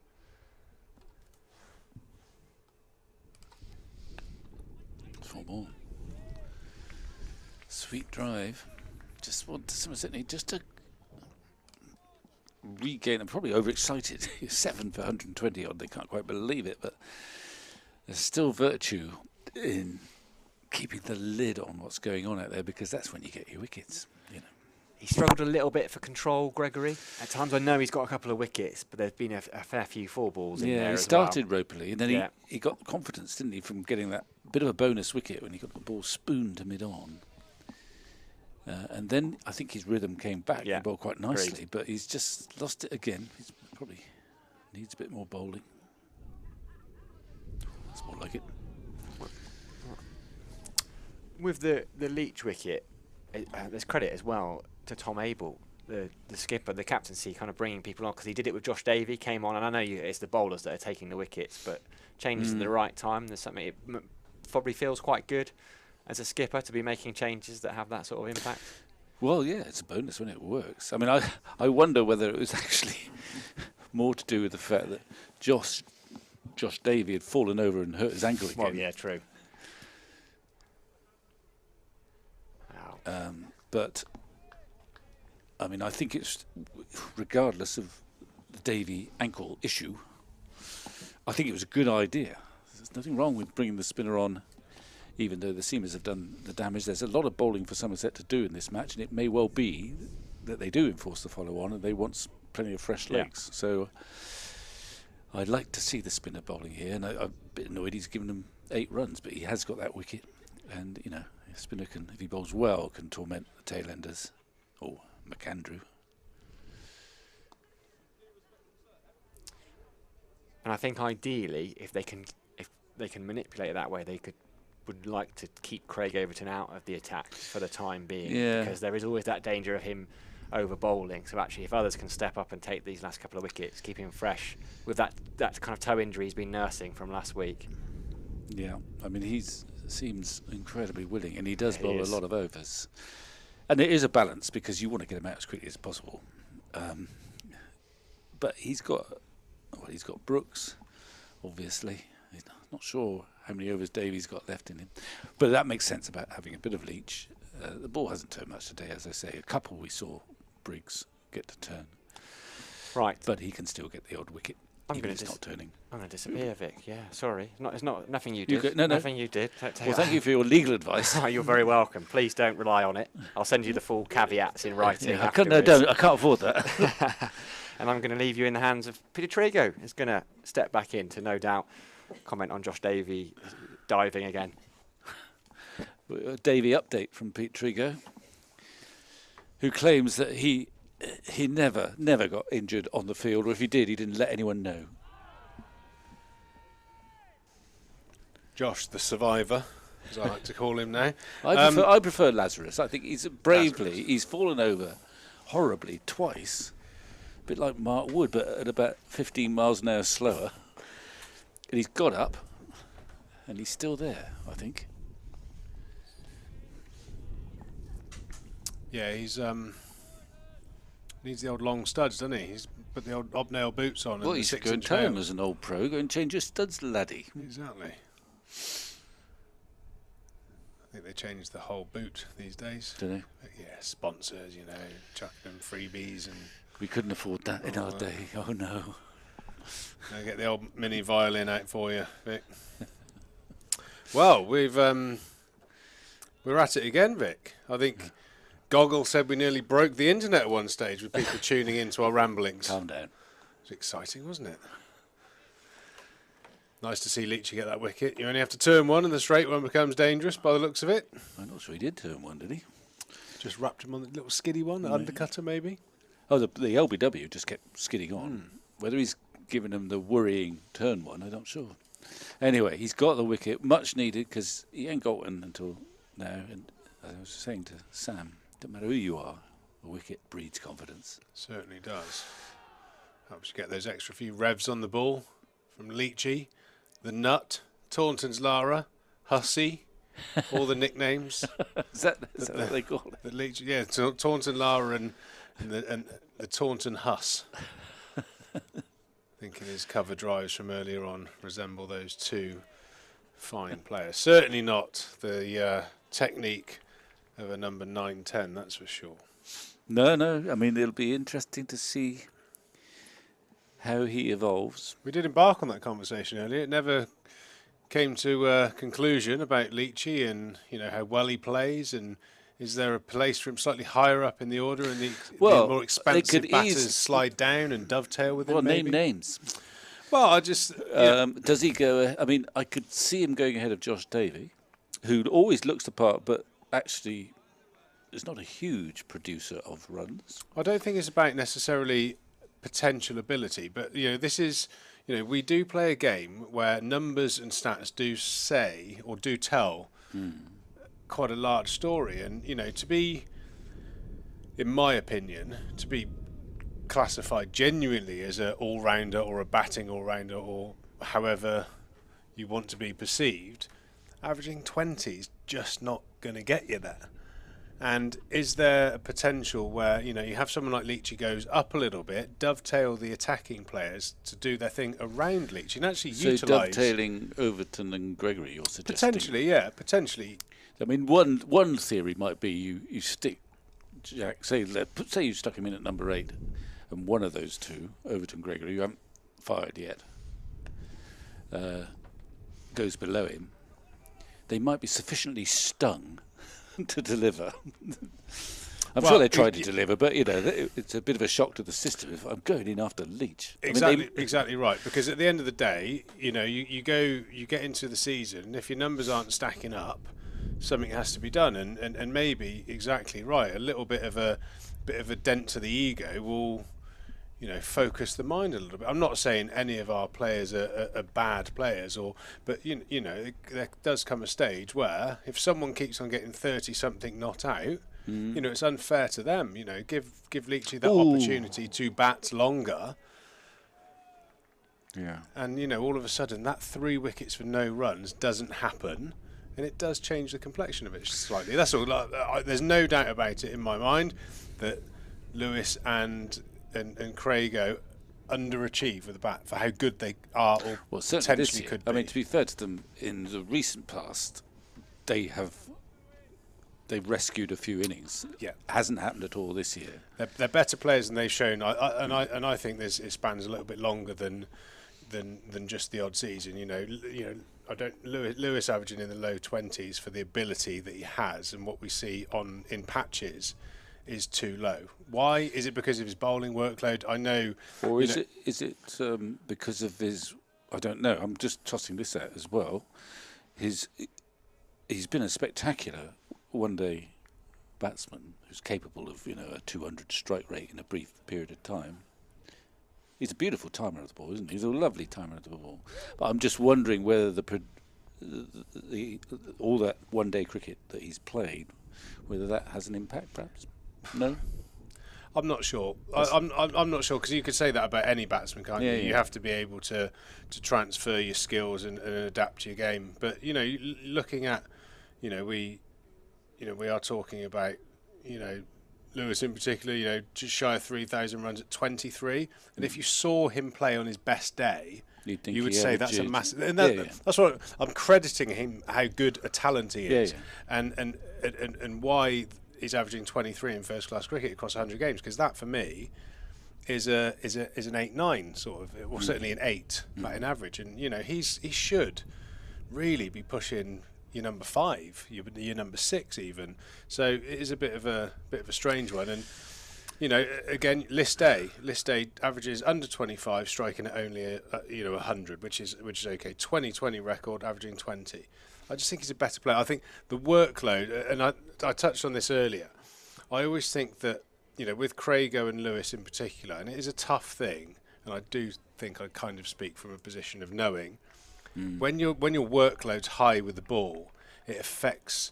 Four more. Sweet drive. Just want Somerset just to regain. I'm probably overexcited. 7 for 120 odd. They can't quite believe it, but there's still virtue in keeping the lid on what's going on out there, because that's when you get your wickets. He struggled a little bit for control, Gregory. At times, I know he's got a couple of wickets, but there's been a fair few 4 balls in there. Yeah, he started ropily, and then he got confidence, didn't he, from getting that bit of a bonus wicket when he got the ball spooned to mid-on. And then I think his rhythm came back. He bowled quite nicely, but he's just lost it again. He probably needs a bit more bowling. That's more like it. With the Leach wicket, there's credit as well to Tom Abel, the skipper, the captaincy, kind of bringing people on, because he did it with Josh Davey, came on, and I know it's the bowlers that are taking the wickets, but changes at the right time. There's something, it probably feels quite good as a skipper to be making changes that have that sort of impact. Well, yeah, it's a bonus when it works. I mean, I wonder whether it was actually more to do with the fact that Josh Davey had fallen over and hurt his ankle again. Well, yeah, true. But I mean, I think it's, regardless of the Davey ankle issue, I think it was a good idea. there's nothing wrong with bringing the spinner on, even though the seamers have done the damage. There's a lot of bowling for Somerset to do in this match, and it may well be that they do enforce the follow-on, and they want plenty of fresh legs. So I'd like to see the spinner bowling here, and I'm a bit annoyed he's given them 8 runs, but he has got that wicket, and you know, a spinner can, if he bowls well, can torment the tail enders or McAndrew. And I think ideally, if they can manipulate it that way, they would like to keep Craig Overton out of the attack for the time being, because there is always that danger of him over bowling. So actually, if others can step up and take these last couple of wickets, keep him fresh with that kind of toe injury he's been nursing from last week. Yeah, I mean, he seems incredibly willing, and he does bowl a lot of overs. And it is a balance, because you want to get him out as quickly as possible. But he's got Brooks, obviously. He's not sure how many overs Davies got left in him. But that makes sense about having a bit of Leach. The ball hasn't turned much today, as I say. A couple we saw Briggs get to turn. Right. But he can still get the odd wicket. I'm going to not turning. I'm going to disappear, Vic. Yeah, sorry. It's not nothing you did. No. Nothing you did. Well, thank you for your legal advice. You're very welcome. Please don't rely on it. I'll send you the full caveats in writing. I can't afford that. And I'm going to leave you in the hands of Peter Trigo. He's going to step back in to no doubt comment on Josh Davey diving again. Davey update from Pete Trigo, who claims that he never got injured on the field, or if he did, he didn't let anyone know. Josh, the survivor, as I like to call him now. I prefer Lazarus. I think he's he's fallen over horribly twice, a bit like Mark Wood, but at about 15 miles an hour slower. And he's got up, and he's still there, I think. Yeah, he's needs the old long studs, doesn't he? He's put the old hobnail boots on. Well, he's going to tell him as an old pro, go and change your studs, laddie. Exactly. I think they changed the whole boot these days. Do they? Yeah, sponsors, you know, chucking them freebies, and we couldn't afford that in our day. Oh no. I'll get the old mini violin out for you, Vic. Well, we're at it again, Vic. I think Goggle said we nearly broke the internet at one stage with people tuning into our ramblings. Calm down. It was exciting, wasn't it? Nice to see Leachy get that wicket. You only have to turn one and the straight one becomes dangerous by the looks of it. I'm not sure he did turn one, did he? Just wrapped him on the little skiddy one, the undercutter maybe. Oh, the LBW just kept skidding on. Whether he's given him the worrying turn one, I'm not sure. Anyway, he's got the wicket, much needed, because he ain't got one until now. And as I was saying to Sam, don't matter who you are, a wicket breeds confidence. Certainly does. Helps you get those extra few revs on the ball from Leachy, the Nut, Taunton's Lara, Hussey, all the nicknames. Is that what they call it? The Leachy, yeah, Taunton Lara and the Taunton Huss. Thinking his cover drives from earlier on resemble those two fine players. Certainly not the technique of a number 9-10, that's for sure. No. I mean, it'll be interesting to see how he evolves. We did embark on that conversation earlier. It never came to a conclusion about Leachy and how well he plays, and is there a place for him slightly higher up in the order, and the more expansive batters slide down and dovetail with him? Well, name names. Well, I just... Does he go... I mean, I could see him going ahead of Josh Davey, who always looks the part, but actually is not a huge producer of runs. I don't think it's about necessarily potential ability, but, this is... we do play a game where numbers and stats do say, or do tell... quite a large story, and to be, in my opinion, to be classified genuinely as an all-rounder or a batting all-rounder, or however you want to be perceived, averaging 20 is just not going to get you there. And is there a potential where you have someone like Leachy goes up a little bit, dovetail the attacking players to do their thing around Leachy, and actually utilise... So dovetailing Overton and Gregory, you're suggesting? Potentially, yeah, potentially. I mean, one theory might be you stick Jack. Say you stuck him in at number 8, and one of those two, Overton Gregory, you haven't fired yet. goes below him, they might be sufficiently stung to deliver. I'm sure they tried to deliver, but it's a bit of a shock to the system if I'm going in after Leach. Exactly right. Because at the end of the day, you get into the season, and if your numbers aren't stacking up, something has to be done. And maybe exactly right. A little bit of a dent to the ego will, focus the mind a little bit. I'm not saying any of our players are bad players, but there does come a stage where if someone keeps on getting 30-something not out. It's unfair to them. Give Leachy that opportunity to bat longer. Yeah. And all of a sudden that 3 wickets for no runs doesn't happen, and it does change the complexion of it slightly. That's all. There's no doubt about it in my mind that Lewis and Craigo underachieve with the bat for how good they are or potentially could be. I mean, to be fair to them, in the recent past, they've rescued a few innings. Yeah, hasn't happened at all this year. They're better players than they've shown. I think it spans a little bit longer than just the odd season. Lewis averaging in the low 20s for the ability that he has, and what we see in patches is too low. Why? Is it because of his bowling workload? I know. Or is it because of his? I don't know. I'm just tossing this out as well. He's been a spectacular one-day batsman who's capable of a 200 strike rate in a brief period of time. He's a beautiful timer of the ball, isn't he? He's a lovely timer of the ball. But I'm just wondering whether all that one-day cricket that he's played, whether that has an impact, perhaps. No. I'm not sure. I'm not sure, because you could say that about any batsman, can't you? You have to be able to transfer your skills and adapt to your game. But looking at, we are talking about, Lewis in particular, just shy of 3,000 runs at 23. And if you saw him play on his best day, you would say that's a massive. And that's what I'm crediting him, how good a talent he is, and why he's averaging 23 in first-class cricket across 100 games. Because that, for me, is an 8-9 sort of, or certainly an 8 batting average. And he should really be pushing your number 5, your number 6 even. So it is a bit of a strange one. And again, list A averages under 25, striking at only 100, which is okay. 2020 record, averaging 20. I just think he's a better player. I think the workload, and I touched on this earlier. I always think that with Craigo and Lewis in particular, and it is a tough thing, and I do think I kind of speak from a position of knowing. When your workload's high with the ball, it affects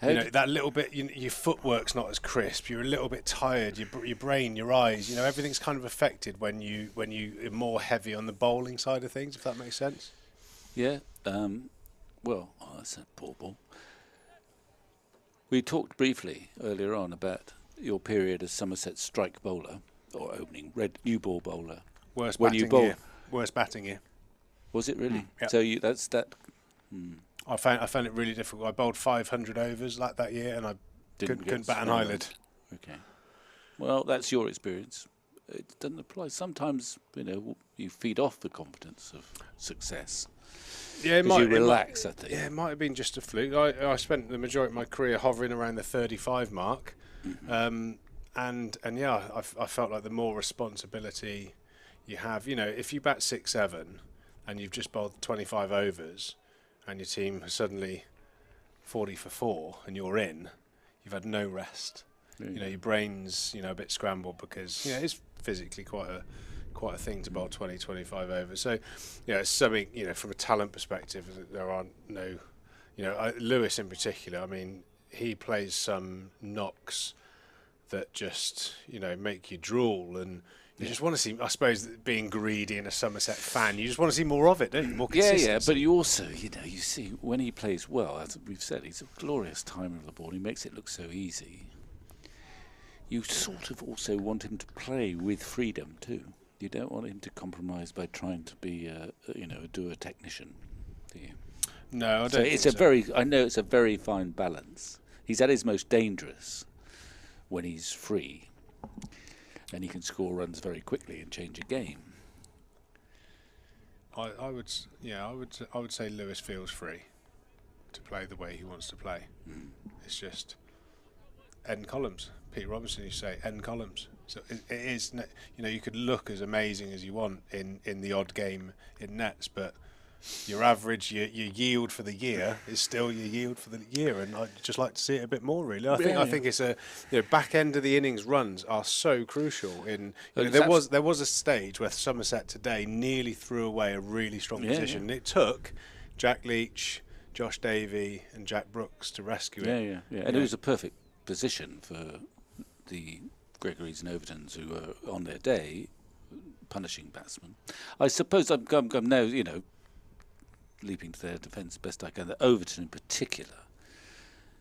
that little bit. Your footwork's not as crisp. You're a little bit tired. Your brain, your eyes, everything's kind of affected when you are more heavy on the bowling side of things. If that makes sense. Yeah. That's a poor ball. We talked briefly earlier on about your period as Somerset strike bowler or opening new ball bowler. Worst batting year. Was it really? Yep. So that's that. I found it really difficult. I bowled 500 overs that year, and I couldn't bat an eyelid. Okay. Well, that's your experience. It doesn't apply. Sometimes you feed off the confidence of success. Yeah, it might. You relax, I think. Yeah, it might have been just a fluke. I spent the majority of my career hovering around the 35 mark, and I felt like the more responsibility you have, if you bat 6-7. And you've just bowled 25 overs, and your team has suddenly 40 for 4, and you're in. You've had no rest. Your brain's a bit scrambled because it's physically quite a thing to bowl 20-25 overs. So it's something from a talent perspective. There aren't no, Lewis in particular. I mean, he plays some knocks that just make you drool and. You just want to see, I suppose, being greedy and a Somerset fan, you just want to see more of it, don't you? More consistency. Yeah, but you also, you see, when he plays well, as we've said, he's a glorious timer of the ball. He makes it look so easy. You sort of also want him to play with freedom, too. You don't want him to compromise by trying to be, a doer technician, do you? No, I don't think so. I know it's a very fine balance. He's at his most dangerous when he's free. And he can score runs very quickly and change a game. I would say Lewis feels free to play the way he wants to play. It's just end columns. Pete Robinson used to say end columns. So it is, you could look as amazing as you want in the odd game in nets, but your average, your yield for the year is still your yield for the year, and I'd just like to see it a bit more. Really, I think it's back end of the innings runs are so crucial. There was a stage where Somerset today nearly threw away a really strong position. And it took Jack Leach, Josh Davey, and Jack Brooks to rescue it. And it was a perfect position for the Gregorys and Overtons who were on their day punishing batsmen. I suppose I'm now, leaping to their defence best I can. That Overton in particular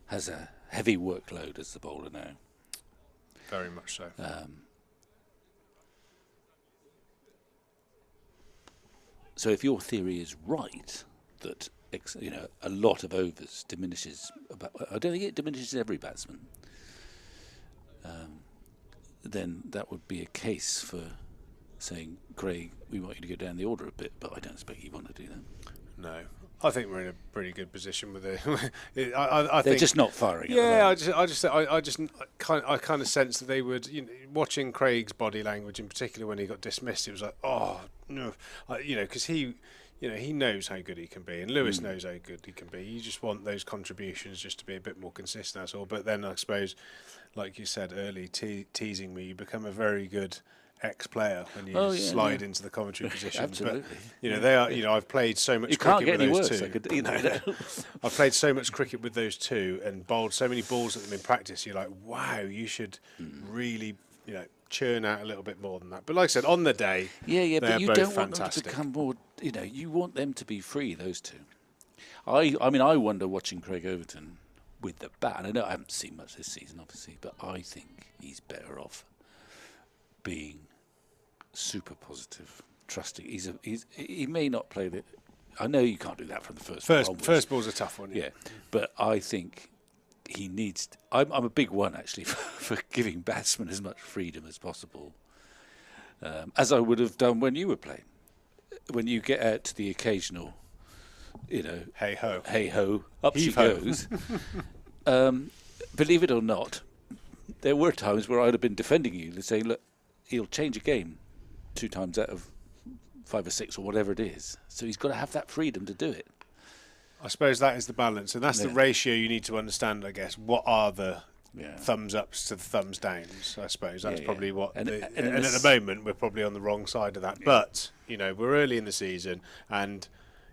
has a heavy workload as the bowler now. Very much so. So if your theory is right, that a lot of overs diminishes, I don't think it diminishes every batsman, then that would be a case for saying, Craig, we want you to go down the order a bit, but I don't expect you want to do that. No, I think we're in a pretty good position with it. They're just not firing. Yeah, I kind of sense that they would. Watching Craig's body language in particular when he got dismissed, it was like, oh no, because he knows how good he can be, and Lewis knows how good he can be. You just want those contributions just to be a bit more consistent. That's all. But then I suppose, like you said early, teasing me, you become a very good ex-player when you slide into the commentary position. Absolutely. But they are. I've played so much cricket with those two. I've played so much cricket with those two and bowled so many balls at them in practice. You're like, wow, you should really, churn out a little bit more than that. But like I said, on the day, but you don't want fantastic. them to become more. You want them to be free. Those two. I wonder watching Craig Overton with the bat. And I know I haven't seen much this season, obviously, but I think he's better off being super positive, trusting. He may not play the. I know you can't do that from the first ball's a tough one. Yeah, but I think he needs. I'm a big one actually for giving batsmen as much freedom as possible, as I would have done when you were playing. When you get out to the occasional, hey ho, up she goes. Believe it or not, there were times where I'd have been defending you and saying, look, he'll change a game 2 times out of 5 or 6 or whatever it is. So he's got to have that freedom to do it. I suppose that is the balance, and that's the ratio you need to understand, I guess. What are the thumbs ups to the thumbs downs? I suppose that's probably what. And at the moment, we're probably on the wrong side of that. Yeah. But we're early in the season, and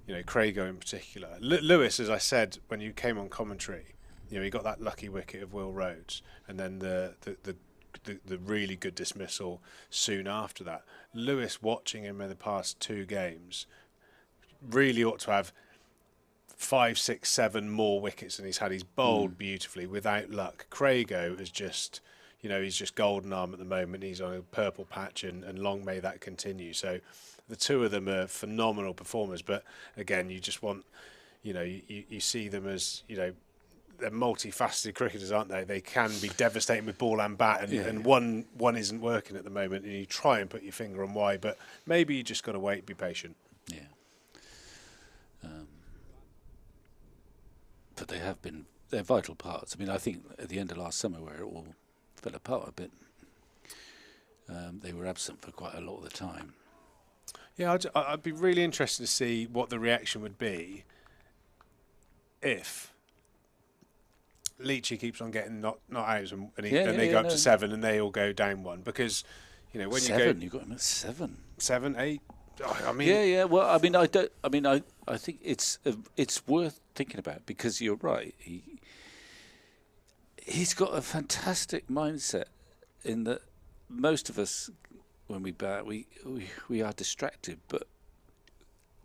Craigo in particular, Lewis, as I said when you came on commentary, he got that lucky wicket of Will Rhodes, and then the really good dismissal soon after that. Lewis, watching him in the past 2 games, really ought to have 5, 6, 7 more wickets than he's had. He's bowled beautifully without luck. Craigo is just, he's just golden arm at the moment. He's on a purple patch, and long may that continue. So the two of them are phenomenal performers. But again, you just want, you see them as, they're multifaceted cricketers, aren't they? They can be devastating with ball and bat, and one isn't working at the moment, and you try and put your finger on why, but maybe you just got to wait, be patient. Yeah. But they're vital parts. I mean, I think at the end of last summer, where it all fell apart a bit, they were absent for quite a lot of the time. Yeah, I'd be really interested to see what the reaction would be if Leachy keeps on getting not out, and they go up to 7, and they all go down 1, because when 7, you got him at 7, 7, 8. I mean, yeah. Well, I mean, I think it's worth thinking about, because you're right. He's got a fantastic mindset, in that most of us, when we bat, we are distracted, but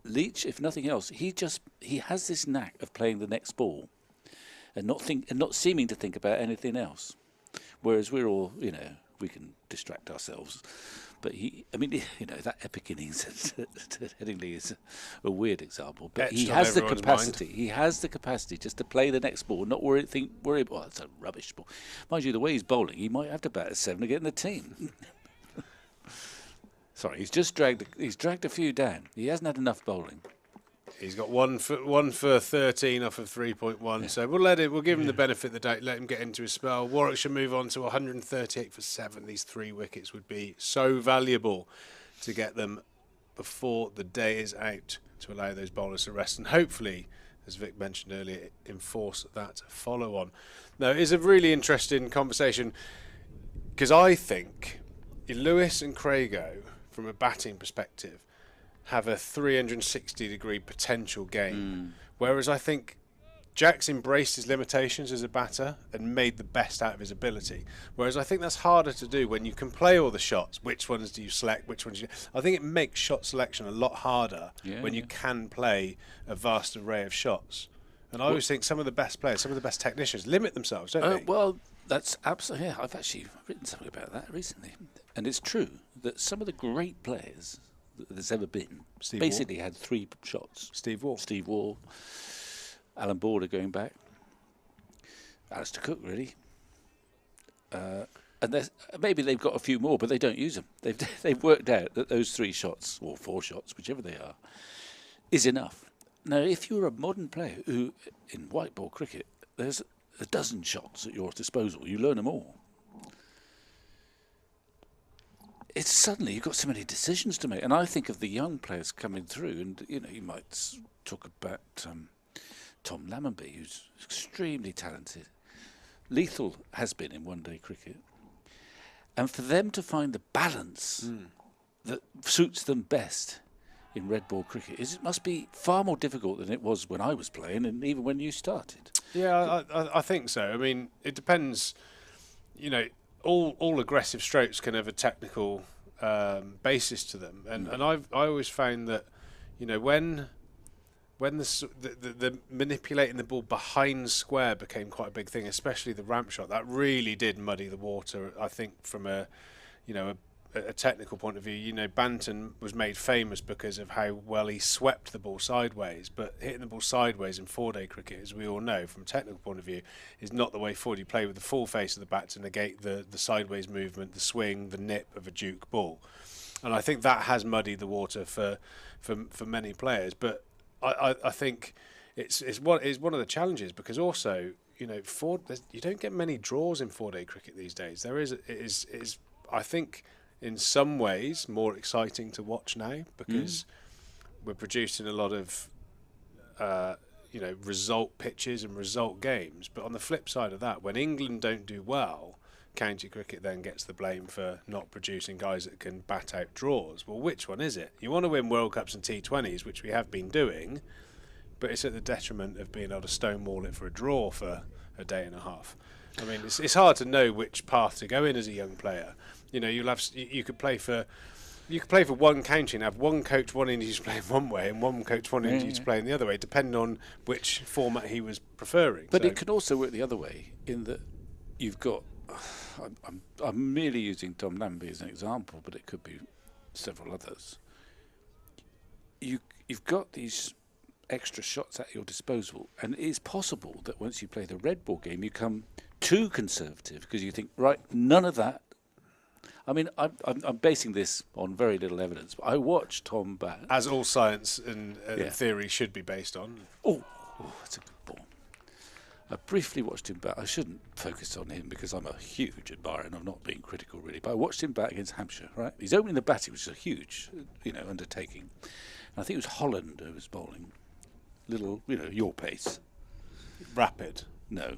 Leach, if nothing else, he has this knack of playing the next ball, and not seeming to think about anything else. Whereas we're all, we can distract ourselves. But that epic innings at Headingley is a weird example. But he has the capacity. Mind. He has the capacity just to play the next ball, not worry. Oh, it's a rubbish ball. Mind you, the way he's bowling, he might have to bat at 7 to get in the team. Sorry, he's dragged a few down. He hasn't had enough bowling. He's got one for 13 off of 3.1, so we'll give him the benefit of the doubt, let him get into his spell. Warwickshire move on to 138 for 7. These 3 wickets would be so valuable to get them before the day is out to allow those bowlers to rest and hopefully, as Vic mentioned earlier, enforce that follow-on. Now, it is a really interesting conversation because I think Lewis and Craigo, from a batting perspective, have a 360-degree potential game, whereas I think Jack's embraced his limitations as a batter and made the best out of his ability. Whereas I think that's harder to do when you can play all the shots. Which ones do you select? Which ones? I think it makes shot selection a lot harder when you can play a vast array of shots. And I always think some of the best players, some of the best technicians, limit themselves, don't they? Well, that's absolutely. Yeah, I've actually written something about that recently, and it's true that some of the great players that there's ever been basically had 3 shots. Steve Wall. Alan Border going back. Alistair Cook, really. And maybe they've got a few more, but they don't use them. They've worked out that those 3 shots, or 4 shots, whichever they are, is enough. Now, if you're a modern player who, in white ball cricket, there's a dozen shots at your disposal, you learn them all. It's suddenly you've got so many decisions to make. And I think of the young players coming through, and, you might talk about Tom Lammonby, who's extremely talented. Lethal has been in one-day cricket. And for them to find the balance that suits them best in red ball cricket, it must be far more difficult than it was when I was playing and even when you started. Yeah, I think so. I mean, it depends. All aggressive strokes can have a technical basis to them. And I always found that, when the manipulating the ball behind square became quite a big thing, especially the ramp shot, that really did muddy the water. I think from a technical point of view, Banton was made famous because of how well he swept the ball sideways, but hitting the ball sideways in 4-day cricket, as we all know, from a technical point of view, is not the way forward. You play with the full face of the bat to negate the sideways movement, the swing, the nip of a duke ball. And I think that has muddied the water for many players. But I think it's one of the challenges, because also, you don't get many draws in 4-day cricket these days. It is I think, in some ways more exciting to watch now, because we're producing a lot of result pitches and result games. But on the flip side of that, when England don't do well, county cricket then gets the blame for not producing guys that can bat out draws. Well, which one is it? You want to win World Cups and T20s, which we have been doing, but it's at the detriment of being able to stonewall it for a draw for a day and a half. I mean, it's hard to know which path to go in as a young player. You could play for one county and have one coach wanting you to play one way and one coach wanting you to play in the other way, depending on which format he was preferring. But it could also work the other way, in that you've got. I'm merely using Tom Lamby as an example, but it could be several others. You've got these extra shots at your disposal, and it is possible that once you play the red ball game, you come too conservative because you think, right, none of that. I mean, I'm basing this on very little evidence, but I watched Tom bat. As all science and theory should be based on. Oh, that's a good ball. I briefly watched him bat. I shouldn't focus on him because I'm a huge admirer and I'm not being critical really, but I watched him bat against Hampshire, right? He's opening the batting, which is a huge, undertaking. And I think it was Holland who was bowling. Little, your pace. Rapid. No.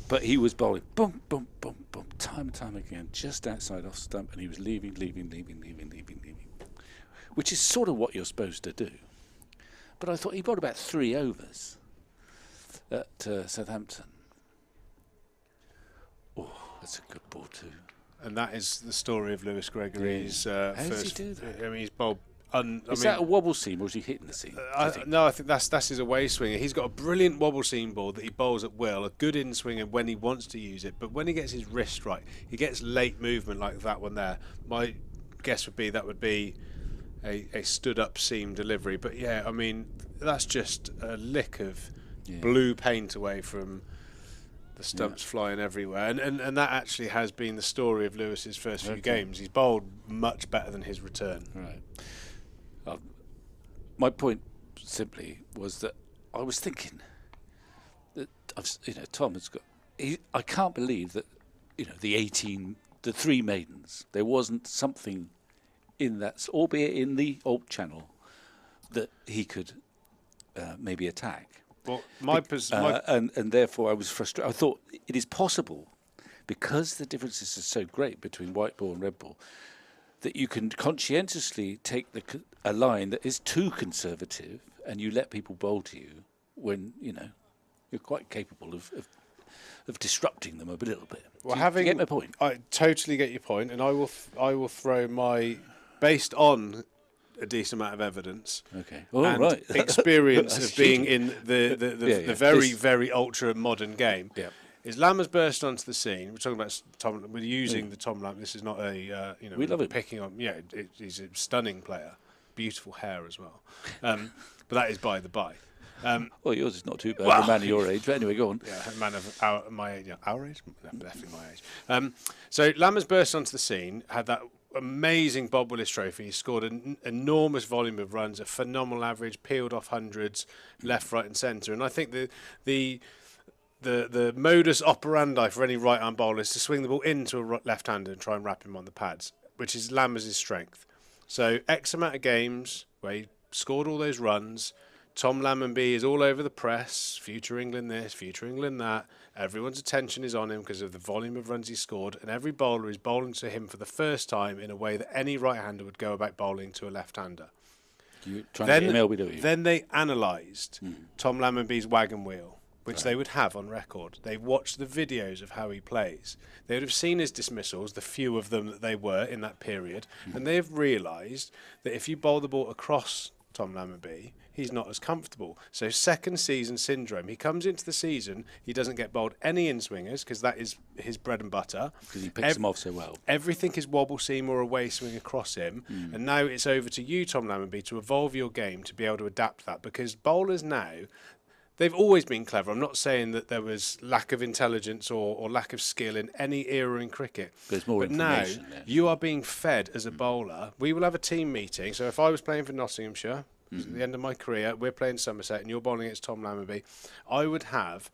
But he was bowling, boom, boom, boom, boom, time and time again, just outside off stump, and he was leaving, which is sort of what you're supposed to do. But I thought he bowled about 3 overs at Southampton. Oh, that's a good ball too. And that is the story of Lewis Gregory's How first. does he do that? I mean, he's bowled. Is that a wobble seam, or is he hitting the seam? No, I think that's his away swinger. He's got a brilliant wobble seam ball that he bowls at will, a good in swinger when he wants to use it. But when he gets his wrist right, he gets late movement like that one there. My guess would be that would be a stood-up seam delivery. But yeah, I mean, that's just a lick of blue paint away from the stumps flying everywhere, and that actually has been the story of Lewis's first few games. He's bowled much better than his return. Right. My point simply was that I was thinking that Tom has got. I can't believe that the 3 maidens. There wasn't something in that, albeit in the Alt Channel, that he could maybe attack. Well, and therefore I was frustrated. I thought it is possible, because the differences are so great between white ball and red ball, that you can conscientiously take a line that is too conservative, and you let people bowl to you when you're quite capable of disrupting them a little bit. Well, do you get my point? I totally get your point, and I will throw my, based on a decent amount of evidence and experience of being in the very ultra modern game. Is Lammer's burst onto the scene. We're talking about Tom. We're using the Tom Lammer. This is not a we love it. Picking on. Yeah, he's a stunning player, beautiful hair as well. But that is by the by. Well, yours is not too bad. Well, a man of your age, but anyway, go on. Yeah, a man of my age. Our age? No, definitely my age. So Lammer's burst onto the scene, had that amazing Bob Willis trophy. He scored an enormous volume of runs, a phenomenal average, peeled off hundreds, left, right and centre. And I think the modus operandi for any right-arm bowler is to swing the ball into a left-hander and try and wrap him on the pads, which is Lammer's strength. So X amount of games where he scored all those runs. Tom Lammonby is all over the press, future England this, future England that. Everyone's attention is on him because of the volume of runs he scored, and every bowler is bowling to him for the first time in a way that any right-hander would go about bowling to a left-hander. You're trying to get him LBW. Then they analysed Tom Lammonby's wagon wheel, which they would have on record. They've watched the videos of how he plays. They would have seen his dismissals, the few of them that they were in that period, and they've realised that if you bowl the ball across Tom Lammonby, he's not as comfortable. So second season syndrome. He comes into the season, he doesn't get bowled any in-swingers because that is his bread and butter. Because he picks them off so well. Everything is wobble seam or away swing across him. And now it's over to you, Tom Lammonby, to evolve your game to be able to adapt that, because bowlers now, they've always been clever. I'm not saying that there was lack of intelligence or lack of skill in any era in cricket. There's more information now, there. you are being fed as a bowler. We will have a team meeting. So if I was playing for Nottinghamshire, at the end of my career, we're playing Somerset and you're bowling against Tom Lammonby, I would have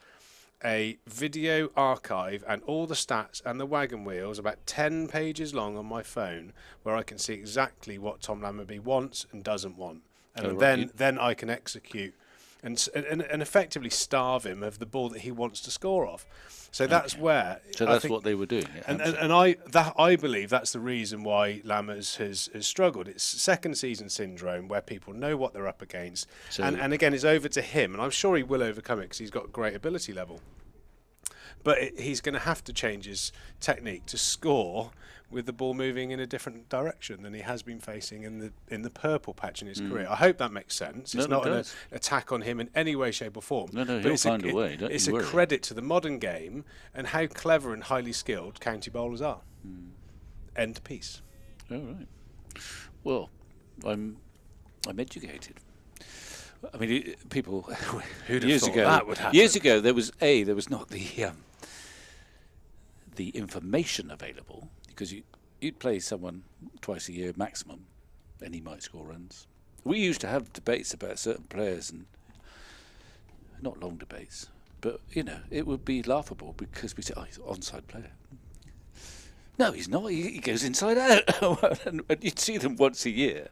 a video archive and all the stats and the wagon wheels about 10 pages long on my phone, where I can see exactly what Tom Lammonby wants and doesn't want. And then I can execute and effectively starve him of the ball that he wants to score off. So that's where. So that's what they were doing. And I believe that's the reason why Lammers has struggled. It's second season syndrome, where people know what they're up against, so and again it's over to him, and I'm sure he will overcome it because he's got a great ability level. But he's going to have to change his technique to score with the ball moving in a different direction than he has been facing in the purple patch in his career. I hope that makes sense. It's not an attack on him in any way, shape or form. No, he'll find a way. It's a credit to the modern game and how clever and highly skilled county bowlers are. End piece. All right. Well, I'm educated. I mean, people years ago. That would happen? Years ago, there was not the information available, because you'd play someone twice a year maximum, and he might score runs. We used to have debates about certain players, and not long debates, but it would be laughable because we say, "Oh, he's an onside player." No, he's not. He goes inside out, and you'd see them once a year,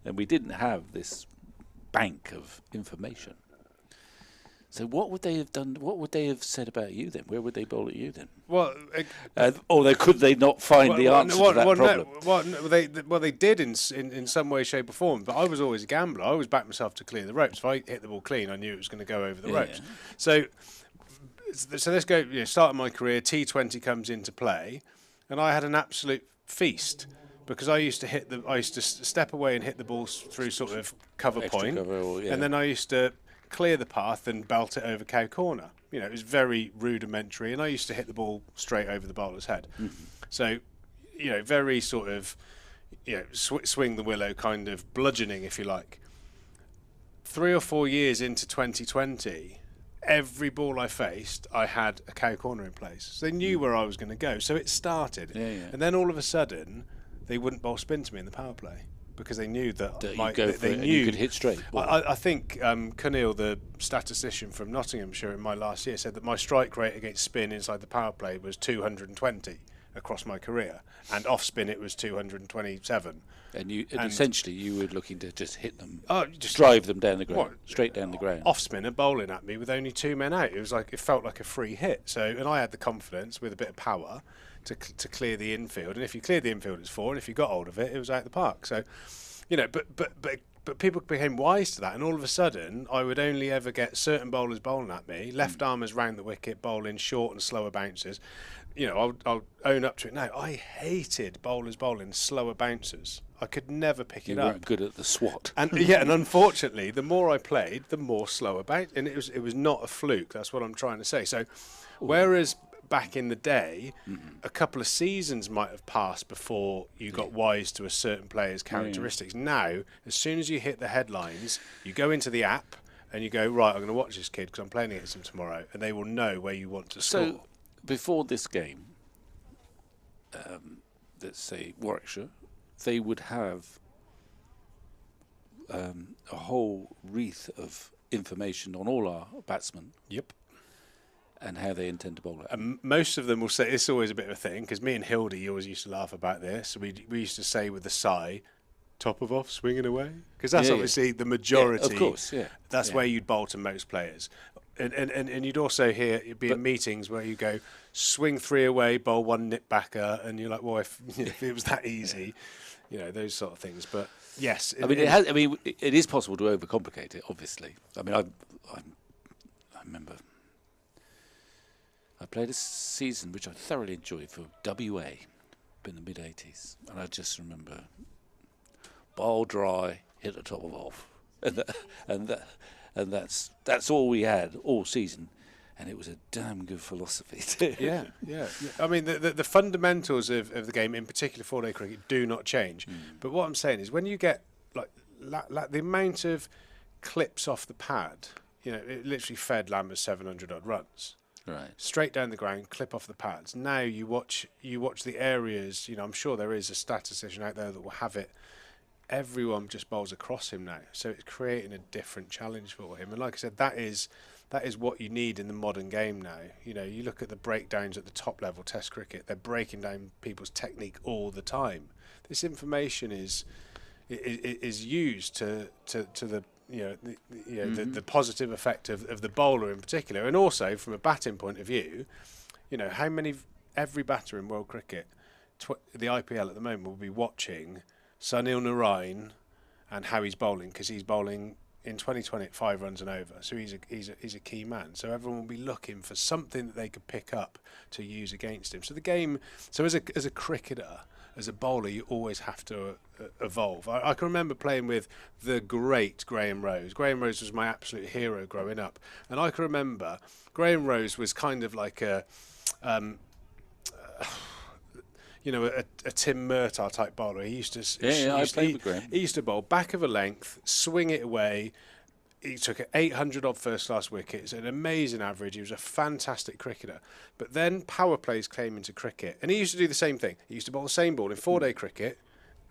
and we didn't have this bank of information. So what would they have done? What would they have said about you then? Where would they bowl at you then? Well, or could they not find the answer to that problem? They did in some way, shape or form. But I was always a gambler. I always backed myself to clear the ropes. If I hit the ball clean, I knew it was going to go over the ropes. So let's go. Start of my career, T20 comes into play, and I had an absolute feast. Because I used to step away and hit the balls through sort of cover point, and then I used to clear the path and belt it over cow corner. It was very rudimentary, and I used to hit the ball straight over the bowler's head. So, very sort of, swing the willow kind of bludgeoning, if you like. 3 or 4 years into 2020, every ball I faced, I had a cow corner in place. So they knew where I was going to go. So it started. And then all of a sudden, they wouldn't bowl spin to me in the power play because they knew that they knew you could hit straight. I think Cunnill, the statistician from Nottinghamshire in my last year, said that my strike rate against spin inside the power play was 220 across my career, and off spin it was 227. And essentially you were looking to just hit them, just drive them down the ground, straight down the ground. Off spinner bowling at me with only 2 men out. It felt like a free hit. So, and I had the confidence with a bit of power to clear the infield. And if you cleared the infield, it's 4. And if you got hold of it, it was out the park. So, but people became wise to that. And all of a sudden, I would only ever get certain bowlers bowling at me, left armers round the wicket, bowling short and slower bounces. I'll own up to it now. I hated bowlers bowling slower bouncers. I could never pick it up. You weren't good at the swat. And and unfortunately, the more I played, the more slower bounce. And it was not a fluke. That's what I'm trying to say. So, whereas back in the day, a couple of seasons might have passed before you got wise to a certain player's characteristics. Now, as soon as you hit the headlines, you go into the app and you go, right, I'm going to watch this kid because I'm playing against him tomorrow, and they will know where you want to score. So, before this game, let's say Warwickshire, they would have a whole wreath of information on all our batsmen. Yep. And how they intend to bowl it. And most of them will say, it's always a bit of a thing, because me and Hildy always used to laugh about this. We used to say with a sigh, top of off, swinging away. Because that's obviously the majority. Yeah, of course, That's where you'd bowl to most players. And you'd also hear, it'd be in meetings where you go, swing 3 away, bowl 1 nip backer, and you're like, well, if it was that easy, those sort of things. But yes. It is possible to overcomplicate it, obviously. I mean, I remember I played a season which I thoroughly enjoyed for WA in the mid-80s, and I just remember bowl dry, hit the top of off, and that's all we had all season, and it was a damn good philosophy too. Yeah. I mean, the fundamentals of the game, in particular 4-day cricket, do not change. But what I'm saying is, when you get like the amount of clips off the pad, it literally fed Lambert 700 odd runs. Right. Straight down the ground, clip off the pads. Now you watch the areas. I'm sure there is a statistician out there that will have it. Everyone just bowls across him now, so it's creating a different challenge for him. And like I said, that is what you need in the modern game now. You look at the breakdowns at the top level Test cricket; they're breaking down people's technique all the time. This information is used to the the positive effect of the bowler in particular, and also from a batting point of view, every batter in world cricket, the IPL at the moment will be watching Sunil Narine and how he's bowling, because he's bowling in 2020 at 5 runs and over, so he's a key man. So everyone will be looking for something that they could pick up to use against him. So the game, as a cricketer, as a bowler, you always have to evolve. I can remember playing with the great Graham Rose. Graham Rose was my absolute hero growing up. And I can remember Graham Rose was kind of like a Tim Murtagh type bowler. He used to I played with Graham. He used to bowl back of a length, swing it away. He took 800 odd first-class wickets, an amazing average. He was a fantastic cricketer. But then power plays came into cricket, and he used to do the same thing. He used to bowl the same ball in 4-day cricket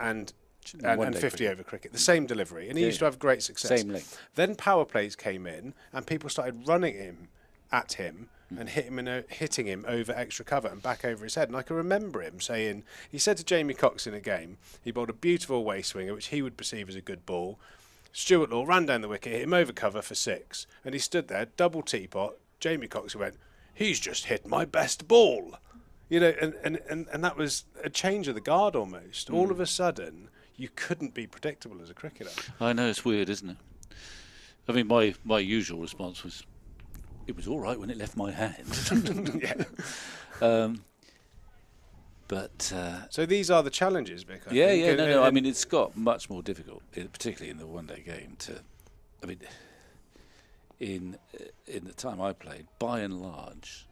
and 50-over cricket, the same delivery, and he used to have great success. Same length. Then power plays came in, and people started running at him and hitting him over extra cover and back over his head. And I can remember him saying, he said to Jamie Cox in a game, he bowled a beautiful away swinger, which he would perceive as a good ball. Stuart Law ran down the wicket, hit him over cover for 6, and he stood there, double teapot. Jamie Cox went, he's just hit my best ball. And that was a change of the guard almost. All of a sudden, you couldn't be predictable as a cricketer. I know, it's weird, isn't it? I mean, my usual response was, it was all right when it left my hand. Yeah. But so these are the challenges, Vic. I mean, it's got much more difficult, particularly in the 1-day game. In the time I played, by and large,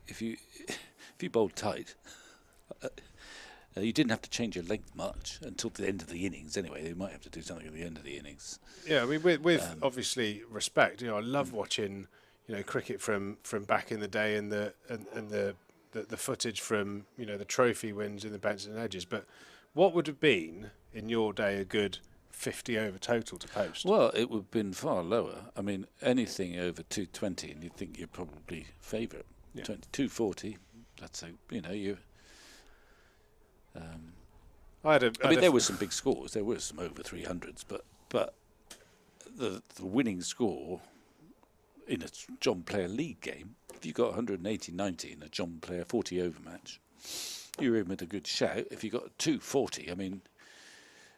if you bowled tight, you didn't have to change your length much until the end of the innings. Anyway, they might have to do something at the end of the innings. Yeah, I mean, with obviously respect. I love watching. cricket from back in the day and the footage from the trophy wins in the Benson and Hedges. But what would have been in your day a good 50 over total to post? Well, it would have been far lower. I mean, anything over 220, and you'd think you're probably favourite. Yeah. 240. That's you. I mean, there were some big scores. There were some over 300s, but the winning score in a John Player League game, if you got 180-90 in a John Player 40 over match, you were in with a good shout. If you got 240, I mean,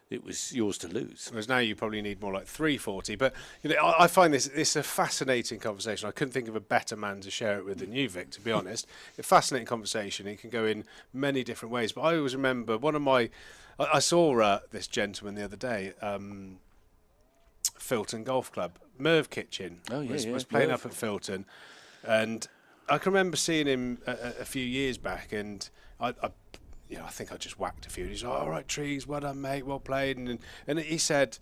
it was yours to lose. Whereas now you probably need more like 340. But I find this a fascinating conversation. I couldn't think of a better man to share it with than you, Vic, to be honest. A fascinating conversation. It can go in many different ways. But I always remember I saw this gentleman the other day, Filton Golf Club. Merv Kitchen was playing up at Filton. And I can remember seeing him a few years back, and I think I just whacked a few. He's like, all right, Trees, well done, mate, well played. And he said,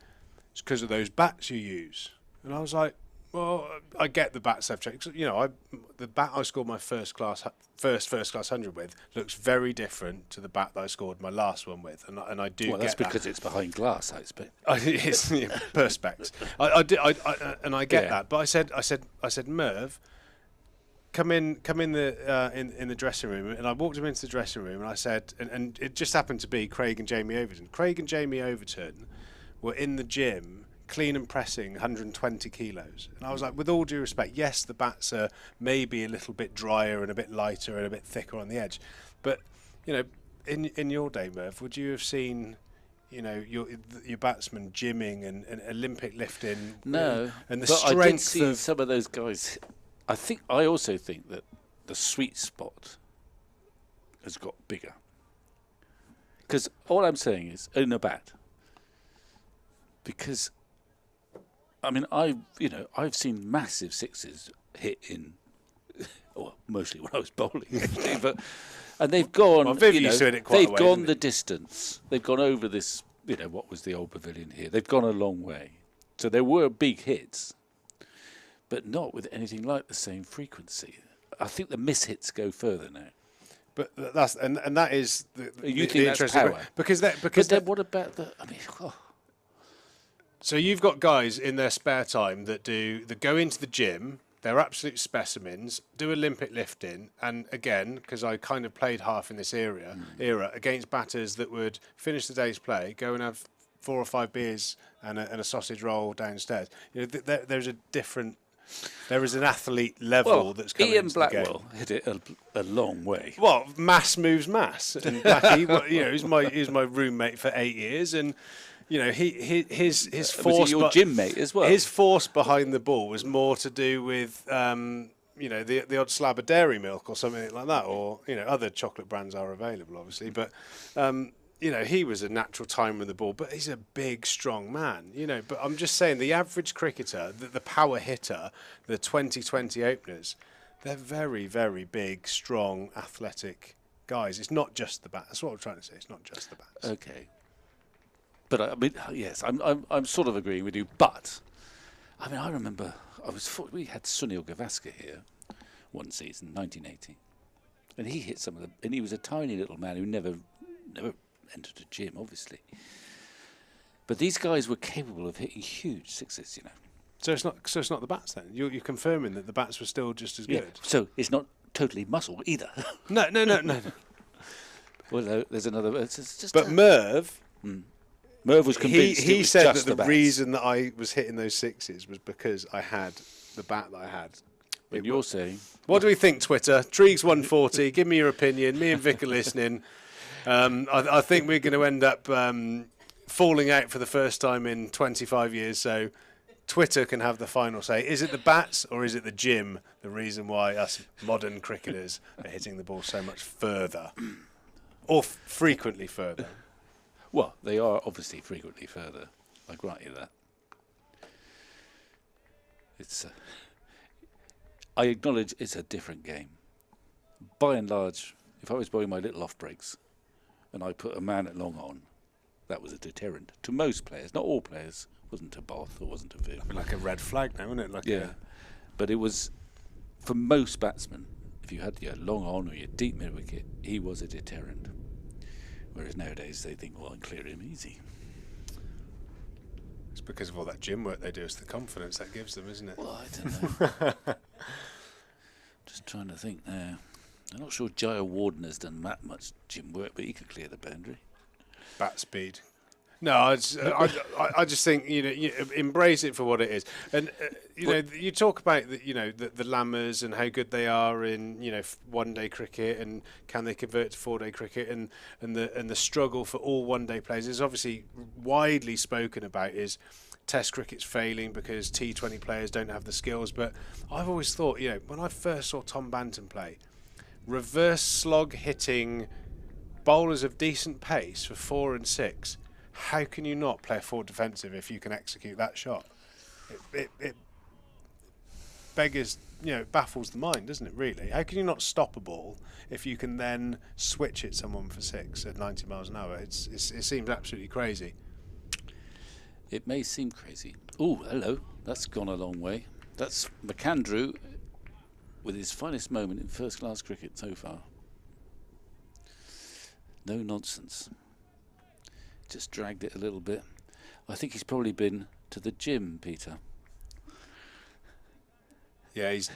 it's because of those bats you use. And I was like, well, I get the bat subject. The bat I scored my first class 100 with looks very different to the bat that I scored my last one with, and I do. Well, get that's because it's behind glass, I expect. It's perspex. I get that. But I said, Merv, come in the dressing room, and I walked him into the dressing room, and I said, and it just happened to be Craig and Jamie Overton. Craig and Jamie Overton were in the gym, clean and pressing 120 kilos. And I was like, with all due respect, yes, the bats are maybe a little bit drier and a bit lighter and a bit thicker on the edge. But, in your day, Merv, would you have seen, your batsmen gymming and Olympic lifting? No. And the but strength I did see some of those guys. I also think that the sweet spot has got bigger. Because all I'm saying is, in a bat. Because I mean, I've seen massive sixes hit in, well, mostly when I was bowling, actually, and they've gone. Well, Viv used to hit it quite they've a way, gone didn't the it? distance. They've gone over this. What was the old pavilion here? They've gone a long way. So there were big hits, but not with anything like the same frequency. I think the mishits go further now. But that is the think the that's interesting power? because then what about the? I mean, So you've got guys in their spare time that go into the gym. They're absolute specimens. Do Olympic lifting, and again, because I kind of played half in this era against batters that would finish the day's play, go and have 4 or 5 beers and a sausage roll downstairs. There's a different. There is an athlete level that's coming Ian into the game. Blackwell hit it a long way. Well, mass moves mass, and Blackie, he was my roommate for 8 years, and. His force. Was he your gym mate as well? His force behind the ball was more to do with the odd slab of dairy milk or something like that, or other chocolate brands are available, obviously. But he was a natural timer with the ball, but he's a big, strong man. But I'm just saying, the average cricketer, the power hitter, the 2020 openers, they're very, very big, strong, athletic guys. It's not just the bat. That's what I'm trying to say. It's not just the bats. Okay. But I mean, yes, I'm sort of agreeing with you. But I mean, I remember we had Sunil Gavaskar here one season, 1980, and he hit some of and he was a tiny little man who never entered a gym, obviously. But these guys were capable of hitting huge sixes, So it's not the bats then. You're confirming that the bats were still just as good. Yeah. So it's not totally muscle either. No. Well, there's another. It's just. But Merv. Merv was convinced he it was said just that the bats. reason that I was hitting those sixes was because I had the bat that I had. But you're saying... What do we think, Twitter? Trees 140, give me your opinion. Me and Vic are listening. I think we're going to end up falling out for the first time in 25 years, so Twitter can have the final say. Is it the bats or is it the gym, the reason why us modern cricketers are hitting the ball so much further? Or frequently further? Well, they are obviously frequently further. I grant you that. I acknowledge it's a different game. By and large, if I was bowling my little off breaks and I put a man at long on, that was a deterrent to most players. Not all players. It wasn't a Both or wasn't a Viv. Like a red flag now, isn't it? But it was for most batsmen, if you had your long on or your deep mid wicket, he was a deterrent. Whereas nowadays they think, well, I can clear him easy. It's because of all that gym work they do. It's the confidence that gives them, isn't it? Well, I don't know. Just trying to think now. I'm not sure Jaya Warden has done that much gym work, but he could clear the boundary. Bat speed. No, I just think you embrace it for what it is, and you talk about the Lammers and how good they are in one-day cricket, and can they convert to 4-day cricket, and the struggle for all one-day players is obviously widely spoken about. Is Test cricket's failing because T20 players don't have the skills, but I've always thought when I first saw Tom Banton play, reverse slog hitting bowlers of decent pace for 4 and 6. How can you not play a forward defensive if you can execute that shot? It beggars, baffles the mind, doesn't it, really? How can you not stop a ball if you can then switch at someone for 6 at 90 miles an hour? It seems absolutely crazy. It may seem crazy. Oh, hello. That's gone a long way. That's McAndrew with his finest moment in first-class cricket so far. No nonsense. Just dragged it a little bit. I think he's probably been to the gym, Peter. Yeah, he's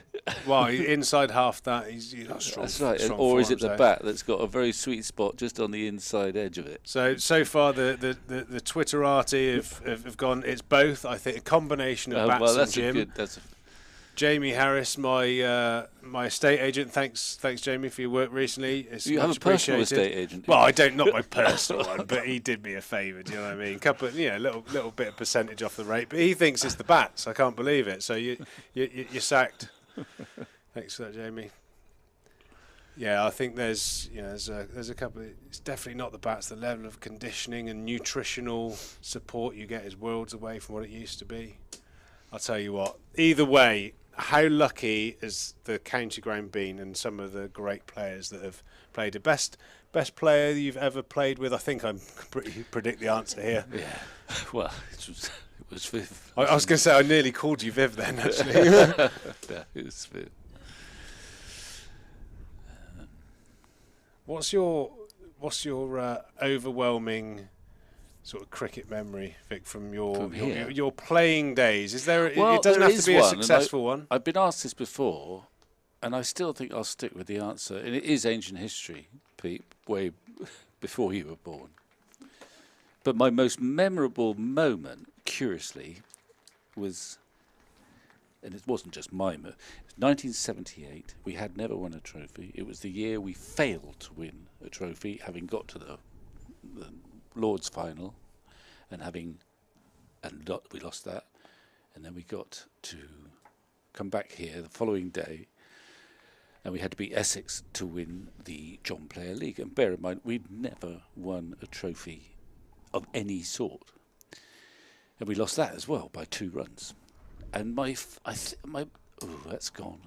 inside half that. He's got strong. That's right. Strong or is it the there. bat that's got a very sweet spot just on the inside edge of it? So far the Twitterati have gone. It's both. I think a combination of bats and gym. Jamie Harris, my estate agent. Thanks, Jamie, for your work recently. It's you have a personal estate agent. Well, I don't, not my personal one, but he did me a favour. Do you know what I mean? Couple, little bit of percentage off the rate, but he thinks it's the bats. I can't believe it. So you're sacked. Thanks for that, Jamie. Yeah, I think there's a couple. It's definitely not the bats. The level of conditioning and nutritional support you get is worlds away from what it used to be. I'll tell you what. Either way, how lucky has the county ground been, and some of the great players that have played it? Best player you've ever played with? I think I pretty predict the answer here. Yeah. Well, it was Viv. I was going to say I nearly called you Viv then. Actually, yeah, it was Viv. What's your overwhelming sort of cricket memory, Vic, from your playing days? Is there? Well, it doesn't have to be a successful one. I've been asked this before, and I still think I'll stick with the answer. And it is ancient history, Pete, way before you were born. But my most memorable moment, curiously, was, and it wasn't just my moment, it was 1978. We had never won a trophy. It was the year we failed to win a trophy, having got to the Lord's final, and we lost that, and then we got to come back here the following day, and we had to beat Essex to win the John Player League. And bear in mind, we'd never won a trophy of any sort, and we lost that as well by 2 runs. And that's gone.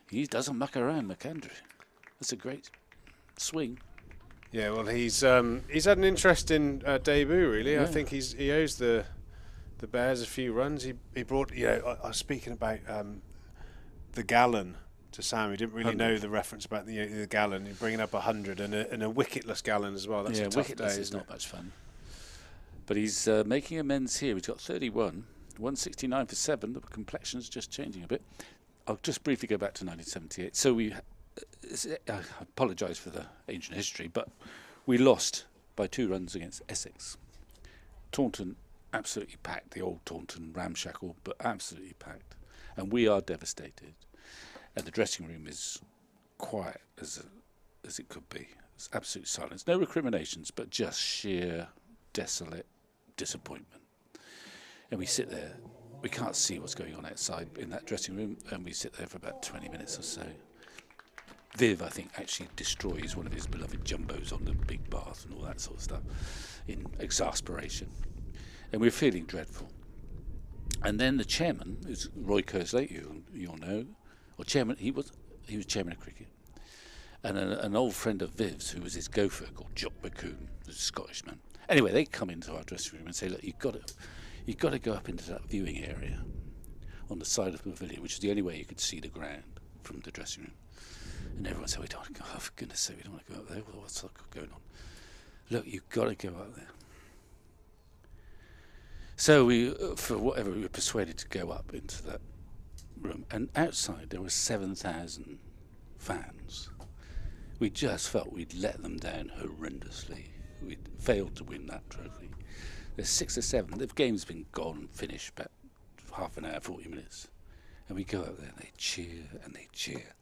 He doesn't muck around, McAndrew. That's a great swing. Yeah, well, he's had an interesting debut, really. Yeah. I think he owes the Bears a few runs. He brought, I was speaking about the gallon to Sam. He didn't really know the reference about the gallon. You're bringing up 100 and a wicketless gallon as well. That's a tough day. Wicketless is not much fun. But he's making amends here. He's got 31, 169 for 7. The complexion's just changing a bit. I'll just briefly go back to 1978. So I apologise for the ancient history, but we lost by 2 runs against Essex. Taunton absolutely packed, the old Taunton, ramshackle, but absolutely packed. And we are devastated. And the dressing room is quiet as it could be. It's absolute silence. No recriminations, but just sheer desolate disappointment. And we sit there. We can't see what's going on outside in that dressing room, and we sit there for about 20 minutes or so. Viv, I think, actually destroys one of his beloved jumbos on the big bath and all that sort of stuff in exasperation. And we're feeling dreadful. And then the chairman, who's Roy Kerslake, you'll know, or chairman, he was chairman of cricket. And an old friend of Viv's, who was his gopher, called Jock McCoon, who's a Scottish man. Anyway, they come into our dressing room and say, look, you've got to go up into that viewing area on the side of the pavilion, which is the only way you could see the ground. from the dressing room. And everyone said, oh, for goodness sake, we don't want to go up there. Well, what's going on? Look, you've got to go up there. So we, for whatever, we were persuaded to go up into that room. And outside there were 7,000 fans. We just felt we'd let them down horrendously. We'd failed to win that trophy. There's 6 or 7. The game's been gone, finished about half an hour, 40 minutes. And we go up there and they cheer and they cheer.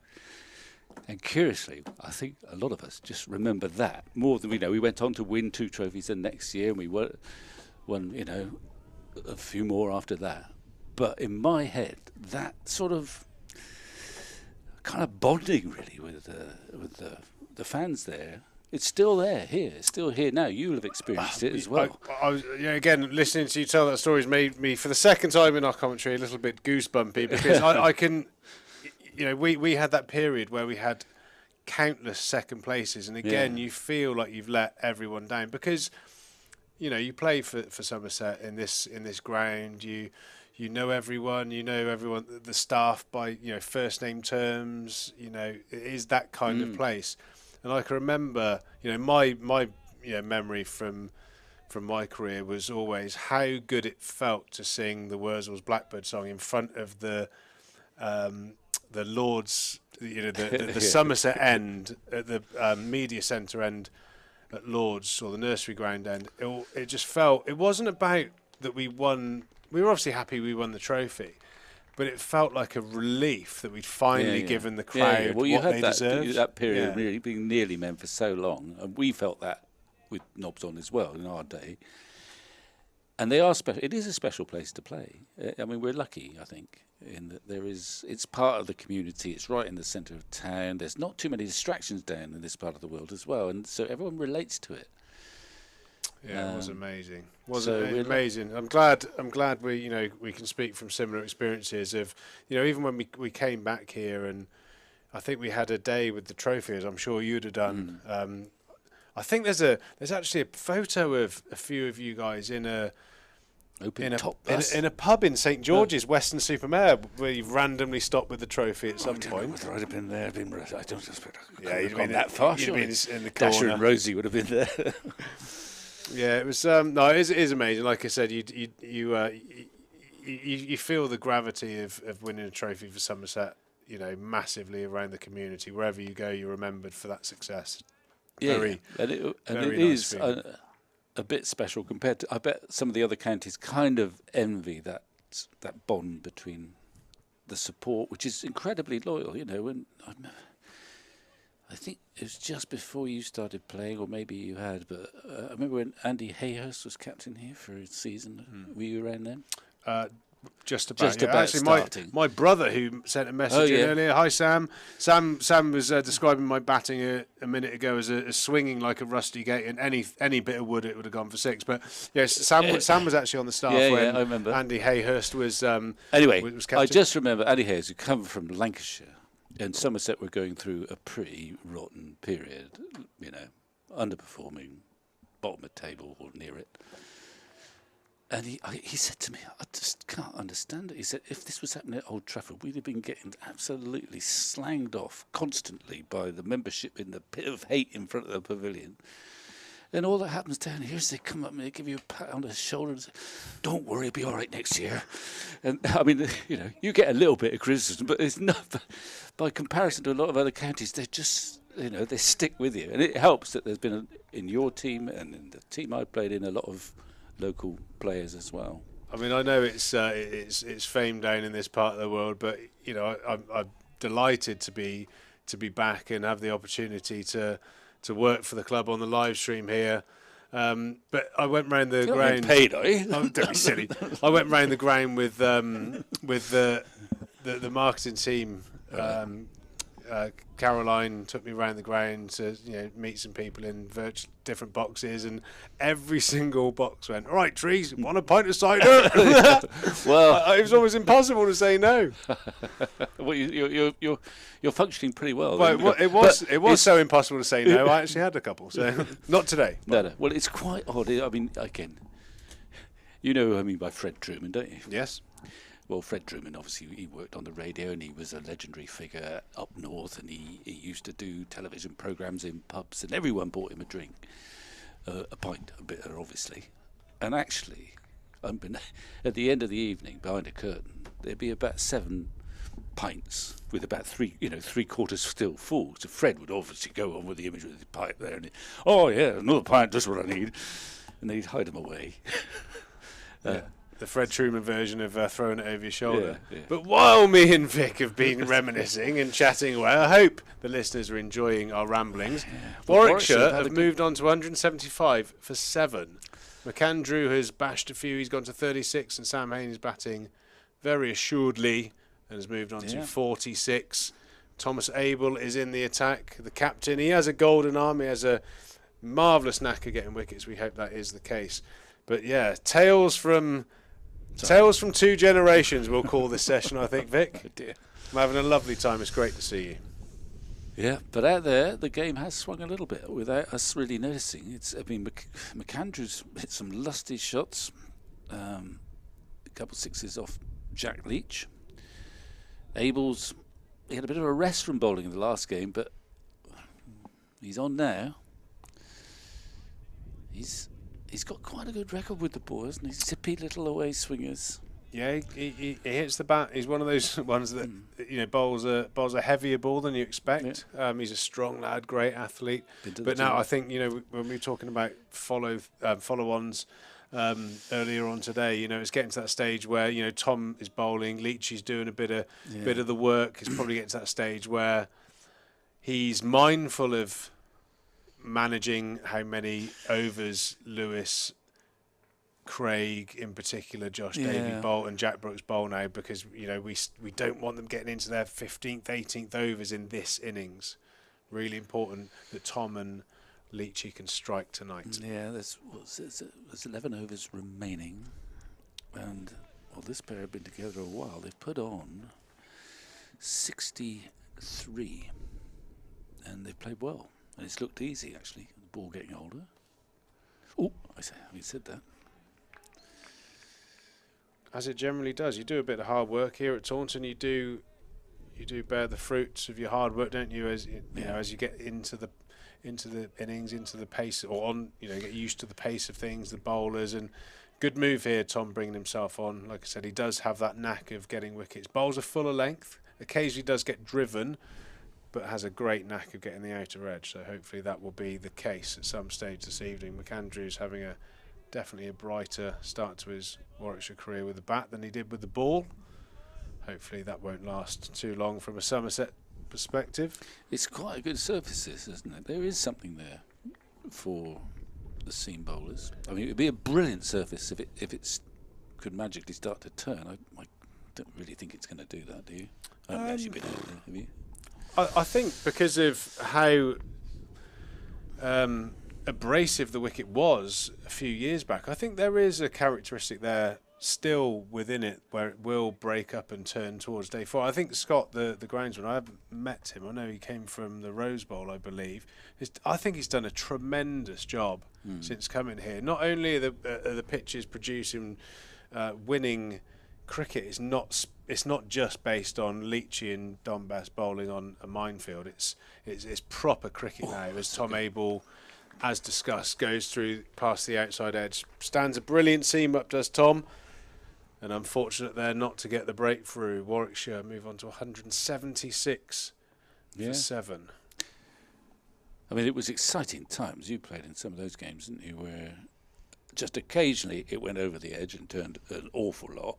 And curiously, I think a lot of us just remember that more than we know. We went on to win 2 trophies the next year, and we won, a few more after that. But in my head, that sort of kind of bonding really with the fans there, it's still there here. It's still here now. You will have experienced it as well. I was, again, listening to you tell that story has made me, for the second time in our commentary, a little bit goosebumpy, because I can, we had that period where we had countless second places, and again, you feel like you've let everyone down because, you play for Somerset in this ground. You know everyone. You know everyone, the staff by first name terms. It is that kind of place. And I can remember, my memory from my career was always how good it felt to sing the Wurzels Blackbird song in front of the Lords, the Somerset end at the media centre end at Lords, or the nursery ground end. It just felt, it wasn't about that we won. We were obviously happy we won the trophy, but it felt like a relief that we'd finally given the crowd Well, you what had they that, deserved. that period really being nearly men for so long, and we felt that with Knobs on as well in our day. And they are special. It is a special place to play. I mean, we're lucky, I think, in that it's part of the community. It's right in the centre of town. There's not too many distractions down in this part of the world as well, and so everyone relates to it. Yeah, it was amazing. Wasn't it amazing? I'm glad we we can speak from similar experiences of even when we came back here, and I think we had a day with the trophy, as I'm sure you'd have done. I think there's actually a photo of a few of you guys in a pub in St George's, Western Supermare, where you've randomly stopped with the trophy at some point. I'd have been there. I don't expect. You'd been that far. You'd been in the corner. Dasher and Rosie would have been there. Yeah, it was. No, it is amazing. Like I said, you feel the gravity of winning a trophy for Somerset. Massively around the community. Wherever you go, you're remembered for that success. And it is a bit special compared to. I bet some of the other counties kind of envy that bond between the support, which is incredibly loyal. And I think it was just before you started playing, or maybe you had, but I remember when Andy Hayhurst was captain here for a season. Were you around then? Just about. Actually, my brother who sent a message in earlier. Hi, Sam. Sam was describing my batting a minute ago as swinging like a rusty gate, and any bit of wood it would have gone for 6. But yes, Sam was actually on the staff when I remember. Andy Hayhurst was. Anyway, was captain. I just remember Andy Hayhurst, who come from Lancashire, and Somerset were going through a pretty rotten period. Underperforming, bottom of the table or near it. And he said to me, I just can't understand it. He said, if this was happening at Old Trafford, we'd have been getting absolutely slanged off constantly by the membership in the pit of hate in front of the pavilion. And all that happens down here is they come up and they give you a pat on the shoulder and say, don't worry, it'll be all right next year. And I mean, you get a little bit of criticism, but it's not, by comparison to a lot of other counties, they just, they stick with you. And it helps that there's been, in your team and in the team I played in, a lot of local players as well. I mean, I know it's famed down in this part of the world, but I'm delighted to be back and have the opportunity to work for the club on the live stream here. But I went round the ground. Paid, are you? Oh, don't be silly. I went round the ground with the marketing team. Caroline took me around the ground to meet some people in different boxes, and every single box went, all right, Trees, want a pint of cider? Well, it was almost impossible to say no. Well, you're functioning pretty well. Well, it was so impossible to say no. I actually had a couple, so not today. No. Well, it's quite odd. I mean, again, you know who I mean by Fred Truman, don't you? Yes. Well, Fred Truman, obviously, he worked on the radio and he was a legendary figure up north, and he used to do television programmes in pubs, and everyone bought him a drink, a pint, a bitter, obviously. And actually, at the end of the evening, behind a curtain, there'd be about 7 pints with about 3 quarters still full. So Fred would obviously go on with the image with the pipe there, and oh yeah, another pint, just what I need, and they'd hide them away. Yeah. The Fred Truman version of throwing it over your shoulder. Yeah. But while me and Vic have been reminiscing and chatting away, I hope the listeners are enjoying our ramblings. Warwickshire have moved on to 175 for 7. McAndrew has bashed a few. He's gone to 36, and Sam Haynes batting very assuredly and has moved on to 46. Thomas Abel is in the attack, the captain. He has a golden arm. He has a marvellous knack of getting wickets. We hope that is the case. But yeah, tales from 2 generations, we'll call this session, I think, Vic. Oh dear. I'm having a lovely time. It's great to see you. Yeah, but out there, the game has swung a little bit without us really noticing. McAndrew's hit some lusty shots, a couple sixes off Jack Leach. Abel's, he had a bit of a rest from bowling in the last game, but he's on now. He's got quite a good record with the ball, hasn't he? Zippy little away swingers. Yeah, he hits the bat. He's one of those ones that bowls a heavier ball than you expect. Yeah. He's a strong lad, great athlete. But now I think when we were talking about follow-ons earlier on today, it's getting to that stage where Tom is bowling, Leachy's doing a bit of the work. He's probably getting to that stage where he's mindful of managing how many overs Lewis, Craig in particular, Josh Davey bowl and Jack Brooks bowl now, because we don't want them getting into their 15th, 18th overs in this innings. Really important that Tom and Leachy can strike tonight. Yeah, there's 11 overs remaining, and this pair have been together a while. They've put on 63, and they've played well. And it's looked easy, actually, the ball getting older. Oh, having said that. As it generally does. You do a bit of hard work here at Taunton. You do bear the fruits of your hard work, don't you? As as you get into the innings, into the pace, or get used to the pace of things, the bowlers, and good move here, Tom bringing himself on. Like I said, he does have that knack of getting wickets. Bowls are full of length. Occasionally does get driven, but has a great knack of getting the outer edge. So hopefully that will be the case at some stage this evening. McAndrew's having definitely a brighter start to his Warwickshire career with the bat than he did with the ball. Hopefully that won't last too long from a Somerset perspective. It's quite a good surface, isn't it? There is something there for the seam bowlers. I mean, it would be a brilliant surface if it could magically start to turn. I don't really think it's going to do that, do you? I haven't actually been out there, have you? I think because of how abrasive the wicket was a few years back, I think there is a characteristic there still within it where it will break up and turn towards day 4. I think Scott, the groundsman, I haven't met him. I know he came from the Rose Bowl, I believe. I think he's done a tremendous job since coming here. Not only are the pitches producing winning cricket, it's not just based on Leachy and Donbass bowling on a minefield. It's proper cricket now, as Tom Abel, as discussed, goes through past the outside edge. Stands a brilliant seam up, does Tom. And unfortunate there not to get the breakthrough. Warwickshire move on to 176 for 7. I mean, it was exciting times. You played in some of those games, didn't you, where just occasionally it went over the edge and turned an awful lot.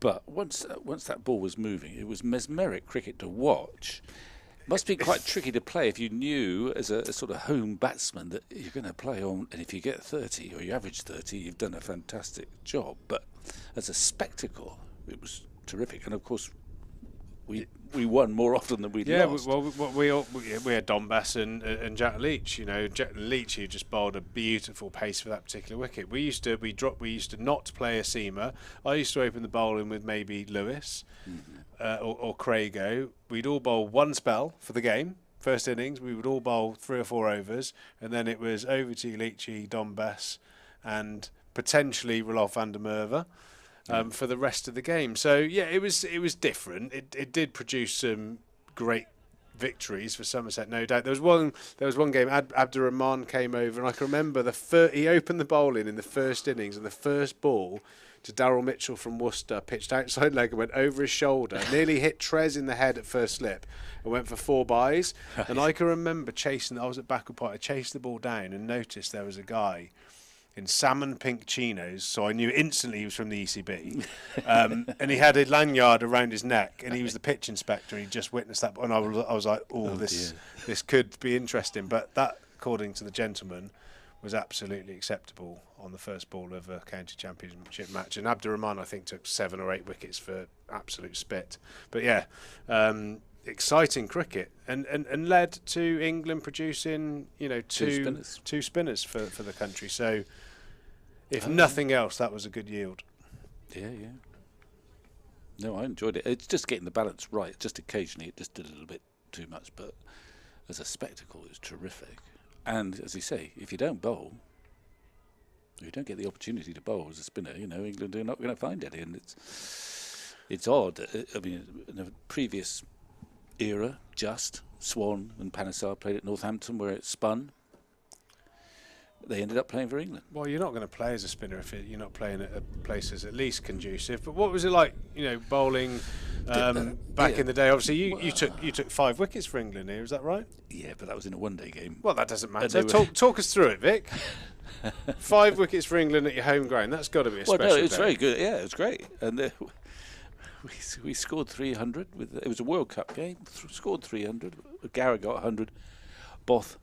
But once that ball was moving, it was mesmeric cricket to watch. Must be quite tricky to play if you knew as a sort of home batsman that you're going to play on, and if you get 30 or you average 30, you've done a fantastic job. But as a spectacle, it was terrific. And of course, we won more often than we lost. We had Donbass and Jack Leach. Jack Leach, who just bowled a beautiful pace for that particular wicket. We used to not play a seamer. I used to open the bowling with maybe Lewis or Craigo. We'd all bowl one spell for the game. First innings, we would all bowl 3 or 4 overs, and then it was over to Leachy, Donbass, and potentially Rolf van der Merwe. for the rest of the game. So yeah, it was different. It did produce some great victories for Somerset, no doubt. There was one game. Abdurrahman came over, and I can remember he opened the bowling in the first innings, and the first ball to Daryl Mitchell from Worcester pitched outside leg and went over his shoulder, nearly hit Trez in the head at first slip, and went for 4 byes. And I can remember I was at Backward Park, I chased the ball down and noticed there was a guy in salmon pink chinos, so I knew instantly he was from the ECB. And he had a lanyard around his neck, and he was the pitch inspector. He just witnessed that, and I was like, this could be interesting. But that, according to the gentleman, was absolutely acceptable on the first ball of a county championship match. And Abdurrahman, I think, took 7 or 8 wickets for absolute spit. But yeah, exciting cricket, and led to England producing, two spinners for the country. So, if nothing else, that was a good yield. Yeah. No, I enjoyed it. It's just getting the balance right. Just occasionally, it just did a little bit too much, but as a spectacle, it was terrific. And as you say, if you don't bowl, you don't get the opportunity to bowl as a spinner. England are not going to find any, and it's odd. I mean, in a previous era, Swan and Panesar played at Northampton, where it spun. They ended up playing for England. Well, you're not going to play as a spinner if you're not playing at a place that's at least conducive. But what was it like, bowling back in the day? Obviously, you took 5 wickets for England here. Is that right? Yeah, but that was in a one-day game. Well, that doesn't matter. Talk us through it, Vic. 5 wickets for England at your home ground. That's got to be a special day. It was very good. Yeah, it was great. And we scored 300. It was a World Cup game. Scored 300. Garrett got 100. Both.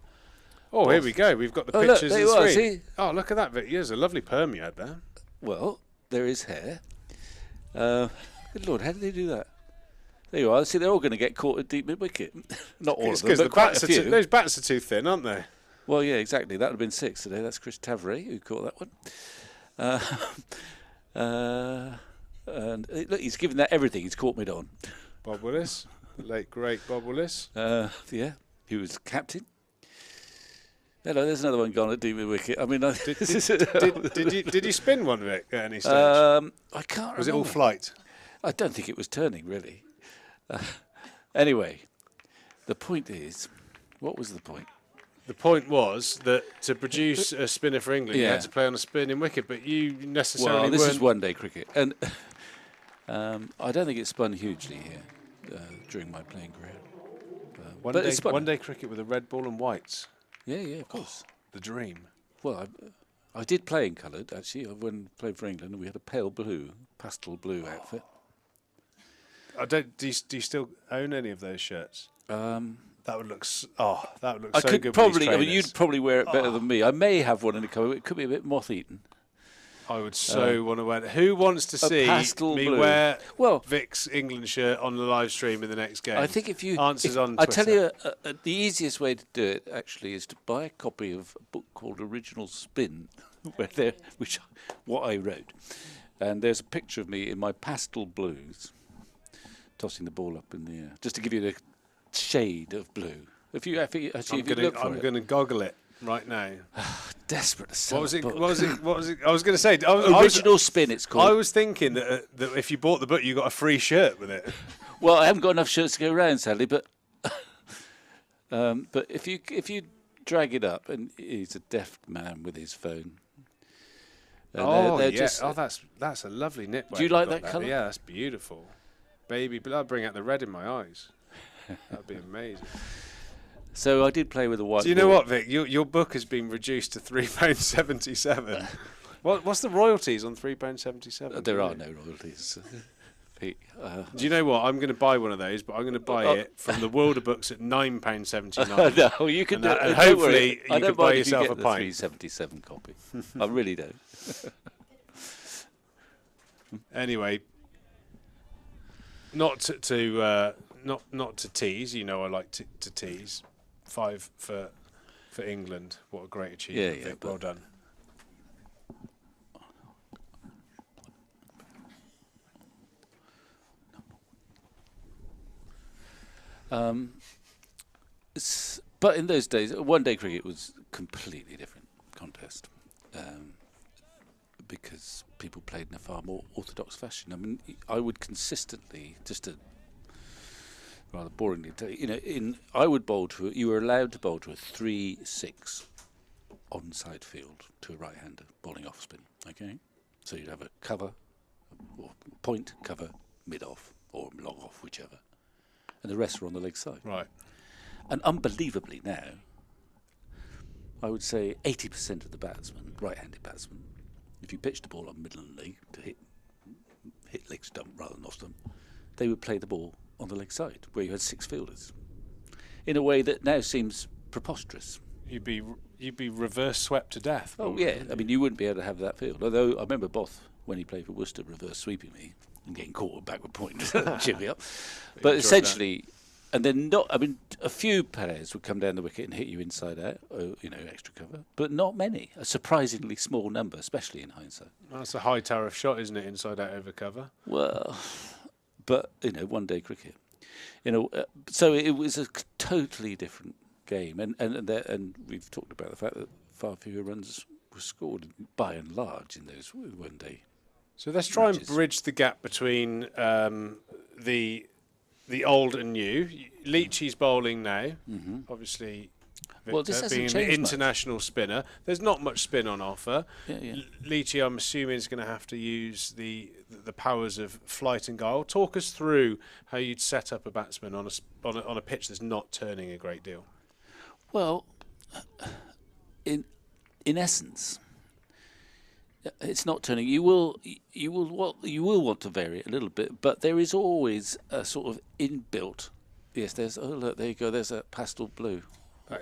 Oh, here we go. We've got the pictures of the screen. Oh, look at that, Vic. There's a lovely perm you had there. Well, there is hair. Good Lord, how did they do that? There you are. See, they're all going to get caught at deep mid-wicket. Not all of them, but quite a few. Those bats are too thin, aren't they? Well, yeah, exactly. That would have been 6 today. That's Chris Tavray who caught that one. And look, he's given that everything. He's caught mid-on. Bob Willis, the late great Bob Willis. Yeah, he was captain. Hello, there's another one gone at deep mid-wicket. I mean, did you spin one, Vic, at any stage? I can't remember. Was it all flight? I don't think it was turning, really. Anyway, the point is, what was the point? The point was that to produce a spinner for England, you had to play on a spinning wicket, but you necessarily this is one-day cricket. And I don't think it spun hugely here during my playing career. One day cricket with a red ball and whites. Yeah, of course. The dream. Well, I did play in coloured, actually. When I played for England, and we had a pale blue, pastel blue outfit. Do you still own any of those shirts? That would look so good. I mean, you'd probably wear it better than me. I may have one in the colour. It could be a bit moth-eaten. I would want to wear it. Who wants to see me wear Vic's England shirt on the live stream in the next game? I think on Twitter. I tell you, the easiest way to do it actually is to buy a copy of a book called Original Spin, what I wrote, and there's a picture of me in my pastel blues, tossing the ball up in the air, just to give you the shade of blue. I'm going to goggle it right now. Desperate to sell. What was it? I was going to say Original Spin. It's called. I was thinking that if you bought the book, you got a free shirt with it. Well, I haven't got enough shirts to go around, sadly. But if you drag it up, and he's a deft man with his phone. That's a lovely knitwear. Do you like that colour? Yeah, that's beautiful. Baby, but that'll bring out the red in my eyes. That'd be amazing. So I did play with a white. Do you know what, Vic? Your book has been reduced to £3.77. What's the royalties on £3.77? There are no royalties. Pete, do you know what? I'm going to buy one of those, but I'm going to buy it from the World of Books at £9.79. No, you can. And hopefully you can buy yourself a pint. £3.77 copy. I really don't. Anyway, not to tease. You know, I like to tease. 5 for England. What a great achievement! Yeah, well done. But in those days, one-day cricket was a completely different contest. because people played in a far more orthodox fashion. I mean, I would consistently, just to rather boringly tell you, I would bowl to you were allowed to bowl to a 3-6 onside field to a right-hander bowling off spin. Okay, so you'd have a cover, or point, cover, mid-off, or long off, whichever, and the rest were on the leg side. Right. And unbelievably now, I would say 80% of the batsmen, right-handed batsmen, if you pitched the ball on middle and leg to hit leg stump rather than off stump, they would play the ball on the leg side, where you had 6 fielders, in a way that now seems preposterous. You'd be reverse swept to death. Oh yeah, I mean you wouldn't be able to have that field. Although I remember Both, when he played for Worcester, reverse sweeping me and getting caught at backward point, cheer me up. But essentially, and then a few players would come down the wicket and hit you inside out, extra cover, but not many. A surprisingly small number, especially in hindsight. That's a high tariff shot, isn't it? Inside out over cover. Well, but one day cricket, so it was a totally different game, and we've talked about the fact that far fewer runs were scored by and large in those one day. So let's try and bridge the gap between the old and new. Leachy's bowling now, obviously. Victor, this hasn't being an changed international spinner, there's not much spin on offer. Yeah. Leachy, I'm assuming, is going to have to use the powers of flight and guile. Talk us through how you'd set up a batsman on a pitch that's not turning a great deal. Well, in essence, it's not turning. You will want to vary it a little bit, but there is always a sort of inbuilt. Yes, look, there you go. There's a pastel blue.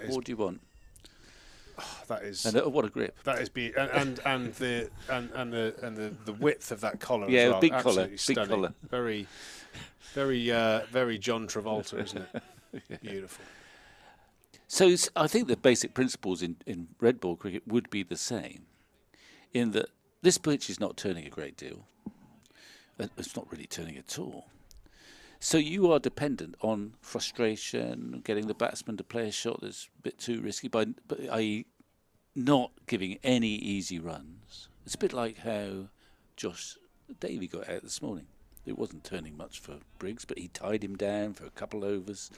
What do you want? Oh, that is. And what a grip. That is and the width of that collar. Yeah, as well. big Absolutely collar. stunning. Big collar. Very, very John Travolta, isn't it? Yeah. Beautiful. So I think the basic principles in red ball cricket would be the same, in that this pitch is not turning a great deal. It's not really turning at all. So you are dependent on frustration, getting the batsman to play a shot that's a bit too risky, i.e. not giving any easy runs. It's a bit like how Davey got out this morning. It wasn't turning much for Briggs, but he tied him down for a couple overs,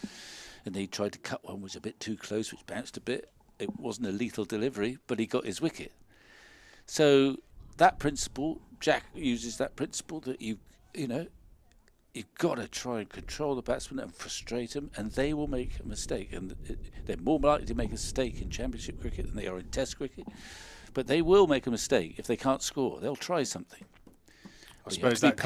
and then he tried to cut one, was a bit too close, which bounced a bit. It wasn't a lethal delivery, but he got his wicket. So that principle, Jack uses that principle that you've got to try and control the batsman and frustrate them, and they will make a mistake. And they're more likely to make a mistake in Championship cricket than they are in Test cricket. But they will make a mistake if they can't score. They'll try something. I suppose that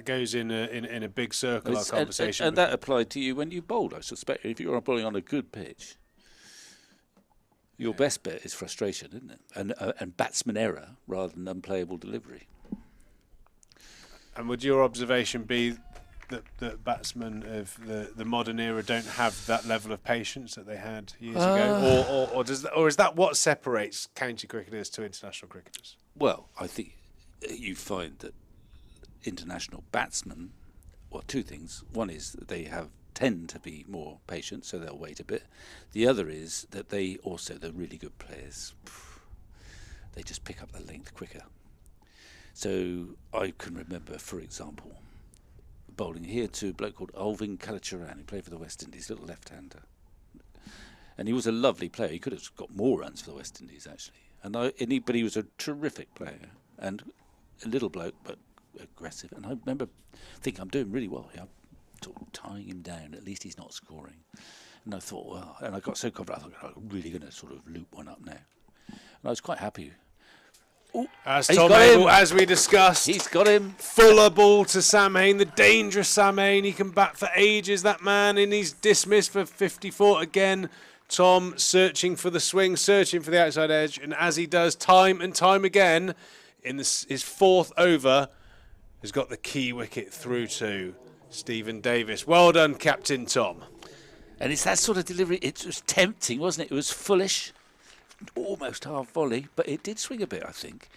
goes in a big circle, our conversation. And that applied to you when you bowled, I suspect. If you're bowling on a good pitch, your best bet is frustration, isn't it? And batsman error rather than unplayable delivery. And would your observation be that batsmen of the modern era don't have that level of patience that they had years ago, or is that what separates county cricketers to international cricketers? Well, I think you find that international batsmen, well, two things. One is that they tend to be more patient, so they'll wait a bit. The other is that the really good players, they just pick up the length quicker. So I can remember, for example, bowling here to a bloke called Alvin Kalacharan, who played for the West Indies, little left-hander. And he was a lovely player. He could have got more runs for the West Indies, actually. But he was a terrific player and a little bloke, but aggressive. And I remember thinking, I'm doing really well here. I'm sort of tying him down. At least he's not scoring. And I thought, well, and I got so confident, I thought, I'm really going to sort of loop one up now. And I was quite happy. Ooh, as Tom Abel, as we discussed, he's got him. Fuller ball to Sam Hain, the dangerous Sam Hain. He can bat for ages, that man, and he's dismissed for 54 again. Tom searching for the swing, searching for the outside edge, and as he does time and time again, in his fourth over, has got the key wicket through to Stephen Davies. Well done, Captain Tom. And it's that sort of delivery. It was tempting, wasn't it? It was fullish. Almost half volley, but it did swing a bit, I think.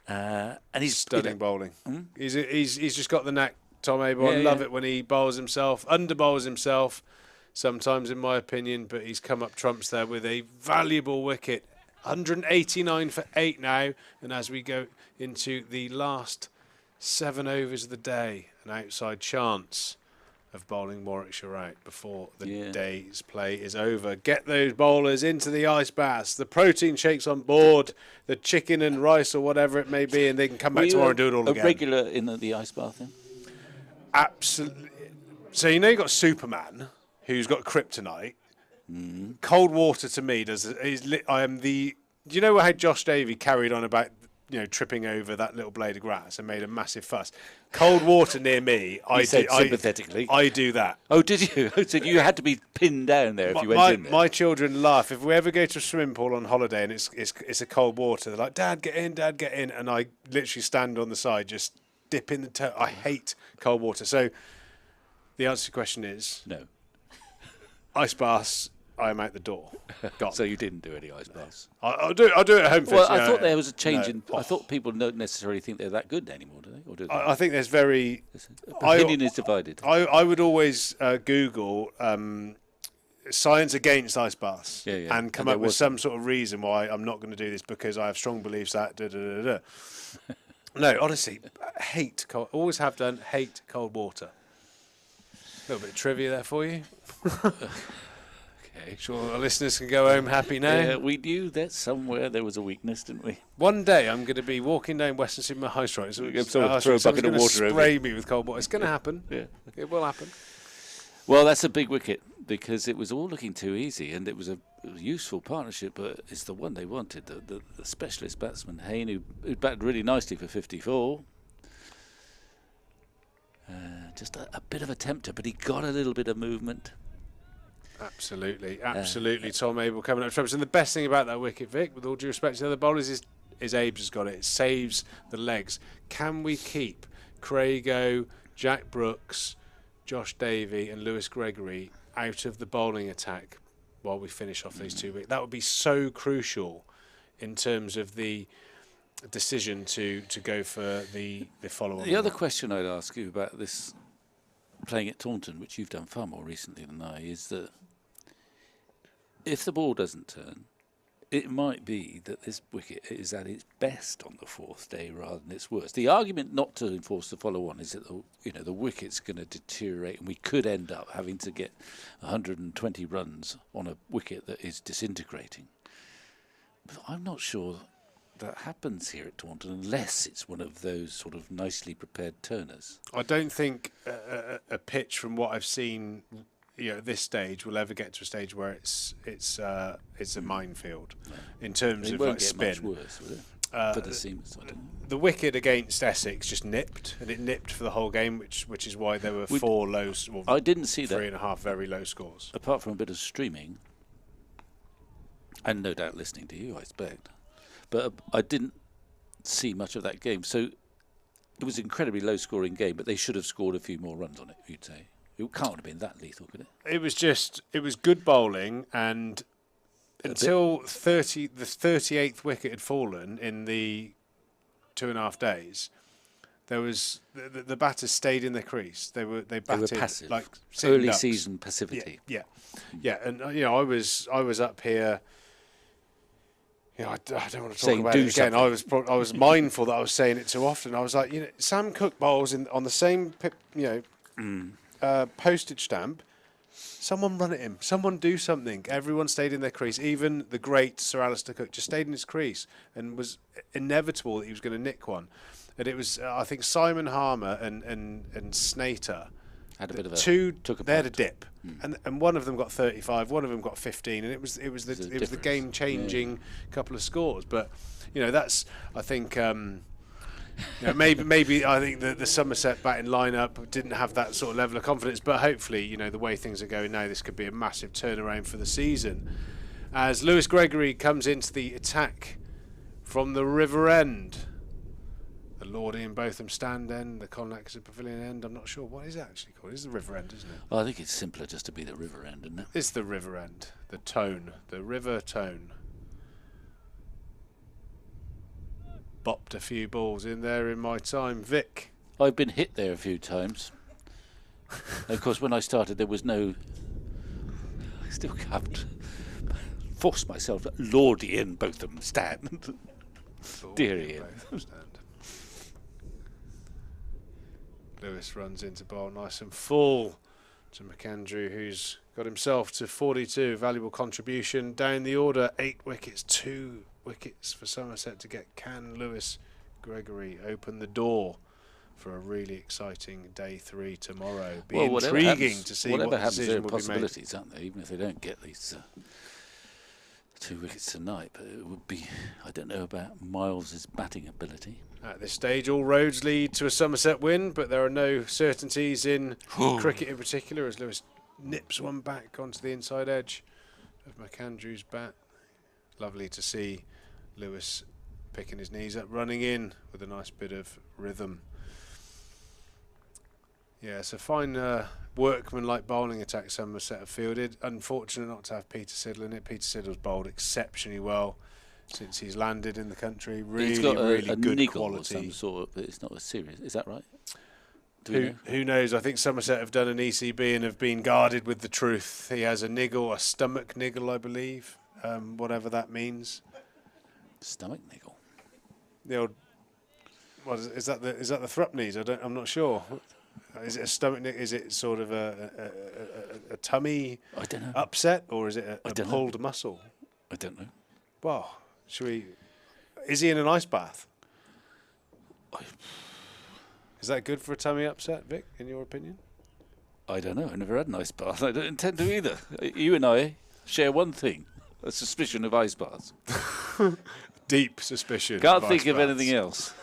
And he's stunning bowling. He's just got the knack, Tom Abel. I love it when he bowls himself, under-bowls himself, sometimes in my opinion, but he's come up trumps there with a valuable wicket 189 for 8 now, and as we go into the last 7 overs of the day, an outside chance of bowling Warwickshire out before the day's play is over. Get those bowlers into the ice baths, the protein shakes on board, the chicken and rice or whatever it may be, and they can come back tomorrow and do it all again. A regular in the ice bath then? Absolutely. So you know you've got Superman, who's got kryptonite. Cold water to me I am the. Do you know how Josh Davey carried on about tripping over that little blade of grass and made a massive fuss? Cold water near me, sympathetically. I do that. Oh, did you? So you had to be pinned down there if you went in there. My children laugh if we ever go to a swimming pool on holiday and it's a cold water. They're like, "Dad, get in, Dad, get in," and I literally stand on the side, just dip in the toe. I hate cold water. So the answer to your question is no. Ice baths. I am out the door. Gone. So you didn't do any ice baths? I'll do it at home. Well, I thought there was a change in. I thought people don't necessarily think they're that good anymore, do they? Or do they? I think there's very. Opinion is divided. I would always Google science against ice baths and come up with some sort of reason why I'm not going to do this because I have strong beliefs that. No, honestly, hate cold. Always have done. Hate cold water. A little bit of trivia there for you. Sure, our listeners can go home happy now. Yeah, we knew that somewhere there was a weakness, didn't we? One day I'm going to be walking down Western Superman High Street. Throw a bucket of water over. Spray me with cold water. It's going to happen. Yeah, it will happen. Well, that's a big wicket because it was all looking too easy, and it was a useful partnership. But it's the one they wanted. The specialist batsman Hayne, who batted really nicely for 54. Just a bit of a tempter, but he got a little bit of movement. Absolutely. Tom Abel coming up to And the best thing about that wicket, Vic, with all due respect to the other bowlers, is Abe's has got it. It saves the legs. Can we keep Craigo, Jack Brooks, Josh Davey and Lewis Gregory out of the bowling attack while we finish off these 2 weeks? That would be so crucial in terms of the decision to go for the follow-on. The other question I'd ask you about this playing at Taunton, which you've done far more recently than I, is that if the ball doesn't turn, it might be that this wicket is at its best on the 4th day rather than its worst. The argument not to enforce the follow-on is that the wicket's going to deteriorate, and we could end up having to get 120 runs on a wicket that is disintegrating. But I'm not sure that happens here at Taunton unless it's one of those sort of nicely prepared turners. I don't think a pitch from what I've seen at this stage will ever get to a stage where it's a minefield in terms of like spin. Much worse, will it? For the seamers, I don't know. The wicket against Essex just nipped, and it nipped for the whole game, which is why there were 4 low. Well, I didn't see 3.5 very low scores. Apart from a bit of streaming, and no doubt listening to you, I expect. But I didn't see much of that game. So it was an incredibly low-scoring game, but they should have scored a few more runs on it, you'd say. It can't have been that lethal, could it? It was good bowling, and until the 38th wicket had fallen in the 2.5 days, there was the batters stayed in the crease. They batted were passive, like early ducks. Season passivity. Yeah. And I was up here. I don't want to talk about it again. I was mindful that I was saying it too often. I was like, Sam Cook bowls on the same postage stamp. Someone run at him. Someone do something. Everyone stayed in their crease. Even the great Sir Alistair Cook just stayed in his crease, and was inevitable that he was going to nick one. And it was, I think, Simon Harmer and Snater had a bit of they had a dip, and one of them got 35, one of them got 15, and it was the game changing couple of scores. But that's, I think. Maybe I think the Somerset batting lineup didn't have that sort of level of confidence, but hopefully, the way things are going now, this could be a massive turnaround for the season. As Lewis Gregory comes into the attack from the River End, the Lord Ian Botham stand end, the Colin Atkinson Pavilion end. I'm not sure what is it actually called. It's the River End, isn't it? Well, I think it's simpler just to be the River End, isn't it? It's the River End, the Tone, the River Tone. Bopped a few balls in there in my time. Vic? I've been hit there a few times. Of course, when I started, there was no... I still can't forced myself. Lord Ian, both of them stand. Dear Ian. Lewis runs into bowl nice and full to McAndrew, who's got himself to 42. Valuable contribution down the order. 8 wickets, 2 wickets for Somerset to get. Can Lewis Gregory open the door for a really exciting day 3 tomorrow? Be intriguing to see what decision will be made. Possibilities, aren't there? Even if they don't get these 2 wickets tonight, but it would be, I don't know about Miles's batting ability. At this stage, all roads lead to a Somerset win, but there are no certainties in cricket in particular, as Lewis nips one back onto the inside edge of McAndrew's bat. Lovely to see Lewis picking his knees up, running in with a nice bit of rhythm. Yeah, it's a fine workman-like bowling attack Somerset have fielded. Unfortunate not to have Peter Siddle in it. Peter Siddle's bowled exceptionally well since he's landed in the country. Really, really good quality. Of some sort, but it's not as serious. Is that right? Who knows? I think Somerset have done an ECB and have been guarded with the truth. He has a niggle, a stomach niggle, I believe, whatever that means. Stomach niggle. The old. What is that? Is that the Thrupneys? I'm not sure. Is it a stomach niggle? Is it sort of a tummy upset, or is it a pulled muscle? I don't know. Well, should we? Is he in an ice bath? Is that good for a tummy upset, Vic, in your opinion? I don't know. I've never had an ice bath. I don't intend to either. You and I share one thing: a suspicion of ice baths. Deep suspicion. Can't think of anything else.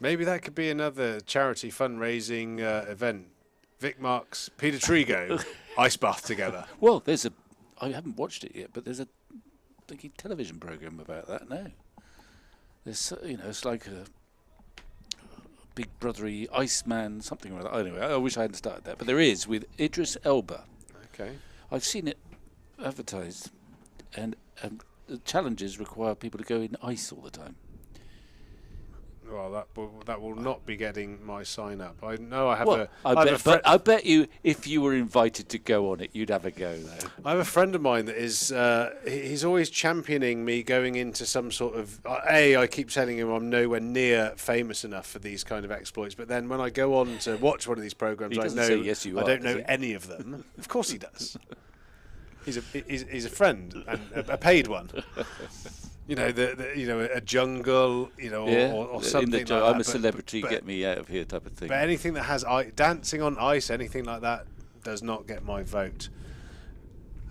Maybe that could be another charity fundraising event. Vic Marks, Peter Trigo, ice bath together. Well, I haven't watched it yet, but there's a television program about that now. There's, it's like a big brothery Iceman, something like that. Anyway, I wish I hadn't started that, but there is with Idris Elba. Okay. I've seen it advertised, and the challenges require people to go in ice all the time. Well, that will not be getting my sign up. I know I have I bet you if you were invited to go on it, you'd have a go though. I have a friend of mine that is he's always championing me going into some sort of I keep telling him I'm nowhere near famous enough for these kind of exploits, but then when I go on to watch one of these programs, I don't know any of them. Of course he does. He's a friend and a paid one. A jungle, or something like that. I'm a celebrity, get me out of here type of thing. But anything that has dancing on ice, anything like that, does not get my vote.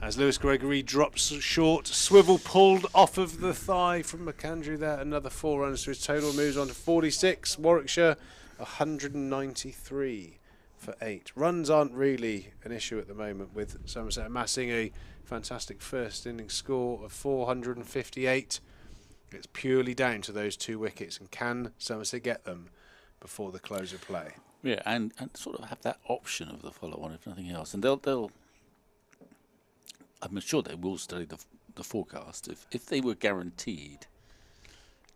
As Lewis Gregory drops short, swivel pulled off of the thigh from McAndrew there. Another 4 runs to his total, moves on to 46. Warwickshire, 193 for 8. Runs aren't really an issue at the moment, with Somerset amassing a fantastic first innings score of 458. It's purely down to those 2 wickets, and can Somerset get them before the close of play? Yeah, and sort of have that option of the follow-on if nothing else. And they'll I'm sure they will study the forecast. If they were guaranteed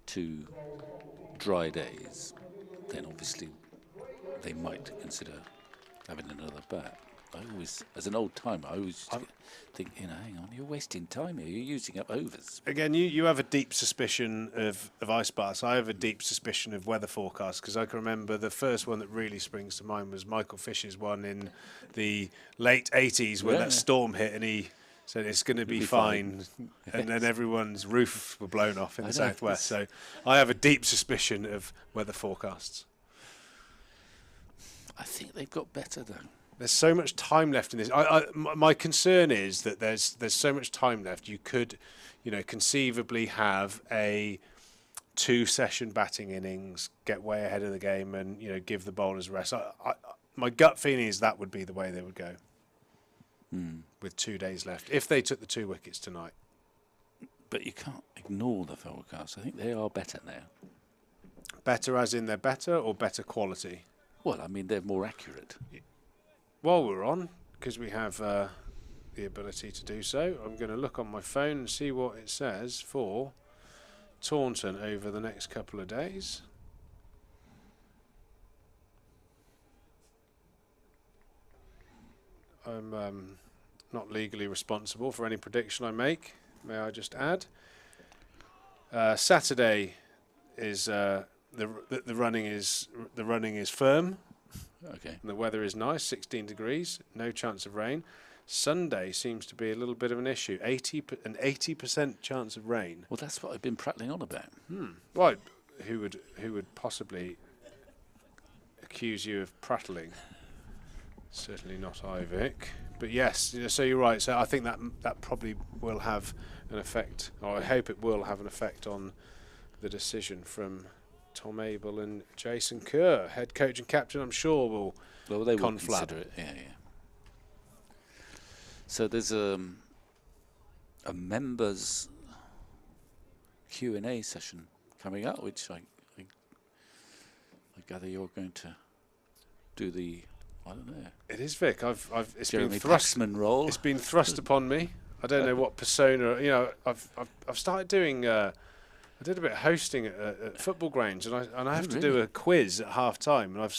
2 dry days, then obviously they might consider having another bat. I always, as an old timer, I always think, hang on, you're wasting time here. You're using up overs. Again, you have a deep suspicion of ice baths. I have a deep suspicion of weather forecasts, because I can remember the first one that really springs to mind was Michael Fish's one in the late 80s when that storm hit, and he said it's going to be fine. And then everyone's roofs were blown off in the southwest. So I have a deep suspicion of weather forecasts. I think they've got better though. There's so much time left in this. My concern is that there's so much time left. You could, conceivably have a 2-session batting innings, get way ahead of the game, and give the bowlers rest. My gut feeling is that would be the way they would go, with 2 days left if they took the 2 wickets tonight. But you can't ignore the forecast. I think they are better now. Better as in they're better, or better quality? Well, I mean they're more accurate. While we're on, because we have the ability to do so, I'm going to look on my phone and see what it says for Taunton over the next couple of days. I'm not legally responsible for any prediction I make. May I just add? Saturday is the running is firm. Okay. And the weather is nice, 16 degrees, no chance of rain. Sunday seems to be a little bit of an issue. 80% chance of rain. Well, that's what I've been prattling on about. Well, who would possibly accuse you of prattling? Certainly not I, Vic. But yes, so you're right. So I think that probably will have an effect, or I hope it will have an effect on the decision from Tom Abel and Jason Kerr, head coach and captain. I'm sure will. Well, they will conflab. consider it. Yeah. So there's a members Q&A session coming up, which I gather you're going to do the. I don't know. It is, Vic. It's Jeremy been thrust. Paxman role. It's been thrust upon me. I don't know what persona. I've started doing. I did a bit of hosting at football grounds, and I have to do a quiz at half time, and I've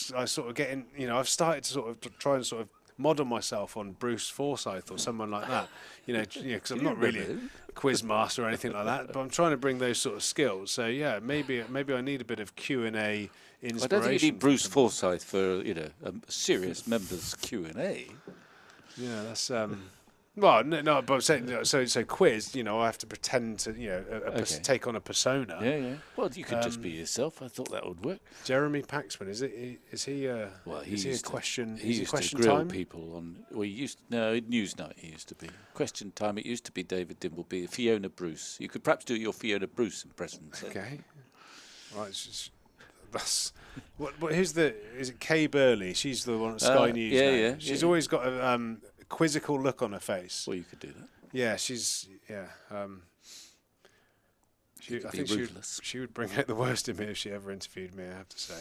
started to sort of try and sort of model myself on Bruce Forsyth or someone like that. Because I'm not really a quiz master or anything like that, but I'm trying to bring those sort of skills. So yeah, maybe I need a bit of Q&A inspiration. I don't think you need Bruce Forsyth for a serious members Q&A. Yeah, that's well, no, but I'm saying so quiz. I have to pretend to take on a persona. Yeah. Well, you could just be yourself. I thought that would work. Jeremy Paxman, is he? Well, is he a question? He used to grill people on. Well, Newsnight. He used to be question time. It used to be David Dimbleby, Fiona Bruce. You could perhaps do your Fiona Bruce impression. So. Okay. Right. That's what? Is it Kay Burley? She's the one at Sky News. Yeah. She's always got a quizzical look on her face. Well, you could do that. Yeah, she's. Yeah. I think she would bring out the worst in me if she ever interviewed me, I have to say.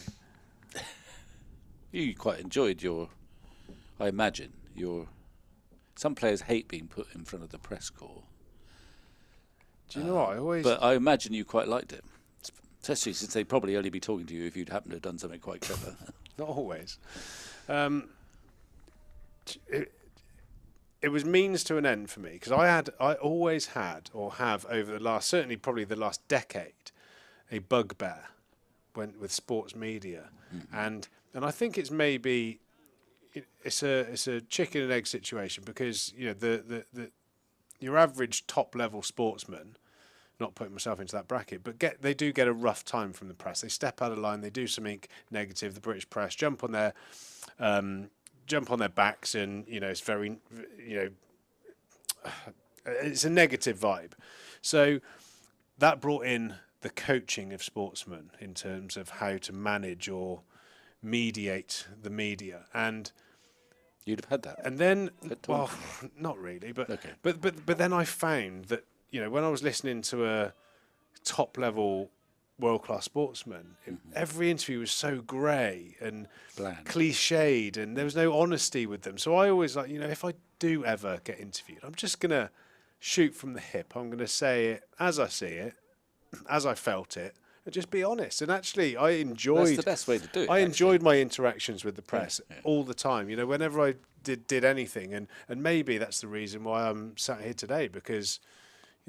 You quite enjoyed I imagine some players hate being put in front of the press corps. Do you know what? But I imagine you quite liked it. Especially since they'd probably only be talking to you if you'd happen to have done something quite clever. Not always. It was means to an end for me, because I always had or have over probably the last decade, a bugbear with sports media, and I think it's maybe it's a chicken and egg situation, because your average top level sportsman, not putting myself into that bracket, but they do get a rough time from the press. They step out of line, they do something negative. The British press jump on their backs, and it's very it's a negative vibe. So that brought in the coaching of sportsmen in terms of how to manage or mediate the media, and you'd have had that. And then, well, not really, but okay. but then I found that when I was listening to a top level world-class sportsman, every interview was so grey and bland, cliched, and there was no honesty with them. So I always if I do ever get interviewed, I'm just going to shoot from the hip. I'm going to say it as I see it, as I felt it, and just be honest. And actually, I enjoyed... That's the best way to do it. I enjoyed my interactions with the press all the time. Whenever I did anything, and maybe that's the reason why I'm sat here today, because...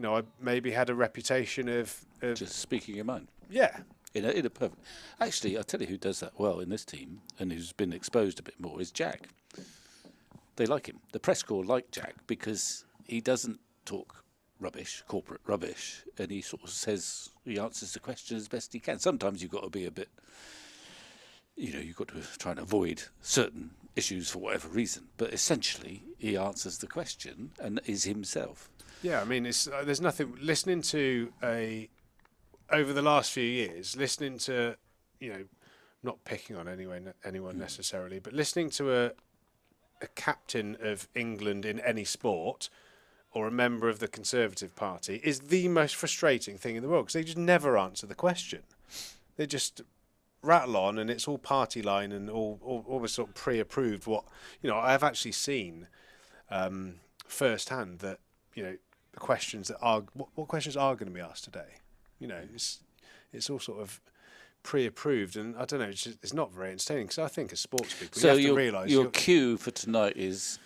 I maybe had a reputation of just speaking your mind. Yeah. In a perfect... Actually, I'll tell you who does that well in this team, and who's been exposed a bit more, is Jack. They like him. The press corps like Jack because he doesn't talk rubbish, corporate rubbish, and he sort of says, he answers the question as best he can. Sometimes you've got to be a bit... you've got to try and avoid certain issues for whatever reason, but essentially he answers the question and is himself. Yeah, I mean, there's nothing... Listening to over the last few years, listening to, not picking on anyone necessarily, but listening to a captain of England in any sport or a member of the Conservative Party is the most frustrating thing in the world, because they just never answer the question. They just rattle on, and it's all party line and almost sort of pre-approved. I have actually seen firsthand that, the questions that are what questions are going to be asked today. It's all sort of pre-approved, and I don't know. It's not very entertaining, because I think as sports people, you have to realise your cue for tonight is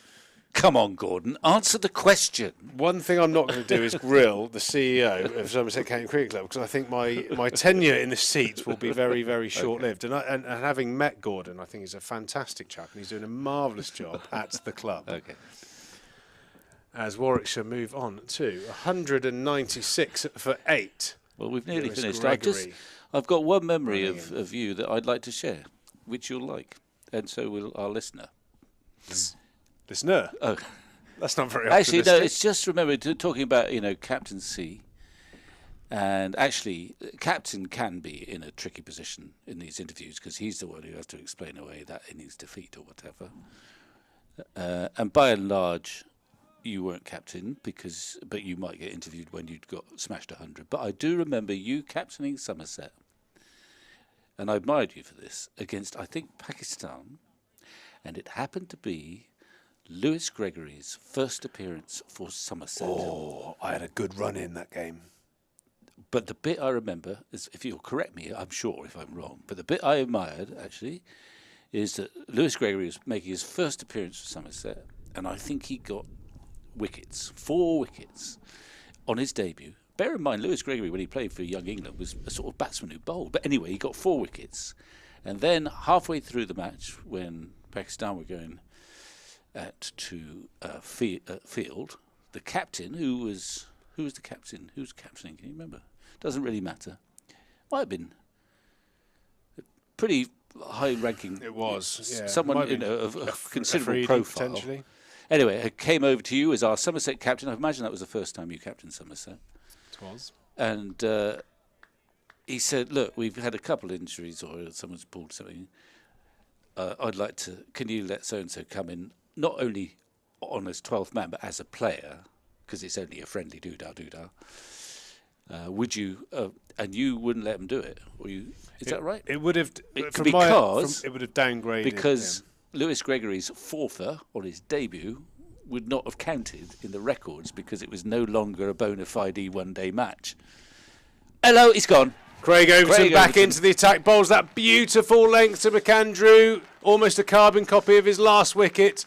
Come on, Gordon, answer the question. One thing I'm not going to do is grill the CEO of Somerset County Cricket Club, because I think my tenure in the seats will be very, very short-lived. And having met Gordon, I think he's a fantastic chap, and he's doing a marvellous job at the club. Okay. As Warwickshire move on to 196 for 8. Well, we've nearly Lewis finished. Gregory. I've got one memory of you that I'd like to share, which you'll like, and so will our listener. Listener? Oh, that's not very actually, optimistic. no. It's just remember talking about captaincy, and actually, captain can be in a tricky position in these interviews because he's the one who has to explain away that innings defeat or whatever. And by and large, you weren't captain but you might get interviewed when you'd got smashed 100. But I do remember you captaining Somerset, and I admired you for this against, I think, Pakistan, and it happened to be Lewis Gregory's first appearance for Somerset. Oh, I had a good run in that game. But the bit I remember, is, if you'll correct me, I'm sure if I'm wrong, but the bit I admired, actually, is that Lewis Gregory was making his first appearance for Somerset, and I think he got 4 wickets on his debut. Bear in mind, Lewis Gregory, when he played for Young England, was a sort of batsman who bowled. But anyway, he got 4 wickets. And then halfway through the match, when Pakistan were going to field, the captain, who was the captain? Who's captaining? Can you remember? Doesn't really matter. Might have been pretty high-ranking. It was, yeah. Someone of considerable profile. Potentially. Anyway, it came over to you as our Somerset captain. I imagine that was the first time you captained Somerset. It was. And he said, look, we've had a couple of injuries or someone's pulled something. I'd like to, can you let so-and-so come in, not only on as 12th man, but as a player, because it's only a friendly doodah. Would you, and you wouldn't let him do it? Or is that right? It would have, it would have downgraded because him. Lewis Gregory's fourther on his debut would not have counted in the records because it was no longer a bona fide one-day match. Hello, he's gone. Craig Overton back into the attack, bowls that beautiful length to McAndrew, almost a carbon copy of his last wicket.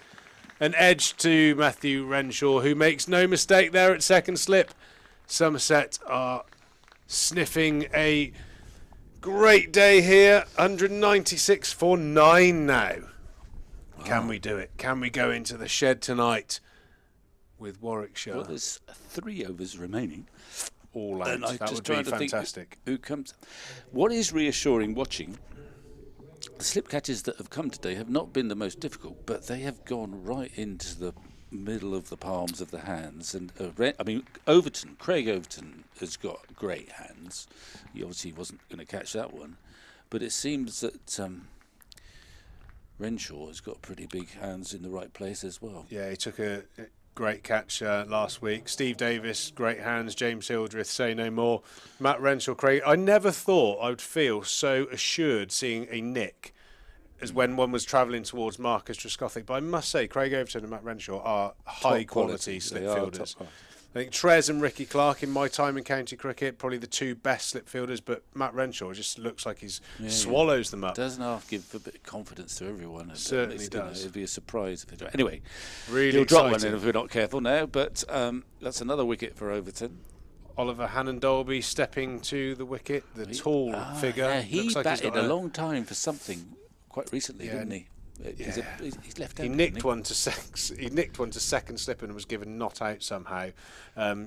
An edge to Matthew Renshaw, who makes no mistake there at second slip. Somerset are sniffing a great day here. 196 for 9 now. Can we do it? Can we go into the shed tonight with Warwickshire? Well, there's 3 overs remaining. All out. And That would be fantastic. Who comes? What is reassuring watching, the slip catches that have come today have not been the most difficult, but they have gone right into the middle of the palms of the hands. And Overton, Craig Overton has got great hands. He obviously wasn't going to catch that one, but it seems that Renshaw has got pretty big hands in the right place as well. Yeah, he took a great catch last week. Steve Davies, great hands. James Hildreth, say no more. Matt Renshaw, Craig. I never thought I would feel so assured seeing a nick as when one was travelling towards Marcus Trescothick. But I must say, Craig Overton and Matt Renshaw are high-quality slip fielders. I think Trez and Ricky Clark, in my time in county cricket, probably the 2 best slip fielders, but Matt Renshaw just looks like he's swallows them up. Doesn't half give a bit of confidence to everyone. And Certainly does. It'd be a surprise if it does. Anyway, really he'll exciting. drop one in if we're not careful now, but that's another wicket for Overton. Oliver Hannon-Dolby stepping to the wicket, the tall figure. Yeah, he looks like batted a long time for something quite recently, didn't he? Yeah. He's left He nicked one to second slip and was given not out somehow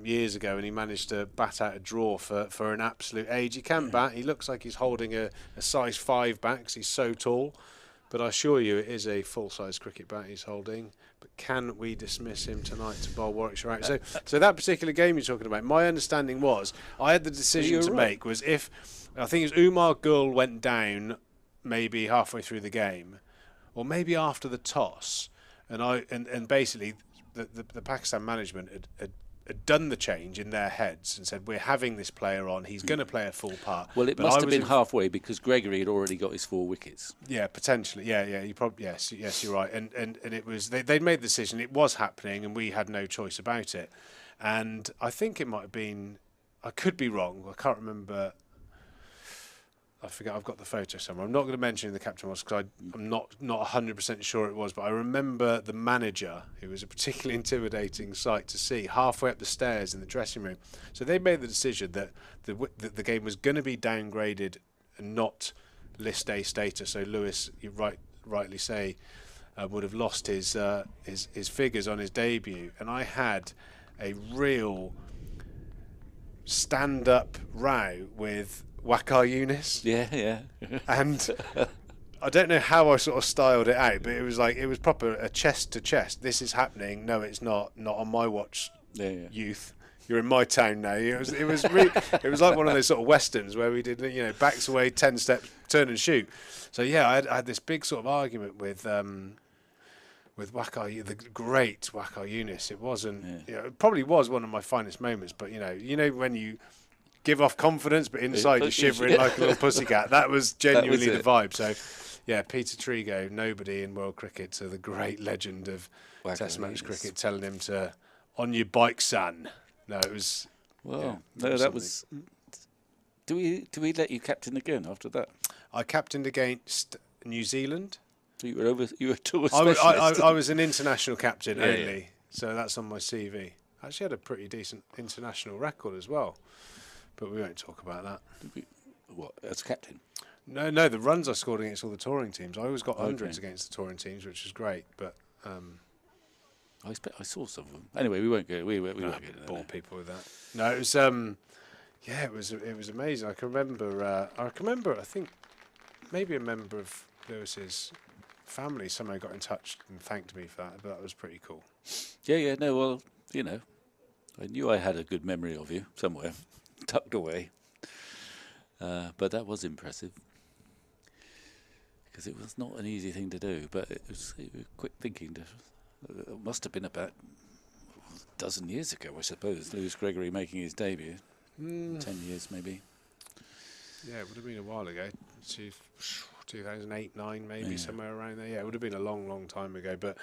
years ago, and he managed to bat out a draw for an absolute age. He can bat. He looks like he's holding a size 5 bat because he's so tall. But I assure you, it is a full-size cricket bat he's holding. But can we dismiss him tonight to bowl Warwickshire out? So that particular game you're talking about, my understanding was I had the decision to make was if I think it was Umar Gul went down maybe halfway through the game, or maybe after the toss, and basically the Pakistan management had done the change in their heads and said, we're having this player on, he's going to play a full part. Well, it must have been halfway because Gregory had already got his 4 wickets. Yeah, potentially. Yeah. You probably yes, you're right. And it was they'd made the decision. It was happening, and we had no choice about it. And I think it might have been. I could be wrong. I can't remember. I forget, I've got the photo somewhere. I'm not going to mention who the captain was because I'm not 100% sure it was, but I remember the manager, who was a particularly intimidating sight to see, halfway up the stairs in the dressing room. So they made the decision that the game was going to be downgraded and not List A status. So Lewis, you rightly say, would have lost his figures on his debut. And I had a real stand-up row with Wakar Younis. Yeah. And I don't know how I sort of styled it out, but it was proper a chest to chest. This is happening. No, it's not. Not on my watch, youth. You're in my town now. It was it was like one of those sort of westerns where we did, backs away, 10 steps, turn and shoot. So yeah, I had this big sort of argument with Wakar, the great Wakar Younis. It wasn't, it probably was one of my finest moments, but you know when you give off confidence, but inside you're shivering like a little pussycat. That was genuinely the vibe. So, yeah, Peter Trigo, nobody in world cricket, to the great legend of Test match cricket, telling him to, on your bike, son. No, it was. Well, that was. Do we let you captain again after that? I captained against New Zealand. You were a tour specialist. I was an international captain only, so that's on my CV. I actually had a pretty decent international record as well. But we won't talk about that. What, as captain? No, the runs I scored against all the touring teams. I always got hundreds against the touring teams, which was great. But I saw some of them. Anyway, we won't go. We won't bore people with that. No, it was. It was amazing. I can remember. I think maybe a member of Lewis's family somehow got in touch and thanked me for that. But that was pretty cool. Yeah. No, well, I knew I had a good memory of you somewhere. Tucked away, but that was impressive because it was not an easy thing to do. But it was quick thinking. It must have been about a dozen years ago, I suppose. Lewis Gregory making his debut, 10 years maybe. Yeah, it would have been a while ago, 2008, 9, maybe somewhere around there. Yeah, it would have been a long, long time ago. But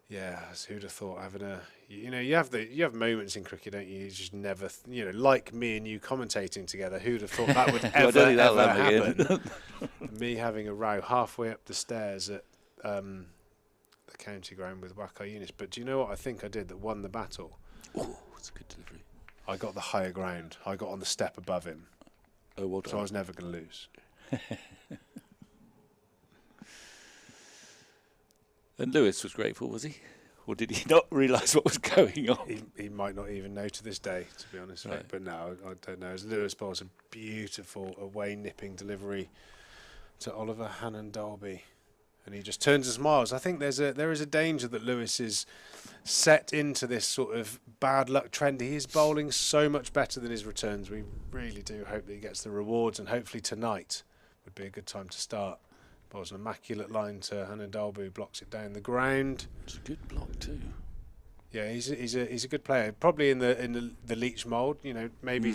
yeah, who'd have thought having you have moments in cricket, don't you? You just never, like me and you commentating together. Who'd have thought that would ever happen? Me having a row halfway up the stairs at the county ground with Wakar Younis. But do you know what I think I did that won the battle? Oh, it's a good delivery. I got the higher ground. I got on the step above him. Oh, well done. So I was never going to lose. And Lewis was grateful, was he? Or did he not realise what was going on? He might not even know to this day, to be honest. Right. But no, I don't know. As Lewis bowls a beautiful away nipping delivery to Oliver Hannon-Dalby, and he just turns and smiles. I think there is a danger that Lewis is set into this sort of bad luck trend. He is bowling so much better than his returns. We really do hope that he gets the rewards, and hopefully tonight would be a good time to start. Bowls an immaculate line to Hannon-Dalby, who blocks it down the ground. It's a good block too. Yeah, he's a good player. Probably in the Leach mould. Maybe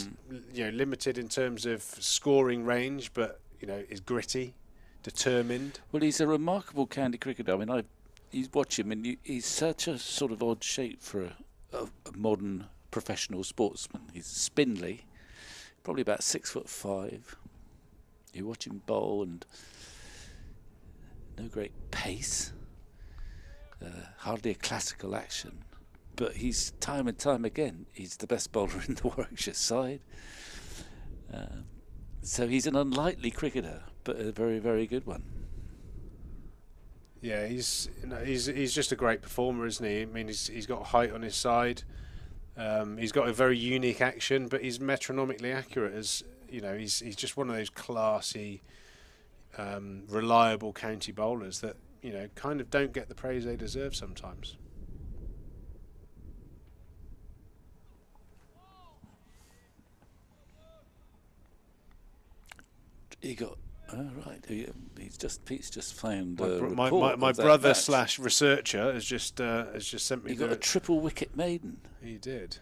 limited in terms of scoring range, but is gritty, determined. Well, he's a remarkable county cricketer. I mean, you watch him, and he's such a sort of odd shape for a modern professional sportsman. He's spindly, probably about 6'5". You watch him bowl and. No great pace, hardly a classical action, but he's time and time again, he's the best bowler in the Warwickshire side. So he's an unlikely cricketer, but a very, very good one. Yeah, he's just a great performer, isn't he? I mean, he's got height on his side. He's got a very unique action, but he's metronomically accurate. He's just one of those classy. Reliable county bowlers that kind of don't get the praise they deserve sometimes. He got right. Pete's just found my brother / researcher has just sent me. He got a triple wicket maiden. He did.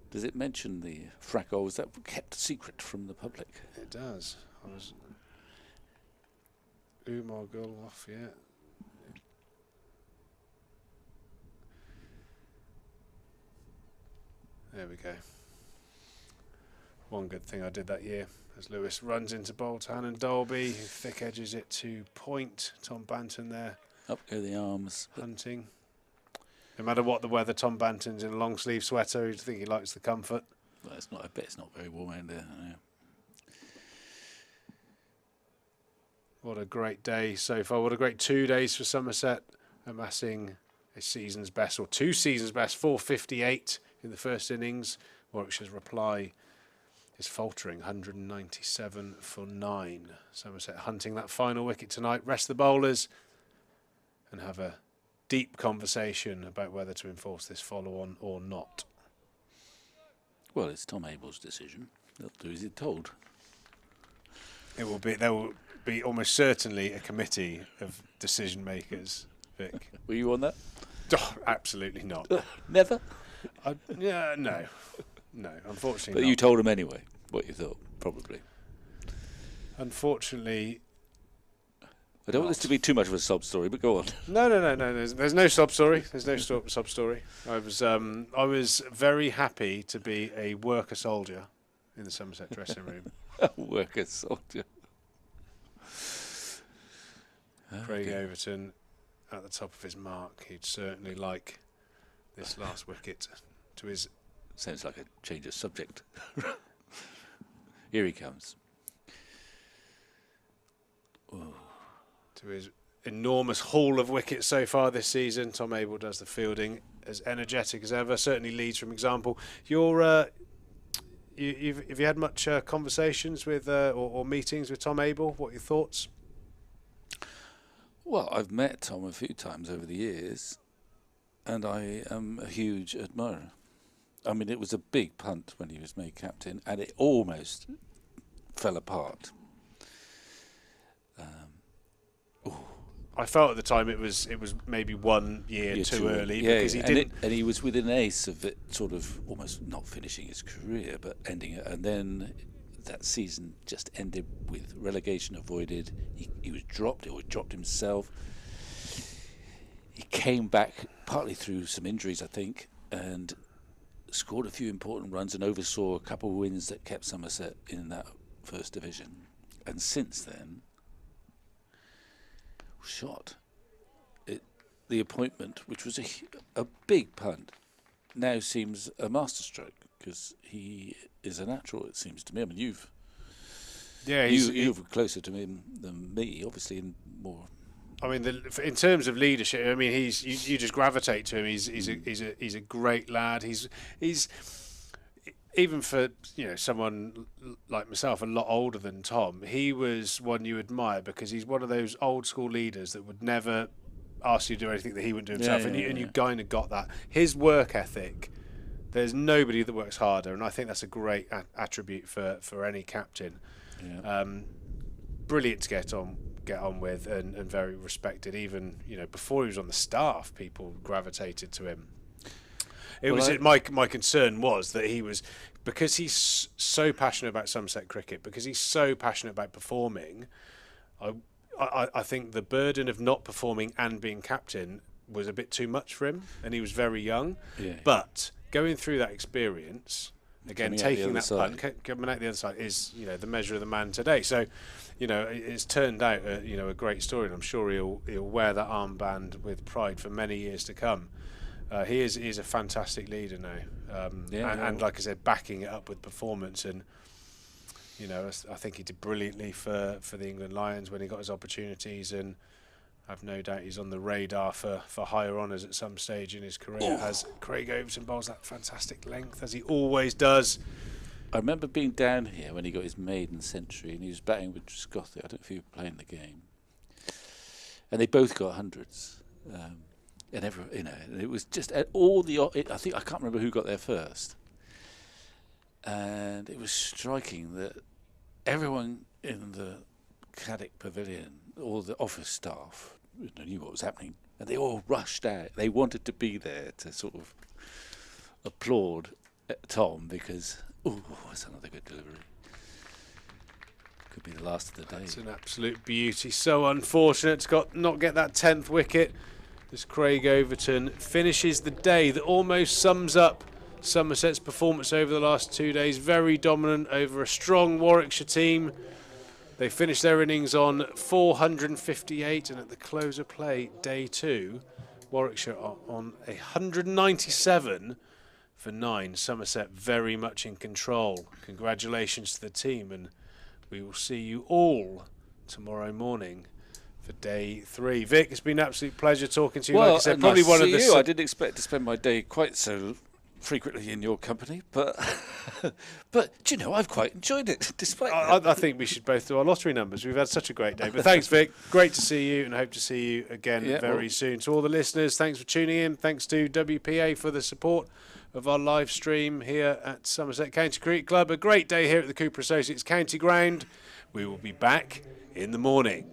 Does it mention the frack, or was that kept secret from the public? It does. Umar Gulloff, yeah. There we go. one good thing I did that year. As Lewis runs into Bolton and Dolby, who thick edges it to point. Tom Banton there. Up go the arms. Hunting. No matter what the weather, Tom Banton's in a long sleeve sweater. I think he likes the comfort. Well, I bet it's not very warm out there. Yeah. What a great day so far. What a great 2 days for Somerset, amassing a season's best, or 2 seasons best, 458 in the first innings. Warwickshire's reply is faltering, 197 for 9. Somerset hunting that final wicket tonight. Rest the bowlers and have a deep conversation about whether to enforce this follow-on or not. Well, it's Tom Abel's decision. They'll do as he's told. There will be almost certainly a committee of decision makers, Vic. Were you on that? Oh, absolutely not. Never? Yeah, no, unfortunately But not. you told him anyway what you thought, probably. Unfortunately, I don't want this to be too much of a sob story, but go on. No. There's no sob story. There's no sob story. I was very happy to be a worker soldier in the Somerset dressing room. A worker soldier. Craig Overton at the top of his mark. He'd certainly like this last wicket to his... Sounds like a change of subject. Here he comes. Ooh. To his enormous haul of wickets so far this season. Tom Abel does the fielding as energetic as ever. Certainly leads from example. Have you had much conversations with or meetings with Tom Abel? What are your thoughts? Well, I've met Tom a few times over the years, and I am a huge admirer. I mean, it was a big punt when he was made captain, and it almost fell apart. I felt at the time it was maybe 1 year too early, because he didn't. And he was within an ace of it, sort of almost not finishing his career, but ending it. And then that season just ended with relegation avoided. He was dropped, or dropped himself. He came back partly through some injuries, I think, and scored a few important runs and oversaw a couple of wins that kept Somerset in that first division. And since then, shot. The appointment, which was a big punt, now seems a masterstroke, because he is a natural, it seems to me. I mean, you're closer to him than me, obviously, in more. I mean, in terms of leadership, I mean, you just gravitate to him. He's a great lad. He's even for someone like myself, a lot older than Tom. He was one you admire, because he's one of those old school leaders that would never ask you to do anything that he wouldn't do himself. And you kind of got that. His work ethic. There's nobody that works harder, and I think that's a great attribute for any captain. Yeah. Brilliant to get on with, and very respected. Even before he was on the staff, people gravitated to him. My concern was that he was, because he's so passionate about Somerset cricket, because he's so passionate about performing. I think the burden of not performing and being captain was a bit too much for him, and he was very young. Yeah. But going through that experience, again, taking that punt, coming out the other side, is the measure of the man today. So, it's turned out a great story, and I'm sure he'll wear that armband with pride for many years to come. He is a fantastic leader now, and like I said, backing it up with performance. And I think he did brilliantly for the England Lions when he got his opportunities, and I've no doubt he's on the radar for higher honours at some stage in his career. As Craig Overton bowls that fantastic length, as he always does. I remember being down here when he got his maiden century, and he was batting with Scothy. I don't know if you were playing the game, and they both got hundreds. And it was just all the. I think I can't remember who got there first, and it was striking that everyone in the Caddick Pavilion, all the office staff, knew what was happening, and they all rushed out. They wanted to be there to sort of applaud Tom, because that's another good delivery. Could be the last of the day. It's an absolute beauty. So unfortunate to not get that 10th wicket. As Craig Overton finishes the day that almost sums up Somerset's performance over the last 2 days, very dominant over a strong Warwickshire team. They finished their innings on 458, and at the close of play, day 2, Warwickshire are on 197 for 9. Somerset very much in control. Congratulations to the team, and we will see you all tomorrow morning for day 3. Vic, it's been an absolute pleasure talking to you. Well, like I said, probably nice one to of the. see you. I didn't expect to spend my day quite so frequently in your company, but but do you know, I've quite enjoyed it. Despite I think we should both do our lottery numbers. We've had such a great day. But thanks, Vic. Great to see you, and hope to see you again very soon. To all the listeners, thanks for tuning in. Thanks to WPA for the support of our live stream here at Somerset County Cricket Club. A great day here at the Cooper Associates County Ground. We will be back in the morning.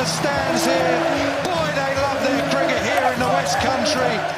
Stands here. Boy, they love their cricket here in the West Country.